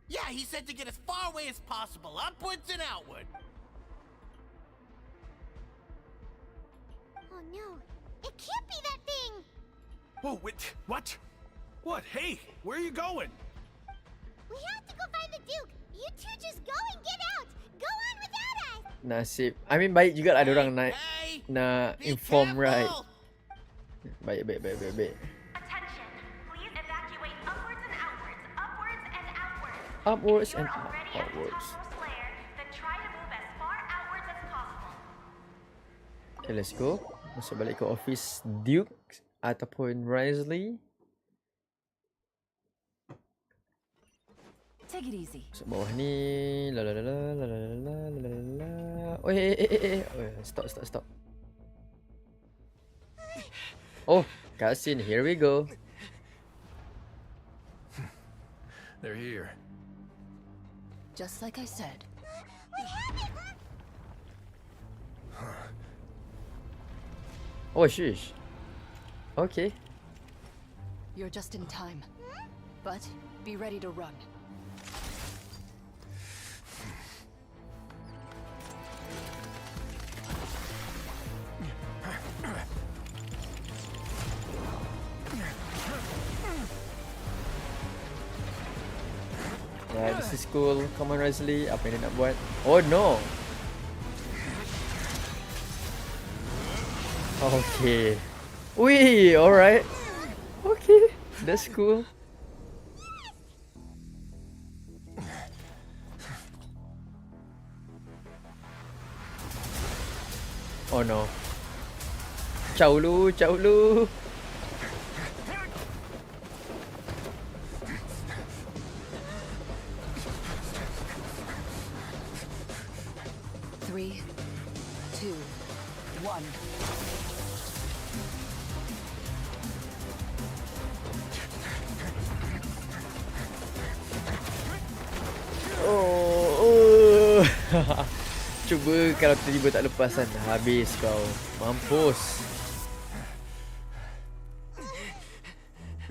Yeah, he said to get as far away as possible, upwards and outward. Oh no, it can't be that thing! Whoa, wait, what? What? Hey, where are you going? We have to go find the Duke! You two just go and get out! Go on without us! Nasib. I mean baik juga lah ada orang nak inform, right? Baik. Upwards and outwards. Okay, let's go. Masuk balik ke office Duke ataupun Risley. Take it easy. Masuk bawah ni. La. Oh, stop. Oh, cutscene. Here we go. They're here. Just like I said. Oh, sheesh. Okay. You're just in time. But be ready to run. Yeah, this is cool. Come on, Risley. Apa yang dia nak buat? Oh no. Okay. Wee, alright. Okay, that's cool. Oh no. Ciao lu. 3, 2, 1. Oh. Cuba kalau tiba-tiba tak lepas kan, habis kau. Mampus.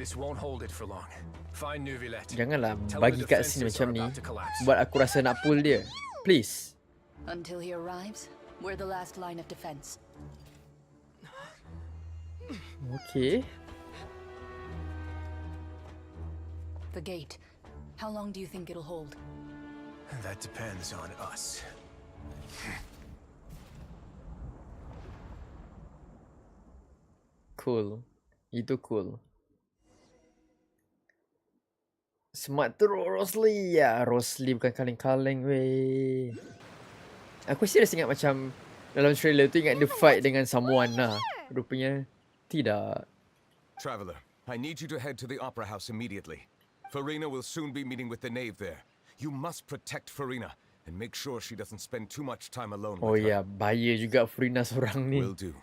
This won't hold it for long. Find Nuvilette. Janganlah bagi kat sini macam ni. Buat aku rasa nak pull dia. Please. Until he arrives, we're the last line of defense. Okay. The gate. How long do you think it'll hold? That depends on us. Cool. Itu cool. Smart teruk Rosalie. Ya, Rosalie bukan kaleng-kaleng weh. Aku serius ingat macam dalam trailer tu ingat dia fight dengan someone lah. Rupanya tidak. Traveler, I need you to head to the Opera House immediately. Farina will soon be meeting with the knave there. You must protect Farina and make sure she doesn't spend too much time alone Oh with her. ya, bahaya juga Farina seorang ni. Will do.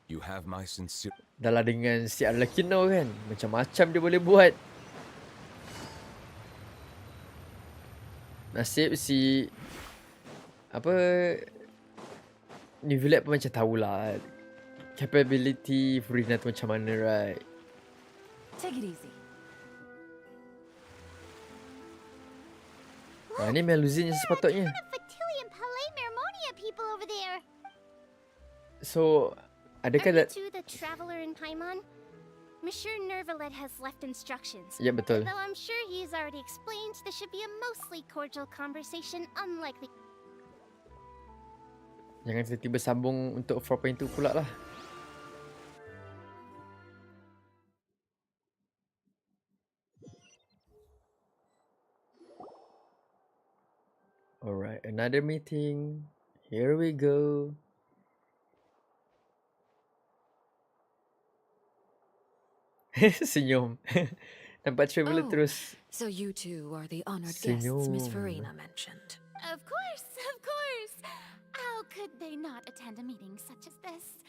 You have my sincere... Dah lah dengan si Arlecchino kan. Macam-macam dia boleh buat. Nasib si... Apa... Nivulette pun macam tahulah capability Farina tu macam mana, right? Take it easy. Ni Melusine yang sepatutnya. Fatui and Palais Mermonia people over there. So, adakah Are you two the traveler in Paimon? Monsieur Nervalet has left instructions. Ya, betul. Though I'm sure he's already explained, this should be a mostly cordial conversation, unlike the... Jangan tiba-tiba sambung untuk 4.2 pula lah. Alright, another meeting. Here we go. Senyum. Nampak traveler terus So you two are the honored guests Miss Farina mentioned. Of course, of course. How could they not attend a meeting such as this?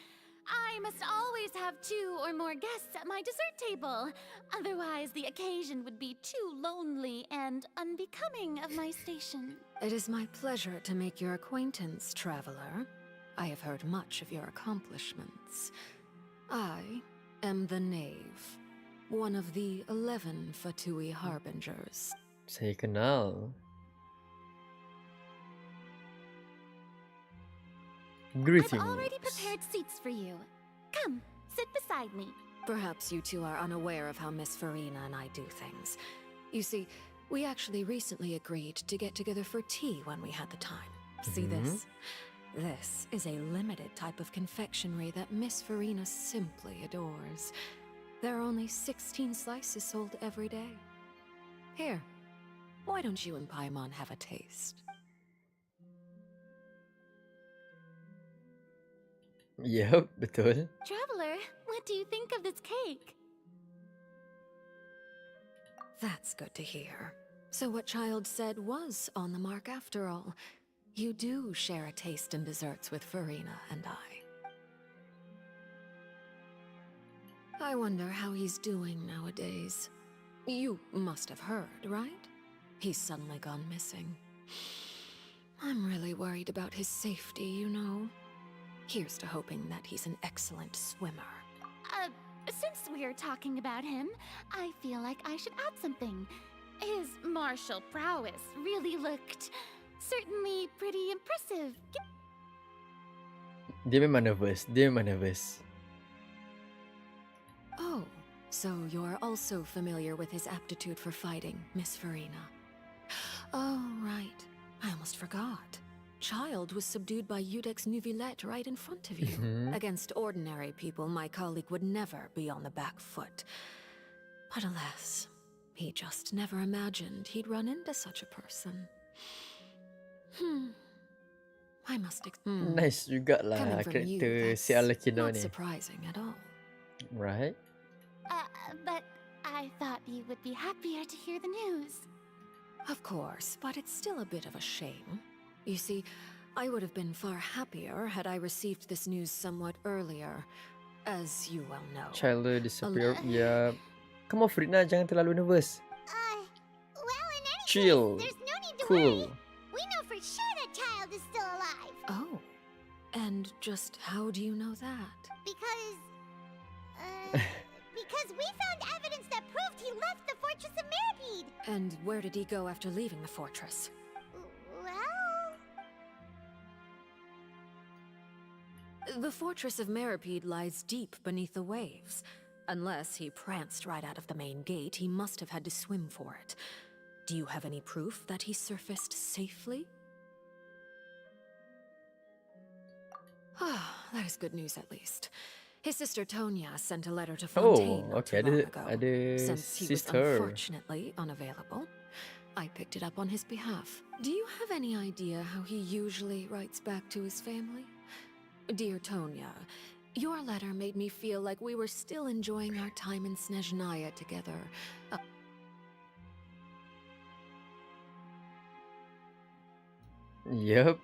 I must always have 2 or more guests at my dessert table. Otherwise, the occasion would be too lonely and unbecoming of my station. It is my pleasure to make your acquaintance, traveler. I have heard much of your accomplishments. I am the Knave, one of the 11 Fatui Harbingers. saya kenal. Greetings. I've already prepared seats for you. Come, sit beside me. Perhaps you two are unaware of how Miss Farina and I do things. You see, we actually recently agreed to get together for tea when we had the time. See this? This is a limited type of confectionery that Miss Farina simply adores. There are only 16 slices sold every day. Here, why don't you and Paimon have a taste? Yep, betul. Traveler, what do you think of this cake? That's good to hear. So what Child said was on the mark after all. You do share a taste in desserts with Farina and I. I wonder how he's doing nowadays. You must have heard, right? He's suddenly gone missing. I'm really worried about his safety, you know. Here's to hoping that he's an excellent swimmer. Since we're talking about him, I feel like I should add something. His martial prowess really looked certainly pretty impressive. Dia memang nervous. Oh, so you're also familiar with his aptitude for fighting, Miss Farina. Oh, right. I almost forgot. Child was subdued by Udex Nuvillette right in front of you. Against ordinary people, my colleague would never be on the back foot. But alas, he just never imagined he'd run into such a person. I must Nice juga lah karakter si Alakino not ni. surprising at all. Right? But I thought you would be happier to hear the news. Of course, but it's still a bit of a shame. You see, I would have been far happier had I received this news somewhat earlier, as you well know. Child disappear. Ya. Come on, Farina, jangan terlalu nervous. Well, in any Chill. case, there's no need to Cool. worry. We know for sure that Child is still alive. Oh, and just how do you know that? Because we found evidence that proved he left the Fortress of Meripede. And where did he go after leaving the fortress? Well... The Fortress of Meripede lies deep beneath the waves. Unless he pranced right out of the main gate, he must have had to swim for it. Do you have any proof that he surfaced safely? Ah, that is good news at least. His sister Tonya sent a letter to Fontaine not too long ago. Since he was unfortunately unavailable, I picked it up on his behalf. Do you have any idea how he usually writes back to his family? Dear Tonya, your letter made me feel like we were still enjoying our time in Snezhnaya together. Yep.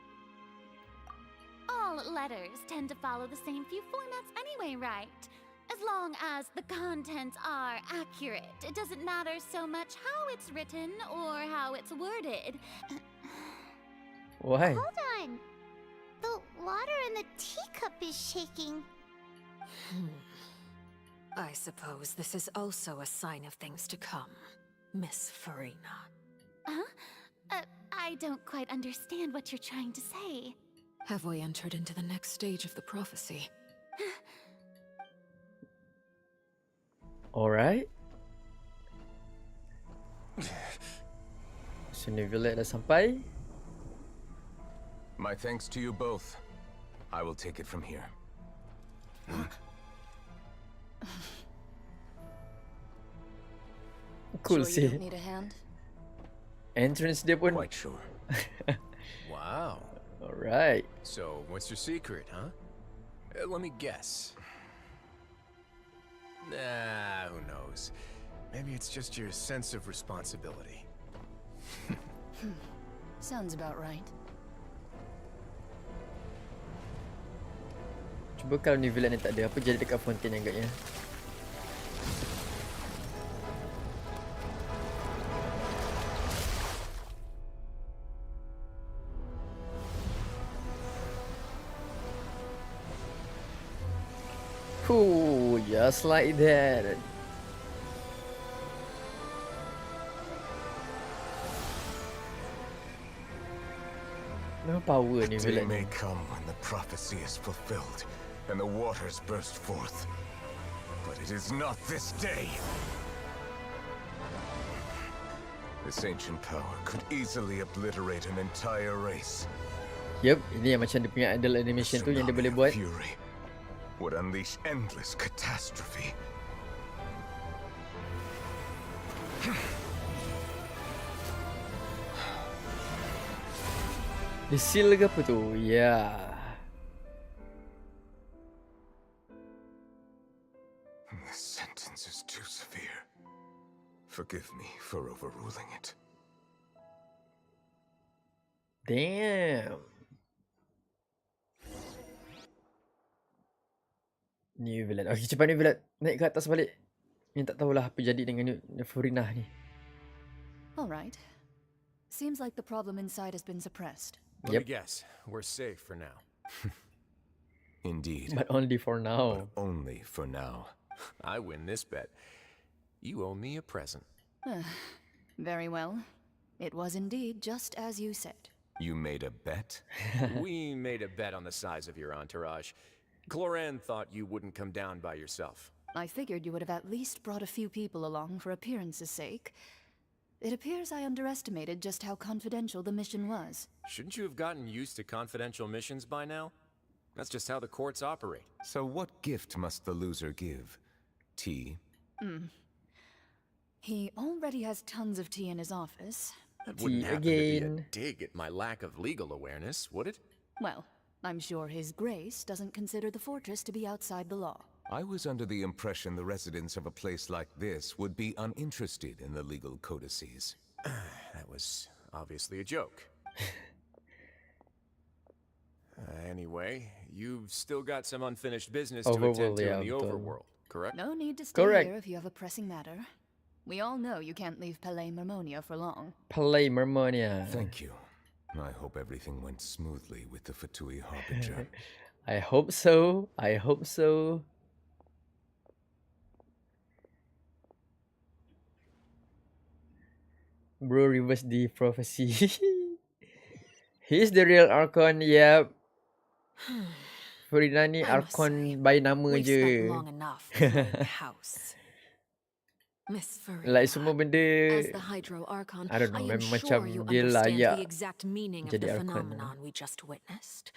All letters tend to follow the same few formats anyway, right? As long as the contents are accurate, it doesn't matter so much how it's written or how it's worded. Why? Hold on. The water in the teacup is shaking. I suppose this is also a sign of things to come, Miss Farina. Huh? I don't quite understand what you're trying to say. Have we entered into the next stage of the prophecy? Alright. Sini village dah sampai. My thanks to you both. I will take it from here. Cool Sure you sih. don't need a hand? Entrance dia pun. Quite sure. Wow. Alright. So, what's your secret, huh? Let me guess. Nah, who knows? Maybe it's just your sense of responsibility. Sounds about right. Cuba kalau ni villain ni tak ada, apa jadi dekat fountain agaknya? Ooh, just like that. No power ni The day villain may ni. come when the prophecy is fulfilled and the waters burst forth. But it is not this day. This ancient power could easily obliterate an entire race. Yup, ini yang macam dia punya idol animation tu yang dia boleh buat. Fury would unleash endless catastrophe. Dia seal ke apa tu? Ya. This sentence is too severe. Forgive me for overruling it. Damn. New villain. Okay, cepat ni villain. Naik ke atas balik. Ni tak tahulah apa jadi dengan ni Furinah ni. Alright. Seems like the problem inside has been suppressed. Let me guess. We're safe for now. Indeed. But only for now. But only for now. I win this bet. You owe me a present. Very well. It was indeed just as you said. You made a bet? We made a bet on the size of your entourage. Cloran thought you wouldn't come down by yourself. I figured you would have at least brought a few people along for appearance's sake. It appears I underestimated just how confidential the mission was. Shouldn't you have gotten used to confidential missions by now? That's just how the courts operate. So what gift must the loser give? Tea? He already has tons of tea in his office. That wouldn't happen to be a dig at my lack of legal awareness, would it? Well, I'm sure His Grace doesn't consider the fortress to be outside the law. I was under the impression the residents of a place like this would be uninterested in the legal codices. That was obviously a joke. Anyway, you've still got some unfinished business to attend to in the overworld, correct? No need to stay here if you have a pressing matter. We all know you can't leave Palais Mermonia for long. Palais Mermonia. Thank you. I hope everything went smoothly with the Fatui Harbinger. I hope so. I hope so. Bro reverse the prophecy. He's the real Archon, yep. Farina ni Archon by nama We've je. spent long enough in the house. Miss Farina, Like semua benda, as the Hydro Archon, I don't know, I am memang sure macam you dia understand layak the exact meaning of jadi the Archon. phenomenon we just witnessed.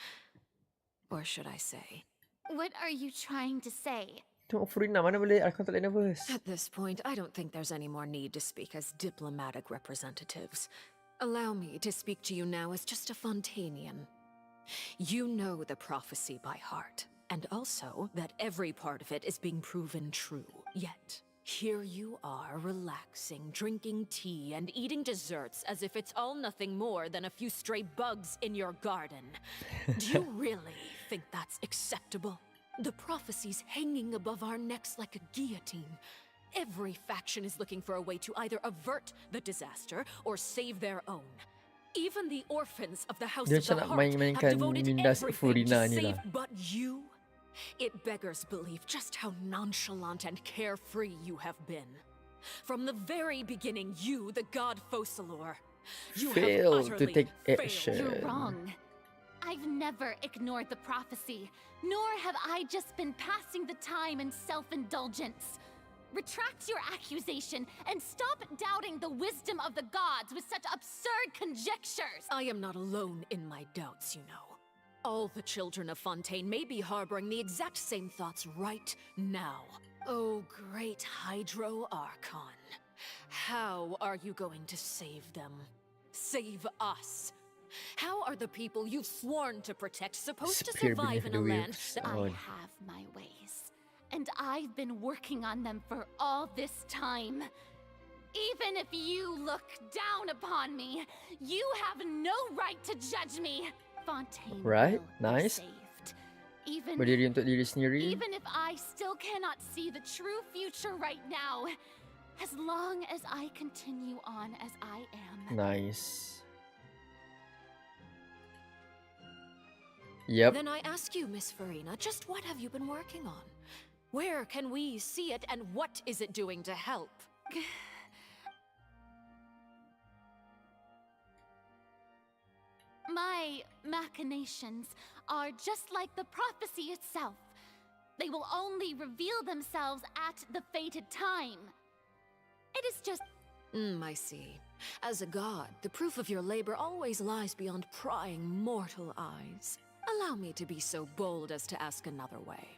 Or should I say, What are you trying to say? Tengok Farina mana boleh Archon tak boleh nervous. at this point, I don't think there's any more need to speak as diplomatic representatives. Allow me to speak to you now as just a Fontanian. You know the prophecy by heart, and also that every part of it is being proven true. Yet, here you are relaxing, drinking tea, and eating desserts as if it's all nothing more than a few stray bugs in your garden. Do you really think that's acceptable? The prophecy's hanging above our necks like a guillotine. Every faction is looking for a way to either avert the disaster or save their own. Even the orphans of the House Dia of the macam nak Heart main-mainkan have devoted nindas everything Furina to ni save lah. but you? It beggars belief just how nonchalant and carefree you have been. From the very beginning, you, the god Fazynerss, you Failed have to utterly take failed. action. You're wrong. I've never ignored the prophecy, nor have I just been passing the time in self-indulgence. Retract your accusation and stop doubting the wisdom of the gods with such absurd conjectures. I am not alone in my doubts, you know. All the children of Fontaine may be harboring the exact same thoughts right now. Oh, great Hydro Archon. How are you going to save them? Save us? How are the people you've sworn to protect supposed to Spear survive beneath in the a land waves. that I Oh. have my ways, and I've been working on them for all this time. Even if you look down upon me, you have no right to judge me. Fontaine Right, will nice. be saved. Even Berdiri untuk diri sendiri. if I still cannot see the true future right now, as long as I continue on as I am. Nice. Yep. Then I ask you, Miss Farina, just what have you been working on? Where can we see it, and what is it doing to help? My machinations are just like the prophecy itself. They will only reveal themselves at the fated time. It is just... I see. As a god, the proof of your labor always lies beyond prying mortal eyes. Allow me to be so bold as to ask another way.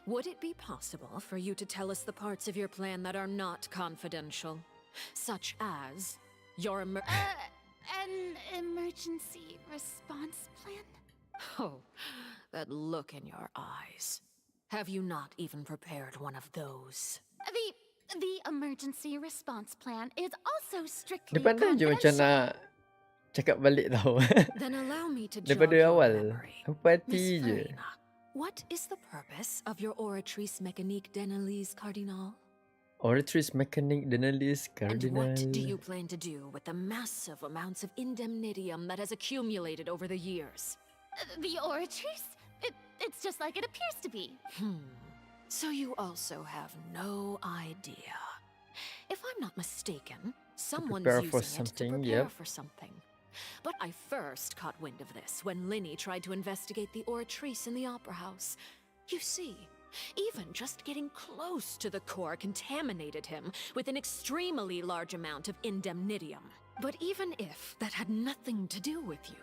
Would it be possible for you to tell us the parts of your plan that are not confidential? Such as your an emergency response plan? Oh, that look in your eyes. Have you not even prepared one of those? The emergency response plan is also strictly Dia pandai je macam nak cakap balik tau. Then allow me to jog Daripada your awal. memory. Apa Miss hati je. Farina, what is the purpose of your oratrice mécanique d'analyse cardinal? Oratrice mécanique d'analyse And cardinal. what do you plan to do with the massive amounts of indemnitium that has accumulated over the years? The oratrice? It's just like it appears to be. So you also have no idea. If I'm not mistaken, someone's prepare using for it to something, prepare yep. for something. But I first caught wind of this when Linny tried to investigate the oratrice in the opera house. You see, even just getting close to the core contaminated him with an extremely large amount of indemnitium. But even if that had nothing to do with you,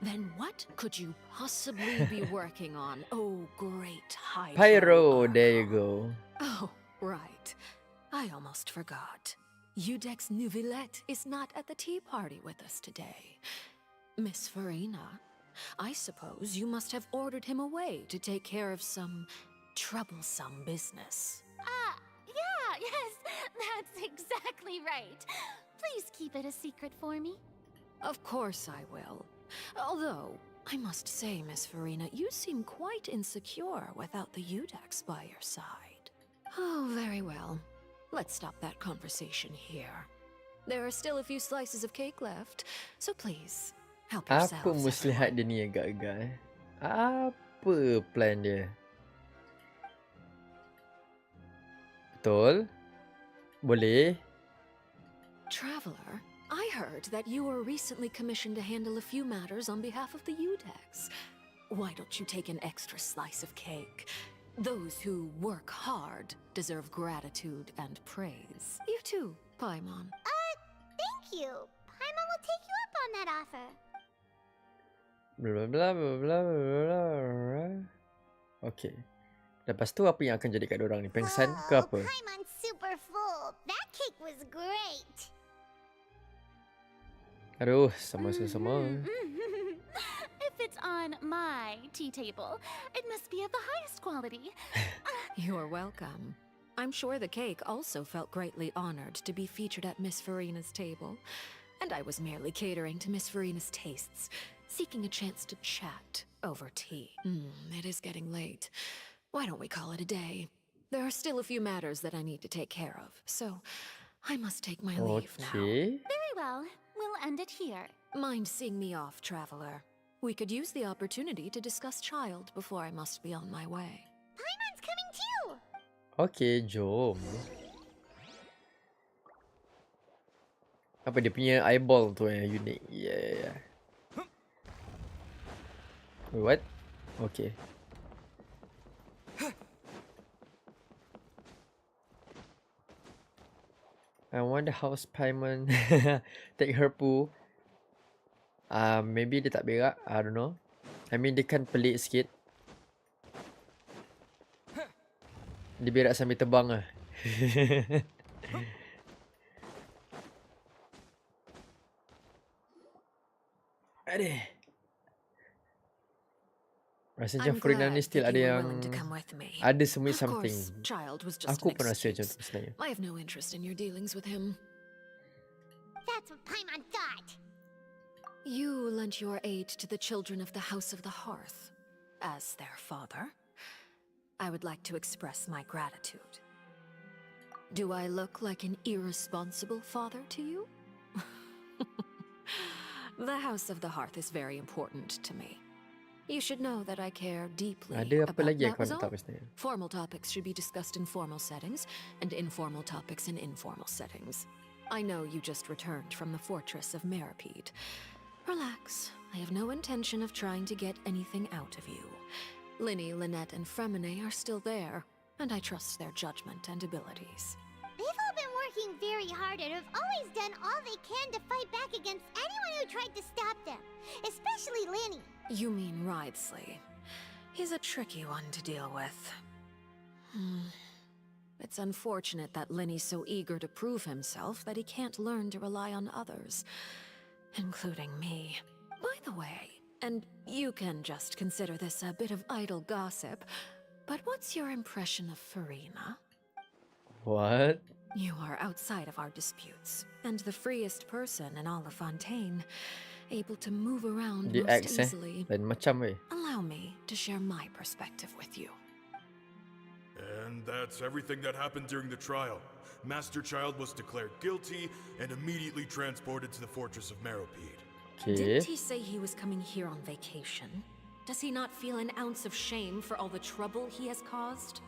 then what could you possibly be working on, oh great Hydro Pyro, Archon? there you go. Oh, right. I almost forgot. Udex Nuvilette is not at the tea party with us today. Miss Farina, I suppose you must have ordered him away to take care of some troublesome business. Yeah, yes, that's exactly right. Please keep it a secret for me. Of course I will. Although, I must say, Miss Farina, you seem quite insecure without the Udex by your side. Oh, very well. Let's stop that conversation here. There are still a few slices of cake left, so please, help Apa yourselves. muslihat dia ni agak-agak? Apa plan dia? Betul? Boleh? Traveler, I heard that you were recently commissioned to handle a few matters on behalf of the Udex. Why don't you take an extra slice of cake? Those who work hard deserve gratitude and praise. You too, Paimon. Thank you. Paimon will take you up on that offer. Bla bla bla bla bla bla bla. Okay. Lepas tu apa yang akan jadi kat dorang ni? Pengsan ke apa? Paimon's super full. That cake was great. Aduh, sama-sama. If it's on my tea table, it must be of the highest quality. You're welcome. I'm sure the cake also felt greatly honored to be featured at Miss Farina's table. And I was merely catering to Miss Farina's tastes, seeking a chance to chat over tea. It is getting late. Why don't we call it a day? There are still a few matters that I need to take care of, so I must take my leave now. Okay. Very well. We'll end it here. Mind seeing me off, traveler? We could use the opportunity to discuss child before I must be on my way. Paimon's coming too! Okay, jom. Apa dia punya eyeball tu yang unik. Yeah. Wait, what? Okay. I wonder how's Paimon take her poo. Maybe dia tak berak. I don't know. I mean dia kan pelik sikit. Dia berak sambil terbang lah. Aduh. Rasanya Fazynerss ni still ada yang ada sembunyi something. Aku pun rasa macam tu sebenarnya. I have no interest in your dealings with him. That's what Paimon thought. You lent your aid to the children of the House of the Hearth. As their father, I would like to express my gratitude. Do I look like an irresponsible father to you? The House of the Hearth is very important to me. You should know that I care deeply Ada apa about lagi that aku was nak all. tahu sebenarnya? Formal topics should be discussed in formal settings, and informal topics in informal settings. I know you just returned from the fortress of Meripede. Relax. I have no intention of trying to get anything out of you. Linny, Lynette, and Fremine are still there, and I trust their judgment and abilities. They've all been working very hard and have always done all they can to fight back against anyone who tried to stop them. Especially Linny. You mean Wriothesley. He's a tricky one to deal with. It's unfortunate that Linny's so eager to prove himself that he can't learn to rely on others, including me. By the way, and you can just consider this a bit of idle gossip, but what's your impression of Furina? What? You are outside of our disputes, and the freest person in all of Fontaine, able to move around Dia most acts easily. lain macam weh. Allow me to share my perspective with you. And that's everything that happened during the trial. Master Child was declared guilty and immediately transported to the fortress of Meripede. Didn't he say he was coming here on vacation? Does he not feel an ounce of shame for all the trouble he has caused?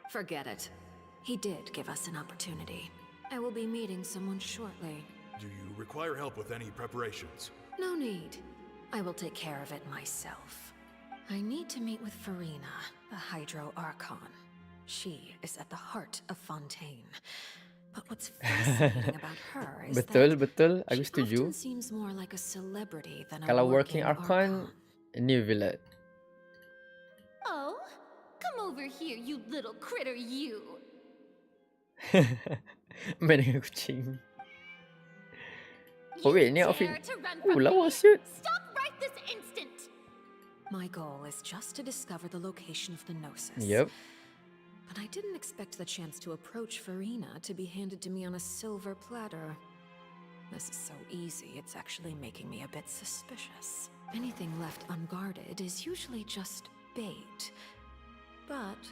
Forget it. He did give us an opportunity. I will be meeting someone shortly. Do you require help with any preparations? No need. I will take care of it myself. I need to meet with Furina, the Hydro Archon. She is at the heart of Fontaine. But what's fascinating about her is Betul. she Aku setuju. often seems more like a celebrity than a Kalau working working Archon, new villain. Oh, come over here, you little critter, you. Main dengan kucing. Oh wait, ni outfit. Dare to run from Lawa me? siut. Stop right this instant. My goal is just to discover the location of the Gnosis. Yep. But I didn't expect the chance to approach Furina to be handed to me on a silver platter. This is so easy, it's actually making me a bit suspicious. Anything left unguarded is usually just bait. But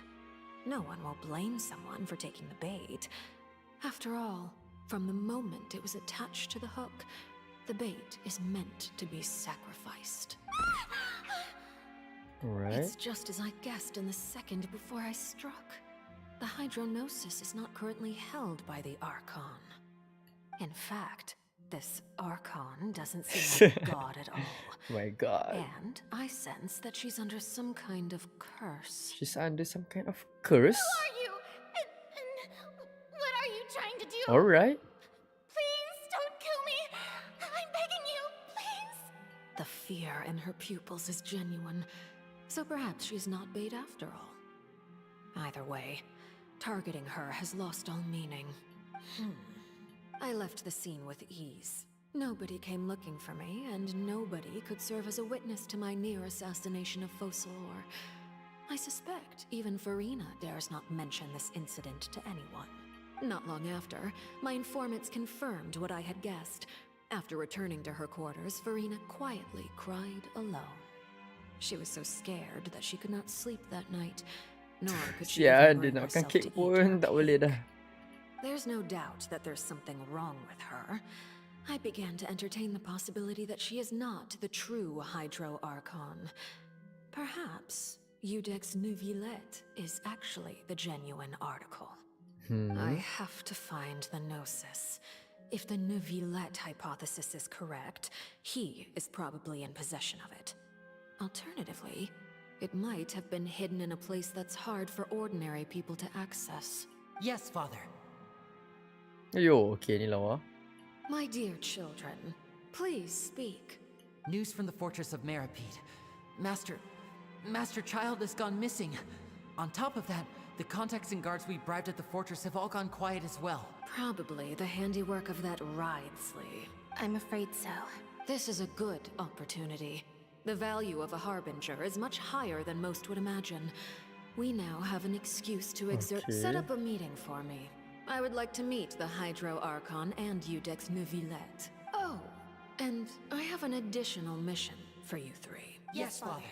no one will blame someone for taking the bait. After all, from the moment it was attached to the hook, the bait is meant to be sacrificed. Right. It's just as I guessed in the second before I struck. The Hydronosis is not currently held by the Archon. In fact, this Archon doesn't seem like a god at all. My god. And I sense that she's under some kind of curse. She's under some kind of curse? Who are you? And what are you trying to do? Alright. Please don't kill me. I'm begging you, please. The fear in her pupils is genuine, so perhaps she's not bait after all. Either way, targeting her has lost all meaning. I left the scene with ease. Nobody came looking for me, and nobody could serve as a witness to my near assassination of Fazynerss. I suspect even Furina dares not mention this incident to anyone. Not long after, my informants confirmed what I had guessed. After returning to her quarters, Furina quietly cried alone. She was so scared that she could not sleep that night, nor could she Sian, even dia bring nak makan herself kek to eat pun her tak boleh dah. There's no doubt that there's something wrong with her. I began to entertain the possibility that she is not the true Hydro Archon. Perhaps Iudex Neuvillette is actually the genuine article. I have to find the Gnosis. If the Neuvillette hypothesis is correct, he is probably in possession of it. Alternatively, it might have been hidden in a place that's hard for ordinary people to access. Yes, Father. Yo, okay ni lawa. My dear children, please speak. News from the fortress of Meripede. Master Child has gone missing. On top of that, the contacts and guards we bribed at the fortress have all gone quiet as well. Probably the handiwork of that Wriothesley. I'm afraid so. This is a good opportunity. The value of a harbinger is much higher than most would imagine. We now have an excuse to exert. Okay. Set up a meeting for me. I would like to meet the Hydro Archon and Iudex Neuvillette. Oh, and I have an additional mission for you three. Yes, Father.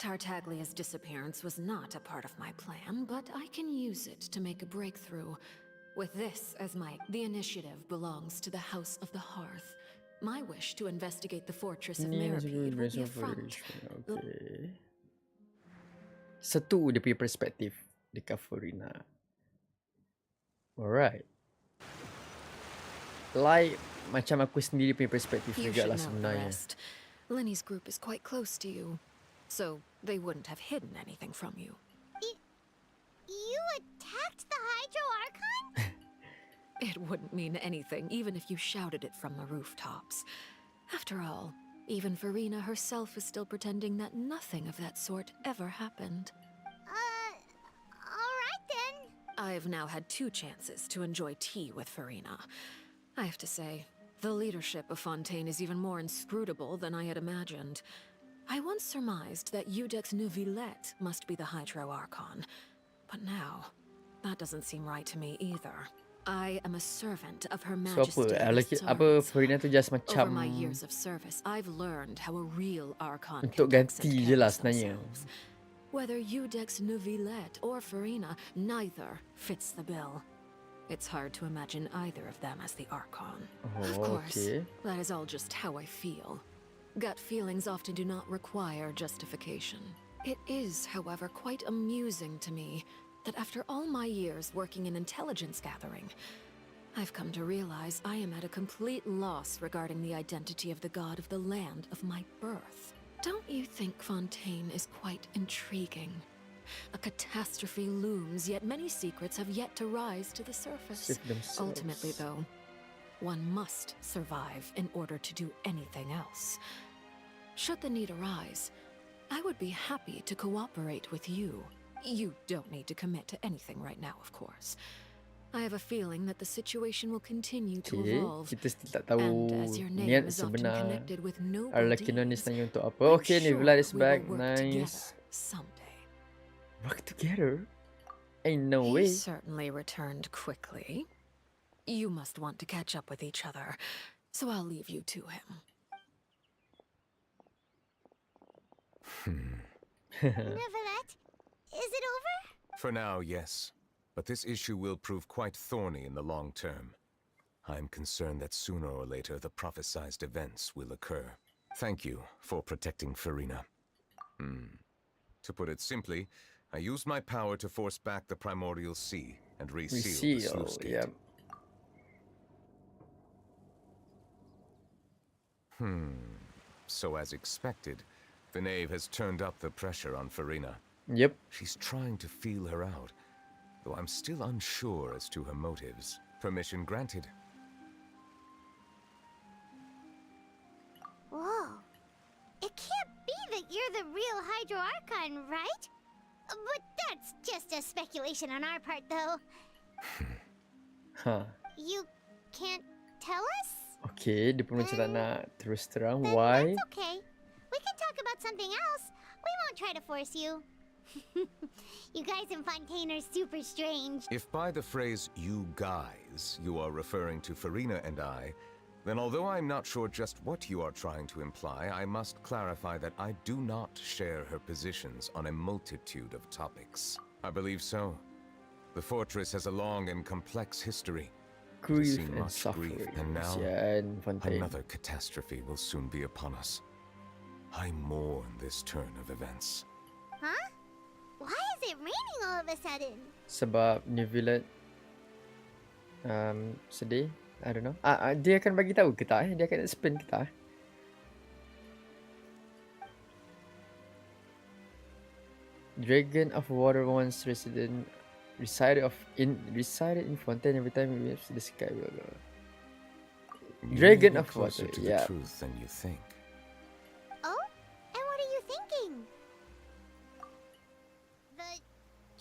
Tartaglia's disappearance was not a part of my plan, but I can use it to make a breakthrough. With this as the initiative belongs to the House of the Hearth. My wish to investigate the fortress of Meripede will be a front. Okay. Satu dia punya perspektif dekat Farina. Alright. Like macam aku sendiri punya perspektif You juga should lah know the sebenarnya. rest. Lenny's group is quite close to you, so they wouldn't have hidden anything from you. You attacked the Hydro Archon? It wouldn't mean anything, even if you shouted it from the rooftops. After all, even Farina herself is still pretending that nothing of that sort ever happened. Alright then. I've now had 2 chances to enjoy tea with Farina. I have to say, the leadership of Fontaine is even more inscrutable than I had imagined. I once surmised that Iudex Neuvillette must be the Hydro Archon, but now, that doesn't seem right to me either. I am a servant of Her So Majesty. apa Farina tu just Over macam my years of service, I've learned how a real Archon untuk conducts and ganti je lah carries sebenarnya. themselves. Whether Iudex Neuvillette or Farina, neither fits the bill. It's hard to imagine either of them as the Archon. Of Oh, course, okay. that is all just how I feel. Gut feelings often do not require justification. It is, however, quite amusing to me that after all my years working in intelligence gathering, I've come to realize I am at a complete loss regarding the identity of the god of the land of my birth. Don't you think Fontaine is quite intriguing? A catastrophe looms, yet many secrets have yet to rise to the surface. Save themselves. Ultimately, though, one must survive in order to do anything else. Should the need arise, I would be happy to cooperate with you. You don't need to commit to anything right now, of course. I have a feeling that the situation will continue to Okay, evolve. kita still tak tahu And as your name niat is often sebenar connected with noble Arlekinon ni deeds, sebenarnya untuk apa. I'm Okay, sure Neuvillette is we will back. work Nice. together someday. Work together? Ain't no He way. certainly returned quickly. You must want to catch up with each other, so I'll leave you to him. Neuvillette, is it over? For now, yes. But this issue will prove quite thorny in the long term. I'm concerned that sooner or later the prophesized events will occur. Thank you for protecting Farina. To put it simply, I used my power to force back the primordial sea and reseal the sluice gate. Yep. So as expected, the knave has turned up the pressure on Farina. Yep. She's trying to feel her out, though I'm still unsure as to her motives. Permission granted. Whoa. It can't be that you're the real Hydro Archon, right? But that's just a speculation on our part, though. Huh. You can't tell us? Okay, dia pun macam tak nak terus terang. Then Why? that's okay. We can talk about something else. We won't try to force you. You guys in Fontaine are super strange. If by the phrase "you guys" you are referring to Farina and I, then although I'm not sure just what you are trying to imply, I must clarify that I do not share her positions on a multitude of topics. I believe so. The fortress has a long and complex history. Grief Seen and much suffering. grief, and now Kesian Fontaine. another catastrophe will soon be upon us. I mourn this turn of events. Huh? Why is it raining all of a sudden? Sebab New Villain sedih. I don't know. Dia akan bagi tahu ke tak? Dia akan explain ke tak? Dragon of Water once resided in Fontaine every time we reach the sky. Blah, blah. Dragon of Closer Water. to Yeah. the truth than you think. Oh? And what are you thinking? The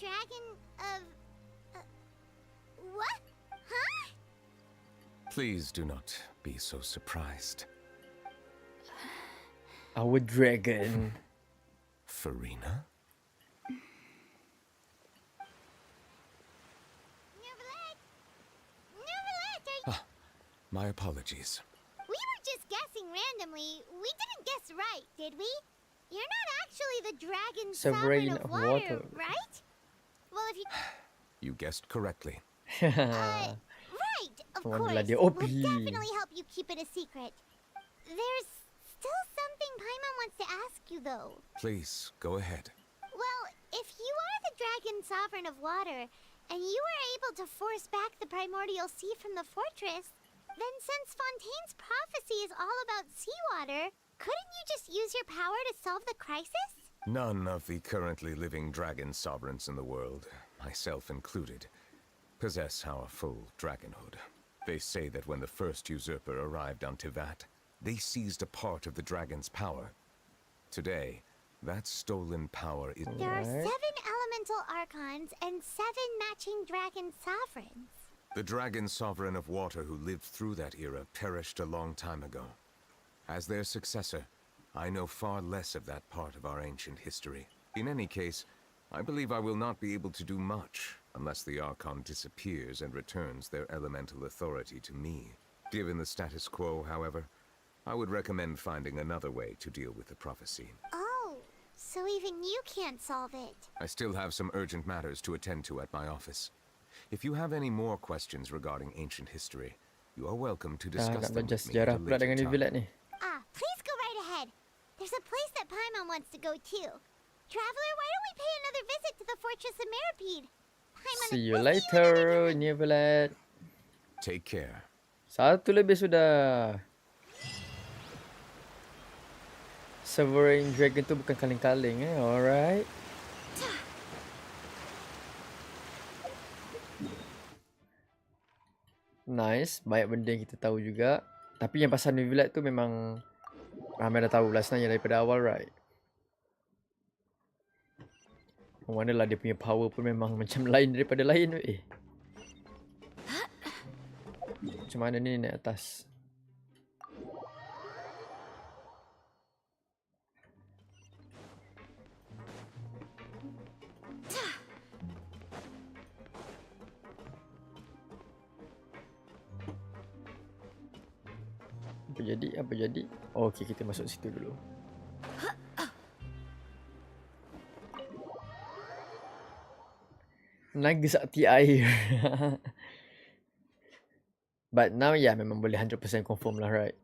dragon of... what? Huh? Please do not be so surprised. Our dragon. Farina? My apologies. We were just guessing randomly. We didn't guess right, did we? You're not actually the dragon sovereign of water, right? Well, if you... You guessed correctly. right, of course. We'll definitely help you keep it a secret. There's still something Paimon wants to ask you, though. Please, go ahead. Well, if you are the dragon sovereign of water, and you were able to force back the primordial sea from the fortress, then since Fontaine's prophecy is all about seawater, couldn't you just use your power to solve the crisis? None of the currently living dragon sovereigns in the world, myself included, possess our full dragonhood. They say that when the first usurper arrived on Tivat, they seized a part of the dragon's power. Today, that stolen power is... There are 7 elemental archons and 7 matching dragon sovereigns. The dragon sovereign of water who lived through that era perished a long time ago. As their successor, I know far less of that part of our ancient history. In any case, I believe I will not be able to do much unless the Archon disappears and returns their elemental authority to me. Given the status quo, however, I would recommend finding another way to deal with the prophecy. Oh, so even you can't solve it. I still have some urgent matters to attend to at my office. If you have any more questions regarding ancient history, you are welcome to discuss them with me at a later time. Please go right ahead. There's a place that Paimon wants to go too. Traveler, why don't we pay another visit to the Fortress of Meripede? See you later, New Villain. Take care. 1 lebih sudah. Sovereign Dragon tu bukan kaleng-kaleng alright. Nice, banyak benda yang kita tahu juga. Tapi yang pasal New Villain tu memang ramai dah tahu lah sebenarnya daripada awal, right? Manalah dia punya power pun memang macam lain daripada lain. Macam mana ni naik atas? Apa jadi? Oh, okey, kita masuk situ dulu. Naga sakti air. But now memang boleh 100% confirm lah, right?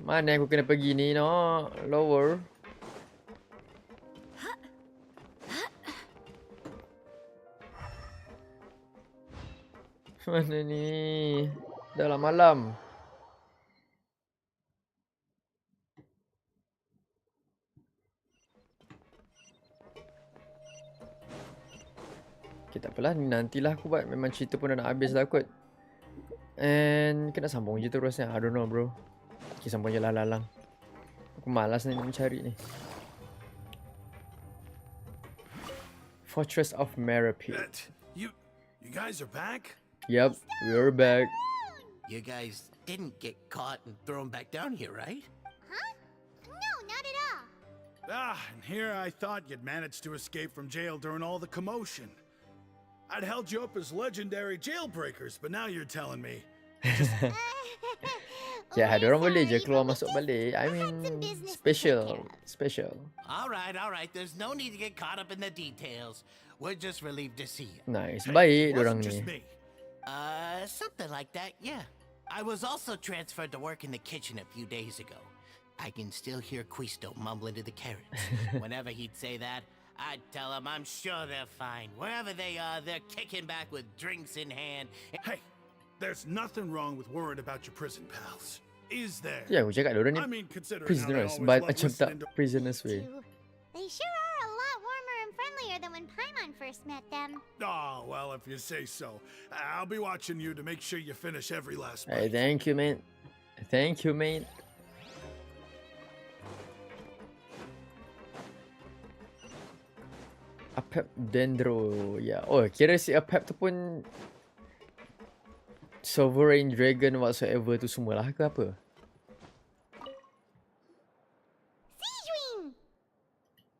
Mana aku kena pergi ni, no? Lower. Mana ni? Dah lah malam. Okay, tak apalah. Ni nantilah aku buat. Memang cerita pun dah nak habis dah kot. And kena sambung je terusnya. I don't know, bro. Okay, sambung je lah lalang. Aku malas ni nak mencari ni. Fortress of Meripede. You guys are back? Yep, we're back. You guys didn't get caught and thrown back down here, right? Huh? No, not at all. And here I thought you'd managed to escape from jail during all the commotion. I'd held you up as legendary jailbreakers, but now you're telling me. Ya, ada orang boleh je keluar masuk balik. I mean, special. All right. There's no need to get caught up in the details. We're just relieved to see you. Nice. Hey, Baik it orang wasn't just ni. me. Something like that, yeah. I was also transferred to work in the kitchen a few days ago. I can still hear Quisto mumbling to the carrots. Whenever he'd say that, I'd tell him I'm sure they're fine. Wherever they are, they're kicking back with drinks in hand. Hey, there's nothing wrong with worrying about your prison pals. Is there? Ya, aku cakap diorang ni I mean, considering how they prisoners, always but love macam tak listening to... prisoners way. They sure are a lot warmer and friendlier than when Paimon first met them. Oh, well, if you say so. I'll be watching you to make sure you finish every last Hey, bite. thank you, mate. Thank you, mate. Apep Dendro. Ya. Oh, kira si Apep tu pun Sovereign Dragon whatsoever tu semualah ke apa? Sijuin!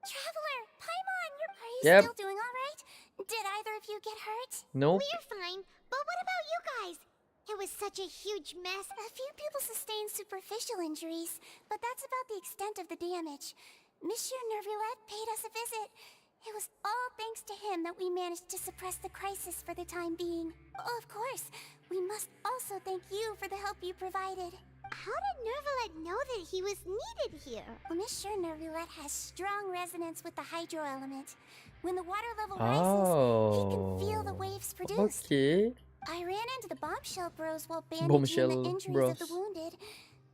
Traveler, Paimon, are you Yep. still doing all right? Did either of you get hurt? Nope. We're fine, but what about you guys? It was such a huge mess. A few people sustained superficial injuries, but that's about the extent of the damage. Monsieur Nervulet paid us a visit. It was all thanks to him that we managed to suppress the crisis for the time being. Of course, we must also thank you for the help you provided. How did Nervulet know that he was needed here? Well, Monsieur Nervulet has strong resonance with the hydro element. When the water level rises, he can feel the waves produced. Okay. I ran into the bombshell bros while bandaging Bombshell the injuries bros. of the wounded.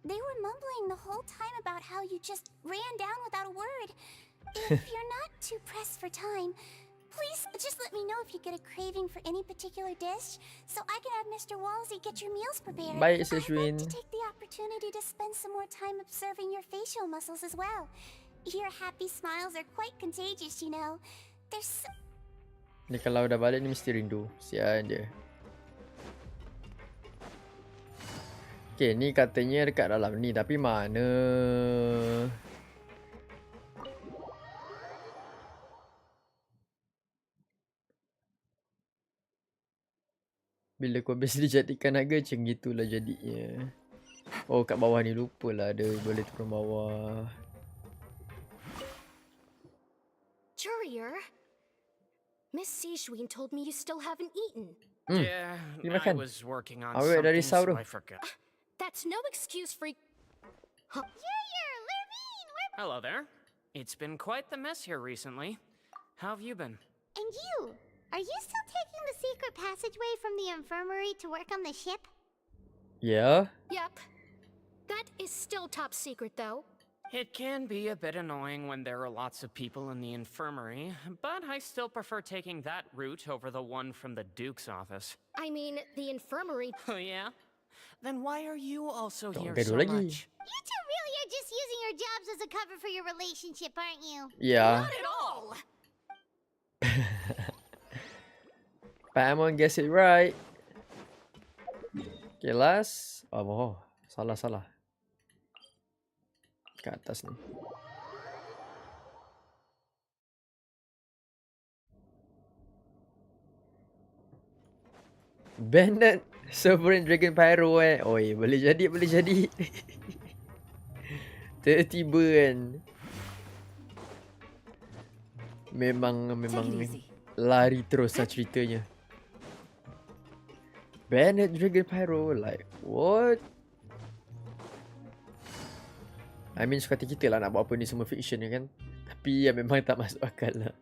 They were mumbling the whole time about how you just ran down without a word. If you're not too pressed for time, please just let me know if you get a craving for any particular dish, so I can have Mr. Walsey get your meals prepared. Baik, I'd Sijuin. like to take the opportunity to spend some more time observing your facial muscles as well. Your happy smiles are quite contagious, you know. They're so... Ni kalau dah balik ni mesti rindu. Sian dia. Okay, ni katanya dekat dalam ni. Tapi mana? Bila kau habis dijadikan naga, macam gitulah jadinya. Oh, kat bawah ni lupalah ada boleh turun bawah. Jurier, Miss Sijuin told me you still haven't eaten. Yeah, Ni I makan. was working on Awet dah something, risau so tu. I forgot. That's no excuse for... Huh? Hello there. It's been quite the mess here recently. How have you been? And you? Are you still taking the secret passageway from the infirmary to work on the ship? Yeah. Yep. That is still top secret, though. It can be a bit annoying when there are lots of people in the infirmary, but I still prefer taking that route over the one from the Duke's office. I mean, the infirmary... Oh yeah? Then why are you also here gaduh so lagi. much? You two really are just using your jobs as a cover for your relationship, aren't you? Yeah. Not at all! Paimon guess it right. Okay, last. Oh, salah. Kat atas ni. Bennett Sovereign Dragon Pyro Oi, boleh jadi. Tiba-tiba kan. Memang lari terus lah ceritanya. Bennett Dragon Pyro, like what? I mean suka hati kita lah nak buat apa ni semua fiction ni kan. Tapi ya memang tak masuk akal lah.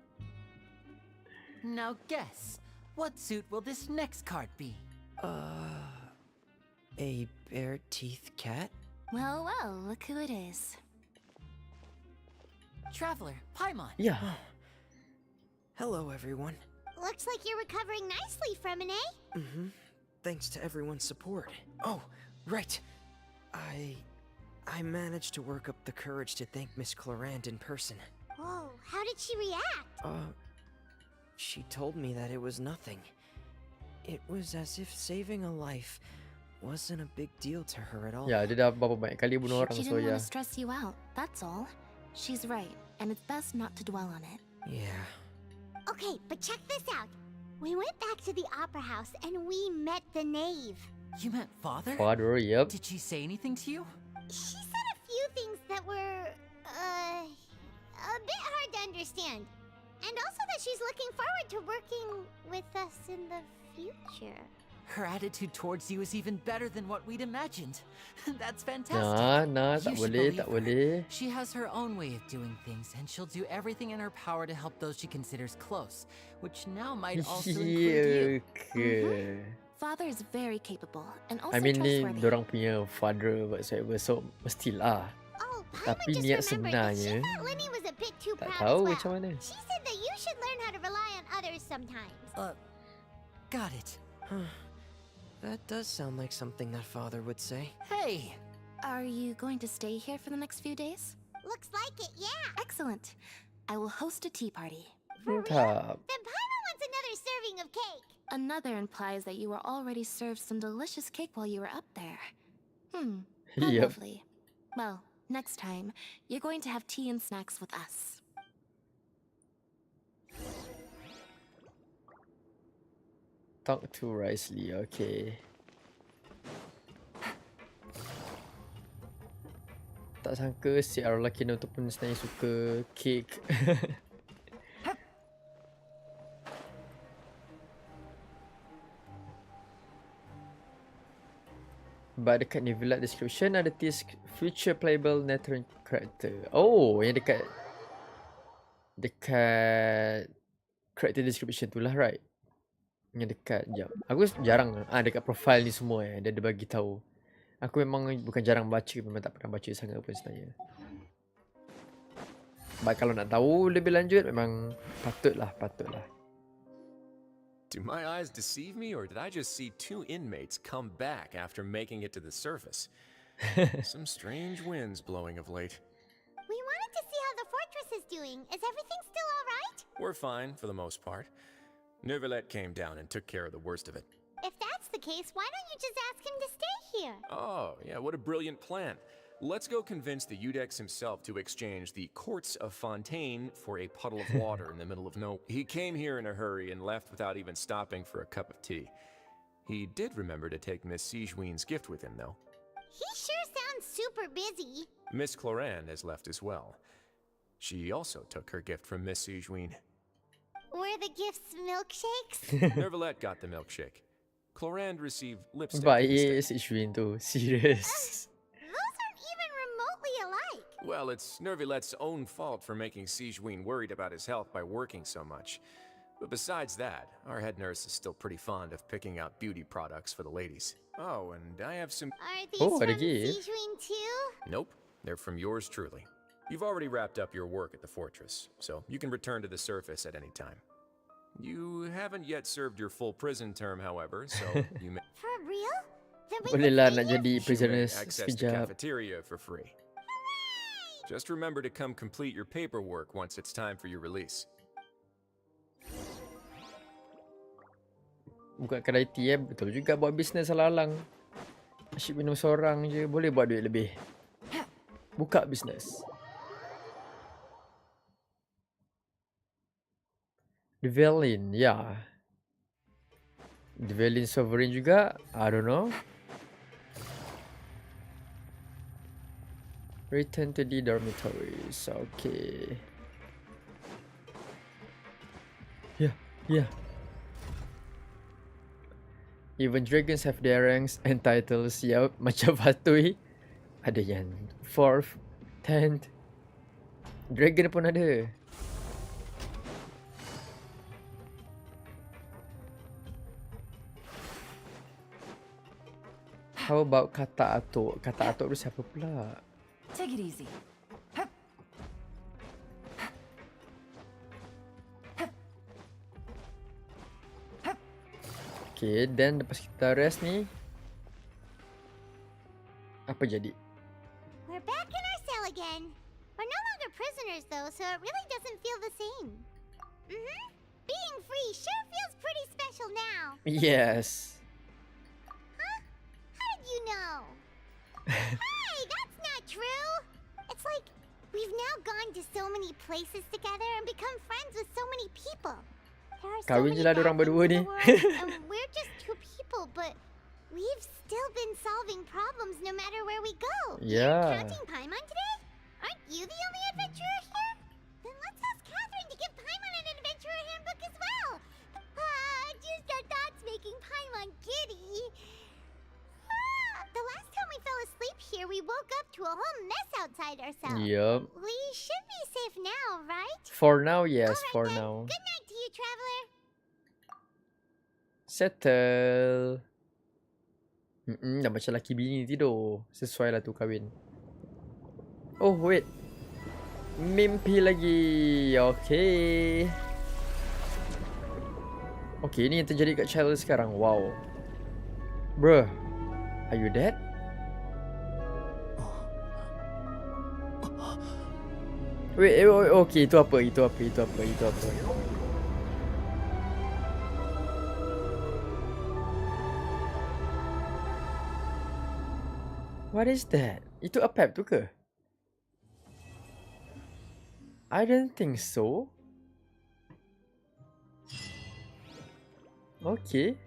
Now guess, what suit will this next card be? A bare teeth cat? Well, look who it is. Traveler, Paimon. Yeah. Hello, everyone. Looks like you're recovering nicely from it, eh? Thanks to everyone's support. Oh, right. I managed to work up the courage to thank Miss Clarant in person. Whoa, how did she react? She told me that it was nothing. It was as if saving a life wasn't a big deal to her at all. Ya, dia dah berapa banyak kali bunuh orang, She so didn't ya. want to stress you out, that's all. She's right, and it's best not to dwell on it. Yeah. Okay, but check this out. We went back to the opera house and we met the knave. You meant father? Father, yep. Did she say anything to you? She said a few things that were, a bit hard to understand. And also that she's looking forward to working with us in the future. Her attitude towards you is even better than what we'd imagined. That's fantastic. Nah, tak You should boleh, believe tak her. boleh. She has her own way of doing things, and she'll do everything in her power to help those she considers close, which now might also include you. Ke? Father is very capable and also I mean ni trustworthy. dorang punya father whatsoever, so mestilah. Tapi niat sebenarnya Lenny was a bit too tak proud tahu as macam well. mana. She said that you should learn how to rely on others sometimes. Got it. That does sound like something that father would say. Hey! Are you going to stay here for the next few days? Looks like it, yeah. Excellent. I will host a tea party. Mantap. Then Paimon wants another serving of cake. Another implies that you were already served some delicious cake while you were up there. How Yep. lovely. Well, next time, you're going to have tea and snacks with us. Talk to Risley, okay. Tak sangka si lelaki ni tu pun sebenarnya suka kek. But dekat Nivelat description ada tis future playable natural character. Oh, yang dekat character description tu lah, right? Yang dekat, jap. Aku jarang dekat profile ni semua dia ada bagi tahu. Aku memang bukan jarang baca, memang tak pernah baca sangat pun sebenarnya. But kalau nak tahu lebih lanjut memang patutlah. Do my eyes deceive me, or did I just see two inmates come back after making it to the surface? Some strange winds blowing of late. We wanted to see how the fortress is doing. Is everything still alright? We're fine, for the most part. Neuvillette came down and took care of the worst of it. If that's the case, why don't you just ask him to stay here? Oh, yeah, what a brilliant plan. Let's go convince the Eudex himself to exchange the Courts of Fontaine for a puddle of water in the middle of nowhere. He came here in a hurry and left without even stopping for a cup of tea. He did remember to take Miss Sigewin's gift with him, though. He sure sounds super busy. Miss Clorand has left as well. She also took her gift from Miss Sigewin. Were the gifts milkshakes? Neuvillette got the milkshake. Clorand received lipstick. Baik si Ishwin tu, serious. Those aren't even remotely alike. Well, it's Neuvillette's own fault for making Sigewin worried about his health by working so much. But besides that, our head nurse is still pretty fond of picking out beauty products for the ladies. Oh, and I have some... Are these from Sigewin too? Nope, they're from yours truly. You've already wrapped up your work at the fortress, so you can return to the surface at any time. You haven't yet served your full prison term, however, so you may... For real? Then we Bolehlah can nak stay jadi here? Fazynerss access to sekejap. cafeteria for free. Just remember to come complete your paperwork once it's time for your release. Buka kedai tea betul juga buat bisnes alalang. Asyik minum seorang je boleh buat duit lebih. Buka bisnes. Develin, ya. Develin Sovereign juga, I don't know. Return to the dormitories, okay. Yeah. Even dragons have their ranks and titles, ya. Macam Fatui. Ada yang 4th, 10th. Dragon pun ada. How about kata atuk? Kata atuk tu siapa pula? Take it easy. Okay, then lepas kita rest ni, apa jadi? We're back in our cell again. We're no longer prisoners though, so it really doesn't feel the same. Being free sure feels pretty special now. Yes. Huh? How did you know? Hey, that's not true. It's like we've now gone to so many places together and become friends with so many people. There are so Kahwin many je lah bad dorang things berdua in ni. the world, and we're just two people, but we've still no matter where we go. Yeah. You're counting Paimon today? Aren't you the only adventurer here? Then let's ask Catherine to give Paimon an adventurer handbook as well. Just our thoughts making Paimon giddy. The last time we fell asleep here, we woke up to a whole mess outside ourselves. Yup. We should be safe now, right? For now, yes, Alright for then. now. Good night to you, traveler. Settle. Dah macam laki bini tidur. Sesuai lah tu kahwin. Oh, wait. Mimpi lagi. Okay. Okay, ni yang terjadi kat Charles sekarang. Wow. Bruh. Are you dead? Wait, okay. Itu apa? What is that? Itu Apep tu ke? I don't think so. Okay.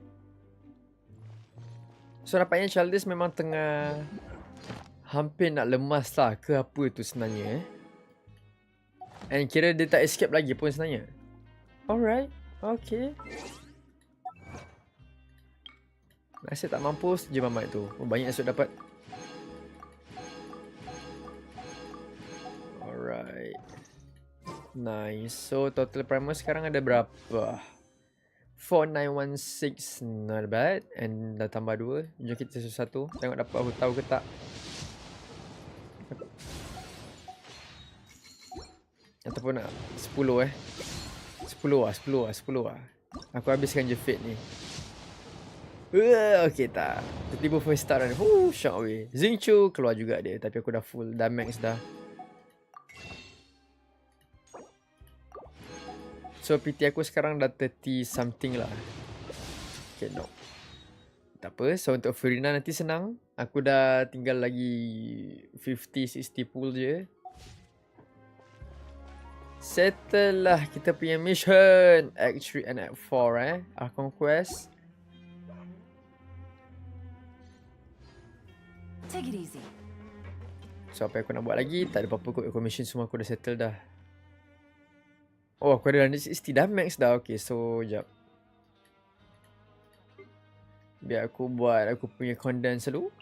So nampaknya Childish memang tengah hampir nak lemas lah ke apa tu sebenarnya. And kira dia tak escape lagi pun sebenarnya. Alright. Okay. Nasib tak mampus je mamat tu. Oh, banyak esok dapat. Alright. Nice. So total primer sekarang ada berapa? 4916. Not bad. And dah tambah 2. Jom kita satu. Tengok dapat aku tahu ke tak. Ataupun nak 10 10 lah. Aku habiskan je fate ni. Okay tak. Tiba-tiba first start kan. Shock weh. Xingqiu keluar juga dia. Tapi aku dah full. Dah max dah. So PT aku sekarang dah 30 something lah. Okay, no. Tak apa. So untuk Furina nanti senang. Aku dah tinggal lagi 50-60 pool je. Settle lah kita punya mission. Act 3 and Act 4 Archon Quest. Take it easy. So apa yang aku nak buat lagi? Tak ada apa-apa kot. Mission semua aku dah settle dah. Oh, aku ada 160 dah max dah. Okay, so jap. Biar aku buat aku punya condense dulu.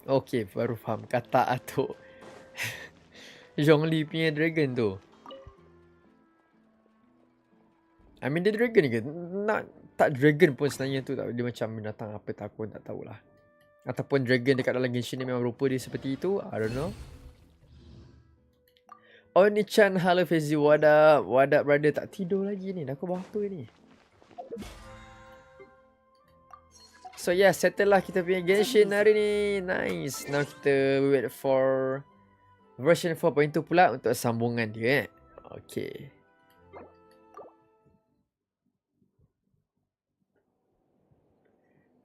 Okay, baru faham kata atuk. Zhongli punya dragon tu. I mean dia dragon ke? Tak dragon pun sebenarnya tu. Dia macam binatang apa tak aku tak tahulah. Ataupun dragon dekat dalam Genshin ni memang rupa dia seperti itu. I don't know. Oh ni Chan, hello Fazy, what up? What up brother? Tak tidur lagi ni. Dah pukul berapa ni? So yeah, settle lah kita punya Genshin hari ni. Nice. Now kita wait for version 4.1 pula untuk sambungan dia. Okay.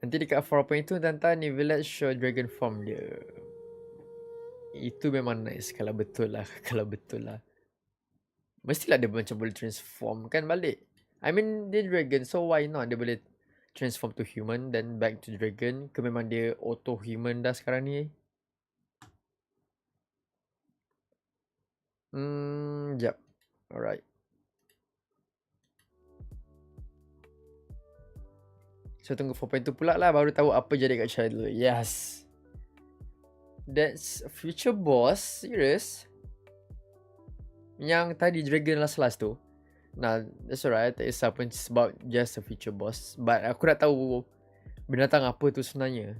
Nanti dekat 4.2 tuan-tuan ni village show dragon form dia. Itu memang nice kalau betul lah. Mestilah dia macam boleh transform kan balik. I mean dia dragon so why not dia boleh transform to human then back to dragon. Ke memang dia auto human dah sekarang ni. Jap. Alright. So tunggu 4.2 pula lah baru tahu apa jadi kat Child dulu. Yes. That's future boss. Serious? Yang tadi dragon last tu. Nah, that's alright. Tak kisah pun sebab just a future boss. But aku nak tahu binatang apa tu sebenarnya.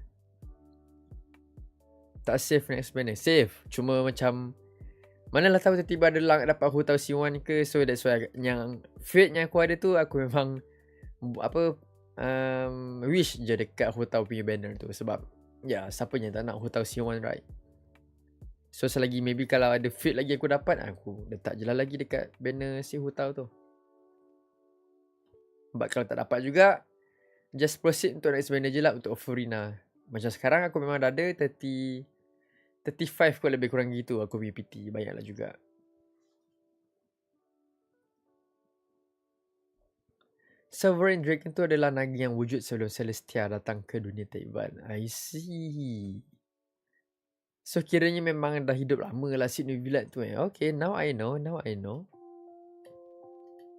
Tak save next banner. Save. Cuma macam manalah tahu tiba-tiba ada lang dapat aku tahu C1 ke. So that's why yang fate yang aku ada tu aku memang wish je dekat hotel punya banner tu. Sebab ya siapa yang tak nak hotel C1 right. So selagi maybe kalau ada fit lagi aku dapat, aku letak je lah lagi dekat banner si hotel tu. But kalau tak dapat juga, just proceed untuk next banner je lah untuk Furina. Macam sekarang aku memang dah ada 35 kot lebih kurang gitu aku punya PT. Banyak lah juga. Sovereign Dragon tu adalah naga yang wujud sebelum Celestia datang ke dunia Taiwan. I see. So kiranya memang dah hidup lama lah si Nuvilat tu Okay, now I know.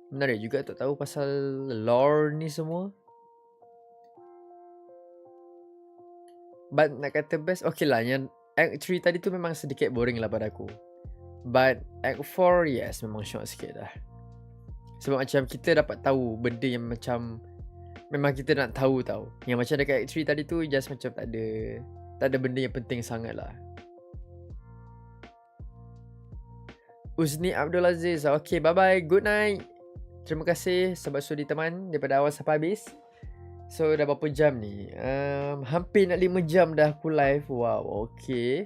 Menarik juga untuk tahu pasal lore ni semua. But nak kata best, okay lah. Yang Act 3 tadi tu memang sedikit boring lah pada aku. But Act 4, yes, memang syok sikit dah. Sebab macam kita dapat tahu benda yang macam memang kita nak tahu tau. Yang macam dekat Act 3 tadi tu just macam tak ada benda yang penting sangat lah. Uzni Abdul Aziz. Okay, bye-bye. Good night. Terima kasih sebab sudi teman daripada awal sampai habis. So dah berapa jam ni? Hampir nak 5 jam dah aku live. Wow, okay.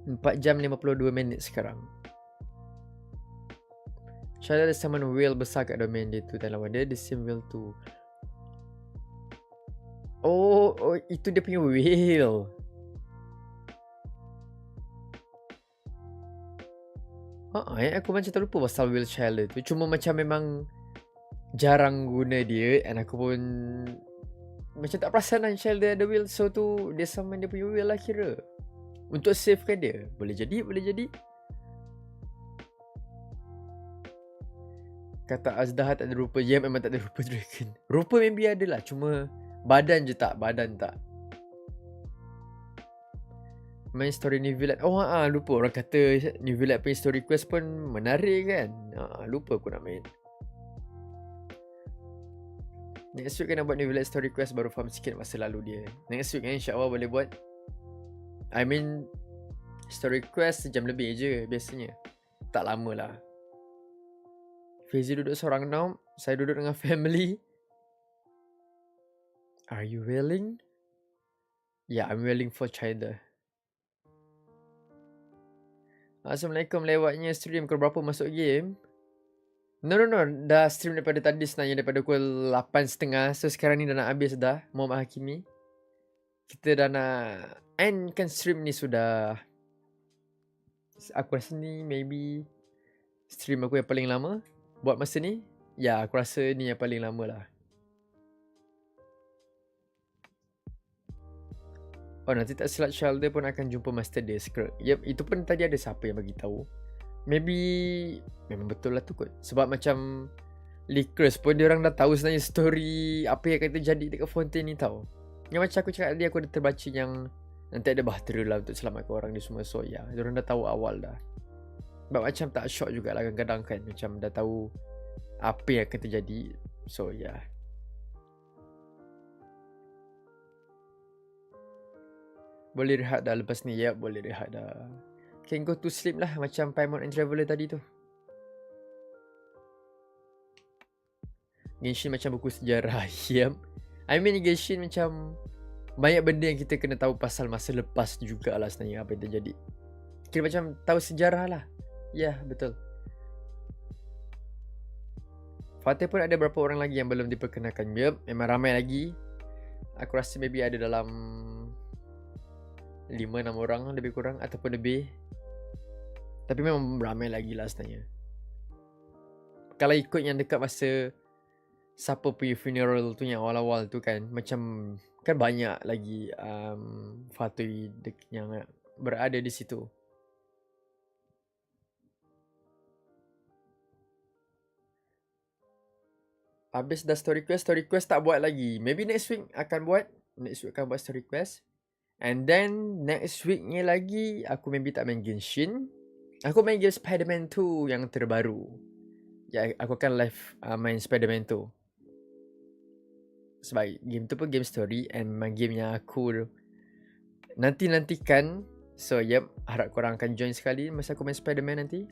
4 jam 52 minit sekarang. Shadow ada summon whale besar kat domain dia tu dan lawan dia the same whale tu. Oh, itu dia punya whale. Aku macam terlupa pasal whale child tu. Cuma macam memang jarang guna dia and aku pun macam tak perasan lah child dia ada whale. So tu dia summon dia punya whale lah kira untuk savekan dia. Boleh jadi. Kata Azdah tak ada rupa. Ya, memang tak ada rupa dragon. Rupa maybe ada lah. Cuma badan je tak. Badan tak. Main story Nuvilat. Lupa. Orang kata Nuvilat punya story quest pun menarik kan. Lupa aku nak main. Next week kan nak buat Nuvilat story quest. Baru faham sikit masa lalu dia. Next week kan insyaAllah boleh buat. I mean story quest sejam lebih je biasanya. Tak lama lah. Faizy duduk seorang nom. Saya duduk dengan family. Are you willing? Yeah, I'm willing for China. Assalamualaikum. Lewatnya stream. Pukul berapa masuk game? No. Dah stream daripada tadi sebenarnya. Daripada pukul 8.30. So sekarang ni dah nak habis dah. Muhammad Hakimi. Kita dah nak end kan stream ni sudah. Aku rasa ni maybe stream aku yang paling lama buat masa ni. Ya, aku rasa ni yang paling lama lah. Nanti tak silap Shelder pun akan jumpa master dia. Yep, itu pun tadi ada siapa yang bagi tahu. Maybe memang betul lah tu kot. Sebab macam Leakers pun dia orang dah tahu sebenarnya story apa yang akan terjadi dekat Fontaine ni tau. Yang macam aku cakap tadi, aku dah terbaca yang nanti ada bahtera lah untuk selamatkan orang ni semua. So ya, dia orang dah tahu awal dah. Sebab macam tak shock jugalah kadang-kadang kan. Macam dah tahu apa yang akan terjadi. So ya. Boleh rehat dah lepas ni. Ya, boleh rehat dah. Can go to sleep lah. Macam Paimon and Traveler tadi tu. Genshin macam buku sejarah. Yep. I mean Genshin macam banyak benda yang kita kena tahu pasal masa lepas jugalah sebenarnya apa yang terjadi. Kira macam tahu sejarah lah. Ya, betul. Fatih pun ada berapa orang lagi yang belum diperkenalkan. Yep, memang ramai lagi. Aku rasa maybe ada dalam 5-6 orang lebih kurang ataupun lebih. Tapi memang ramai lagi lah sebenarnya. Kalau ikut yang dekat masa siapa punya funeral tu yang awal-awal tu kan, macam kan banyak lagi Fatui yang berada di situ. Habis dah story quest tak buat lagi. Maybe next week akan buat. Next week akan buat story quest. And then next weeknya lagi aku maybe tak main Genshin. Aku main game Spider-Man 2 yang terbaru. Ya, aku akan live main Spider-Man 2. Sebab game tu pun game story and memang game yang aku nanti-nantikan. So yep, harap korang akan join sekali masa aku main Spider-Man nanti.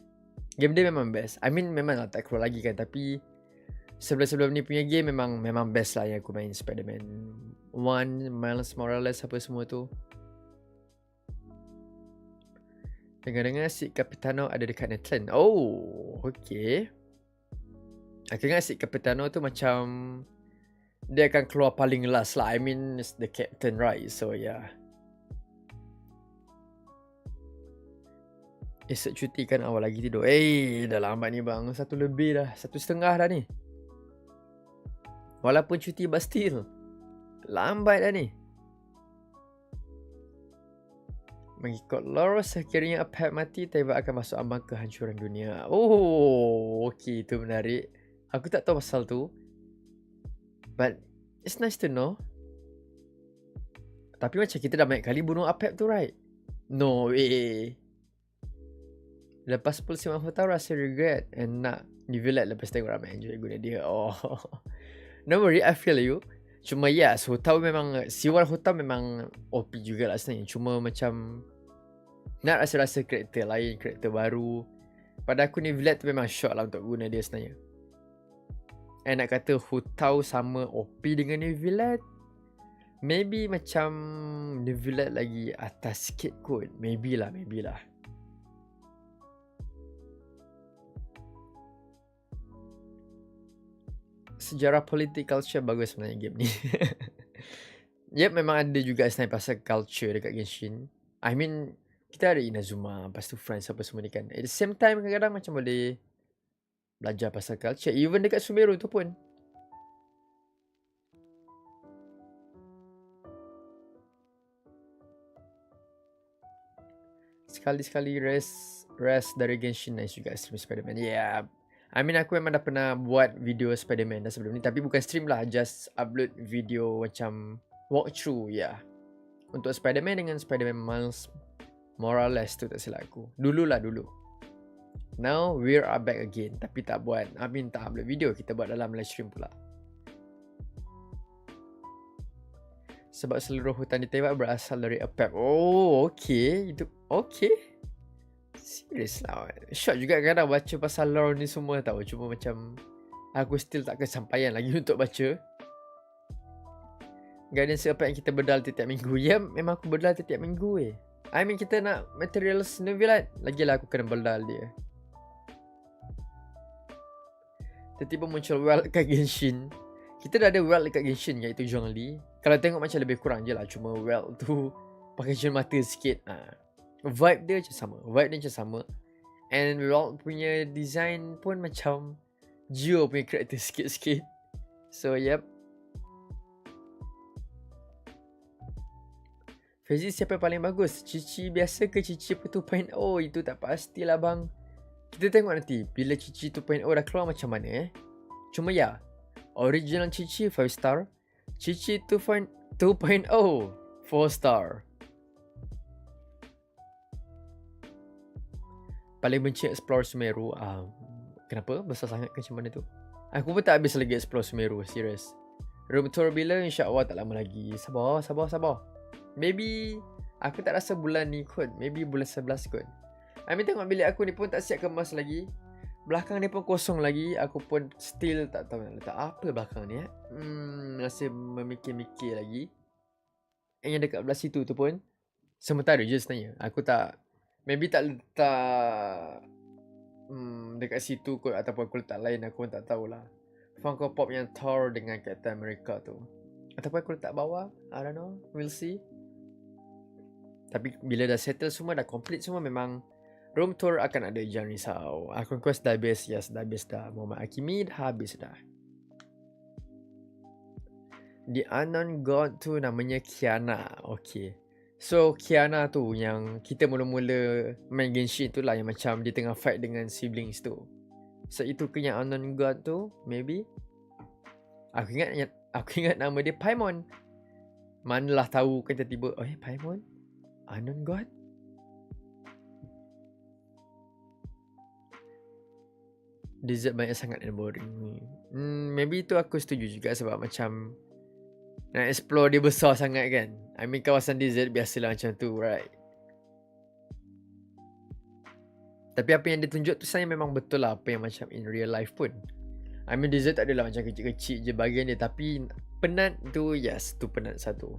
Game dia memang best. I mean memang lah tak keluar lagi kan, tapi sebelum ni punya game memang best lah yang aku main Spider-Man 1, Miles Morales apa semua tu. Dengar-dengar si Capitano ada dekat Netland. Oh, okay. Aku ingat si Capitano tu macam dia akan keluar paling last lah. I mean it's the captain right. So yeah. Esok cuti kan awal lagi tidur. Dah lambat ni bang. 1 lebih dah. 1.30 dah ni. Walaupun cuti but still. Lambat dah ni. Mengikut lore, sekiranya Apep mati, Teyvat akan masuk ambang kehancuran dunia. Oh, okey, itu menarik. Aku tak tahu pasal tu. But it's nice to know. Tapi macam kita dah banyak kali bunuh Apep tu, right? No way. Lepas 10 tahun rasa regret and nak nivellate lepas tengok ramai enjoy guna dia. Oh. No worry, I feel you. Cuma yes, Hutau memang, Siwar Hutau memang OP jugalah sebenarnya. Cuma macam nak rasa-rasa karakter lain, karakter baru. Pada aku nivellate tu memang short lah untuk guna dia sebenarnya. And nak kata Hutau sama OP dengan nivellate, maybe macam nivellate lagi atas sikit kot. Maybe lah. Sejarah politik culture bagus sebenarnya game ni. Yep, memang ada juga sebenarnya pasal culture dekat Genshin. I mean, kita ada Inazuma, lepas tu Friends apa semua ni kan. At the same time kadang-kadang macam boleh belajar pasal culture. Even dekat Sumeru tu pun. Sekali-sekali rest dari Genshin nice juga stream Spider-Man. Yeah. I mean aku memang dah pernah buat video Spider-Man dah sebelum ni. Tapi bukan stream lah. Just upload video macam walkthrough. Yeah. Untuk Spider-Man dengan Spider-Man Miles Morales tu tak silap aku. Dulu. Now we are back again. Tapi tak buat. I mean tak upload video. Kita buat dalam live stream pula. Sebab seluruh hutan di Teyvat berasal dari Apep. Oh, okay. Itu okay. Serius lah. Short juga kadang baca pasal lore ni semua tau. Cuma macam aku still tak kesampaian lagi untuk baca. Guidance apa yang kita berdal tiap minggu. Ya, memang aku berdal tiap minggu I mean kita nak materials novelat. Lagilah aku kena berdal dia. Tiba-tiba muncul world kat Genshin. Kita dah ada world dekat Genshin iaitu Zhongli. Kalau tengok macam lebih kurang je lah. Cuma world tu pakai cermin mata sikit. Vibe dia macam sama. And world punya design pun macam Geo punya karakter sikit-sikit. So yep. Fazy, siapa yang paling bagus? Cici biasa ke Cici 2.0? Itu tak pastilah bang. Kita tengok nanti bila Cici 2.0 dah keluar macam mana Cuma ya, original Cici 5 star, Cici 2.0 4 star. Paling benci explore Sumeru. Kenapa? Besar sangat ke macam mana tu? Aku pun tak habis lagi explore Sumeru. Serius. Room tour bila? InsyaAllah tak lama lagi. Sabar. Maybe aku tak rasa bulan ni kot. Maybe bulan 11 kot. I mean tengok bilik aku ni pun tak siap kemas lagi. Belakang ni pun kosong lagi. Aku pun still tak tahu nak letak apa belakang ni Masih memikir-mikir lagi. Yang dekat belah situ tu pun sementara je sebenarnya. Aku tak, maybe tak letak dekat situ kot, ataupun aku letak lain, aku pun tak tahulah. Funko Pop yang Thor dengan Captain America tu, ataupun aku letak bawah, I don't know, we'll see. Tapi bila dah settle semua, dah complete semua, memang room tour akan ada, jangan risau. Archon Quest dah habis, yes dah habis dah. Muhammad Hakimi dah habis dah. The Unknown God tu namanya Kiana. Okay. So Kiana tu yang kita mula-mula main Genshin tu lah, yang macam dia tengah fight dengan siblings tu. So itu ke yang Unknown God tu, maybe. Aku ingat nama dia Paimon. Manalah tahu kan tiba-tiba, Paimon? Unknown God? Desert banyak sangat dan boring. Maybe tu aku setuju juga, sebab macam nak explore dia besar sangat kan. I mean kawasan desert biasalah macam tu, right? Tapi apa yang dia tunjuk tu saya memang betul lah, apa yang macam in real life pun. I mean desert tak adalah macam kecil-kecil je bahagian dia, tapi penat tu, yes, tu penat satu.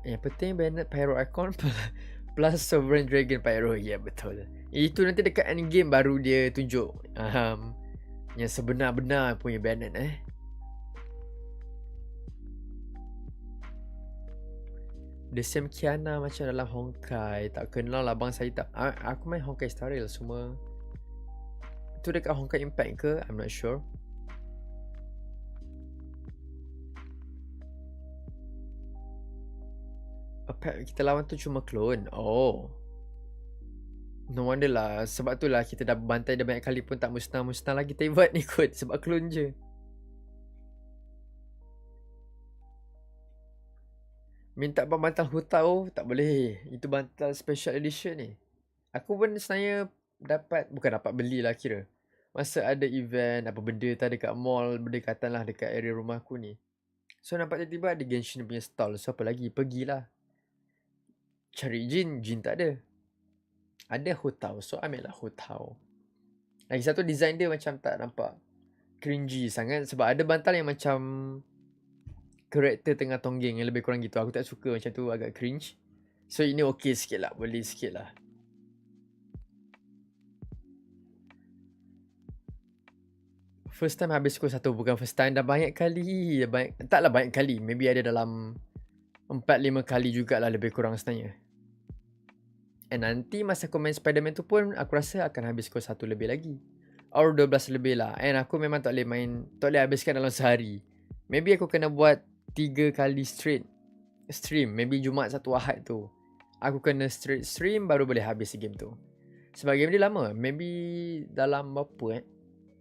Yang penting Bennett Pyro Icon plus Sovereign Dragon Pyro. Ya, yeah, betul. Itu nanti dekat endgame baru dia tunjuk yang sebenar-benar punya Bennett The same Kiana macam dalam Honkai. Tak kenal lah bang saya tak. Aku main Honkai Star Rail semua. Tu dekat Honkai Impact ke? I'm not sure. Apa kita lawan tu cuma clone. Oh. No wonder lah. Sebab tu lah kita dah bantai dah banyak kali pun tak musnah-musnah lagi Teyvat ni kot. Sebab clone je. Minta bang bantal hutau tak boleh. Itu bantal special edition ni. Aku pun sebenarnya bukan dapat beli lah kira. Masa ada event apa benda tak dekat mall berdekatan lah dekat area rumah aku ni. So nampak tiba-tiba ada Genshin punya stall. So apa lagi? Pergilah. Cari Jin tak ada. Ada hutau. So ambil lah hutau. Lagi satu design dia macam tak nampak cringy sangat. Sebab ada bantal yang macam karakter tengah tonggeng yang lebih kurang gitu. Aku tak suka macam tu, agak cringe. So ini okey sikit lah. Boleh sikit lah. First time habis skor 1. Bukan first time. Dah banyak kali. Taklah banyak kali. Maybe ada dalam 4-5 kali jugalah lebih kurang sebenarnya. And nanti masa aku main Spider-Man tu pun aku rasa akan habis skor 1 lebih lagi. Or 12 lebih lah. And aku memang tak boleh habiskan dalam sehari. Maybe aku kena buat 3 kali straight stream. Maybe Jumaat satu Ahad tu. Aku kena straight stream baru boleh habis game tu. Sebab game dia lama. Maybe dalam berapa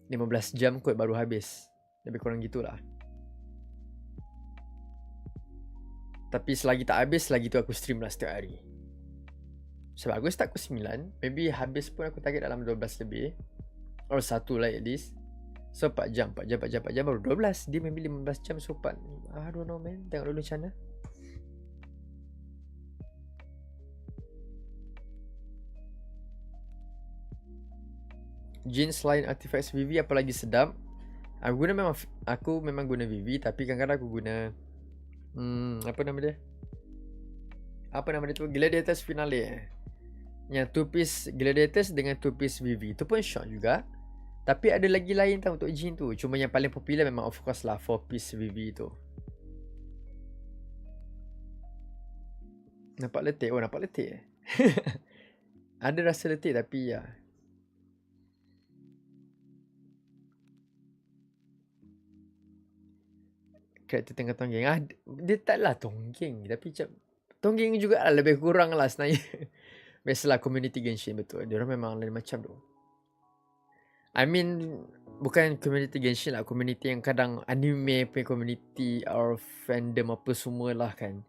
15 jam kot baru habis. Lebih kurang gitulah. Tapi selagi tak habis, selagi tu aku stream lah setiap hari. Sebab aku start pukul 9. Maybe habis pun aku target dalam 12 lebih. Or 1 lah at least. So 4 jam baru 12. Dia maybe 15 jam. So 4 I don't know man. Tengok dulu macam mana. Jin selain artifacts VV apa lagi sedap? Aku memang guna VV. Tapi kadang-kadang aku guna apa nama dia? Apa nama dia tu? Gladiators Finale. Yang 2 piece Gladiators dengan 2 piece VV. Itu pun short juga. Tapi ada lagi lain tau untuk Jin tu. Cuma yang paling popular memang of course lah 4 piece VV tu. Nampak letih? Oh nampak letih Ada rasa letih tapi ya. Karakter tengah tonggeng. Dia taklah tonggeng. Tapi macam tonggeng juga lah. Lebih kurang lah sebenarnya. Biasalah community Genshin betul. Diorang memang lain macam tu. I mean bukan community Genshin lah. Community yang kadang anime punya community or fandom apa semua lah kan.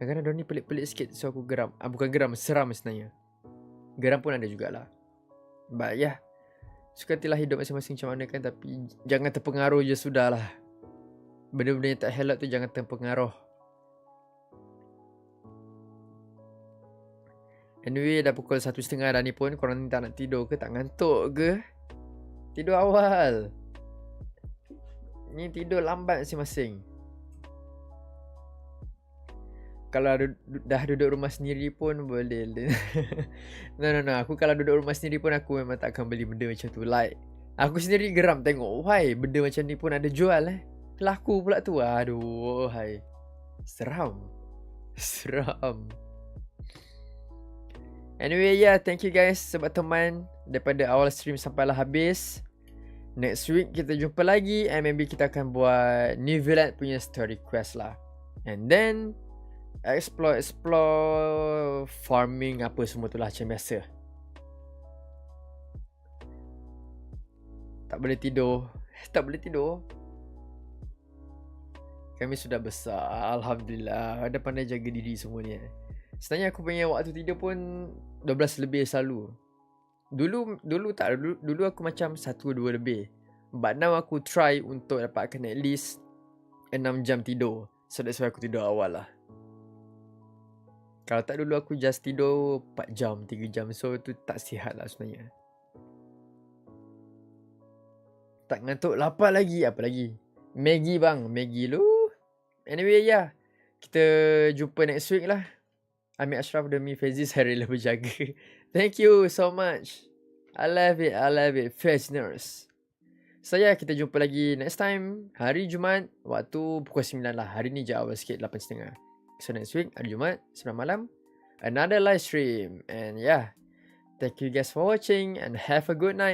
Kadang-kadang diorang ni pelik-pelik sikit. So aku geram. Bukan geram, seram sebenarnya. Geram pun ada jugalah. But yeah. Sukatilah hidup masing-masing macam mana kan. Tapi jangan terpengaruh je sudahlah. Benda-benda yang tak helak tu jangan terpengaruh. Anyway dah pukul 1:30 dah ni pun. Korang ni tak nak tidur ke? Tak ngantuk ke? Tidur awal. Ni tidur lambat masing-masing. Kalau dah duduk rumah sendiri pun boleh. No. Aku kalau duduk rumah sendiri pun aku memang tak akan beli benda macam tu. Like aku sendiri geram tengok. Why benda macam ni pun ada jual Laku pula tu. Aduh, hai. Seram. Anyway, thank you guys sebab teman daripada awal stream sampailah habis. Next week kita jumpa lagi and maybe kita akan buat New Villain punya story quest lah. And then explore farming apa semua tu lah macam biasa. Tak boleh tidur. Kami sudah besar, alhamdulillah. Ada pandai jaga diri semua ni. Sebenarnya aku punya waktu tidur pun 12 lebih selalu. Dulu aku macam 1-2 lebih. But now aku try untuk dapatkan at least 6 jam tidur. So that's why aku tidur awal lah. Kalau tak dulu aku just tidur 4 jam, 3 jam. So tu tak sihat lah sebenarnya. Tak ngantuk, lapar lagi. Apa lagi? Maggi bang, Maggi lu. Anyway kita jumpa next week lah. Amir Ashraf demi Fazzy saya rela berjaga. Thank you so much. I love it. Fazynerss. Kita jumpa lagi next time. Hari Jumaat. Waktu pukul 9 lah. Hari ni je awal sikit. 8.30. So next week, hari Jumaat, 9 malam, another live stream. And yeah, thank you guys for watching and have a good night.